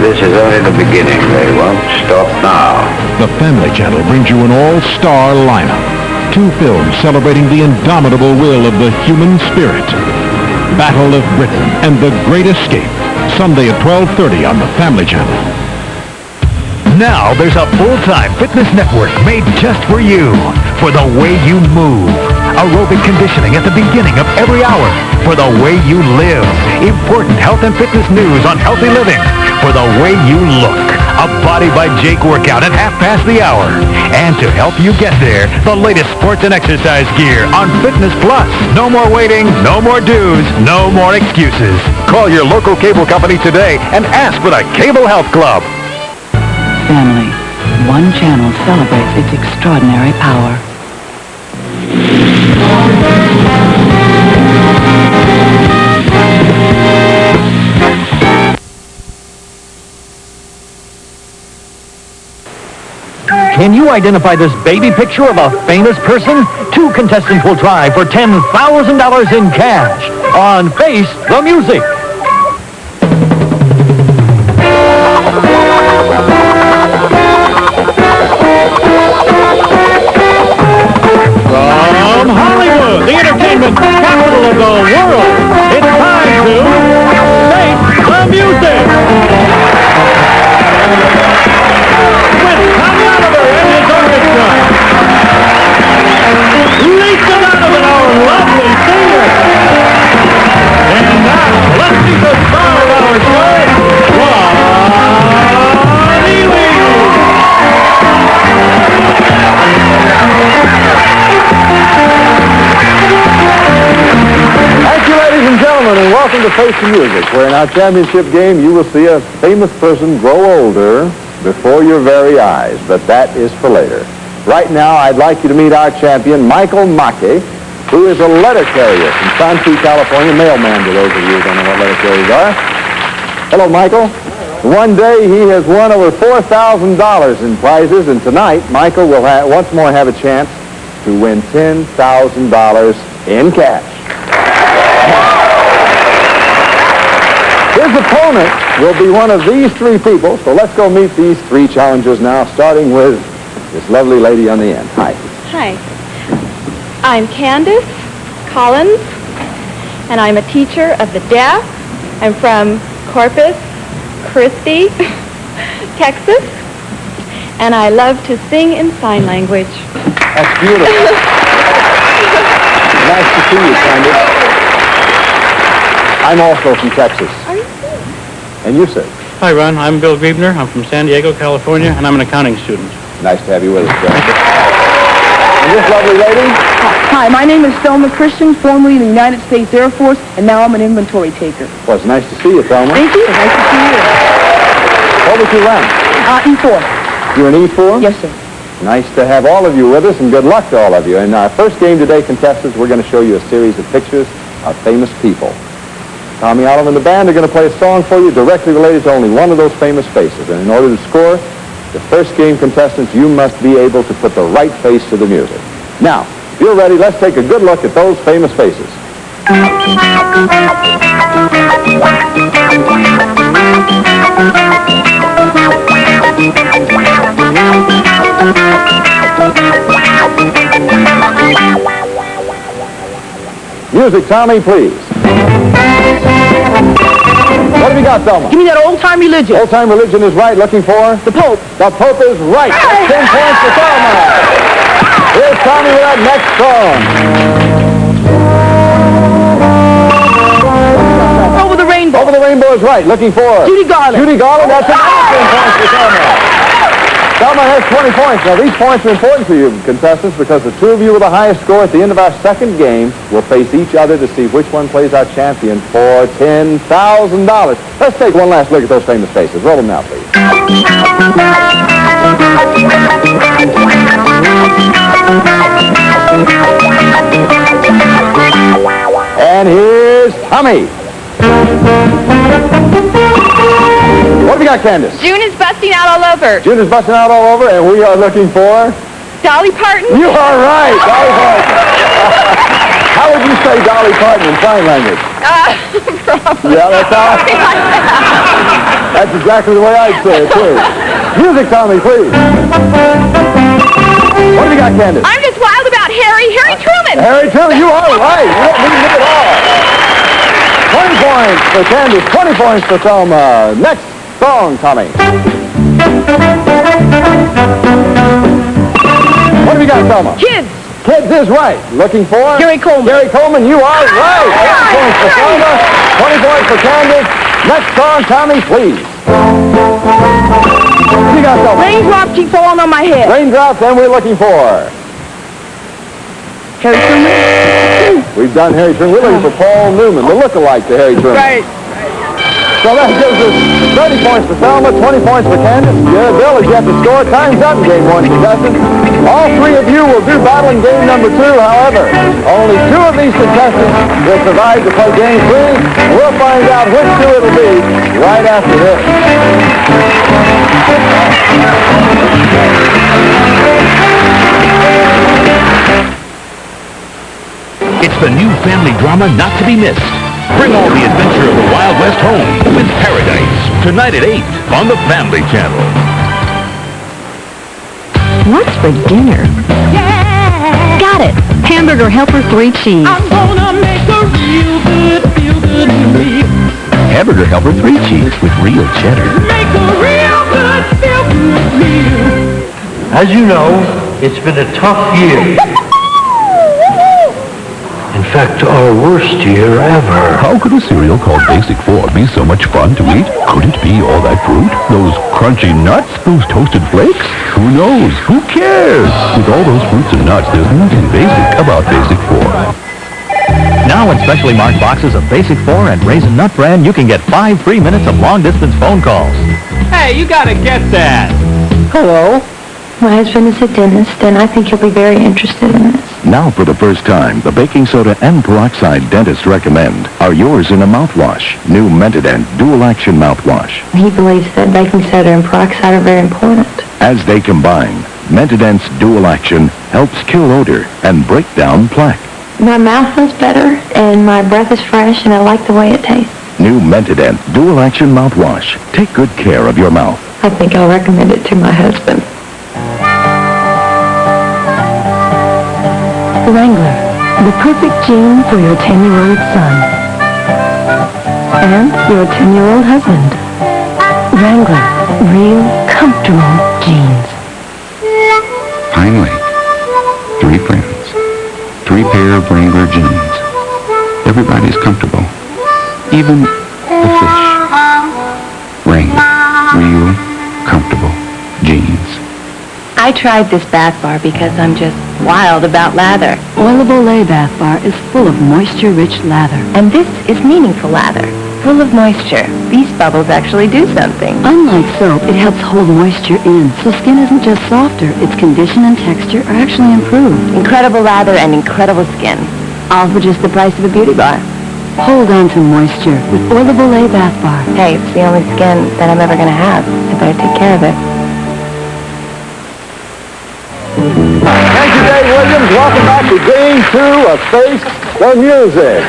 This is only the beginning. They won't stop now. The Family Channel brings you an all-star lineup. 2 films celebrating the indomitable will of the human spirit. Battle of Britain and The Great Escape. Sunday at 12:30 on the Family Channel. Now there's a full-time fitness network made just for you. For the way you move. Aerobic conditioning at the beginning of every hour. For the way you live. Important health and fitness news on healthy living. For the way you look. A Body by Jake workout at 1/2 hour. And to help you get there, the latest sports and exercise gear on Fitness Plus. No more waiting, no more dues, no more excuses. Call your local cable company today and ask for the Cable Health Club. Family. One channel celebrates its extraordinary power. Can you identify this baby picture of a famous person? 2 contestants will try for $10,000 in cash on Face the Music. From Hollywood, the entertainment capital of the world, it's time to Face the Music. With Tommy Oliver and his orchestra. Lisa Donovan, our lovely singer. And now, let's see the star of our show, Ronnie Lee. Thank you, ladies and gentlemen, and welcome to Face the Music, where in our championship game you will see a famous person grow older before your very eyes, but that is for later. Right now, I'd like you to meet our champion, Michael Mackey, who is a letter carrier from Santi, California, mailman to those of you who don't know what letter carriers are. Hello, Michael. One day, he has won over $4,000 in prizes, and tonight, Michael will once more have a chance to win $10,000 in cash. His opponent will be one of these 3 people, so let's go meet these 3 challengers now, starting with this lovely lady on the end. Hi. Hi. I'm Candace Collins, and I'm a teacher of the deaf. I'm from Corpus Christi, Texas, and I love to sing in sign language. That's beautiful. Nice to see you, Candace. I'm also from Texas. Are you? And you, sir? Hi, Ron. I'm Bill Griebner. I'm from San Diego, California, and I'm an accounting student. Nice to have you with us, Bill. And this lovely lady? Hi, my name is Thelma Christian, formerly in the United States Air Force, and now I'm an inventory taker. Well, it's nice to see you, Thelma. Thank you. Nice to see you. What was your rank? E4. You're an E4? Yes, sir. Nice to have all of you with us, and good luck to all of you. In our first game today, contestants, we're going to show you a series of pictures of famous people. Tommy Oliver and the band are going to play a song for you directly related to only one of those famous faces. And in order to score the first game, contestants, you must be able to put the right face to the music. Now, if you're ready, let's take a good look at those famous faces. Music, Tommy, please. What have you got, Thelma? Give me that old-time religion. Old-time religion is right. Looking for? The Pope. The Pope is right. That's 10 points for Thelma. Here's Tommy with that next song. Over the Rainbow. Over the Rainbow is right. Looking for? Judy Garland. Judy Garland. That's another 10 points for Thelma. Thelma has 20 points. Now, these points are important for you, contestants, because the two of you with the highest score at the end of our second game will face each other to see which one plays our champion for $10,000. Let's take one last look at those famous faces. Roll them now, please. And here's Tommy. What have you got, Candace? June is busting out all over. June is busting out all over, and we are looking for? Dolly Parton. You are right, Dolly Parton. How would you say Dolly Parton in sign language? Probably. Yeah, that's how. That's exactly the way I'd say it, too. Music, Tommy, please. What have you got, Candace? I'm just wild about Harry Truman. Harry Truman, you are right. You don't need me at all. 20 points for Candace, 20 points for Thelma. Next song, Tommy. What have you got, Thelma? Kids. Kids is right. Looking for? Gary Coleman. Gary Coleman, you are right. 20 points for Thelma, 20 points for Candace. Next song, Tommy, please. What have you got, Thelma? Raindrops keep falling on my head. Raindrops, and we're looking for? Harry Truman. We've done Harry Truman. We're looking for Paul Newman, the look-alike to Harry Truman. Right. So that gives us 30 points for Thelma, 20 points for Candace. Yeah, Bill has yet to score. Time's up in game one, contestants. All three of you will do battle in game number two. However, only two of these contestants will survive to play game three. We'll find out which two it'll be right after this. It's the new family drama not to be missed. Bring all the adventure of the Wild West home with Paradise. Tonight at 8 on the Family Channel. What's for dinner? Got it. Hamburger Helper 3 cheese. I'm gonna make a real good, feel-good meal. Hamburger Helper 3 cheese with real cheddar. Make a real good, feel-good meal. As you know, it's been a tough year. In fact, our worst year ever. How could a cereal called Basic 4 be so much fun to eat? Could it be all that fruit? Those crunchy nuts? Those toasted flakes? Who knows? Who cares? With all those fruits and nuts, there's nothing basic about Basic 4. Now in specially marked boxes of Basic 4 and Raisin Nut Bran, you can get 5 free minutes of long-distance phone calls. Hey, you gotta get that. Hello. My husband is a dentist, and I think he'll be very interested in this. Now for the first time, the baking soda and peroxide dentists recommend are yours in a mouthwash. New Mentadent Dual Action Mouthwash. He believes that baking soda and peroxide are very important. As they combine, Mentadent's Dual Action helps kill odor and break down plaque. My mouth feels better, and my breath is fresh, and I like the way it tastes. New Mentadent Dual Action Mouthwash. Take good care of your mouth. I think I'll recommend it to my husband. Wrangler, the perfect jean for your 10-year-old son. And your 10-year-old husband. Wrangler, real comfortable jeans. Finally, 3 friends, 3 pair of Wrangler jeans. Everybody's comfortable, even the fish. I tried this bath bar because I'm just wild about lather. Oil of Olay bath bar is full of moisture-rich lather. And this is meaningful lather, full of moisture. These bubbles actually do something. Unlike soap, it helps hold moisture in, so skin isn't just softer, its condition and texture are actually improved. Incredible lather and incredible skin. All for just the price of a beauty bar. Hold on to moisture with Oil of Olay bath bar. Hey, it's the only skin that I'm ever going to have. I better take care of it. Thank you, Dave Williams. Welcome back to Game 2 of Face the Music.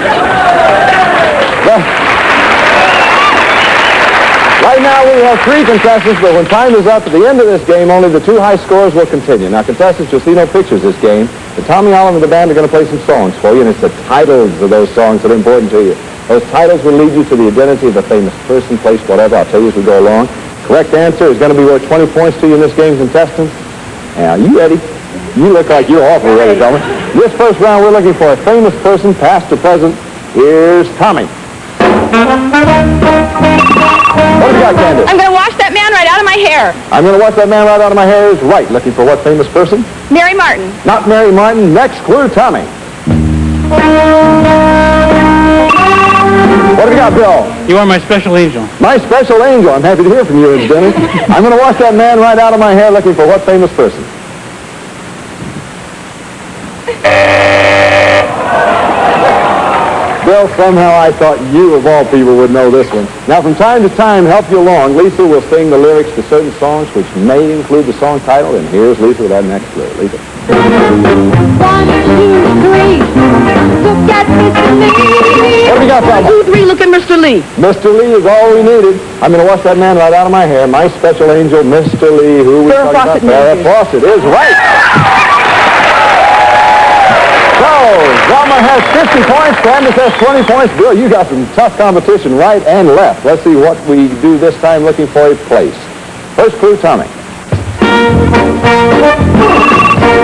Right now we have 3 contestants, but when time is up at the end of this game, only the 2 high scores will continue. Now, contestants, you'll see no pictures this game. But Tommy Allen and the band are going to play some songs for you, and it's the titles of those songs that are important to you. Those titles will lead you to the identity of a famous person, place, whatever. I'll tell you as we go along. Correct answer is going to be worth 20 points to you in this game, contestants. Now, you ready? You look like you're awful ready, Tommy. This first round, we're looking for a famous person, past or present. Here's Tommy. What have you got, Candace? I'm going to wash that man right out of my hair. I'm going to wash that man right out of my hair is right. Looking for what famous person? Mary Martin. Not Mary Martin. Next clue, Tommy. What have you got, Bill? You are my special angel. My special angel. I'm happy to hear from you, incidentally. I'm going to wash that man right out of my hair looking for what famous person? Bill, somehow I thought you, of all people, would know this one. Now, from time to time, help you along, Lisa will sing the lyrics to certain songs which may include the song title, and here's Lisa with that next clue. Lisa. 1, 2, 3, look at Mr. Lee. What have you got, Tom? 1, 2, 3, look at Mr. Lee. Mr. Lee is all we needed. I'm going to wash that man right out of my hair. My special angel, Mr. Lee, who we talking about? Farrah Fawcett is right. So, Velma has 50 points, Candace has 20 points. Bill, you got some tough competition right and left. Let's see what we do this time looking for a place. First clue, Tommy.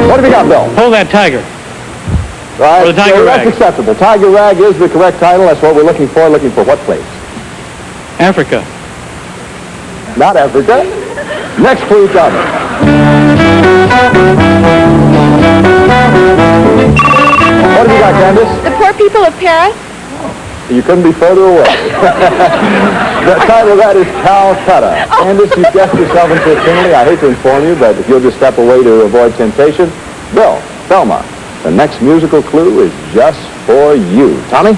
What have you got, Bill? Hold that tiger. Right, Or the tiger so rag. that's acceptable. Tiger rag is the correct title. That's what we're looking for. Looking for what place? Africa. Not Africa. Next clue, Tommy. What have you got, Candace? The poor people of Paris. You couldn't be further away. The title of that is Calcutta. Candace, you've guessed yourself into a penalty. I hate to inform you, but if you'll just step away to avoid temptation. Bill, Thelma, the next musical clue is just for you. Tommy?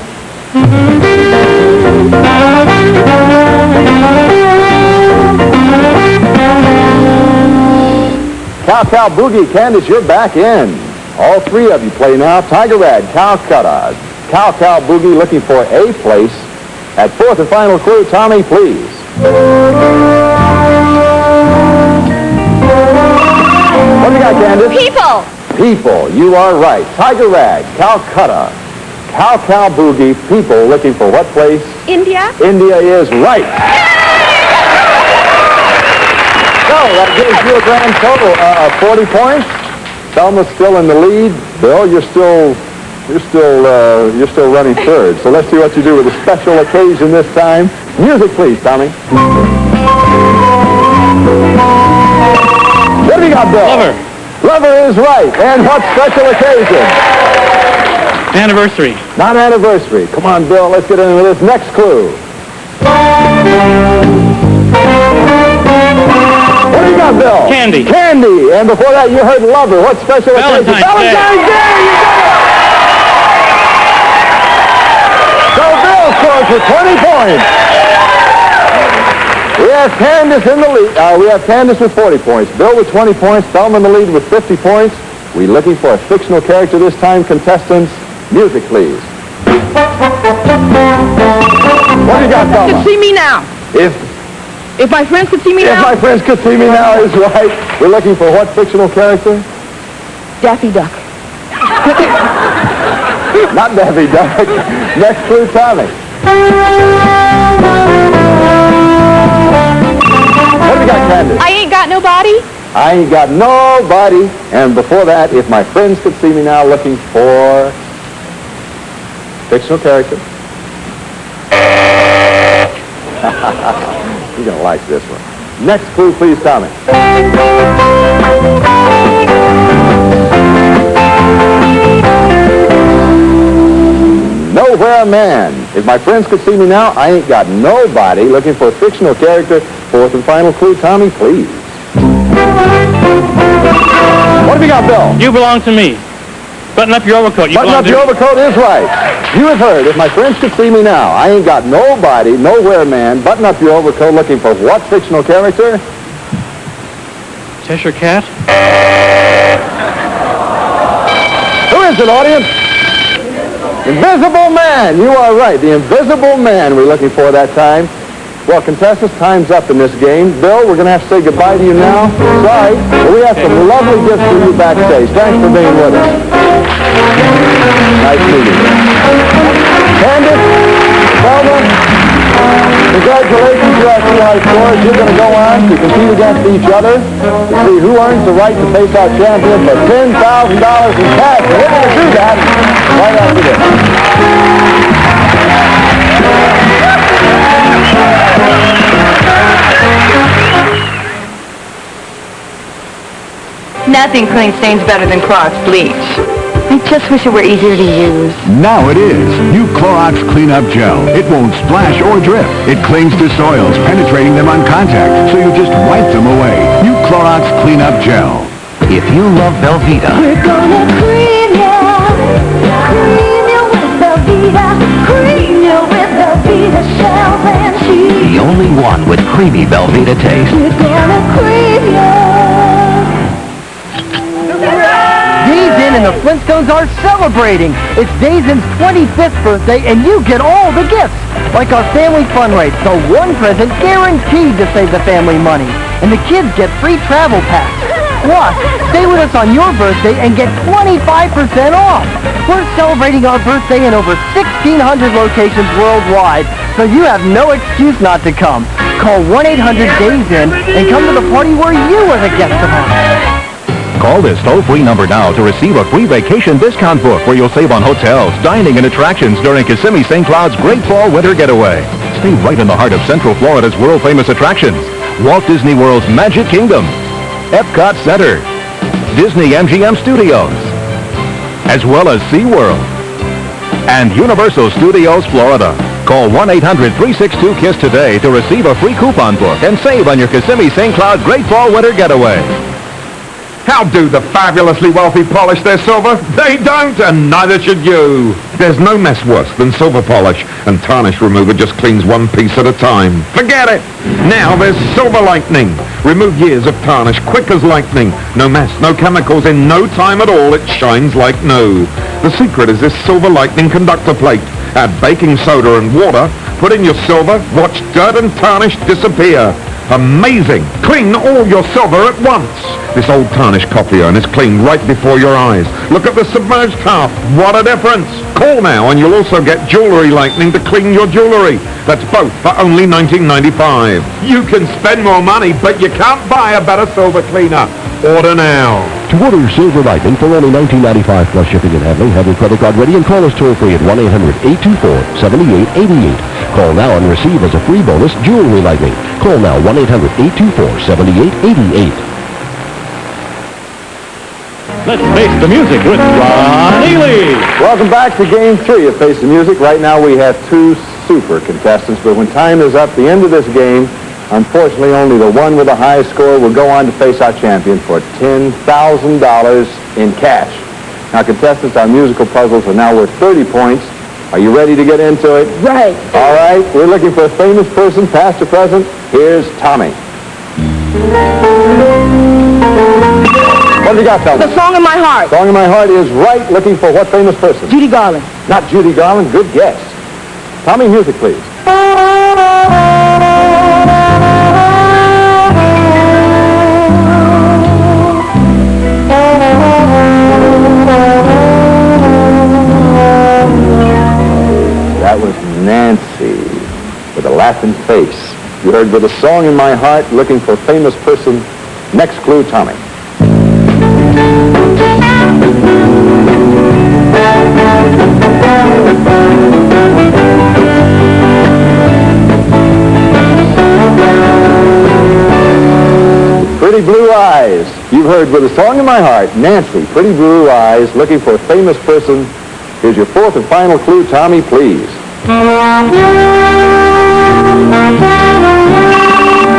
Cow Boogie. Candace, you're back in. All 3 of you play now. Tiger Rag, Calcutta. Cow Boogie looking for a place. At 4th and final clue, Tommy, please. What do you got, Candace? People. People, you are right. Tiger Rag, Calcutta, Cow Boogie, people looking for what place? India. India is right. So that gives you a grand total of 40 points. Thelma's still in the lead. Bill, you're still running third. So let's see what you do with a special occasion this time. Music, please, Tommy. What have you got, Bill? Lover. Lover is right. And what special occasion? Anniversary. Not anniversary. Come on, Bill. Let's get into this next clue. What do you got, Bill? Candy. Candy. And before that, you heard Lover. What special occasion? Valentine's Day. You got it. So Bill scores for 20 points. We have Candace in the lead. We have Candace with 40 points. Bill with 20 points. Thelma in the lead with 50 points. We're looking for a fictional character this time. Contestants, music, please. What do you got, Thelma? Could see me now. If my friends could see me now. If my friends could see me now is right. We're looking for what fictional character? Daffy Duck. Not Daffy Duck. Next clue, Tommy. What have you got, Candace? I ain't got nobody. I ain't got nobody. And before that, if my friends could see me now, looking for fictional character. You're going to like this one. Next clue, please, Tommy. Nowhere Man. If my friends could see me now, I ain't got nobody. Looking for a fictional character. Fourth and final clue, Tommy, please. What have you got, Bill? You belong to me. Button up your overcoat. Button up your overcoat is right. You have heard, if my friends could see me now, I ain't got nobody, nowhere man. Button up your overcoat looking for what fictional character? Cheshire Cat? Who is it, audience? Invisible Man. You are right. The Invisible Man we're looking for that time. Well, contestants, time's up in this game. Bill, we're going to have to say goodbye to you now. Sorry, but we have some lovely gifts for you backstage. Thanks for being with us. Nice meeting you. Candace, Selma, congratulations. You have 2 high scores. You're going to go on to compete against each other to see who earns the right to face our champion for $10,000 in cash. And we're going to do that right after this. Nothing clean stains better than Clorox bleach. I just wish it were easier to use. Now it is. New Clorox Cleanup Gel. It won't splash or drip. It clings to soils, penetrating them on contact, so you just wipe them away. New Clorox Cleanup Gel. If you love Velveeta, We're gonna cream ya with Velveeta, cream ya with Velveeta shells and cheese. the only one with creamy Velveeta taste. We're gonna cream ya. Dazen and the Flintstones are celebrating. It's Dazen's 25th birthday, and you get all the gifts, like our family fun rate. So one present guaranteed to save the family money, and the kids get free travel packs. Plus, stay with us on your birthday and get 25% off. We're celebrating our birthday in over 1,600 locations worldwide, so you have no excuse not to come. Call 1-800-DAZEN and come to the party where you are the guest of honor. Call this toll-free number now to receive a free vacation discount book where you'll save on hotels, dining, and attractions during Kissimmee St. Cloud's Great Fall Winter Getaway. Stay right in the heart of Central Florida's world-famous attractions. Walt Disney World's Magic Kingdom, Epcot Center, Disney MGM Studios, as well as SeaWorld, and Universal Studios Florida. Call 1-800-362-KISS today to receive a free coupon book and save on your Kissimmee St. Cloud Great Fall Winter Getaway. How do the fabulously wealthy polish their silver? They don't, and neither should you. There's no mess worse than silver polish, and tarnish remover just cleans one piece at a time. Forget it! Now there's Silver Lightning. Remove years of tarnish quick as lightning. No mess, no chemicals, in no time at all. It shines like new. The secret is this Silver Lightning conductor plate. Add baking soda and water, put in your silver, watch dirt and tarnish disappear. Amazing! Clean all your silver at once. This old tarnish coffee urn is cleaned right before your eyes. Look at the submerged half. What a difference! Call now and you'll also get Jewelry Lightning to clean your jewelry. That's both for only $19.95. You can spend more money, but you can't buy a better silver cleaner. Order now. To order Silver Lightning for only $19.95 plus shipping and handling, have your credit card ready and call us toll-free at 1-800-824-7888. Call now and receive as a free bonus Jewelry Lightning. Call now 1-800-824-7888. Let's face the music with Ron Ely. Welcome back to Game 3 of Face the Music. Right now we have 2 super contestants, but when time is up, the end of this game, unfortunately only the one with the highest score will go on to face our champion for $10,000 in cash. Now contestants, our musical puzzles are now worth 30 points. Are you ready to get into it? Right. All right, we're looking for a famous person, past or present. Here's Tommy. What have you got, Tommy? The Song in My Heart. Song in My Heart is right. Looking for what famous person? Judy Garland. Not Judy Garland. Good guess. Tommy, music, please. That was Nancy with a laughing face. You heard With a Song in My Heart, looking for a famous person. Next clue, Tommy. Blue Eyes. You've heard With a Song in My Heart, Nancy, Pretty Blue Eyes, looking for a famous person. Here's your fourth and final clue. Tommy, please.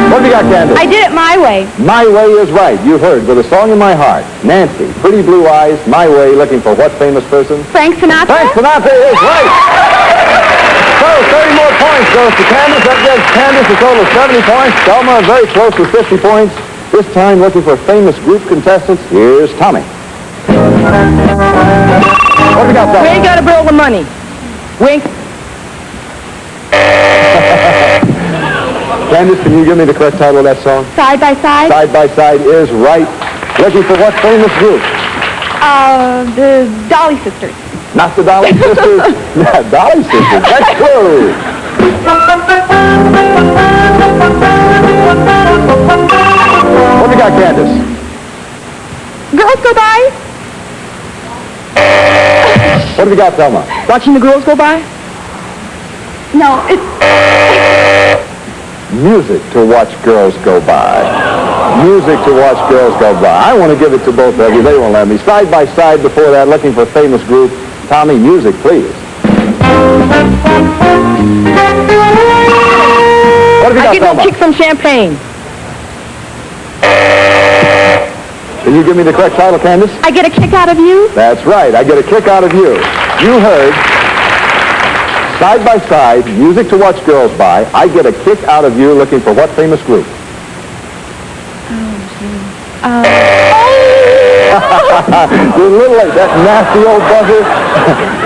What have you got, Candace? I did it my way. My Way is right. You heard With a Song in My Heart, Nancy, Pretty Blue Eyes, My Way, looking for what famous person? Frank Sinatra? Frank Sinatra is right. So 30 more points goes to Candace. That gives Candace a total of 70 points. Thelma very close with 50 points. This time looking for famous group contestants. Here's Tommy. What have you got, Thelma? We ain't got to bill the money. Wink. Candace, can you give me the correct title of that song? Side by Side? Side by Side is right. Looking for what famous group? The Dolly Sisters. Not the Dolly Sisters. Yeah, Dolly Sisters. Next clue. What have you got, Candace? Girls Go By? What have you got, Thelma? Watching the girls go by? No, it's... Music to Watch Girls Go By. Music to Watch Girls Go By. I want to give it to both of you. They won't let me. Side by Side before that, looking for a famous group. Tommy, music, please. What have you got, I get no Thelma? kick from champagne. Can you give me the correct title, Candace? I get a kick out of you? That's right. I get a kick out of you. You heard Side by Side, Music to Watch Girls By. I get a kick out of you, looking for what famous group? You're a little late. That nasty old buzzer.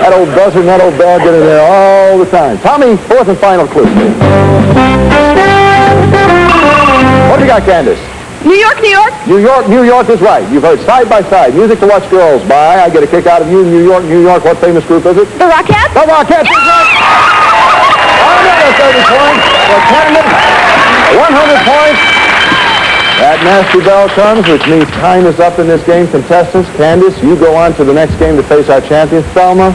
That old buzzer and that old bell get in there all the time. Tommy, fourth and final clue. What have you got, Candace? New York, New York. New York, New York is right. You've heard Side by Side, Music to Watch Girls By. I get a kick out of you. New York, New York. What famous group is it? The Rockettes? The Rockettes is right. Another 30 points for Candace. 100 points. That nasty bell comes, which means time is up in this game. Contestants, Candace, you go on to the next game to face our champion, Thelma.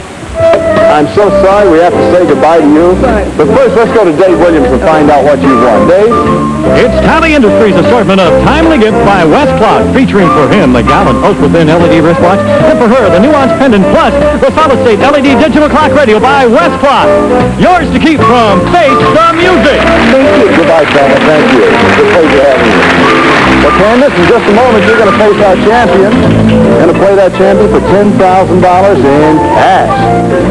I'm so sorry we have to say goodbye to you. But first, let's go to Dave Williams and find out what you've won. Dave? It's Tally Industries' assortment of timely gifts by West Clock, featuring for him the Gallant Ultra-Thin LED wristwatch, and for her the Nuance Pendant Plus, the solid-state LED digital clock radio by West Clock. Yours to keep from Face the Music. Thank you. Goodbye, Thelma. Thank you. It's a pleasure having you. Well, Candace, in just a moment, you're going to face our champion. You're going to play that champion for $10,000 in cash.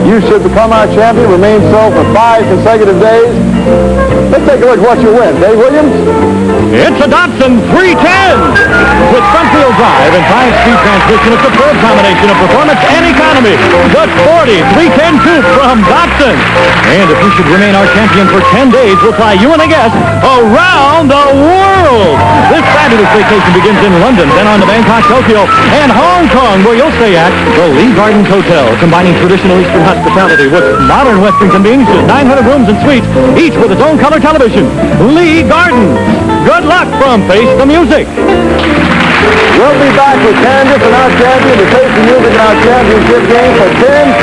You should become our champion, remain so for 5 consecutive days. Let's take a look at what you win. Dave Williams? It's a Datsun 310 with front-wheel drive and 5-speed transmission, a superb combination of performance and economy. The sporty 310 Coupe from Datsun. And if you should remain our champion for 10 days, we'll fly you and a guest around the world. This fabulous vacation begins in London, then on to Bangkok, Tokyo, and Hong Kong, where you'll stay at the Lee Gardens Hotel, combining traditional Eastern hospitality with modern Western conveniences, 900 rooms and suites, each with its own color television. Lee Gardens. Good luck from Face the Music. We'll be back with Candace and our champion to Face the Music in our championship game for $10,000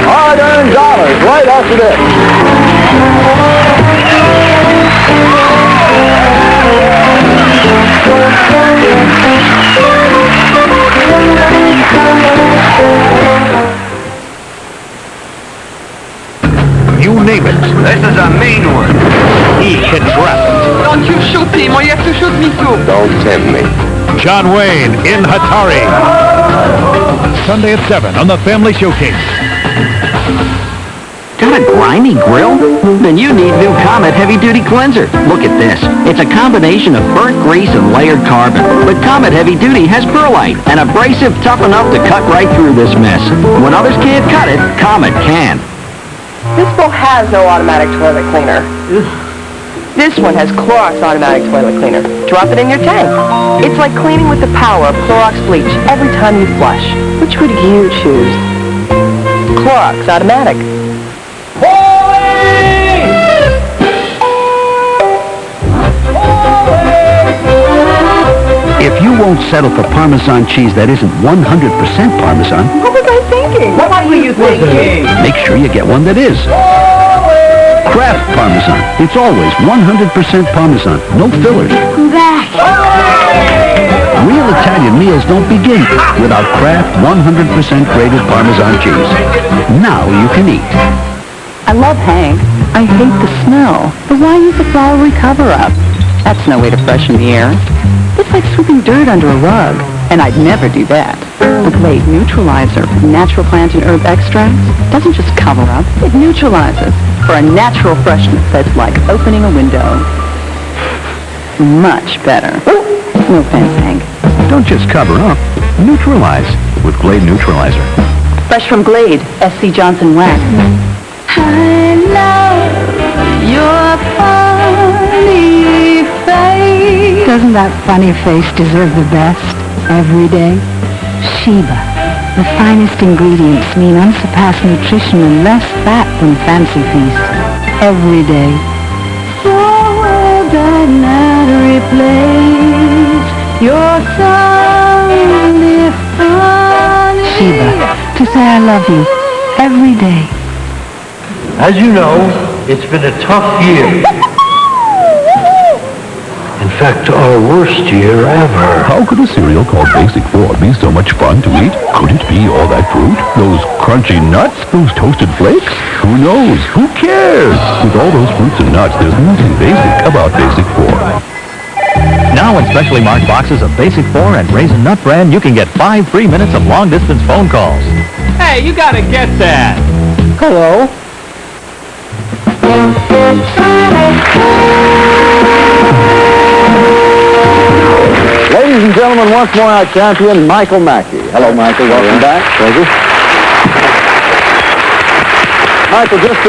hard-earned dollars right after this. You name it. This is a mean one. He can dress. Don't you shoot him, or you have to shoot me too. Don't tempt me. John Wayne in Hatari. Sunday at 7 on the Family Showcase. Got a grimy grill? Then you need new Comet Heavy Duty Cleanser. Look at this. It's a combination of burnt grease and layered carbon. But Comet Heavy Duty has perlite, an abrasive tough enough to cut right through this mess. When others can't cut it, Comet can. This bowl has no automatic toilet cleaner. This one has Clorox automatic toilet cleaner. Drop it in your tank. It's like cleaning with the power of Clorox bleach every time you flush. Which would you choose? Clorox automatic. If you won't settle for Parmesan cheese that isn't 100% Parmesan, What was I thinking? What were you thinking? make sure you get one that is. Kraft Parmesan. It's always 100% Parmesan. No fillers. That. Italian meals don't begin without Kraft 100% grated Parmesan cheese. Now you can eat. I love Hank. I hate the smell. But why use a flowery cover-up? That's no way to freshen the air. It's like sweeping dirt under a rug. And I'd never do that. The Glade Neutralizer, natural plant and herb extracts, doesn't just cover up, it neutralizes for a natural freshness that's like opening a window. Much better. No offense, Hank. Don't just cover up. Neutralize with Glade Neutralizer. Fresh from Glade, S.C. Johnson Wax. I love your funny face. Doesn't that funny face deserve the best every day? Sheba. The finest ingredients mean unsurpassed nutrition and less fat than Fancy Feast. Every day. So that not replace your sunny funny. Sheba. To say I love you every day. As you know, it's been a tough year. In fact, our worst year ever. How could a cereal called Basic 4 be so much fun to eat? Could it be all that fruit? Those crunchy nuts? Those toasted flakes? Who knows? Who cares? With all those fruits and nuts, there's nothing basic about Basic 4. Now in specially marked boxes of Basic 4 and Raisin Nut Bran, you can get 5 free minutes of long-distance phone calls. Hey, you gotta get that. Hello. Ladies and gentlemen, once more our champion, Michael Mackey. Hello, Michael. Welcome back. Thank you. Michael, just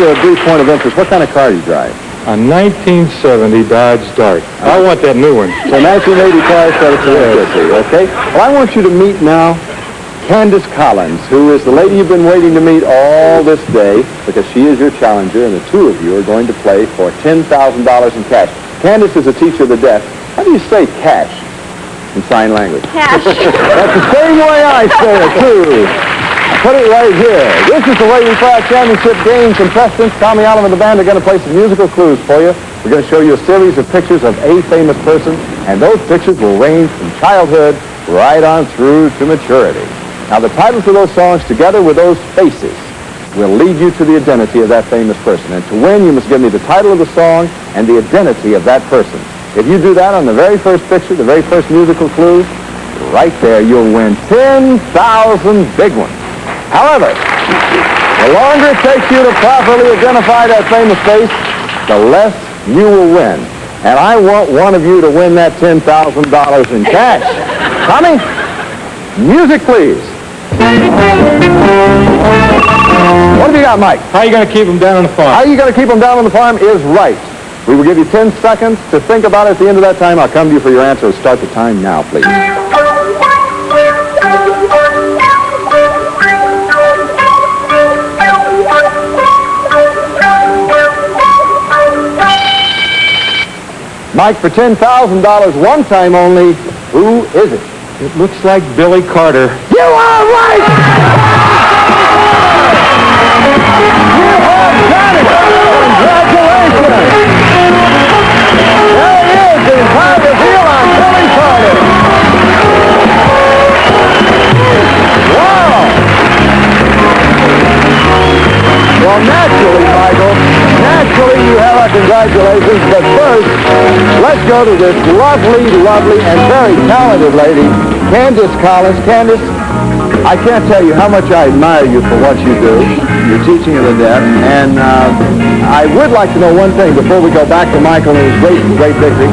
a brief point of interest. What kind of car do you drive? A 1970 Dodge Dart. I want that new one. So 1980 car, so it's okay? Well, I want you to meet now Candace Collins, who is the lady you've been waiting to meet all this day, because she is your challenger, and the two of you are going to play for $10,000 in cash. Candace is a teacher of the deaf. How do you say cash in sign language? Cash. That's the same way I say it, too. Put it right here. This is the way we play our championship game. Contestants, Tommy Allen and the band are going to play some musical clues for you. We're going to show you a series of pictures of a famous person, and those pictures will range from childhood right on through to maturity. Now, the titles of those songs, together with those faces, will lead you to the identity of that famous person. And to win, you must give me the title of the song and the identity of that person. If you do that on the very first picture, the very first musical clue, right there, you'll win 10,000 big ones. However, the longer it takes you to properly identify that famous face, the less you will win. And I want one of you to win that $10,000 in cash. Tommy, music, please. What have you got, Mike? How are you going to keep them down on the farm? How you going to keep them down on the farm is right. We will give you 10 seconds to think about it. At the end of that time, I'll come to you for your answer. Start the time now, please. Mike, for $10,000 one time only, who is it? It looks like Billy Carter. You are right! You have done it! Congratulations! There he is, the entire reveal on Billy Carter. Wow! Well, naturally, Michael, you have our congratulations, but first, let's go to this lovely, and very talented lady, Candace Collins. Candace, I can't tell you how much I admire you for what you do. You're teaching of the deaf, and I would like to know one thing before we go back to Michael and his great victory.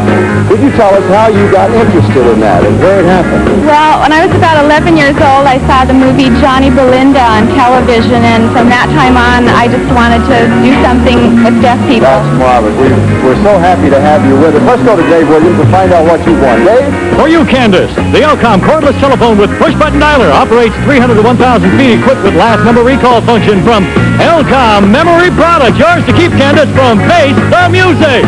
Could you tell us how you got interested in that and where it happened? Well, when I was about 11 years old, I saw the movie Johnny Belinda on television, and from that time on, I just wanted to do something with deaf people. That's marvelous. We're so happy to have you with us. Let's go to Dave Williams and find out what you won. Dave? For you, Candace, the Elcom cordless telephone with push-button dialer operates 300 to 1,000 feet, equipped with last number recall function from Elcom Memory Product. Yours to keep, Candace, from Face the Music.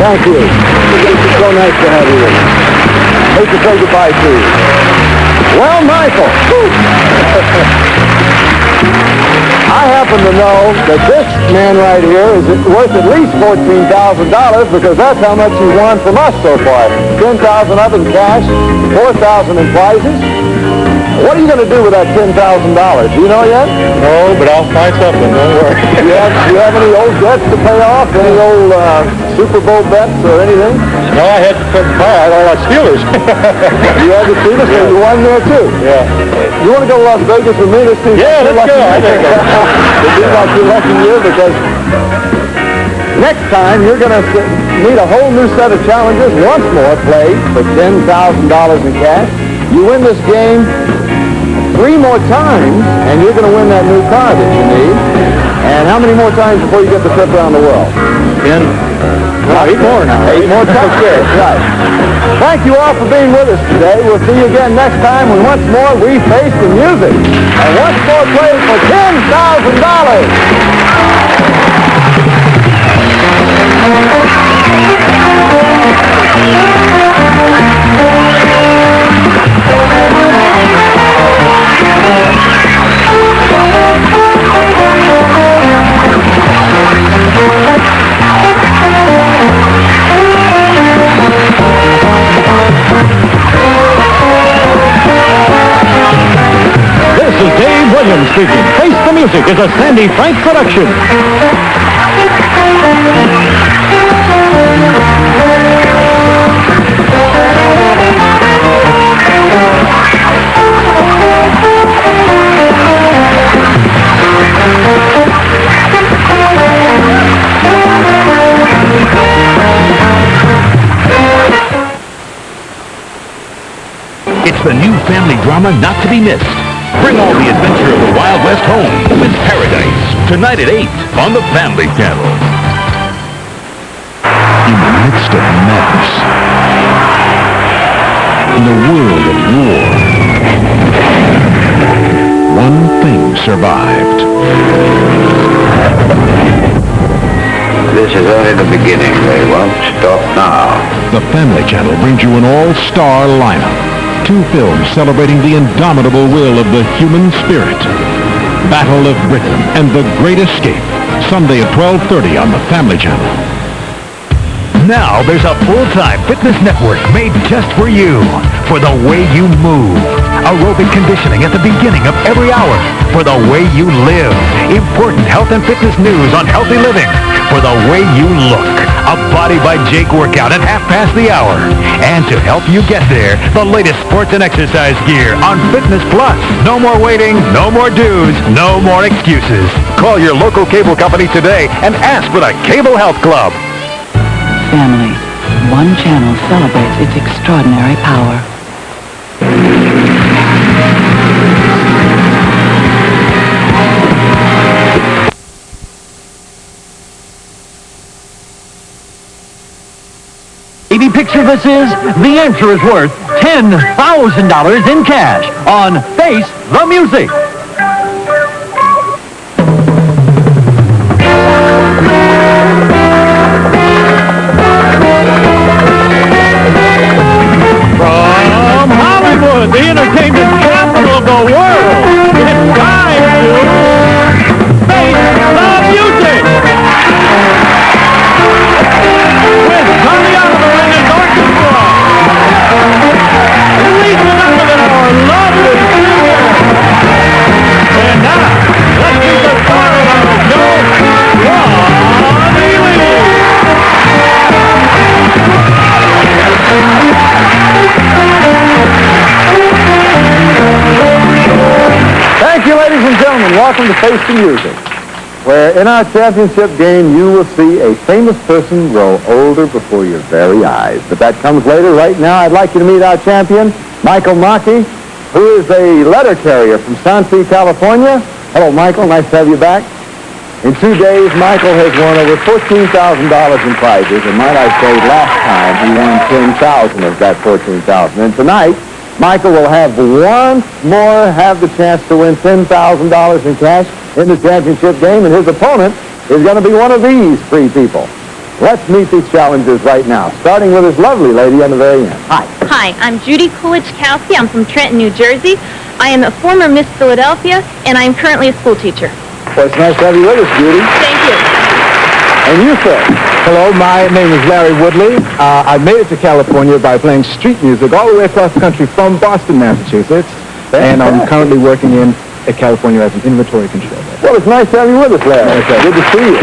Thank you. It's so nice to have you with us. Hate to say goodbye to you. Well, Michael. I happen to know that this man right here is worth at least $14,000 because that's how much he won from us so far. $10,000 up in cash, $4,000 in prizes. What are you going to do with that $10,000? Do you know yet? No, but I'll find something. Don't worry. Do you have any old debts to pay off? Any old Super Bowl bets or anything? No, I had to buy all our Steelers. You had the Steelers, so you won there too. Yeah. You want to go to Las Vegas with me this season? Yeah, let's go. I think it'll be like your lucky year because next time you're going to meet a whole new set of challenges. Once more, play for $10,000 in cash. You win this game 3 more times, and you're going to win that new car that you need. And how many more times before you get the trip around the world? 10. No, 8 more now. 8 more times. Yes, right. Thank you all for being with us today. We'll see you again next time when once more we face the music. And once more play for This is Dave Williams speaking. Face the Music is a Sandy Frank production. It's the new family drama not to be missed. Bring all the adventure of the Wild West home with Paradise. Tonight at 8 on the Family Channel. In the midst of madness, in a world of war, one thing survived. This is only the beginning. They won't stop now. The Family Channel brings you an all-star lineup. 2 films celebrating the indomitable will of the human spirit. Battle of Britain and The Great Escape. Sunday at 12:30 on the Family Channel. Now there's a full-time fitness network made just for you. For the way you move. Aerobic conditioning at the beginning of every hour. For the way you live. Important health and fitness news on healthy living. For the way you look. A Body by Jake workout at 1/2 And to help you get there, the latest sports and exercise gear on Fitness Plus. No more waiting, no more dues, no more excuses. Call your local cable company today and ask for the Cable Health Club. Family. One channel celebrates its extraordinary power. TV picture this is, the answer is worth $10,000 in cash on Face the Music. From Hollywood, the entertainment capital of the world, it's time to Face the Music. With Tommy Oliver and his orchestra. Leading up with our lovely singer. And now, let's meet the star of our show, Ronnie Lee. Thank you, ladies and gentlemen. Welcome to Face the Music, where in our championship game you will see a famous person grow older before your very eyes. But that comes later. Right now, I'd like you to meet our champion, Michael Mackey, who is a letter carrier from Sansi, California. Hello, Michael. Nice to have you back. In 2 days, Michael has won over $14,000 in prizes, and might I say, last time he won $10,000 of that $14,000. And tonight, Michael will once more have the chance to win $10,000 in cash in the championship game, and his opponent is going to be one of these 3 people. Let's meet these challengers right now, starting with this lovely lady on the very end. Hi. Hi, I'm Judy Kulichkowski. I'm from Trenton, New Jersey. I am a former Miss Philadelphia, and I am currently a school teacher. Well, it's nice to have you with us, Judy. Thank you. And you, sir? Hello, my name is Larry Woodley. I made it to California by playing street music all the way across the country from Boston, Massachusetts. And I'm currently working in California as an inventory controller. Well, it's nice to have you with us, Larry. Okay. Good to see you.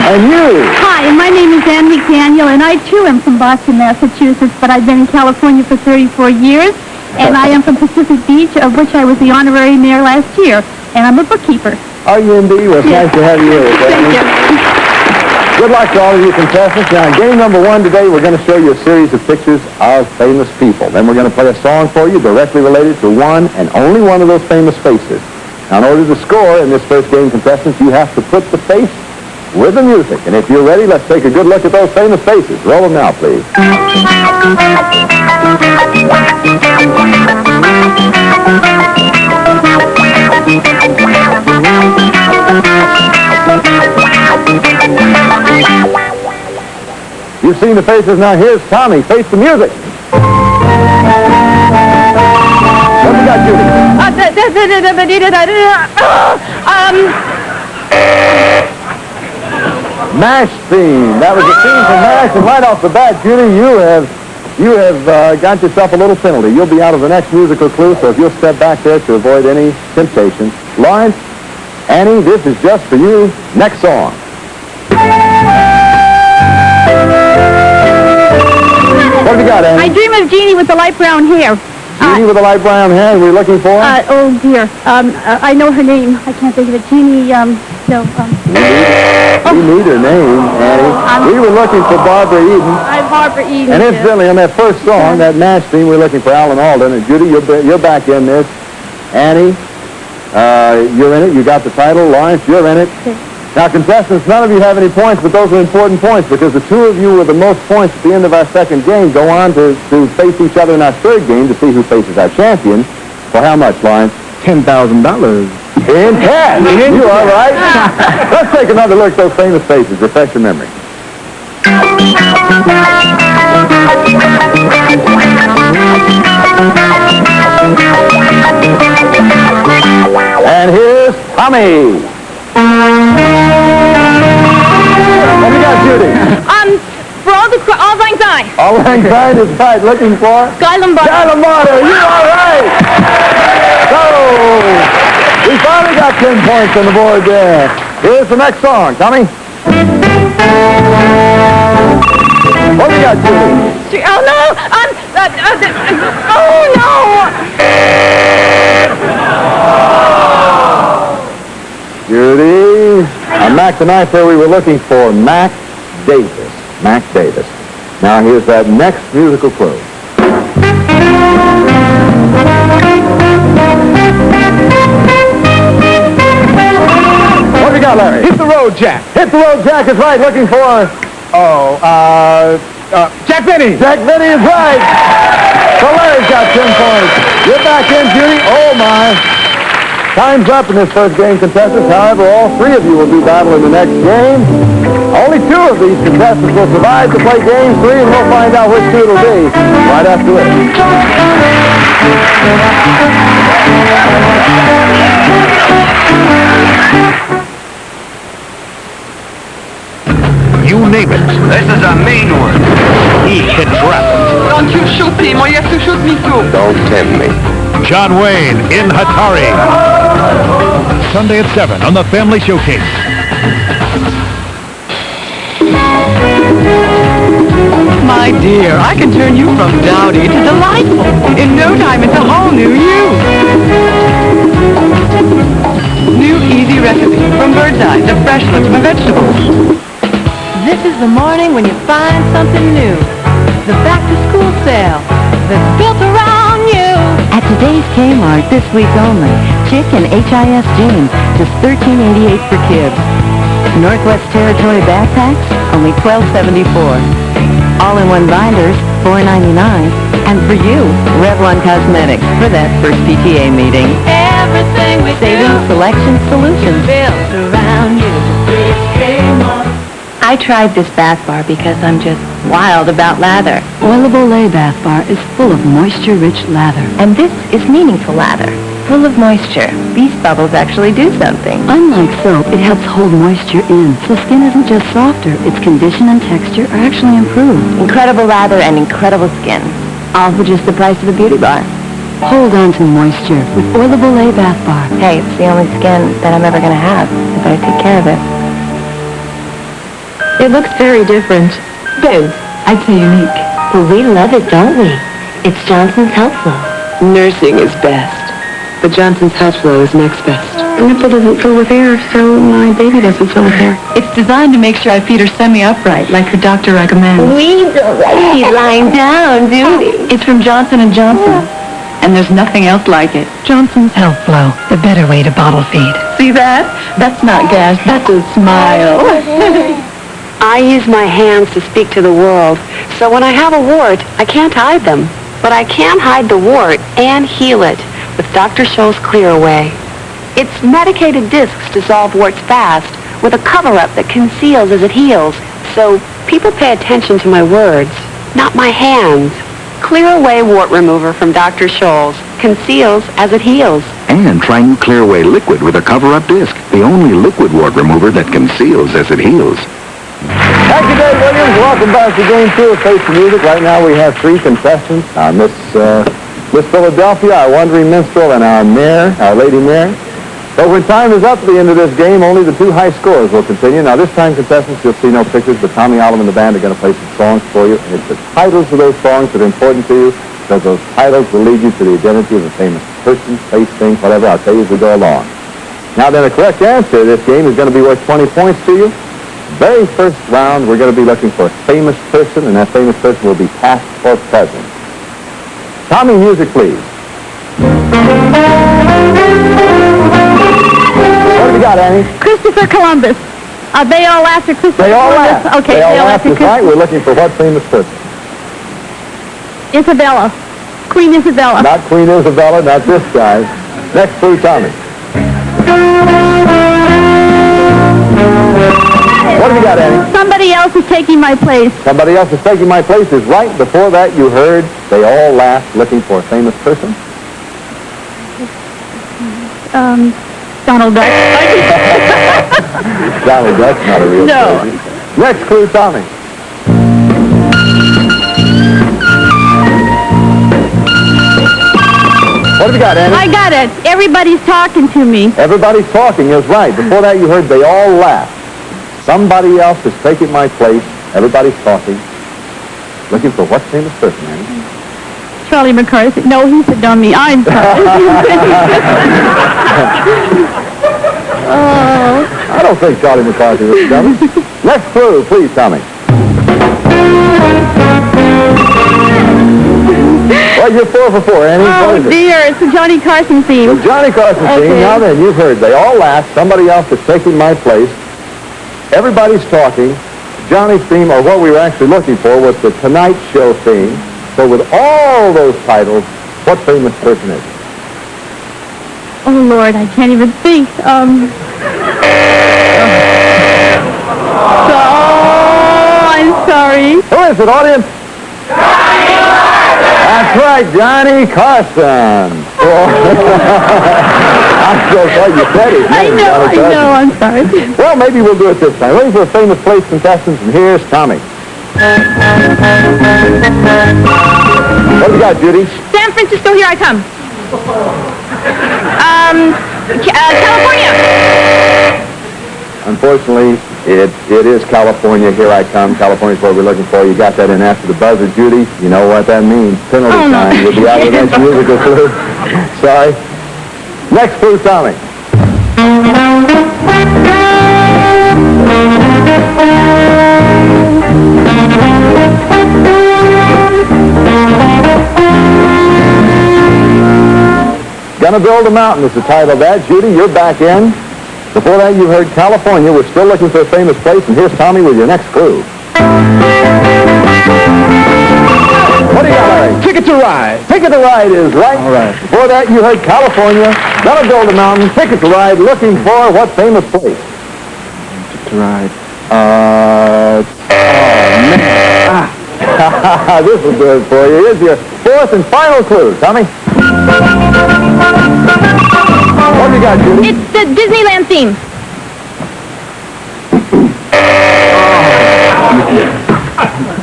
And you? Hi, my name is Ann McDaniel, and I, too, am from Boston, Massachusetts, but I've been in California for 34 years, and I am from Pacific Beach, of which I was the honorary mayor last year, and I'm a bookkeeper. Are you indeed? Well, it's nice to have you with us. Thank you. Good luck to all of you contestants. Now, in game number 1 today, we're going to show you a series of pictures of famous people. Then we're going to play a song for you directly related to one and only one of those famous faces. Now, in order to score in this first game, contestants, you have to put the face with the music. And if you're ready, let's take a good look at those famous faces. Roll them now, please. You've seen the faces. Now here's Tommy. Face the music. What you got, Judy? MASH theme. That was the theme from MASH, and right off the bat, Judy, you have got yourself a little penalty. You'll be out of the next musical clue, so if you'll step back there to avoid any temptation. Lawrence, Annie, this is just for you. Next song. What have you got, Annie? I dream of Jeannie with the light brown hair. Jeannie with the light brown hair, we're looking for? Oh, dear. I know her name. I can't think of it. Jeannie, We need her name, Annie. We were looking for Barbara Eden. I'm Barbara Eden. And incidentally, on that first song, that MASH theme, we're looking for Alan Alden. And Judy, you're back in this. Annie, you're in it. You got the title. Lawrence, you're in it. Okay. Now, contestants, none of you have any points, but those are important points because the two of you with the most points at the end of our second game go on to face each other in our third game to see who faces our champion. For how much, Lawrence? $10,000. In cash. You are right. Let's take another look at those famous faces. Refresh your memory. And here's Tommy. What do you got, Judy? For all lang syne. All lang syne is right. Looking for? Guy Lombardo. Guy Lombardo. You are right. So, we finally got 10 points on the board there. Here's the next song. Tommy? What do you got, Judy? Oh, no. Oh, no. Judy. On Mac tonight there we were looking for Mac Davis. Mac Davis. Now here's that next musical clue. What have you got, Larry? Hit the road, Jack. Hit the road, Jack is right. Looking for... Jack Benny. Jack Benny is right. So Larry's got 10 points. You're back in, Judy. Oh, my. Time's up in this first game, contestants. However, all three of you will do battle in the next game. Only two of these contestants will survive to play game 3, and we'll find out which two it'll be right after this. You name it. This is a mean one. He can rap. Don't you shoot him or you have to shoot me too. Don't tempt me. John Wayne in Hatari. Sunday at 7 on the Family Showcase. My dear, I can turn you from dowdy to delightful. In no time, it's a whole new you. New easy recipe from Bird's Eye, the fresh look of vegetables. This is the morning when you find something new. The back-to-school sale that's built around you. At today's Kmart, this week only, Chick and HIS jeans, just $13.88 for kids. Northwest Territory backpacks, only $12.74. All-in-one binders, $4.99. And for you, Revlon Cosmetics for that first PTA meeting. Everything we Savings, do selection, solutions. built around you. I tried this bath bar because I'm just wild about lather. Oil of Olay bath bar is full of moisture-rich lather. And this is meaningful lather. full of moisture. These bubbles actually do something. Unlike soap, it helps hold moisture in, so skin isn't just softer, its condition and texture are actually improved. Incredible lather and incredible skin. All for just the price of a beauty bar. Hold on to moisture with Oilable A Bath Bar. Hey, it's the only skin that I'm ever going to have if I take care of it. It looks very different. Boom. I'd say unique. Well, we love it, don't we? It's Johnson's Health Flow. Nursing is best, but Johnson's Health Flow is next best. The nipple doesn't fill with air, so my baby doesn't fill with air. It's designed to make sure I feed her semi-upright, like her doctor recommends. We don't like she's lying down, do we? It's from Johnson & Johnson, and there's nothing else like it. Johnson's Health Flow, the better way to bottle feed. See that? That's not gas, that's a smile. I use my hands to speak to the world, so when I have a wart, I can't hide them. But I can hide the wart and heal it with Dr. Scholl's Clear Away. Its medicated discs dissolve warts fast with a cover-up that conceals as it heals. So people pay attention to my words, not my hands. Clear Away Wart Remover from Dr. Scholl's conceals as it heals. And try new Clear Away Liquid with a cover-up disc, the only liquid wart remover that conceals as it heals. Thank you, Dave Williams. Welcome back to Game 2 of Face the Music. Right now we have three contestants. Miss Philadelphia, our wandering minstrel, and our mayor, our lady mayor. But when time is up at the end of this game, only the two high scores will continue. Now, this time, contestants, you'll see no pictures, but Tommy Oliver and the band are going to play some songs for you. And it's the titles of those songs that are important to you, because those titles will lead you to the identity of a famous person, place, thing, whatever. I'll tell you as we go along. Now, then, a correct answer to this game is going to be worth 20 points to you. Very first round, we're going to be looking for a famous person, and that famous person will be past or present. Tommy, music, please. What have you got, Annie? Christopher Columbus. They all after Christopher They all Columbus. laugh. Okay, they all laugh after is right. We're looking for what famous person? Isabella. Queen Isabella. Not Queen Isabella, not this guy. Next clue, Tommy. What have you got, Annie? Somebody else is taking my place. Somebody else is taking my place is right. Before that, you heard they all laughed looking for a famous person. Donald Duck. Donald Duck's not a real No. crazy. Next clue, Tommy. What have you got, Annie? I got it. Everybody's talking to me. Everybody's talking is right. Before that, you heard they all laughed. Somebody else is taking my place. Everybody's talking. Looking for what famous person, Annie? Charlie McCarthy. No, he said on me. I'm sorry. I don't think Charlie McCarthy was done. Next clue, please, Tommy. Well, you're 4 for 4, Annie. Oh, dear. It's the Johnny Carson theme. The Johnny Carson theme. Now then, you've heard they all laughed. Somebody else is taking my place. Everybody's talking. Johnny's theme, or what we were actually looking for, was the Tonight Show theme. So with all those titles, what famous person is it? Oh, Lord, I can't even think. I'm sorry. Who is it, audience? That's right, Johnny Carson. I'm so glad you said his name. I know, I'm sorry. Well, maybe we'll do it this time. Looking for a famous place contestants, and here's Tommy. What have you got, Judy? San Francisco, here I come. California. Unfortunately, it is California. Here I come. California's what we're looking for. You got that in after the buzzer, Judy. You know what that means. Penalty time. You'll be out of the next musical clue. Sorry. Next clue, Tommy. Gonna Build a Mountain is the title of that. Judy, you're back in. Before that, you heard California. We're still looking for a famous place, and here's Tommy with your next clue. What do you got, Larry? Ticket to Ride. Ticket to Ride is right. All right. Before that, you heard California. Gonna Build a Mountain. Ticket to Ride. Looking for what famous place? Ticket to Ride. This will do it for you. Here's your fourth and final clue, Tommy. What have you got, Judy? It's the Disneyland theme.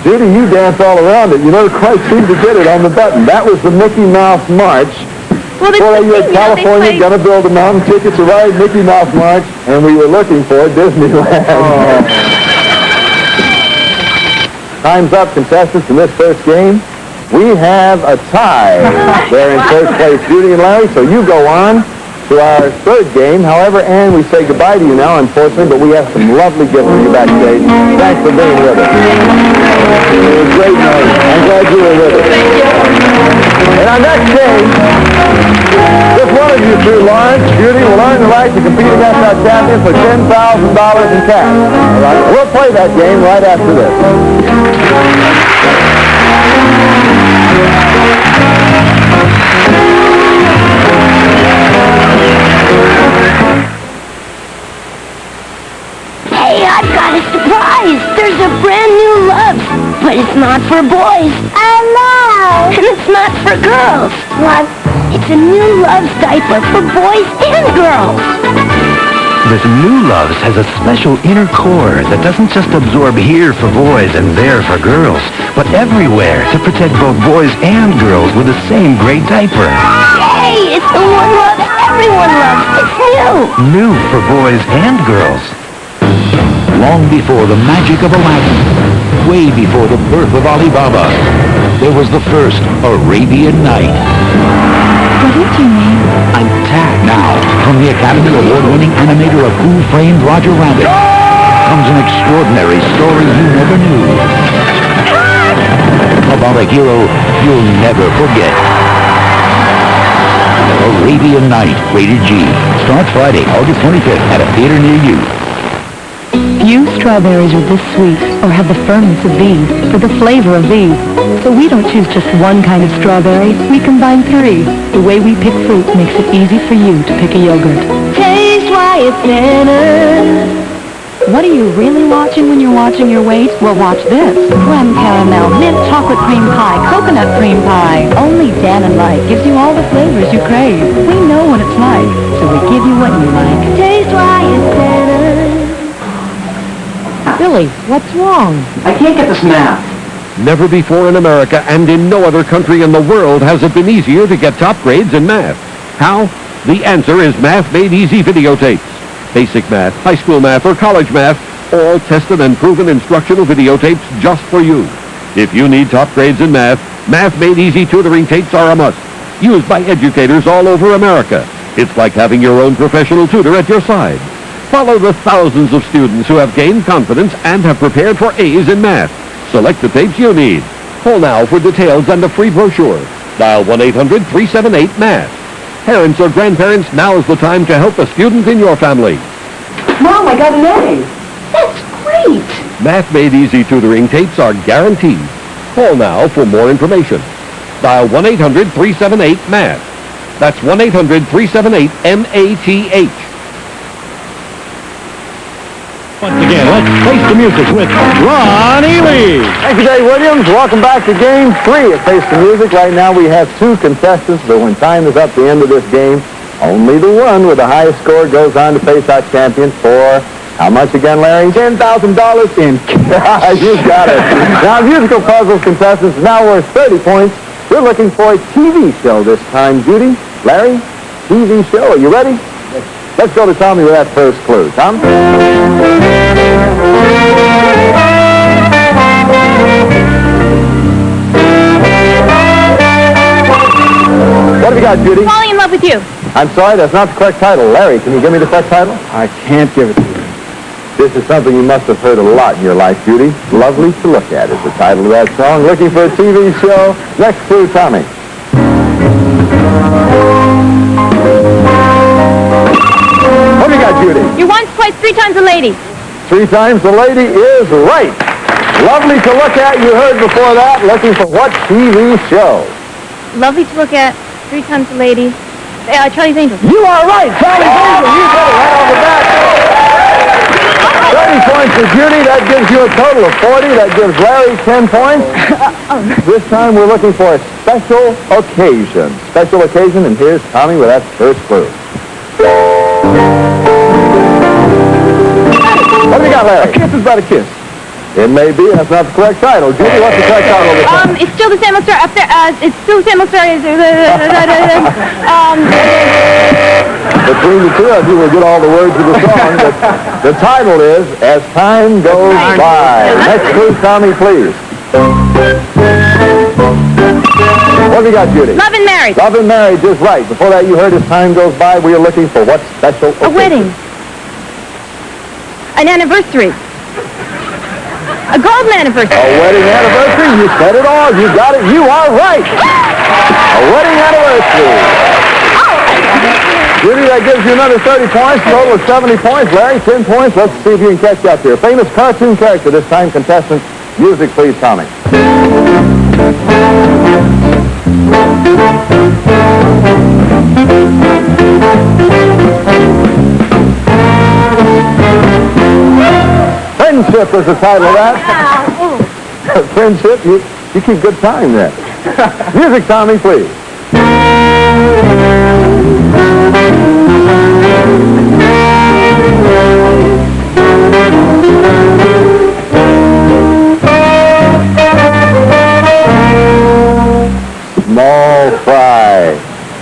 Judy, you dance all around it. You never quite seem to get it on the button. That was the Mickey Mouse March. Well, Well, you in California, gonna build a mountain ticket to ride Mickey Mouse March, and we were looking for Disneyland. Time's up, contestants, in this first game. We have a tie there in first place, Judy and Larry, so you go on to our third game. However, Ann, we say goodbye to you now, unfortunately, but we have some lovely gifts for you backstage. Thanks for being with us. It was great night. I'm glad you were with us. In our next game, just one of you two, Lawrence, Judy, will earn the right to compete against our champion for $10,000 in cash. All right? We'll play that game right after this. Hey, I've got a surprise. There's a brand new Loves, but it's not for boys. I know. And it's not for girls. What? It's a new Loves diaper for boys and girls. This new Loves has a special inner core that doesn't just absorb here for boys and there for girls, but everywhere to protect both boys and girls with the same great diaper. Yay! It's the one Love everyone loves. It's new. New for boys and girls. Long before the magic of Aladdin, way before the birth of Alibaba, there was the first Arabian Night. What is your name? I'm Tad. Now, from the Academy Award-winning animator of Who Framed Roger Rabbit, comes an extraordinary story you never knew. About a hero you'll never forget. Arabian Night, rated G. Starts Friday, August 25th at a theater near you. Few strawberries are this sweet or have the firmness of these or the flavor of these. So we don't choose just one kind of strawberry. We combine three. The way we pick fruit makes it easy for you to pick a yogurt. Taste why it's better. What are you really watching when you're watching your weight? Well, watch this. Creme caramel, mint chocolate cream pie, coconut cream pie. Only Dan and Mike gives you all the flavors you crave. We know what it's like, so we give you what you like. Taste why it's better. Billy, what's wrong? I can't get this math. Never before in America and in no other country in the world has it been easier to get top grades in math. How? The answer is Math Made Easy videotapes. Basic math, high school math, or college math, all tested and proven instructional videotapes just for you. If you need top grades in math, Math Made Easy tutoring tapes are a must. Used by educators all over America. It's like having your own professional tutor at your side. Follow the thousands of students who have gained confidence and have prepared for A's in math. Select the tapes you need. Call now for details and a free brochure. Dial 1-800-378-MATH. Parents or grandparents, now's the time to help a student in your family. Mom, I got an A. That's great. Math Made Easy tutoring tapes are guaranteed. Call now for more information. Dial 1-800-378-MATH. That's 1-800-378-MATH. Once again, let's face the music with Ronnie Lee. Thank you, Dave Williams. Welcome back to Game 3 at Face the Music. Right now we have two contestants, but when time is up at the end of this game, only the one with the highest score goes on to face our champion for how much again, Larry? $10,000 in cash. You got it. Now, musical puzzles contestants now worth 30 points. We're looking for a TV show this time. Judy, Larry, TV show. Are you ready? Let's go to Tommy with that first clue. Tom? What have you got, Judy? Falling in love with you. I'm sorry, that's not the correct title. Larry, can you give me the correct title? I can't give it to you. This is something you must have heard a lot in your life, Judy. Lovely to Look At is the title of that song. Looking for a TV show? Next clue, Tommy. What have you got, Judy? You're once, twice, three times a lady. 3 times the lady is right. Lovely to Look At, you heard before that. Looking for what TV show? Lovely to look at, 3 times a lady. Charlie's Angels. You are right, Charlie's Angels. You got it right off the bat. 30 points for Judy. That gives you a total of 40. That gives Larry 10 points. This time we're looking for a special occasion. Special occasion, and here's Tommy with that first clue. What do you got, Larry? A kiss is but a kiss. It may be, and that's not the correct title. Judy, what's the correct title of this one? It's still the same old story up there. It's still the same old story. Between the two of you, we'll get all the words of the song. But the title is As Time Goes By. Next clue, Tommy, please. What have you got, Judy? Love and Marriage. Love and Marriage is right. Before that, you heard As Time Goes By. We are looking for what special occasion? A wedding. An anniversary. A golden anniversary. A wedding anniversary. You said it all. You got it. You are right. A wedding anniversary. Judy, that gives you another 30 points. Total of 70 points. Larry, 10 points. Let's see if you can catch up here. Famous cartoon character this time, contestant. Music, please, Tommy. Friendship is the title of that. Friendship, you keep good time there. Music, Tommy, please. Small Fry.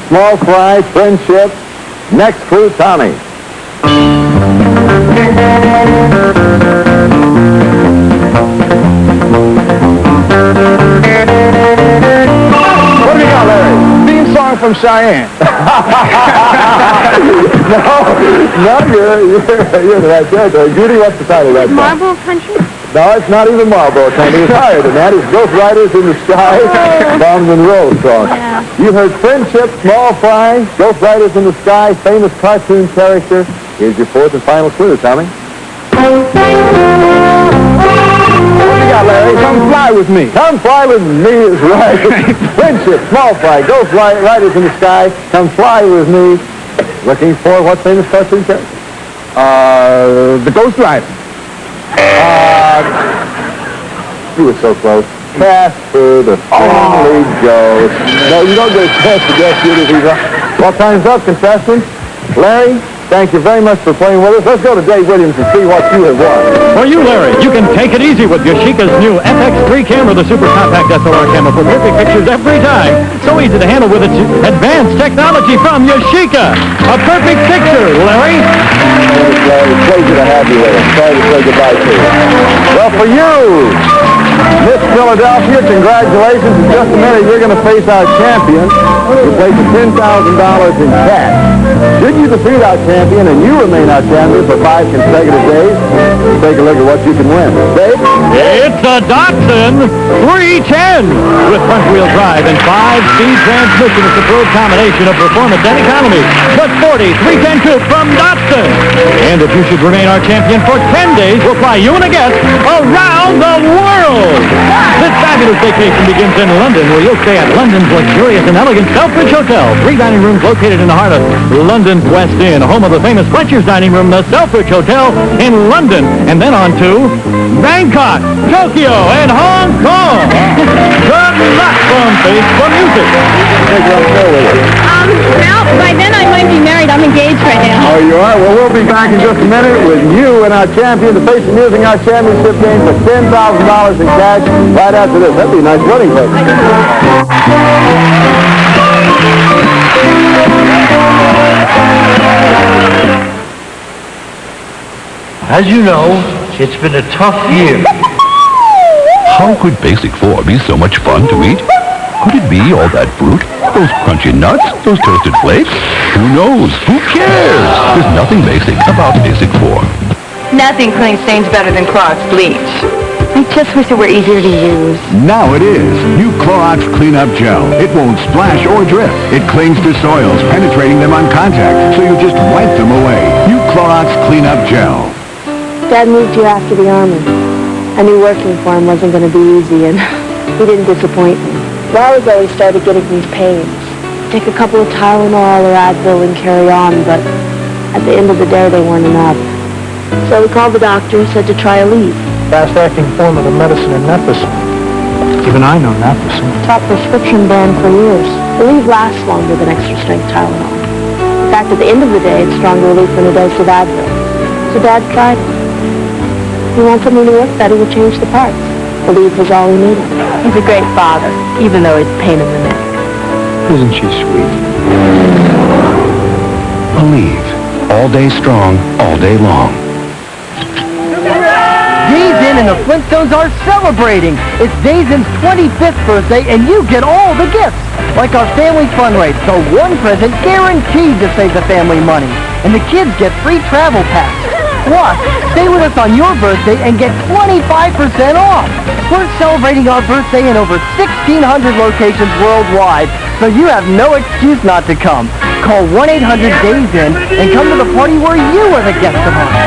Small Fry, Friendship. Next clue, Tommy. What do you got, Larry? Theme song from Cheyenne. No, you're the right territory. Judy, what's the title of that song? Marlboro Country? No, it's not even Marlboro Country. It's higher than that. It's Ghost Riders in the Sky, Bob Monroe song. Yeah. You heard Friendship, Small Fry, Ghost Riders in the Sky, famous cartoon character. Here's your fourth and final clue, Tommy. What do you got, Larry? Come Fly With Me. Come Fly With Me is right. Friendship, Small Fry, Ghost Riders in the Sky, Come Fly With Me. Looking for what famous cartoon character? The Ghost Rider. You were so close. Casper, the Friendly Ghost. No, you don't get a chance to guess Judy. Well, time's up, contestants. Larry, thank you very much for playing with us. Let's go to Dave Williams and see what you have won. For you, Larry, you can take it easy with Yashica's new FX3 camera, the super compact SLR camera for perfect pictures every time. So easy to handle with its advanced technology from Yashica. A perfect picture, Larry. It's a pleasure to have you with us. Sorry to say goodbye to you. Well, for you, Miss Philadelphia, congratulations. In just a minute, you're going to face our champion, who plays for $10,000 in cash. Should you defeat our champion and you remain our champion for 5 consecutive days, take a look at what you can win. Dave? It's a Datsun 310 with front-wheel drive and 5-speed transmission. It's a superb combination of performance and economy. The sporty 310 coupe from Datsun. And if you should remain our champion for 10 days, we'll fly you and a guest around the world. This fabulous vacation begins in London, where you'll stay at London's luxurious and elegant Selfridge Hotel. 3 dining rooms located in the heart of London's West End, home of the famous Fletcher's Dining Room, the Selfridge Hotel in London. And then on to Bangkok, Tokyo, and Hong Kong. Good luck from Face for Music. Well, by then I might be married. I'm engaged right now. Oh, you are? Well, we'll be back in just a minute with you and our champion to face Music, our championship game for $10,000 in cash right after this. That'd be a nice wedding cake. As you know, it's been a tough year. How could Basic 4 be so much fun to eat? Could it be all that fruit? Those crunchy nuts? Those toasted flakes? Who knows? Who cares? There's nothing basic about Basic 4. Nothing cleans stains better than Clorox bleach. I just wish it were easier to use. Now it is. New Clorox Cleanup Gel. It won't splash or drip. It clings to soils, penetrating them on contact, so you just wipe them away. New Clorox Cleanup Gel. Dad moved here after the Army. I knew working for him wasn't going to be easy, and he didn't disappoint me. A while ago, he started getting these pains. Take a couple of Tylenol or Advil and carry on, but at the end of the day, they weren't enough. So we called the doctor, said to try a leave. Fast-acting form of the medicine in Memphis. Even I know Memphis. Top prescription brand for years. The leave lasts longer than extra-strength Tylenol. In fact, at the end of the day, it's stronger relief than a dose of Advil. So Dad tried it. He wants something to work better, will change the parts. The leave was all he needed. He's a great father, even though he's a pain in the neck. Isn't she sweet? Believe. All day strong, all day long. Days Inn and the Flintstones are celebrating. It's Days Inn's 25th birthday, and you get all the gifts, like our family fun rate. So one present guaranteed to save the family money. And the kids get free travel packs. Plus, stay with us on your birthday and get 25% off. We're celebrating our birthday in over 1,600 locations worldwide, so you have no excuse not to come. Call 1-800-DAYS-IN and come to the party where you are the guest of honor.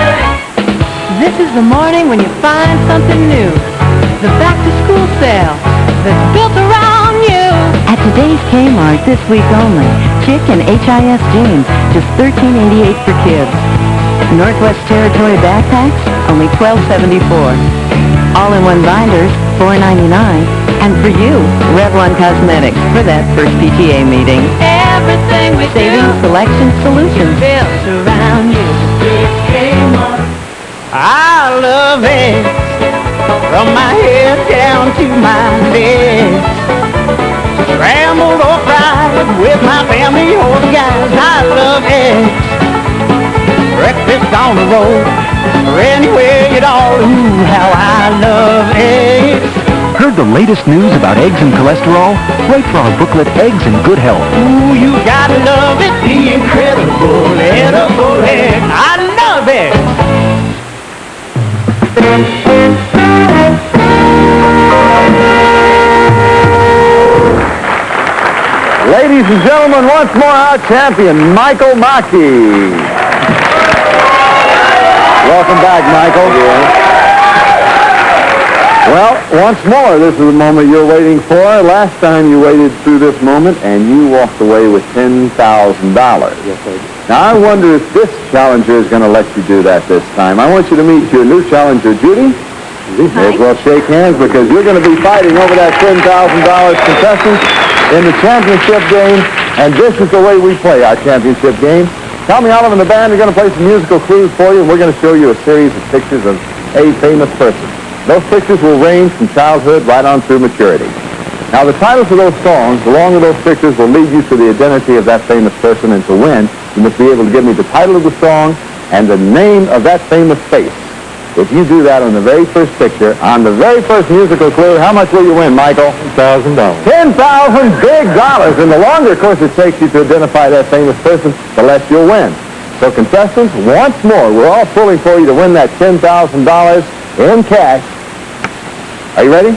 This is the morning when you find something new. The back-to-school sale that's built around you. At today's Kmart this week only, Chick and HIS jeans, just $13.88 for kids. Northwest Territory backpacks, only $12.74. All-in-one binders, $4.99. And for you, Revlon Cosmetics for that first PTA meeting. Everything we Saving do Selection Solutions. built around you. It's Kmart. I love it. From my head down to my legs. Scrambled or fried with my family or the guys. I love it. Breakfast on the road, or anywhere at all. Ooh, how I love eggs. Heard the latest news about eggs and cholesterol? Write for our booklet, Eggs in Good Health. Ooh, you gotta love it, the incredible edible egg. I love it. Ladies and gentlemen, once more our champion, Michael Mackey. Welcome back, Michael. Well, once more, this is the moment you're waiting for. Last time you waited through this moment, and you walked away with $10,000. Yes, I did. Now, I wonder if this challenger is going to let you do that this time. I want you to meet your new challenger, Judy. May as well shake hands, because you're going to be fighting over that $10,000 contestants in the championship game, and this is the way we play our championship game. Tommy Olive and the band are going to play some musical clues for you, and we're going to show you a series of pictures of a famous person. Those pictures will range from childhood right on through maturity. Now, the titles of those songs, along with those pictures, will lead you to the identity of that famous person, and to win, you must be able to give me the title of the song and the name of that famous face. If you do that on the very first picture, on the very first musical clue, how much will you win, Michael? $10,000. $10,000 big dollars. And the longer, of course, it takes you to identify that famous person, the less you'll win. So, contestants, once more, we're all pulling for you to win that $10,000 in cash. Are you ready?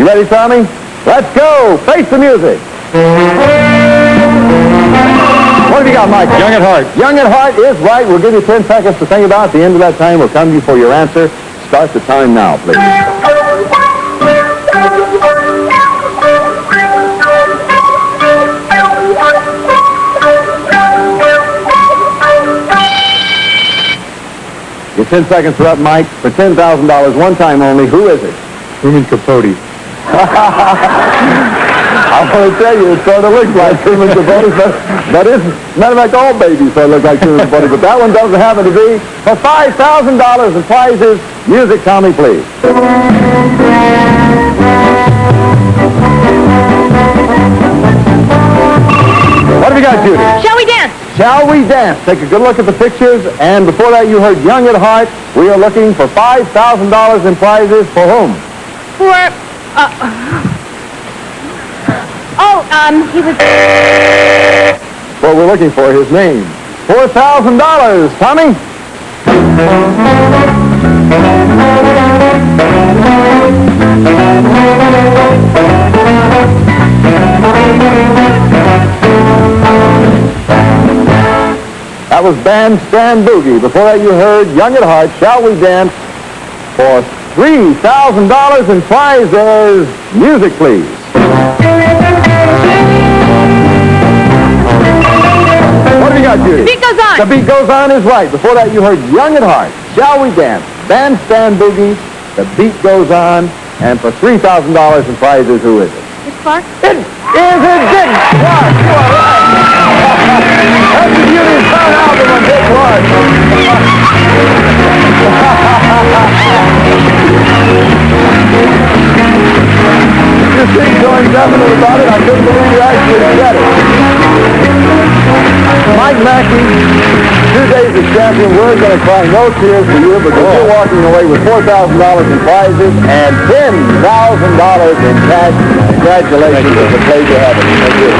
You ready, Tommy? Let's go. Face the music. What have you got, Mike? Young at Heart. Young at Heart is right. We'll give you 10 seconds to think about it. At the end of that time, we'll come to you for your answer. Start the time now, please. Your 10 seconds are up, Mike. For $10,000, one time only. Who is it? Truman Capote. I want to tell you, it sort of looks like Truman Capote, but it's, matter of fact, all babies sort of look like Truman Capote, but that one doesn't happen to be. For $5,000 in prizes, music, Tommy, please. What have you got, Judy? Shall we dance? Shall we dance? Take a good look at the pictures, and before that you heard Young at Heart. We are looking for $5,000 in prizes for whom? For, he was... What we're looking for, his name. $4,000. Tommy? That was Bandstand Boogie. Before that you heard Young at Heart, Shall We Dance, for $3,000 in prizes. Music, please. What have you got, Now, Judy. The beat goes on. The beat goes on is right. Before that, you heard Young at Heart. Shall we dance? Bandstand boogie. The beat goes on. And for $3,000 in prizes, who is it? Miss Clark? It is Dick Clark. You are right. That's the Beauty Sound album on Dick Clark. You seem so indefinite about it, I couldn't believe you actually said it. Mike Mackey, 2 days as champion, we're going to cry no tears for you because you're walking away with $4,000 in prizes and $10,000 in cash. Congratulations, it's a pleasure having you. Thank you.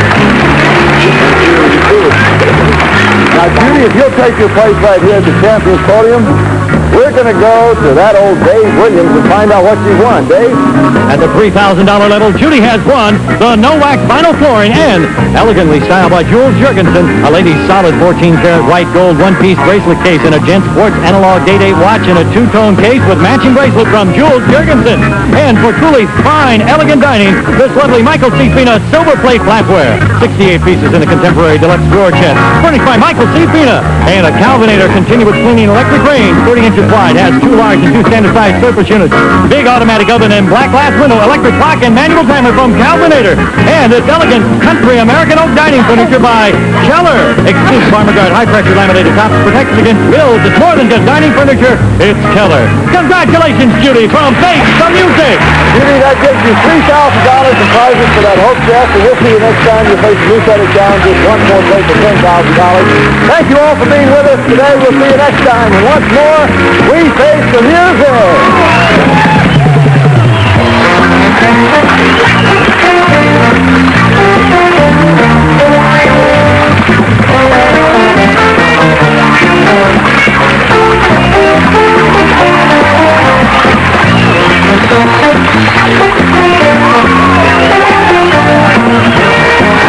Now, Judy, if you'll take your place right here at the champion's podium, we're going to go to that old Dave Williams and find out what she won. Dave? At the $3,000 level, Judy has won the no-wax vinyl flooring and elegantly styled by Jules Jurgensen, a lady's solid 14-karat white gold one-piece bracelet case and a gent sports analog day-date watch in a two-tone case with matching bracelet from Jules Jurgensen. And for truly fine, elegant dining, this lovely Michael C. Fina silver plate flatware. 68 pieces in a contemporary deluxe drawer chest, furnished by Michael C. Fina. And a Calvinator continuous cleaning electric range, 30 inches wide, has 2 large and 2 standard-sized surface units. Big automatic oven and black glass window, electric clock and manual timer from Calvinator. And this elegant country American oak dining furniture by Keller. Exclusive armor guard, high-pressure laminated tops, protects against spills. It's more than just dining furniture, it's Keller. Congratulations, Judy, from Face the Music. Judy, that gives you $3,000 in prizes for that Hope chest, and we'll see you next time you face a new set of challenges. One more play for $10,000. Thank you all for being with us today. We'll see you next time. And once more, we face the music.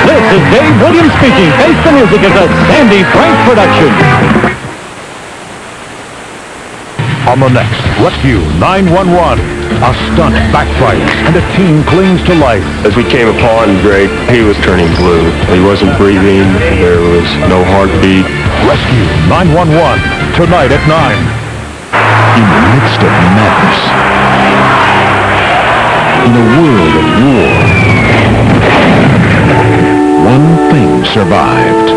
This is Dave Williams speaking. Face the Music is a Sandy Frank production. On the next Rescue 911, a stunt backfires and a teen clings to life. As we came upon Drake, he was turning blue. He wasn't breathing. There was no heartbeat. Rescue 911, tonight at 9. In the midst of madness, in a world of war, one thing survived.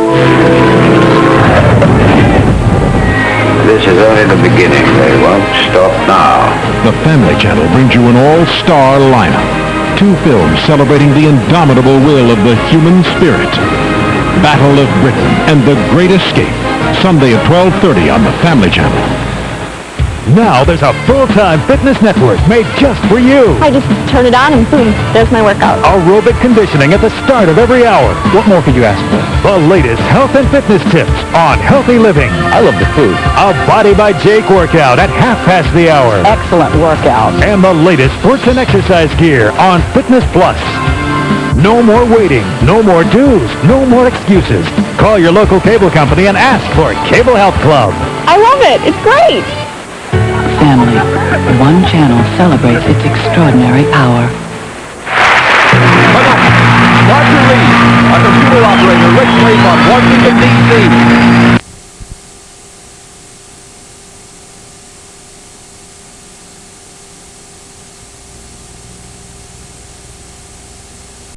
This is only the beginning. They won't stop now. The Family Channel brings you an all-star lineup. 2 films celebrating the indomitable will of the human spirit. Battle of Britain and The Great Escape. Sunday at 12:30 on the Family Channel. Now there's a full-time fitness network made just for you. I just turn it on and boom, there's my workout. Aerobic conditioning at the start of every hour. What more could you ask for? The latest health and fitness tips on healthy living. I love the food. A Body by Jake workout at half past the hour. Excellent workout. And the latest sports and exercise gear on Fitness Plus. No more waiting, no more dues, no more excuses. Call your local cable company and ask for Cable Health Club. I love it. It's great. Family. One channel celebrates its extraordinary hour. For the